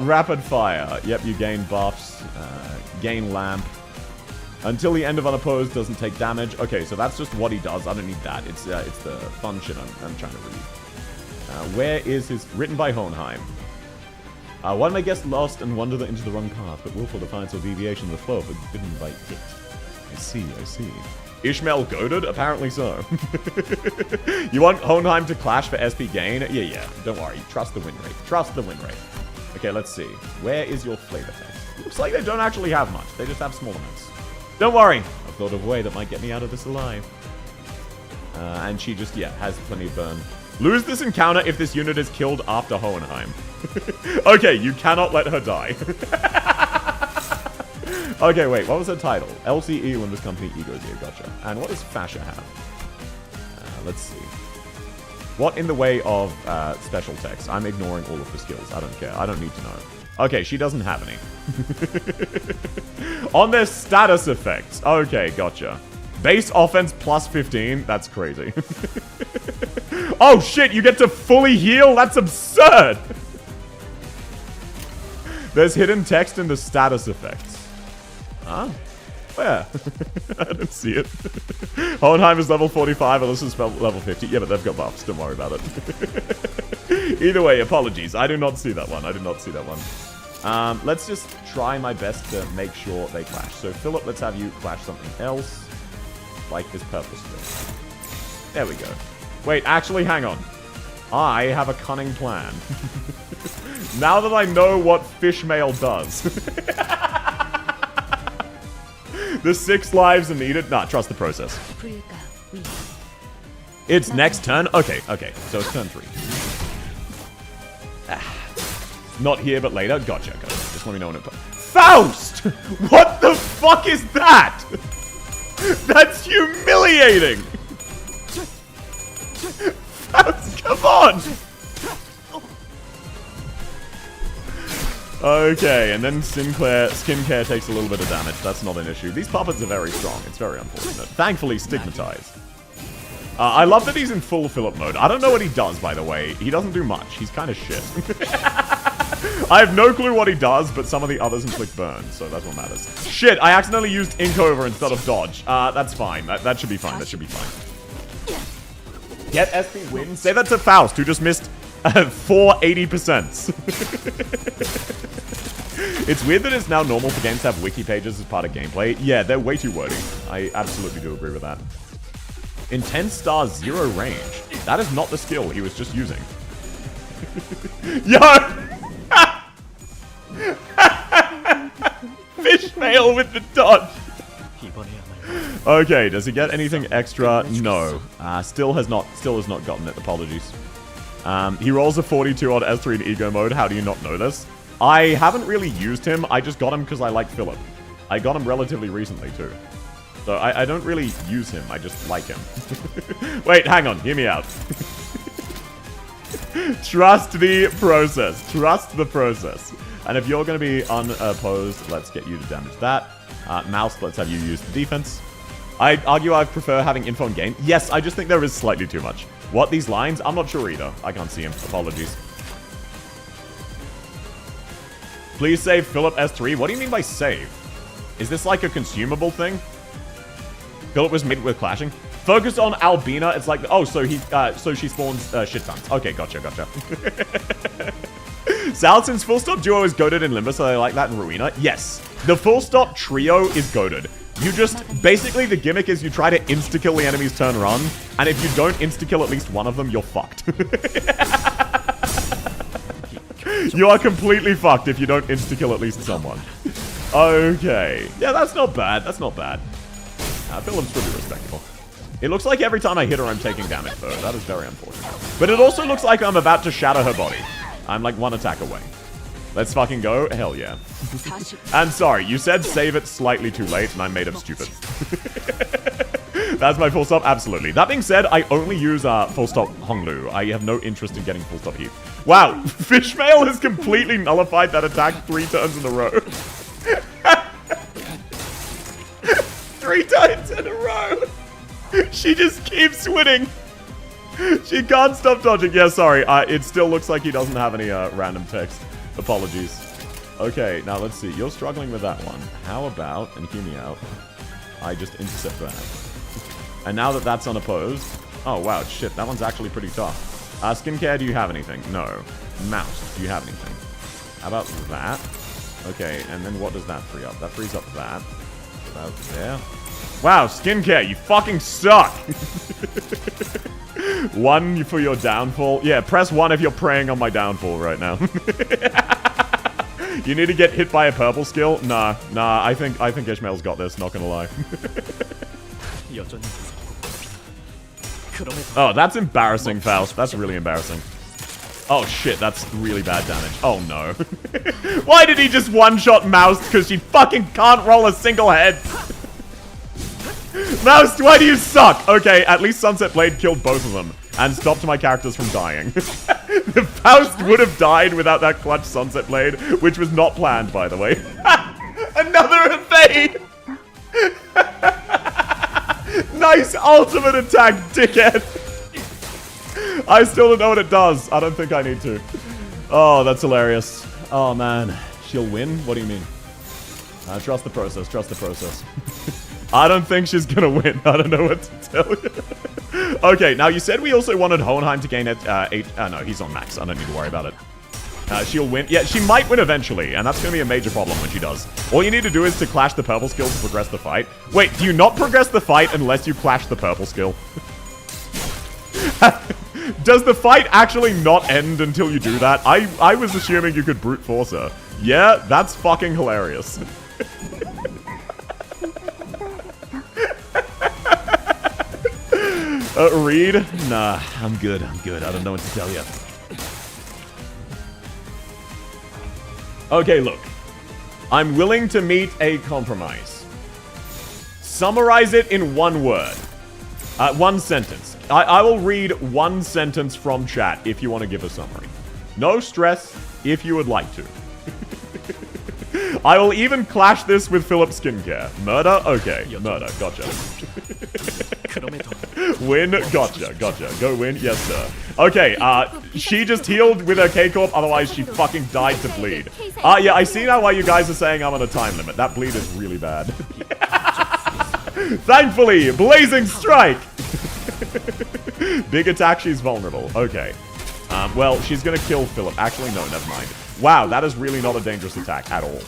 Rapid fire. Yep, you gain buffs. Gain lamp. Until the end of unopposed doesn't take damage. Okay, so that's just what he does. I don't need that. It's the fun shit I'm trying to read. Where is his... Written by Hohenheim. One may guess lost and wander into the wrong path, but willful defiance or deviation of the flow forbidden by it. I see. Ishmael goaded? Apparently so. You want Hohenheim to clash for SP gain? Yeah. Don't worry. Trust the win rate. Okay, let's see. Where is your flavor text? Looks like they don't actually have much. They just have small amounts. Don't worry. I've thought of a way that might get me out of this alive. And she just, has plenty of burn. Lose this encounter if this unit is killed after Hohenheim. Okay, you cannot let her die. Okay, wait, what was her title? LCE, Olympus Company, Ego Gear, gotcha. And what does Fascia have? Let's see. What in the way of special text? I'm ignoring all of the skills. I don't care. I don't need to know. Okay, she doesn't have any. On their status effects. Okay, gotcha. Base offense plus 15. That's crazy. Oh shit, you get to fully heal? That's absurd! There's hidden text in the status effects. Huh? Where? I don't see it. Hohenheim is level 45, Alyssa is level 50. Yeah, but they've got buffs. Don't worry about it. Either way, apologies. I do not see that one. Let's just try my best to make sure they clash. So, Philip, let's have you clash something else. Like this purple strip. There we go. Wait, actually, hang on. I have a cunning plan. Now that I know what Fishmail does. The 6 lives are needed. Nah, trust the process. It's next turn? Okay. So it's turn 3. Not here, but later. Gotcha. Just let me know when it... Faust! What the fuck is that? That's humiliating! Faust, come on! Okay, and then skincare takes a little bit of damage. That's not an issue. These puppets are very strong. It's very unfortunate. Thankfully, stigmatized. I love that he's in full Philip mode. I don't know what he does, by the way. He doesn't do much. He's kind of shit. I have no clue what he does, but some of the others inflict burn, so that's what matters. Shit, I accidentally used Inkover instead of Dodge. That's fine. That should be fine. That should be fine. Get SP win. Say that to Faust, who just missed 4 80%. It's weird that it's now normal for games to have wiki pages as part of gameplay. Yeah, they're way too wordy. I absolutely do agree with that. Intense star 0 range. That is not the skill he was just using. Yo! Fishmail with the dodge. Okay, does he get anything extra? No. Still has not gotten it. Apologies. He rolls a 42 on S3 in Ego mode. How do you not know this? I haven't really used him. I just got him because I like Philip. I got him relatively recently, too. So I don't really use him. I just like him. Wait, hang on. Hear me out. Trust the process. Trust the process. And if you're going to be unopposed, let's get you to damage that. Mouse, let's have you use the defense. I'd argue I prefer having info in game. Yes, I just think there is slightly too much. What, these lines? I'm not sure either. I can't see him. Apologies. Please save Philip S3. What do you mean by save? Is this like a consumable thing? Philip was made with clashing. Focus on Albina. It's like, oh, so she spawns shit tons. Okay, gotcha. Salton's full stop duo is goated in Limbo, so they like that in Ruina. Yes, the full stop trio is goated. You just, basically the gimmick is you try to insta-kill the enemy's turn run, and if you don't insta-kill at least one of them, you're fucked. You are completely fucked if you don't insta-kill at least someone. Okay. Yeah, that's not bad. Philip's pretty respectable. It looks like every time I hit her, I'm taking damage, though. That is very unfortunate. But it also looks like I'm about to shatter her body. I'm like 1 attack away. Let's fucking go. Hell yeah. And sorry, you said save it slightly too late, and I made him stupid. That's my full stop? Absolutely. That being said, I only use full stop Honglu. I have no interest in getting full stop heat. Wow, Fishmail has completely nullified that attack 3 turns in a row. 3 times in a row. She just keeps winning. She can't stop dodging. Yeah, sorry. It still looks like he doesn't have any random text. Apologies. Okay, now let's see. You're struggling with that one. How about, and hear me out, I just intercept that. And now that that's unopposed... Oh, wow, shit. That one's actually pretty tough. Skincare, do you have anything? No. Mouse, do you have anything? How about that? Okay, and then what does that free up? That frees up that. About there. Wow, skincare, you fucking suck! 1 for your downfall. Yeah, press 1 if you're preying on my downfall right now. You need to get hit by a purple skill? Nah, I think Ishmael's got this, not gonna lie. Oh, that's embarrassing, Faust. That's really embarrassing. Oh shit, that's really bad damage. Oh no. Why did he just one-shot Mouse? Because she fucking can't roll a single head. Mouse, why do you suck? Okay, at least Sunset Blade killed both of them and stopped my characters from dying. The Faust would have died without that clutch Sunset Blade, which was not planned, by the way. Another evade! Nice ultimate attack, dickhead! I still don't know what it does. I don't think I need to. Oh, that's hilarious. Oh, man. She'll win? What do you mean? Trust the process. Trust the process. I don't think she's gonna win. I don't know what to tell you. Okay, now you said we also wanted Hohenheim to gain at 8... no, he's on max. I don't need to worry about it. She'll win. Yeah, she might win eventually, and that's gonna be a major problem when she does. All you need to do is to clash the purple skill to progress the fight. Wait, do you not progress the fight unless you clash the purple skill? Does the fight actually not end until you do that? I was assuming you could brute force her. Yeah, that's fucking hilarious. Reed? Nah, I'm good. I don't know what to tell you. Okay, look. I'm willing to meet a compromise. Summarize it in 1 word. 1 sentence. I will read 1 sentence from chat if you want to give a summary. No stress if you would like to. I will even clash this with Philip's skincare. Murder? Okay. Murder. Gotcha. Win? Gotcha. Go win? Yes, sir. Okay, she just healed with her K-Corp, otherwise she fucking died to bleed. Yeah, I see now why you guys are saying I'm on a time limit. That bleed is really bad. Thankfully, Blazing Strike! Big attack, she's vulnerable. Okay. Well, she's gonna kill Philip. Actually, no, never mind. Wow, that is really not a dangerous attack at all.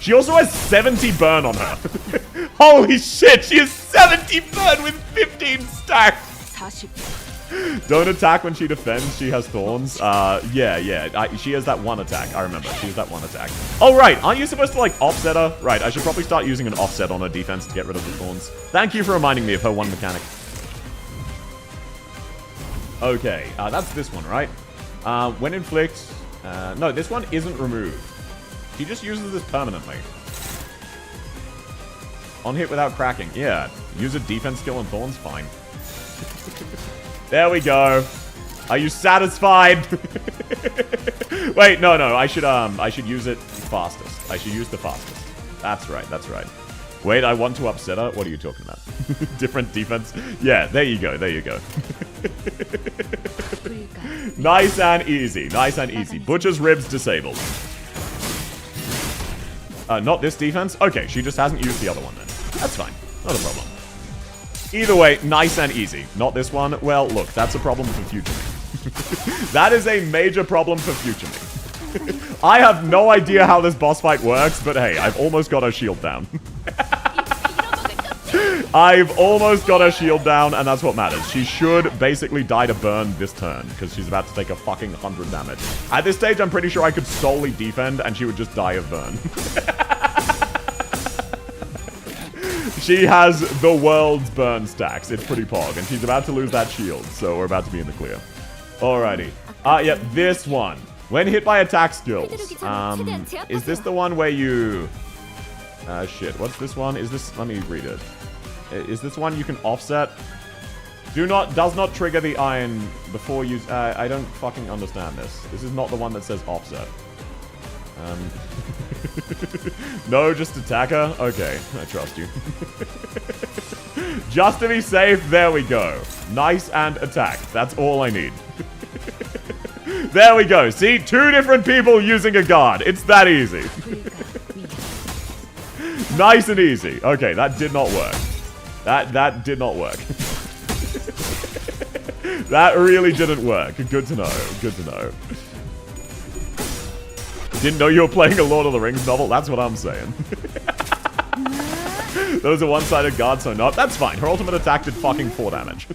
She also has 70 burn on her. Holy shit, she has 70 burn with 15 stacks! Don't attack when she defends, she has thorns. Yeah, she has that 1 attack. I remember, she has that 1 attack. Oh, right, aren't you supposed to, like, offset her? Right, I should probably start using an offset on her defense to get rid of the thorns. Thank you for reminding me of her 1 mechanic. Okay, that's this one, right? When inflict... no, this one isn't removed. He just uses this permanently. On hit without cracking. Yeah. Use a defense skill and thorns, fine. There we go. Are you satisfied? Wait, no. I should use it fastest. I should use the fastest. That's right. Wait, I want to upset her? What are you talking about? Different defense? Yeah, there you go. Nice and easy. Butcher's ribs disabled. Not this defense? Okay, she just hasn't used the other one then. That's fine. Not a problem. Either way, nice and easy. Not this one. Well, look, that's a problem for future me. That is a major problem for future me. I have no idea how this boss fight works, but hey, I've almost got her shield down. I've almost got her shield down, and that's what matters. She should basically die to burn this turn, because she's about to take a fucking 100 damage. At this stage, I'm pretty sure I could solely defend, and she would just die of burn. She has the world's burn stacks. It's pretty pog. And she's about to lose that shield. So we're about to be in the clear. Alrighty. Yep, this one. When hit by attack skills. Is this the one where you... shit. What's this one? Is this... Let me read it. Is this one you can offset? Does not trigger the iron before you... I don't fucking understand this. This is not the one that says offset. No, just attacker? Okay, I trust you. Just to be safe, there we go. Nice and attack. That's all I need. There we go. See? 2 different people using a guard. It's that easy. Nice and easy. Okay, that did not work. That did not work. That really didn't work. Good to know. Good to know. Didn't know you were playing a Lord of the Rings novel? That's what I'm saying. Those are one-sided guards, so not. That's fine. Her ultimate attack did fucking 4 damage.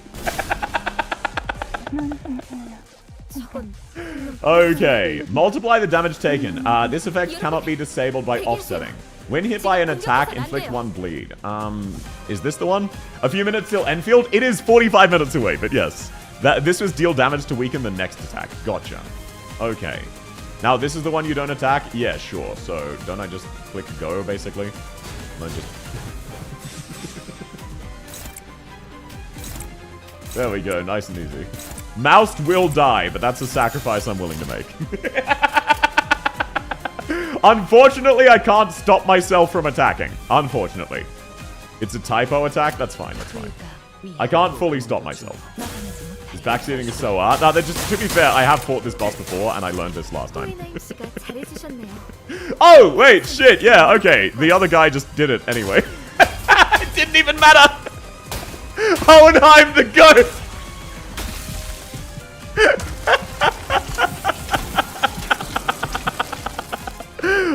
Okay. Multiply the damage taken. This effect cannot be disabled by offsetting. When hit by an attack, inflict 1 bleed. Is this the one? A few minutes till Enfield? It is 45 minutes away, but yes. This was deal damage to weaken the next attack. Gotcha. Okay. Now, this is the one you don't attack? Yeah, sure. So, don't I just click go, basically? I just... There we go. Nice and easy. Mouse will die, but that's a sacrifice I'm willing to make. Unfortunately, I can't stop myself from attacking. Unfortunately. It's a typo attack? That's fine, that's fine. I can't fully stop myself. This backseating is so hard. No, just to be fair, I have fought this boss before, and I learned this last time. Oh, wait, shit, yeah, okay. The other guy just did it anyway. It didn't even matter! Hohenheim the goat!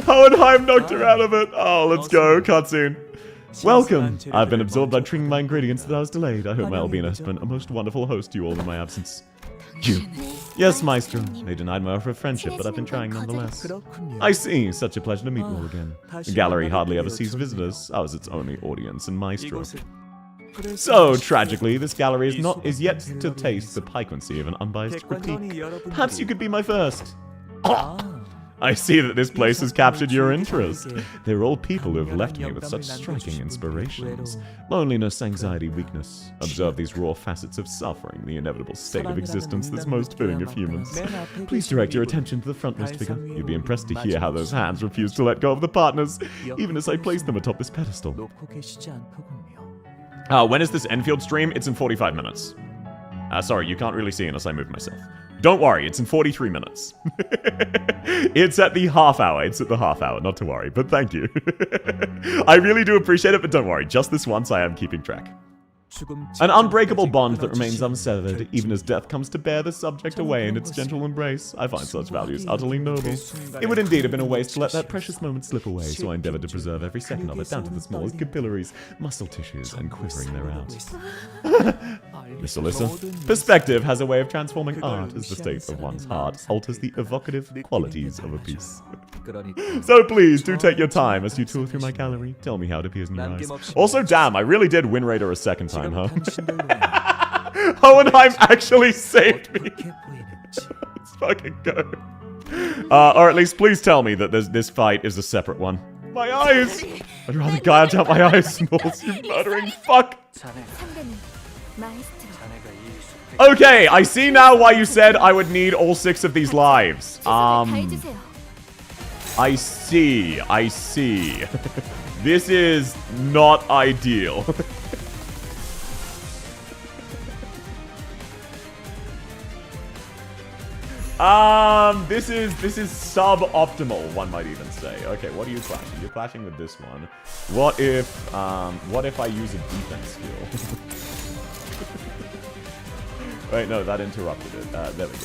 Hohenheim knocked her out of it. Oh, let's go. Cutscene. Welcome. I've been absorbed by trimming my ingredients that I was delayed. I hope my Albion has been a most wonderful host to you all in my absence. You. Yes, Maestro. They denied my offer of friendship, but I've been trying nonetheless. I see. Such a pleasure to meet you all again. The gallery hardly ever sees visitors. I was its only audience in Maestro. So, tragically, this gallery is yet to taste the piquancy of an unbiased critique. Perhaps you could be my first. I see that this place has captured your interest. They're all people who have left me with such striking inspirations. Loneliness, anxiety, weakness. Observe these raw facets of suffering, the inevitable state of existence that's most fitting of humans. Please direct your attention to the frontmost figure. You'd be impressed to hear how those hands refuse to let go of the partners, even as I place them atop this pedestal. When is this Enfield stream? It's in 45 minutes. Sorry, you can't really see unless I move myself. Don't worry, it's in 43 minutes. It's at the half hour. It's at the half hour, not to worry, but thank you. I really do appreciate it, but don't worry. Just this once, I am keeping track. An unbreakable bond that remains unsevered, even as death comes to bear the subject away in its gentle embrace. I find such values utterly noble. It would indeed have been a waste to let that precious moment slip away, so I endeavored to preserve every second of it, down to the smallest capillaries, muscle tissues, and quivering thereout. Miss Alyssa, perspective has a way of transforming art as the state of one's heart alters the evocative qualities of a piece. So please, do take your time as you tour through my gallery. Tell me how it appears in your eyes. Also, damn, I really did win Raider a second time, huh? Hohenheim actually saved me. Let's fucking go. Or at least please tell me that this fight is a separate one. My eyes! I'd rather gouge out my eyes, Smalls, you murdering fuck! Okay, I see now why you said I would need all 6 of these lives. I see. This is not ideal. This is suboptimal, one might even say. Okay, what are you clashing? You're clashing with this one. What if I use a defense skill? Wait, no, that interrupted it. There we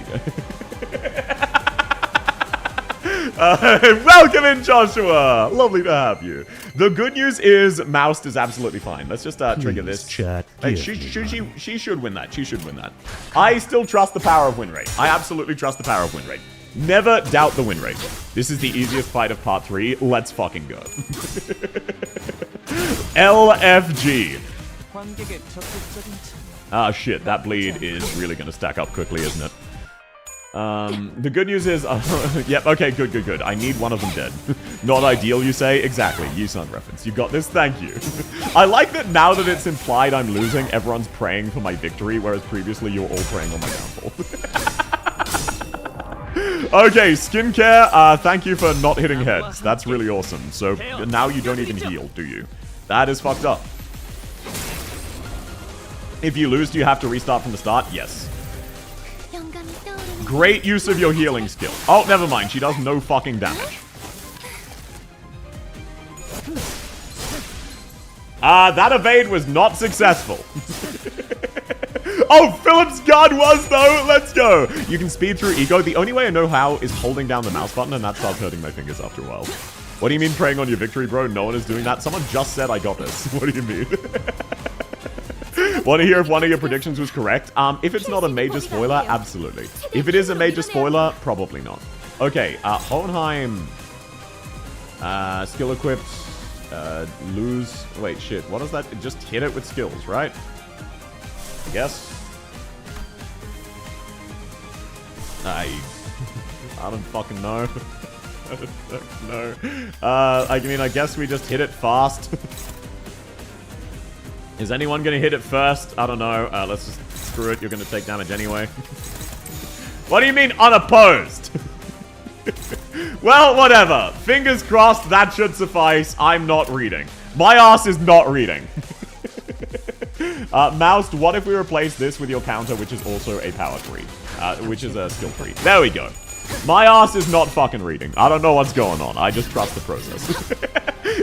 go. Welcome in, Joshua! Lovely to have you. The good news is Moust is absolutely fine. Let's just trigger this. Chat. Hey, she should win that. She should win that. I still trust the power of win rate. I absolutely trust the power of win rate. Never doubt the win rate. This is the easiest fight of part 3. Let's fucking go. LFG. Ah, shit. That bleed is really going to stack up quickly, isn't it? The good news is... yep, okay, good. I need one of them dead. Not ideal, you say? Exactly. Yusan reference. You got this? Thank you. I like that now that it's implied I'm losing, everyone's praying for my victory, whereas previously you were all praying on my downfall. Okay, skincare, thank you for not hitting heads. That's really awesome. So now you don't even heal, do you? That is fucked up. If you lose, do you have to restart from the start? Yes. Great use of your healing skill. Oh, never mind. She does no fucking damage. That evade was not successful. Oh, Philip's guard was, though. Let's go. You can speed through ego. The only way I know how is holding down the mouse button, and that starts hurting my fingers after a while. What do you mean praying on your victory, bro? No one is doing that. Someone just said I got this. What do you mean? Want to hear if one of your predictions was correct? If it's not a major spoiler, absolutely. If it is a major spoiler, probably not. Okay, Hohenheim. Skill equipped. Lose. Wait, shit. What is that? Just hit it with skills, right? I guess. I don't fucking know. I don't fucking know. I mean, I guess we just hit it fast. Is anyone gonna hit it first? I don't know. Let's just screw it. You're gonna take damage anyway. What do you mean unopposed? Well, whatever. Fingers crossed. That should suffice. I'm not reading. My ass is not reading. Moused, what if we replace this with your counter, which is also a power 3? Which is a skill 3. There we go. My ass is not fucking reading. I don't know what's going on. I just trust the process.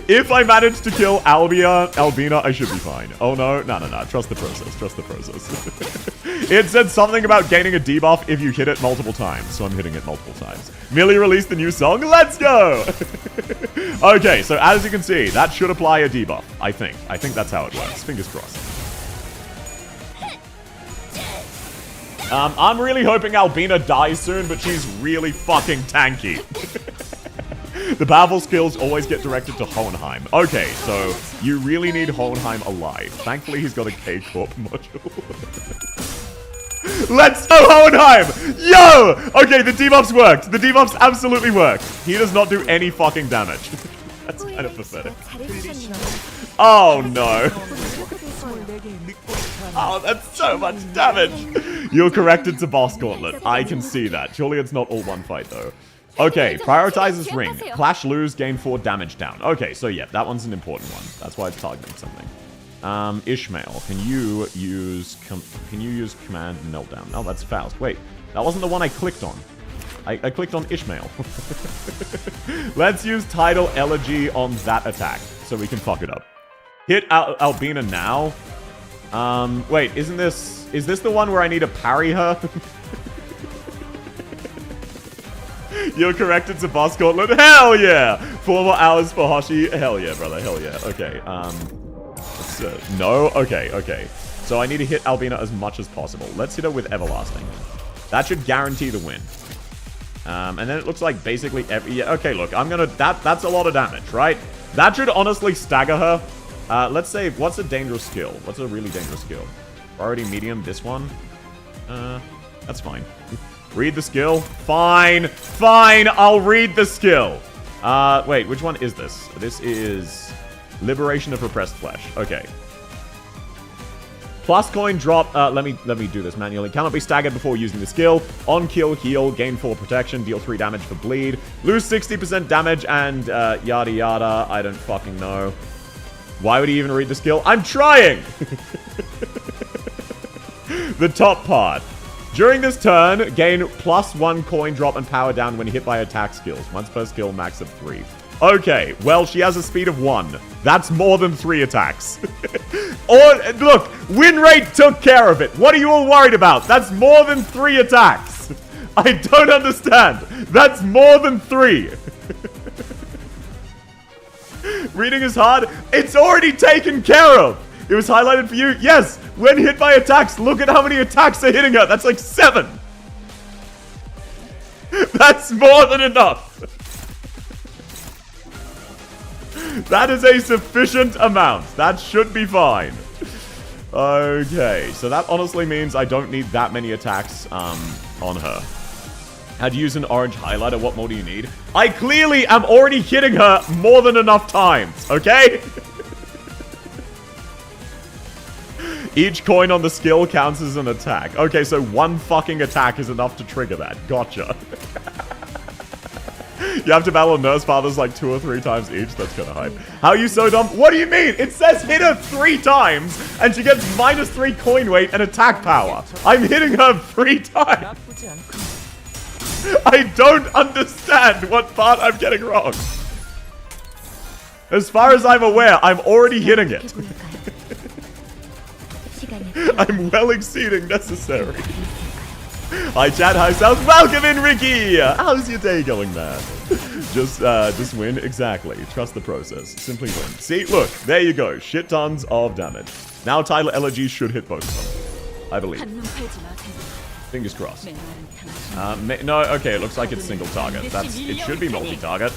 If I manage to kill Albina, I should be fine. Oh no. No. Trust the process. Trust the process. It said something about gaining a debuff if you hit it multiple times. So I'm hitting it multiple times. Millie released the new song. Let's go! Okay, so as you can see, that should apply a debuff. I think. I think that's how it works. Fingers crossed. I'm really hoping Albina dies soon, but she's really fucking tanky. The powerful skills always get directed to Hohenheim. Okay, so you really need Hohenheim alive. Thankfully, he's got a K-Corp module. Let's go, Hohenheim! Yo! Okay, the debuffs worked. The debuffs absolutely worked. He does not do any fucking damage. That's kind of pathetic. Oh, no. Oh, that's so much damage. You're corrected to boss gauntlet. I can see that. Surely it's not all one fight, though. Okay, prioritizes ring. Clash lose, gain 4 damage down. Okay, so yeah, that one's an important one. That's why it's targeting something. Ishmael, can you use command meltdown? Oh, that's Faust. Wait, that wasn't the one I clicked on. I clicked on Ishmael. Let's use Tidal Elegy on that attack so we can fuck it up. Hit Albina now. Wait, is this the one where I need to parry her? You're corrected to boss gauntlet. Hell yeah! 4 more hours for Hoshi. Hell yeah, brother. Hell yeah. Okay, no? Okay. So I need to hit Albina as much as possible. Let's hit her with Everlasting. That should guarantee the win. And then it looks like basically yeah, okay, look, that's a lot of damage, right? That should honestly stagger her. Let's say, what's a dangerous skill? What's a really dangerous skill? Priority medium, this one? That's fine. Read the skill? Fine, I'll read the skill. Wait, which one is this? This is Liberation of Repressed Flesh. Okay. Plus coin drop, let me do this manually. Cannot be staggered before using the skill. On kill, heal, gain 4 protection, deal 3 damage for bleed. Lose 60% damage and yada yada. I don't fucking know. Why would he even read the skill? I'm trying! The top part. During this turn, gain +1 coin drop and power down when hit by attack skills. Once per skill, max of 3. Okay, well, she has a speed of 1. That's more than 3 attacks. Or, look, win rate took care of it. What are you all worried about? That's more than 3 attacks. I don't understand. That's more than 3. Reading is hard. It's already taken care of. It was highlighted for you. Yes, when hit by attacks, look at how many attacks are hitting her. That's like 7. That's more than enough. That is a sufficient amount. That should be fine. Okay, so that honestly means I don't need that many attacks on her. How to use an orange highlighter? What more do you need? I clearly am already hitting her more than enough times, okay? Each coin on the skill counts as an attack. Okay, so one fucking attack is enough to trigger that. Gotcha. You have to battle Nurse Fathers like 2 or 3 times each. That's kind of hype. How are you so dumb? What do you mean? It says hit her 3 times, and she gets -3 coin weight and attack power. I'm hitting her 3 times. I don't understand what part I'm getting wrong. As far as I'm aware, I'm already hitting it. I'm well exceeding necessary. Hi chat, hi South. Welcome in, Ricky! How's your day going, man? Just win. Exactly. Trust the process. Simply win. See, look, there you go. Shit tons of damage. Now Tyler Elegy should hit both of them. I believe. Fingers crossed. No, okay, it looks like it's single target. It should be multi-target.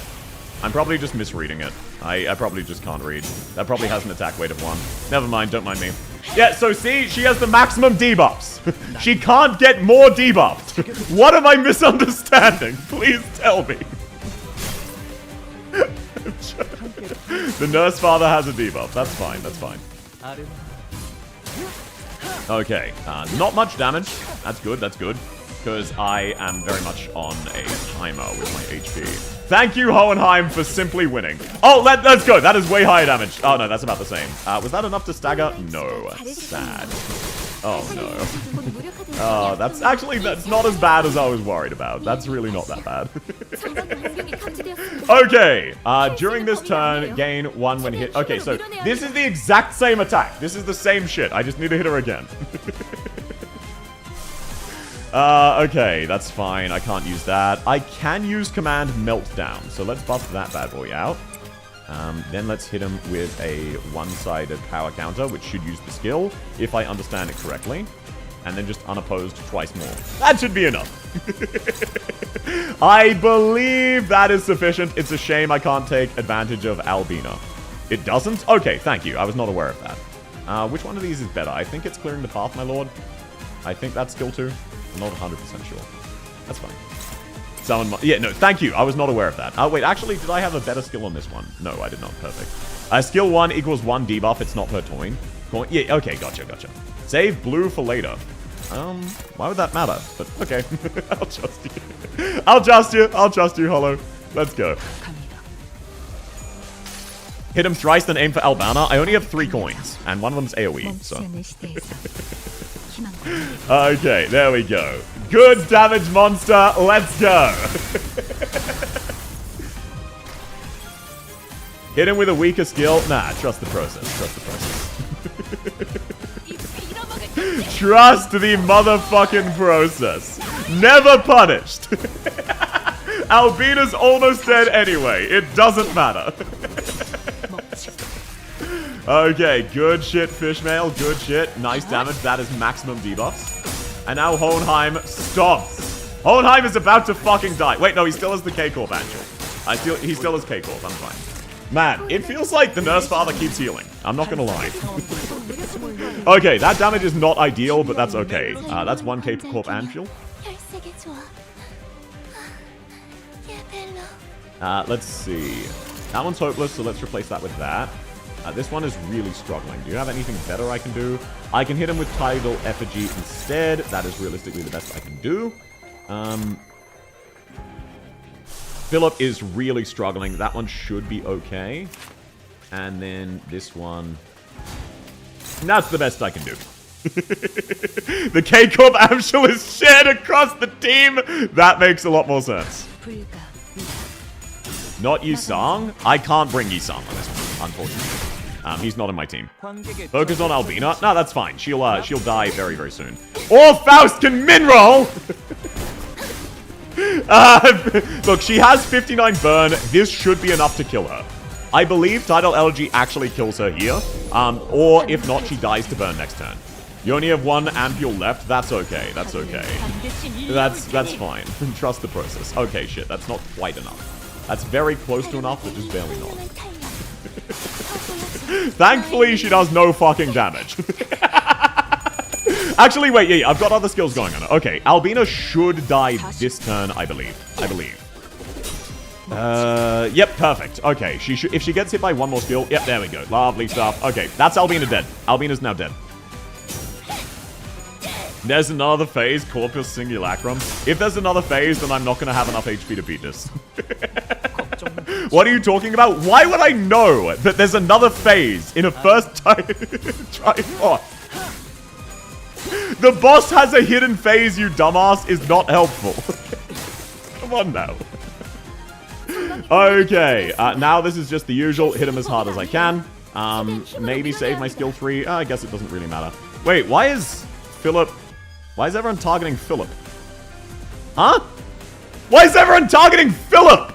I'm probably just misreading it. I probably just can't read. That probably has an attack weight of 1. Never mind, don't mind me. Yeah, so see, she has the maximum debuffs. She can't get more debuffed. What am I misunderstanding? Please tell me. The Nurse Father has a debuff. That's fine, that's fine. Okay, not much damage. That's good, that's good. Because I am very much on a timer with my HP. Thank you, Hohenheim, for simply winning. Oh, let's go. That is way higher damage. Oh, no, that's about the same. Was that enough to stagger? No. Sad. Oh, no. Oh, that's not as bad as I was worried about. That's really not that bad. Okay. During this turn, gain 1 when hit. Okay, so this is the exact same attack. This is the same shit. I just need to hit her again. Okay, that's fine. I can't use that. I can use command meltdown, so let's bust that bad boy out. Then let's hit him with a one-sided power counter, which should use the skill, if I understand it correctly. And then just unopposed twice more. That should be enough. I believe that is sufficient. It's a shame I can't take advantage of Albina. It doesn't? Okay, thank you. I was not aware of that. Which one of these is better? I think it's clearing the path, my lord. I think that's skill 2. I'm not 100% sure. That's fine. Yeah, no, thank you. I was not aware of that. Wait, actually, did I have a better skill on this one? No, I did not. Perfect. Skill 1 equals 1 debuff. It's not per coin. Yeah, okay, gotcha. Save blue for later. Why would that matter? But, okay. I'll trust you, Hollow. Let's go. Hit him thrice, then aim for Albana. I only have 3 coins, and one of them's AoE, so... Okay, there we go. Good damage monster, let's go. Hit him with a weaker skill. Nah, trust the process, Trust the motherfucking process. Never punished. Albina's almost dead anyway. It doesn't matter. Okay, good shit, Fishmail. Good shit. Nice damage. That is maximum debuffs. And now Hohenheim stops. Hohenheim is about to fucking die. Wait, no, he still has the K-Corp, actually. He still has K-Corp. I'm fine. Man, it feels like the Nurse Father keeps healing. I'm not gonna lie. Okay, that damage is not ideal, but that's okay. That's 1 K-Corp and shield. Let's see. That one's hopeless, so let's replace that with that. This one is really struggling. Do you have anything better I can do? I can hit him with Tidal Effigy instead. That is realistically the best I can do. Philip is really struggling. That one should be okay. And then this one... That's the best I can do. The K-Corp Amshel is shared across the team. That makes a lot more sense. Not Yusong? I can't bring Yusong on this one, unfortunately. He's not in my team. Focus on Albina? No, that's fine. She'll die very, very soon. Or Faust can min-roll! Look, she has 59 burn. This should be enough to kill her. I believe Tidal Elegy actually kills her here. Or if not, she dies to burn next turn. You only have 1 ampule left. That's okay. That's okay. That's fine. Trust the process. Okay, shit. That's not quite enough. That's very close to enough, but just barely not. Thankfully, she does no fucking damage. Actually, wait, yeah, I've got other skills going on. Okay, Albina should die this turn, I believe. Yep, perfect. Okay, if she gets hit by one more skill, yep, there we go. Lovely stuff. Okay, that's Albina dead. Albina's now dead. There's another phase, Corpus Singulacrum. If there's another phase, then I'm not going to have enough HP to beat this. What are you talking about? Why would I know that there's another phase in a first time try boss? The boss has a hidden phase, you dumbass, is not helpful. Come on now. Okay, now this is just the usual. Hit him as hard as I can. Maybe save my skill 3. I guess it doesn't really matter. Wait, why is Philip... Why is everyone targeting Philip? Huh? Why is everyone targeting Philip?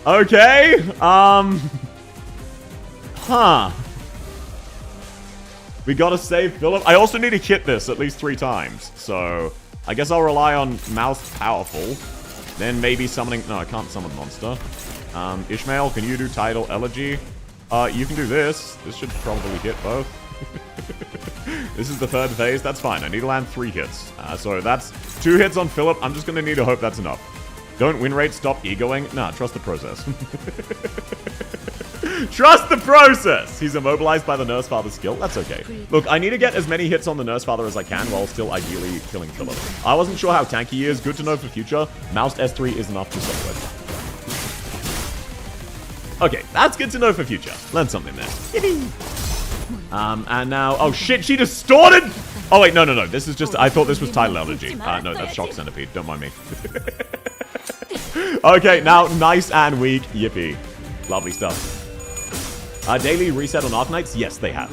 Okay, huh. We gotta save Philip. I also need to hit this at least 3 times. So, I guess I'll rely on Mouse Powerful. Then maybe summoning... No, I can't summon Monster. Ishmael, can you do Tidal Elegy? You can do this. This should probably hit both. This is the 3rd phase. That's fine. I need to land 3 hits. So that's 2 hits on Philip. I'm just gonna need to hope that's enough. Don't win rate, stop egoing. Nah, trust the process. Trust the process! He's immobilized by the Nurse Father skill. That's okay. Look, I need to get as many hits on the Nurse Father as I can while still ideally killing Philip. I wasn't sure how tanky he is. Good to know for future. Mouse S3 is enough to stop with. Okay, that's good to know for future. Learn something there. And now... Oh, shit, she distorted! Oh, wait, no. This is just... I thought this was Tidal Elegy. No, that's Shock Centipede. Don't mind me. Okay, now nice and weak. Yippee. Lovely stuff. Daily reset on Arknights? Yes, they have.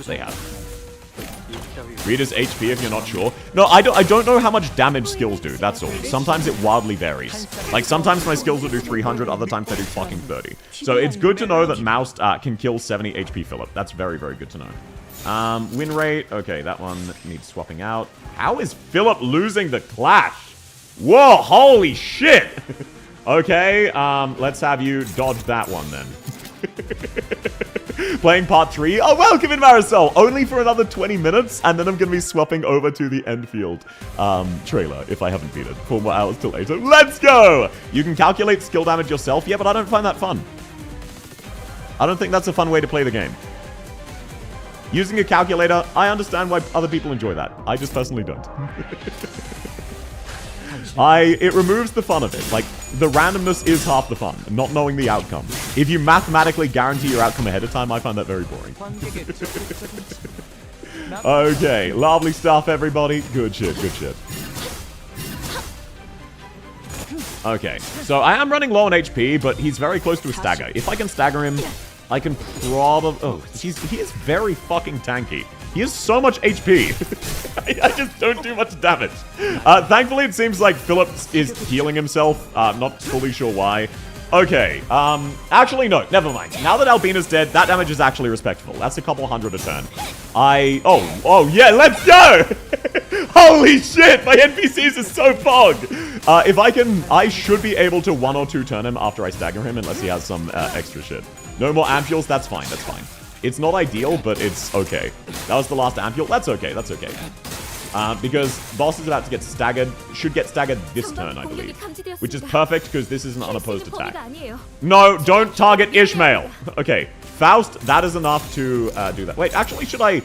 Reader's HP if you're not sure. No, I don't know how much damage skills do, that's all. Sometimes it wildly varies. Like, sometimes my skills will do 300, other times they do fucking 30. So it's good to know that Mouse can kill 70 HP Philip. That's very, very good to know. Win rate. Okay, that one needs swapping out. How is Philip losing the Clash? Whoa, holy shit! Okay, let's have you dodge that one then. Playing part 3. Oh, welcome in, Marisol! Only for another 20 minutes, and then I'm going to be swapping over to the Enfield trailer, if I haven't beat it. 4 more hours till later. Let's go! You can calculate skill damage yourself. Yeah, but I don't find that fun. I don't think that's a fun way to play the game. Using a calculator, I understand why other people enjoy that. I just personally don't. It removes the fun of it. Like, the randomness is half the fun, not knowing the outcome. If you mathematically guarantee your outcome ahead of time, I find that very boring. Okay, lovely stuff, everybody. Good shit. Okay, so I am running low on HP, but he's very close to a stagger. If I can stagger him, I can probably... Oh, he is very fucking tanky. He has so much HP. I just don't do much damage. Thankfully, it seems like Philip is healing himself. Not fully sure why. Okay. Actually, no. Never mind. Now that Albina's dead, that damage is actually respectable. That's a couple hundred a turn. Oh, yeah, let's go! Holy shit, my NPCs are so pog! If I should be able to 1 or 2 turn him after I stagger him, unless he has some extra shit. No more ampules, that's fine. It's not ideal, but it's okay. That was the last ampule. That's okay. Because boss is about to get staggered. Should get staggered this turn, I believe. Which is perfect, because this is an unopposed attack. No, don't target Ishmael. Okay, Faust, that is enough to do that. Wait, actually, should I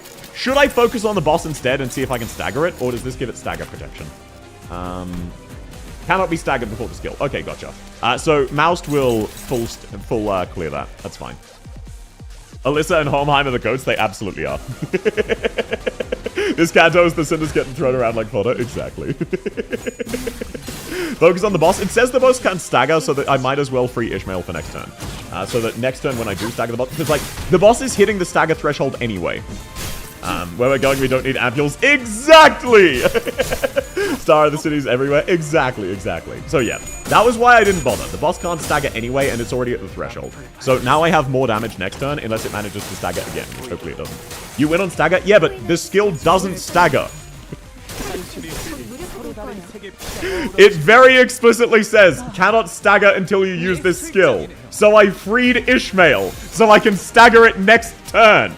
focus on the boss instead and see if I can stagger it? Or does this give it stagger protection? Cannot be staggered before the skill. Okay, gotcha. So Moust will full clear that. That's fine. Alyssa and Holmheim are the goats? They absolutely are. This Canto is the cinders getting thrown around like fodder. Exactly. Focus on the boss. It says the boss can stagger, so that I might as well free Ishmael for next turn. So that next turn when I do stagger the boss... Because, like, the boss is hitting the stagger threshold anyway. Where we're going, we don't need ampules. Exactly! Star of the Cities everywhere. Exactly. So yeah, that was why I didn't bother. The boss can't stagger anyway, and it's already at the threshold. So now I have more damage next turn, unless it manages to stagger again. Hopefully it doesn't. You win on stagger? Yeah, but the skill doesn't stagger. It very explicitly says, cannot stagger until you use this skill. So I freed Ishmael, so I can stagger it next turn.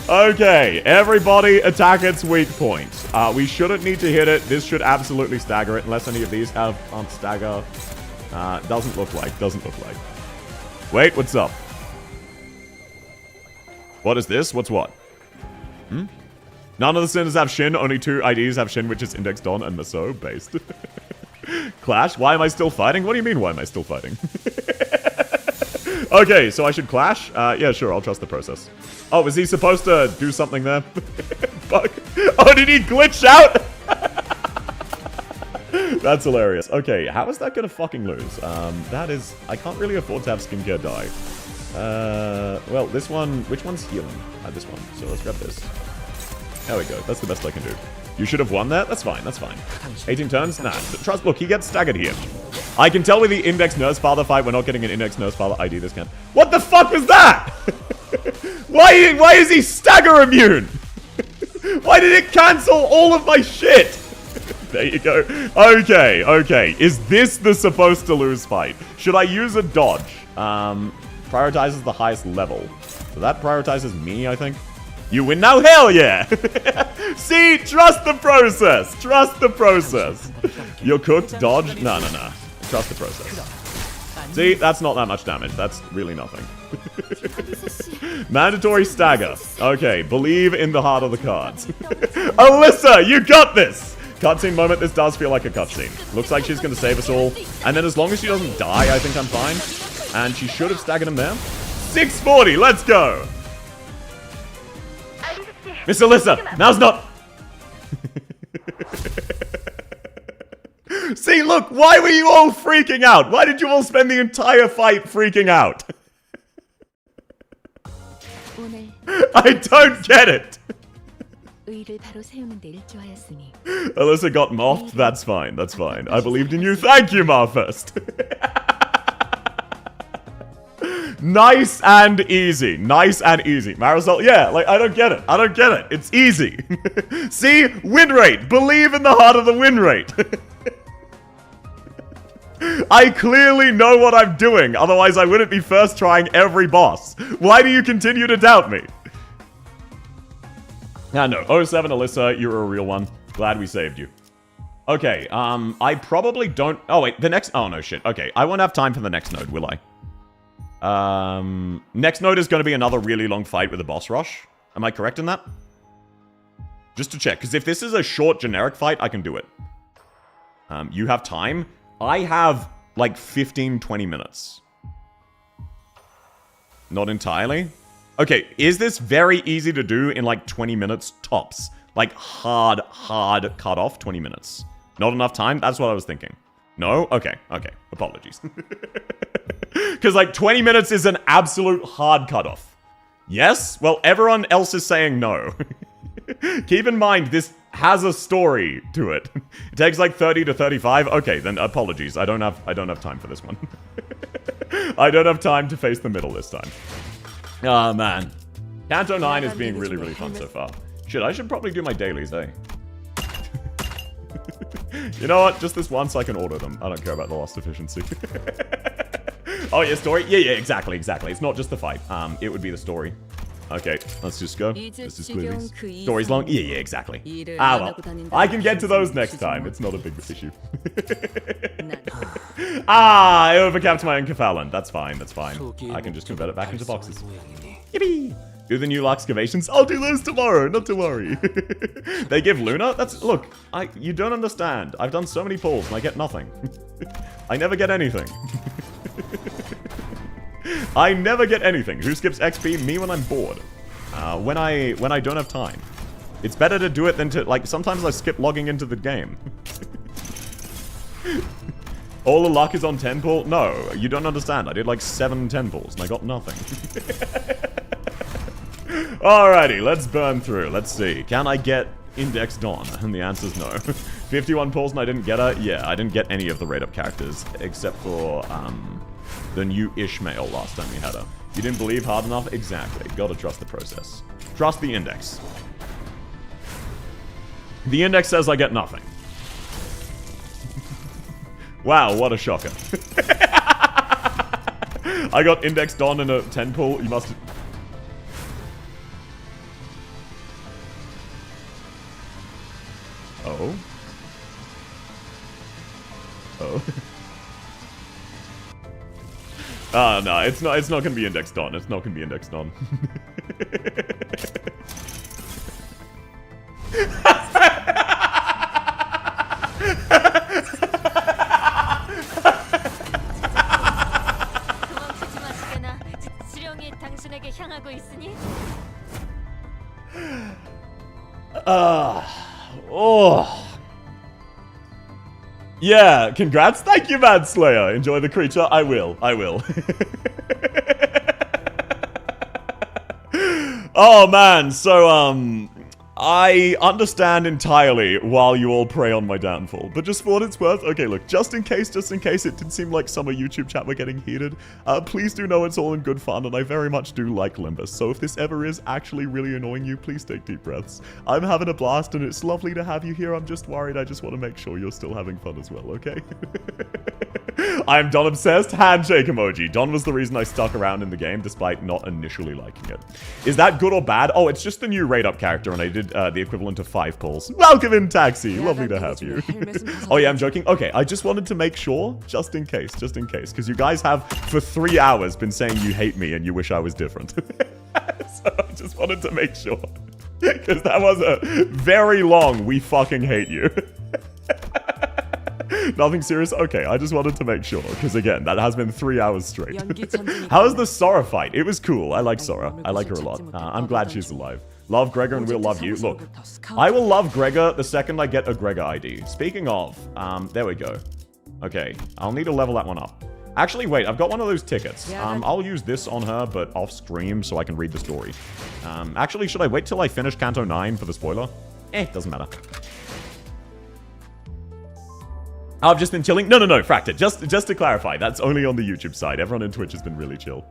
Okay, everybody attack its weak point. We shouldn't need to hit it. This should absolutely stagger it, unless any of these have stagger. Doesn't look like. Wait, what's up? What is this? What's what? None of the sinners have Shin. Only 2 IDs have Shin, which is Index Dawn and Maso based. Clash? Why am I still fighting? What do you mean, why am I still fighting? Okay, so I should clash? Yeah, sure, I'll trust the process. Oh, was he supposed to do something there? Fuck. Oh, did he glitch out? That's hilarious. Okay, how is that gonna fucking lose? That is... I can't really afford to have skincare die. Well, this one... Which one's healing? This one. So let's grab this. There we go. That's the best I can do. You should have won that? That's fine, that's fine. 18 turns? Nah. Trust, look, he gets staggered here. I can tell with the Index Nurse Father fight, we're not getting an Index Nurse Father ID this can. What the fuck was that? Why is he stagger immune? Why did it cancel all of my shit? There you go. Okay. Is this the supposed to lose fight? Should I use a dodge? Prioritizes the highest level. So that prioritizes me, I think. You win now? Hell yeah! See? Trust the process! Trust the process! You're cooked? Dodge? No. Trust the process. See? That's not that much damage. That's really nothing. Mandatory stagger. Okay, believe in the heart of the cards. Alyssa, you got this! Cutscene moment, this does feel like a cutscene. Looks like she's gonna save us all. And then as long as she doesn't die, I think I'm fine. And she should have staggered him there. 640, let's go! Miss Alyssa, now's not... See, look, why were you all freaking out? Why did you all spend the entire fight freaking out? I don't get it. Alyssa got moffed? That's fine, that's fine. I believed in you. Thank you, Marfirst. Nice and easy. Marisol, yeah, like, I don't get it. It's easy. See? Win rate. Believe in the heart of the win rate. I clearly know what I'm doing. Otherwise, I wouldn't be first trying every boss. Why do you continue to doubt me? No. 07, Alyssa, you're a real one. Glad we saved you. Okay, I probably don't... Oh, wait, the next... Oh, no, shit. Okay, I won't have time for the next node, will I? Next node is going to be another really long fight with a boss rush. Am I correct in that? Just to check, because if this is a short generic fight, I can do it. You have time? I have, like, 15-20 minutes. Not entirely? Okay, is this very easy to do in, like, 20 minutes tops? Like, hard cut off 20 minutes. Not enough time? That's what I was thinking. No? Okay. Apologies. Because, like, 20 minutes is an absolute hard cutoff. Yes? Well, everyone else is saying no. Keep in mind, this has a story to it. It takes, like, 30 to 35. Okay, then apologies. I don't have time for this one. I don't have time to face the middle this time. Oh, man. Canto 9 is being really, really fun so far. Shit, I should probably do my dailies, eh? You know what? Just this once I can order them. I don't care about the lost efficiency. Oh, yeah, story? Yeah, exactly. It's not just the fight. It would be the story. Okay, let's just go. Let's just clear these. Story's long? Yeah, exactly. Well. I can get to those next time. It's not a big issue. I overcapped my Enkephalon. That's fine. I can just convert it back into boxes. Yippee! Do the new excavations? I'll do those tomorrow, not to worry. They give Luna? Look, you don't understand. I've done so many pulls and I get nothing. I never get anything. I never get anything. Who skips XP? Me when I'm bored. When I don't have time. It's better to do it than to, like, sometimes I skip logging into the game. All the luck is on 10 pull? No, you don't understand. I did like 7 10 pulls and I got nothing. Alrighty, let's burn through. Let's see. Can I get Index Dawn? And the answer's no. 51 pulls and I didn't get her? Yeah, I didn't get any of the raid-up characters. Except for, the new Ishmael last time we had her. You didn't believe hard enough? Exactly. Gotta trust the process. Trust the index. The index says I get nothing. Wow, what a shocker. I got indexed on in a 10 pull. You must... Oh. Oh. No, it's not gonna be indexed on. It's not gonna be indexed on. Oh. Yeah, congrats. Thank you, Manslayer. Enjoy the creature. I will. Oh, man. So, I understand entirely while you all prey on my downfall, but just for what it's worth, okay, look, just in case it did seem like some of YouTube chat were getting heated, please do know it's all in good fun, and I very much do like Limbus, so if this ever is actually really annoying you, please take deep breaths. I'm having a blast, and it's lovely to have you here. I'm just worried. I just want to make sure you're still having fun as well, okay? I'm Don Obsessed, handshake emoji. Don was the reason I stuck around in the game, despite not initially liking it. Is that good or bad? Oh, it's just the new rate-up character, and I did the equivalent of 5 pulls. Welcome in, Taxi. Lovely to have you. Oh yeah, I'm joking. Okay, I just wanted to make sure, just in case, because you guys have for 3 hours been saying you hate me and you wish I was different. So I just wanted to make sure, because that was a very long "we fucking hate you." Nothing serious? Okay, I just wanted to make sure, because again, that has been 3 hours straight. How was the Sora fight? It was cool. I like Sora. I like her a lot. I'm glad she's alive. Love Gregor and we'll love you. Look, I will love Gregor the second I get a Gregor ID. Speaking of, there we go. Okay, I'll need to level that one up. Actually, wait, I've got one of those tickets. I'll use this on her, but off stream so I can read the story. Actually, should I wait till I finish Canto 9 for the spoiler? Doesn't matter. I've just been chilling. No, Fracted. Just to clarify, that's only on the YouTube side. Everyone in Twitch has been really chill.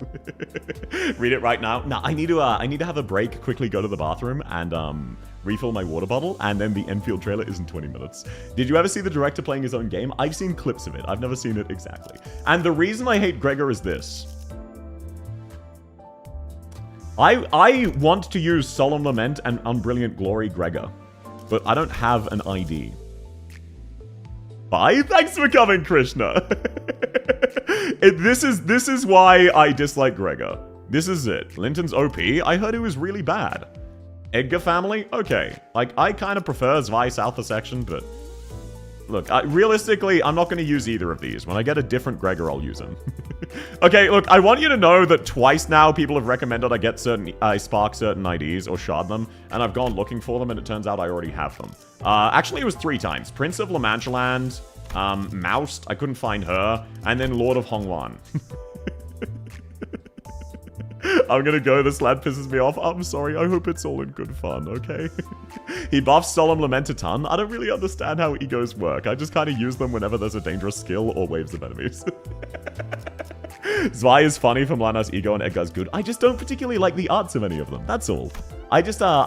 Read it right now. No, I need to have a break, quickly go to the bathroom, and refill my water bottle, and then the Enfield trailer is in 20 minutes. Did you ever see the director playing his own game? I've seen clips of it. I've never seen it exactly. And the reason I hate Gregor is this. I want to use Solemn Lament and Unbrilliant Glory Gregor, but I don't have an ID. Bye. Thanks for coming, Krishna. This is why I dislike Gregor. This is it. Linton's OP. I heard he was really bad. Edgar family? Okay. Like, I kind of prefer Zvice Alpha Section, but... Look, realistically, I'm not going to use either of these. When I get a different Gregor, I'll use him. Okay, look, I want you to know that twice now people have recommended I spark certain IDs or shard them, and I've gone looking for them, and it turns out I already have them. Actually, it was 3 times. Prince of La Mancha Land, Moused, I couldn't find her, and then Lord of Hongwan. I'm gonna go, this lad pisses me off. I'm sorry, I hope it's all in good fun, okay? He buffs Solemn Lament a ton. I don't really understand how egos work. I just kind of use them whenever there's a dangerous skill or waves of enemies. Zwei is funny from Lana's ego and Edgar's good. I just don't particularly like the arts of any of them, that's all. I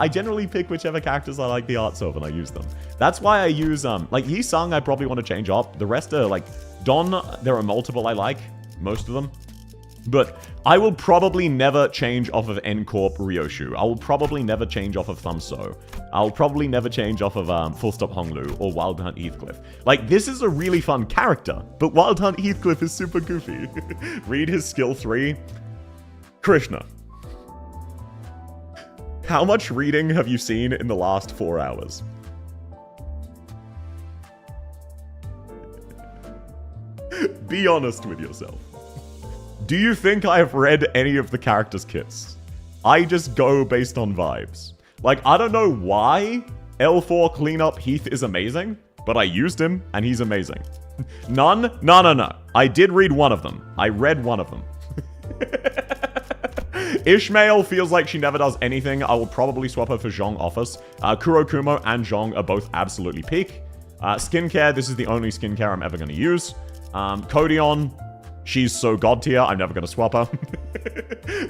generally pick whichever characters I like the arts of and I use them. That's why I use, like, Yi-Sung I probably want to change up. The rest are, like, Don, there are multiple I like, most of them. But I will probably never change off of N-Corp Ryoshu. I will probably never change off of Thumbso. I'll probably never change off of Full Stop Honglu or Wild Hunt Heathcliff. Like, this is a really fun character, but Wild Hunt Heathcliff is super goofy. Read his skill 3. Krishna. How much reading have you seen in the last 4 hours? Be honest with yourself. Do you think I have read any of the characters' kits? I just go based on vibes. Like, I don't know why L4 Cleanup Heath is amazing, but I used him, and he's amazing. None? No. I did read one of them. I read one of them. Ishmael feels like she never does anything. I will probably swap her for Zhong Office. Kurokumo and Zhong are both absolutely peak. Skincare, this is the only skincare I'm ever going to use. Kodion, she's so god tier, I'm never going to swap her.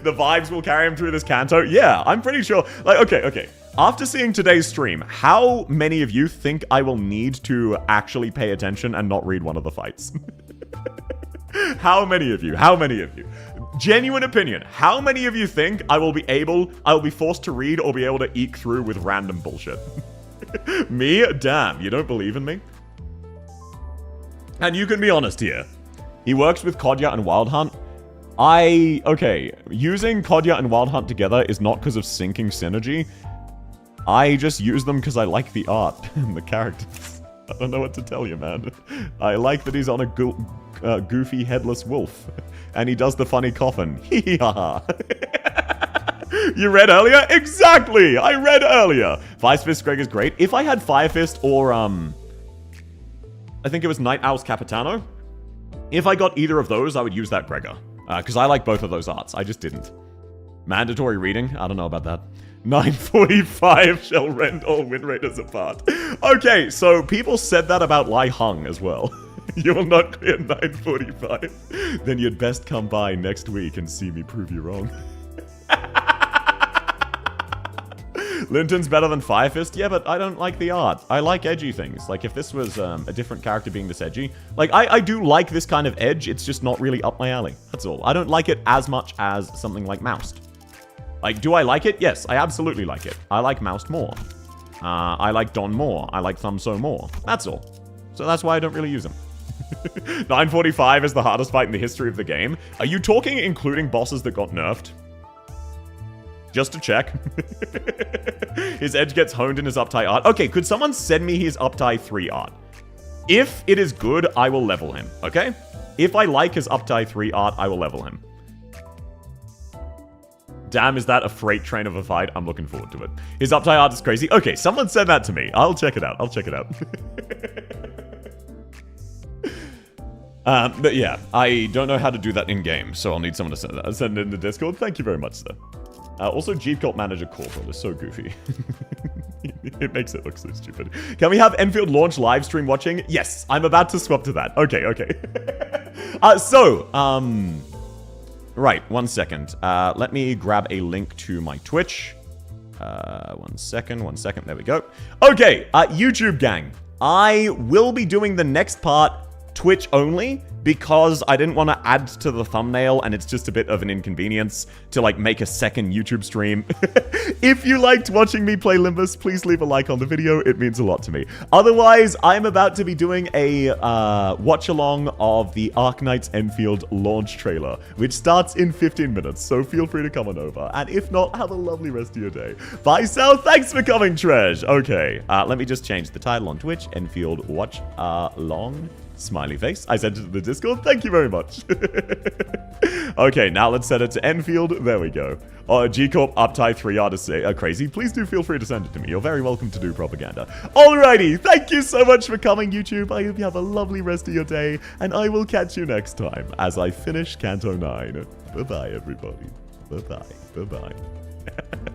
The vibes will carry him through this Canto. Yeah, I'm pretty sure. Like, okay. After seeing today's stream, how many of you think I will need to actually pay attention and not read one of the fights? How many of you? How many of you? Genuine opinion. How many of you think I will be forced to read or be able to eke through with random bullshit? Me? Damn, you don't believe in me? And you can be honest here. He works with Kodya and Wild Hunt. Okay, using Kodya and Wild Hunt together is not because of syncing synergy. I just use them because I like the art and the characters. I don't know what to tell you, man. I like that he's on a goofy headless wolf. And he does the funny coffin. Hee-ha-ha. You read earlier? Exactly! I read earlier! Fire Fist Greg is great. If I had Fire Fist or, I think it was Night Owl's Capitano. If I got either of those, I would use that Gregor. Because I like both of those arts. I just didn't. Mandatory reading? I don't know about that. 945 shall rend all Wind Raiders apart. Okay, so people said that about Lai Hung as well. You will not clear 945. Then you'd best come by next week and see me prove you wrong. Linton's better than Fire Fist? Yeah, but I don't like the art. I like edgy things. Like, if this was a different character being this edgy. Like, I do like this kind of edge. It's just not really up my alley. That's all. I don't like it as much as something like Moused. Like, do I like it? Yes, I absolutely like it. I like Moused more. I like Don more. I like Thumbso more. That's all. So that's why I don't really use them. 945 is the hardest fight in the history of the game. Are you talking including bosses that got nerfed? Just to check. His edge gets honed in his Uptie art. Okay, could someone send me his Uptie 3 art? If it is good, I will level him, okay? If I like his Uptie 3 art, I will level him. Damn, is that a freight train of a fight? I'm looking forward to it. His Uptie art is crazy. Okay, someone send that to me. I'll check it out. I'll check it out. But yeah, I don't know how to do that in-game, so I'll need someone to send it in the Discord. Thank you very much, sir. Also, Jeep Cult Manager Corporal is so goofy. It makes it look so stupid. Can we have Enfield launch live stream watching? Yes, I'm about to swap to that. Okay. Right, 1 second. Let me grab a link to my Twitch. 1 second. There we go. Okay, YouTube gang. I will be doing the next part Twitch only because I didn't want to add to the thumbnail and it's just a bit of an inconvenience to like make a second YouTube stream. If you liked watching me play Limbus, please leave a like on the video. It means a lot to me. Otherwise, I'm about to be doing a watch along of the Arknights Enfield launch trailer, which starts in 15 minutes. So feel free to come on over. And if not, have a lovely rest of your day. Bye, Sal. Thanks for coming, Tresh. Okay, let me just change the title on Twitch. Enfield watch along. Smiley face. I sent it to the Discord. Thank you very much. Okay, now let's set it to Enfield. There we go. G-Corp Uptie 3 artists are crazy. Please do feel free to send it to me. You're very welcome to do propaganda. Alrighty, thank you so much for coming, YouTube. I hope you have a lovely rest of your day, and I will catch you next time as I finish Canto 9. Bye-bye, everybody. Bye-bye. Bye-bye.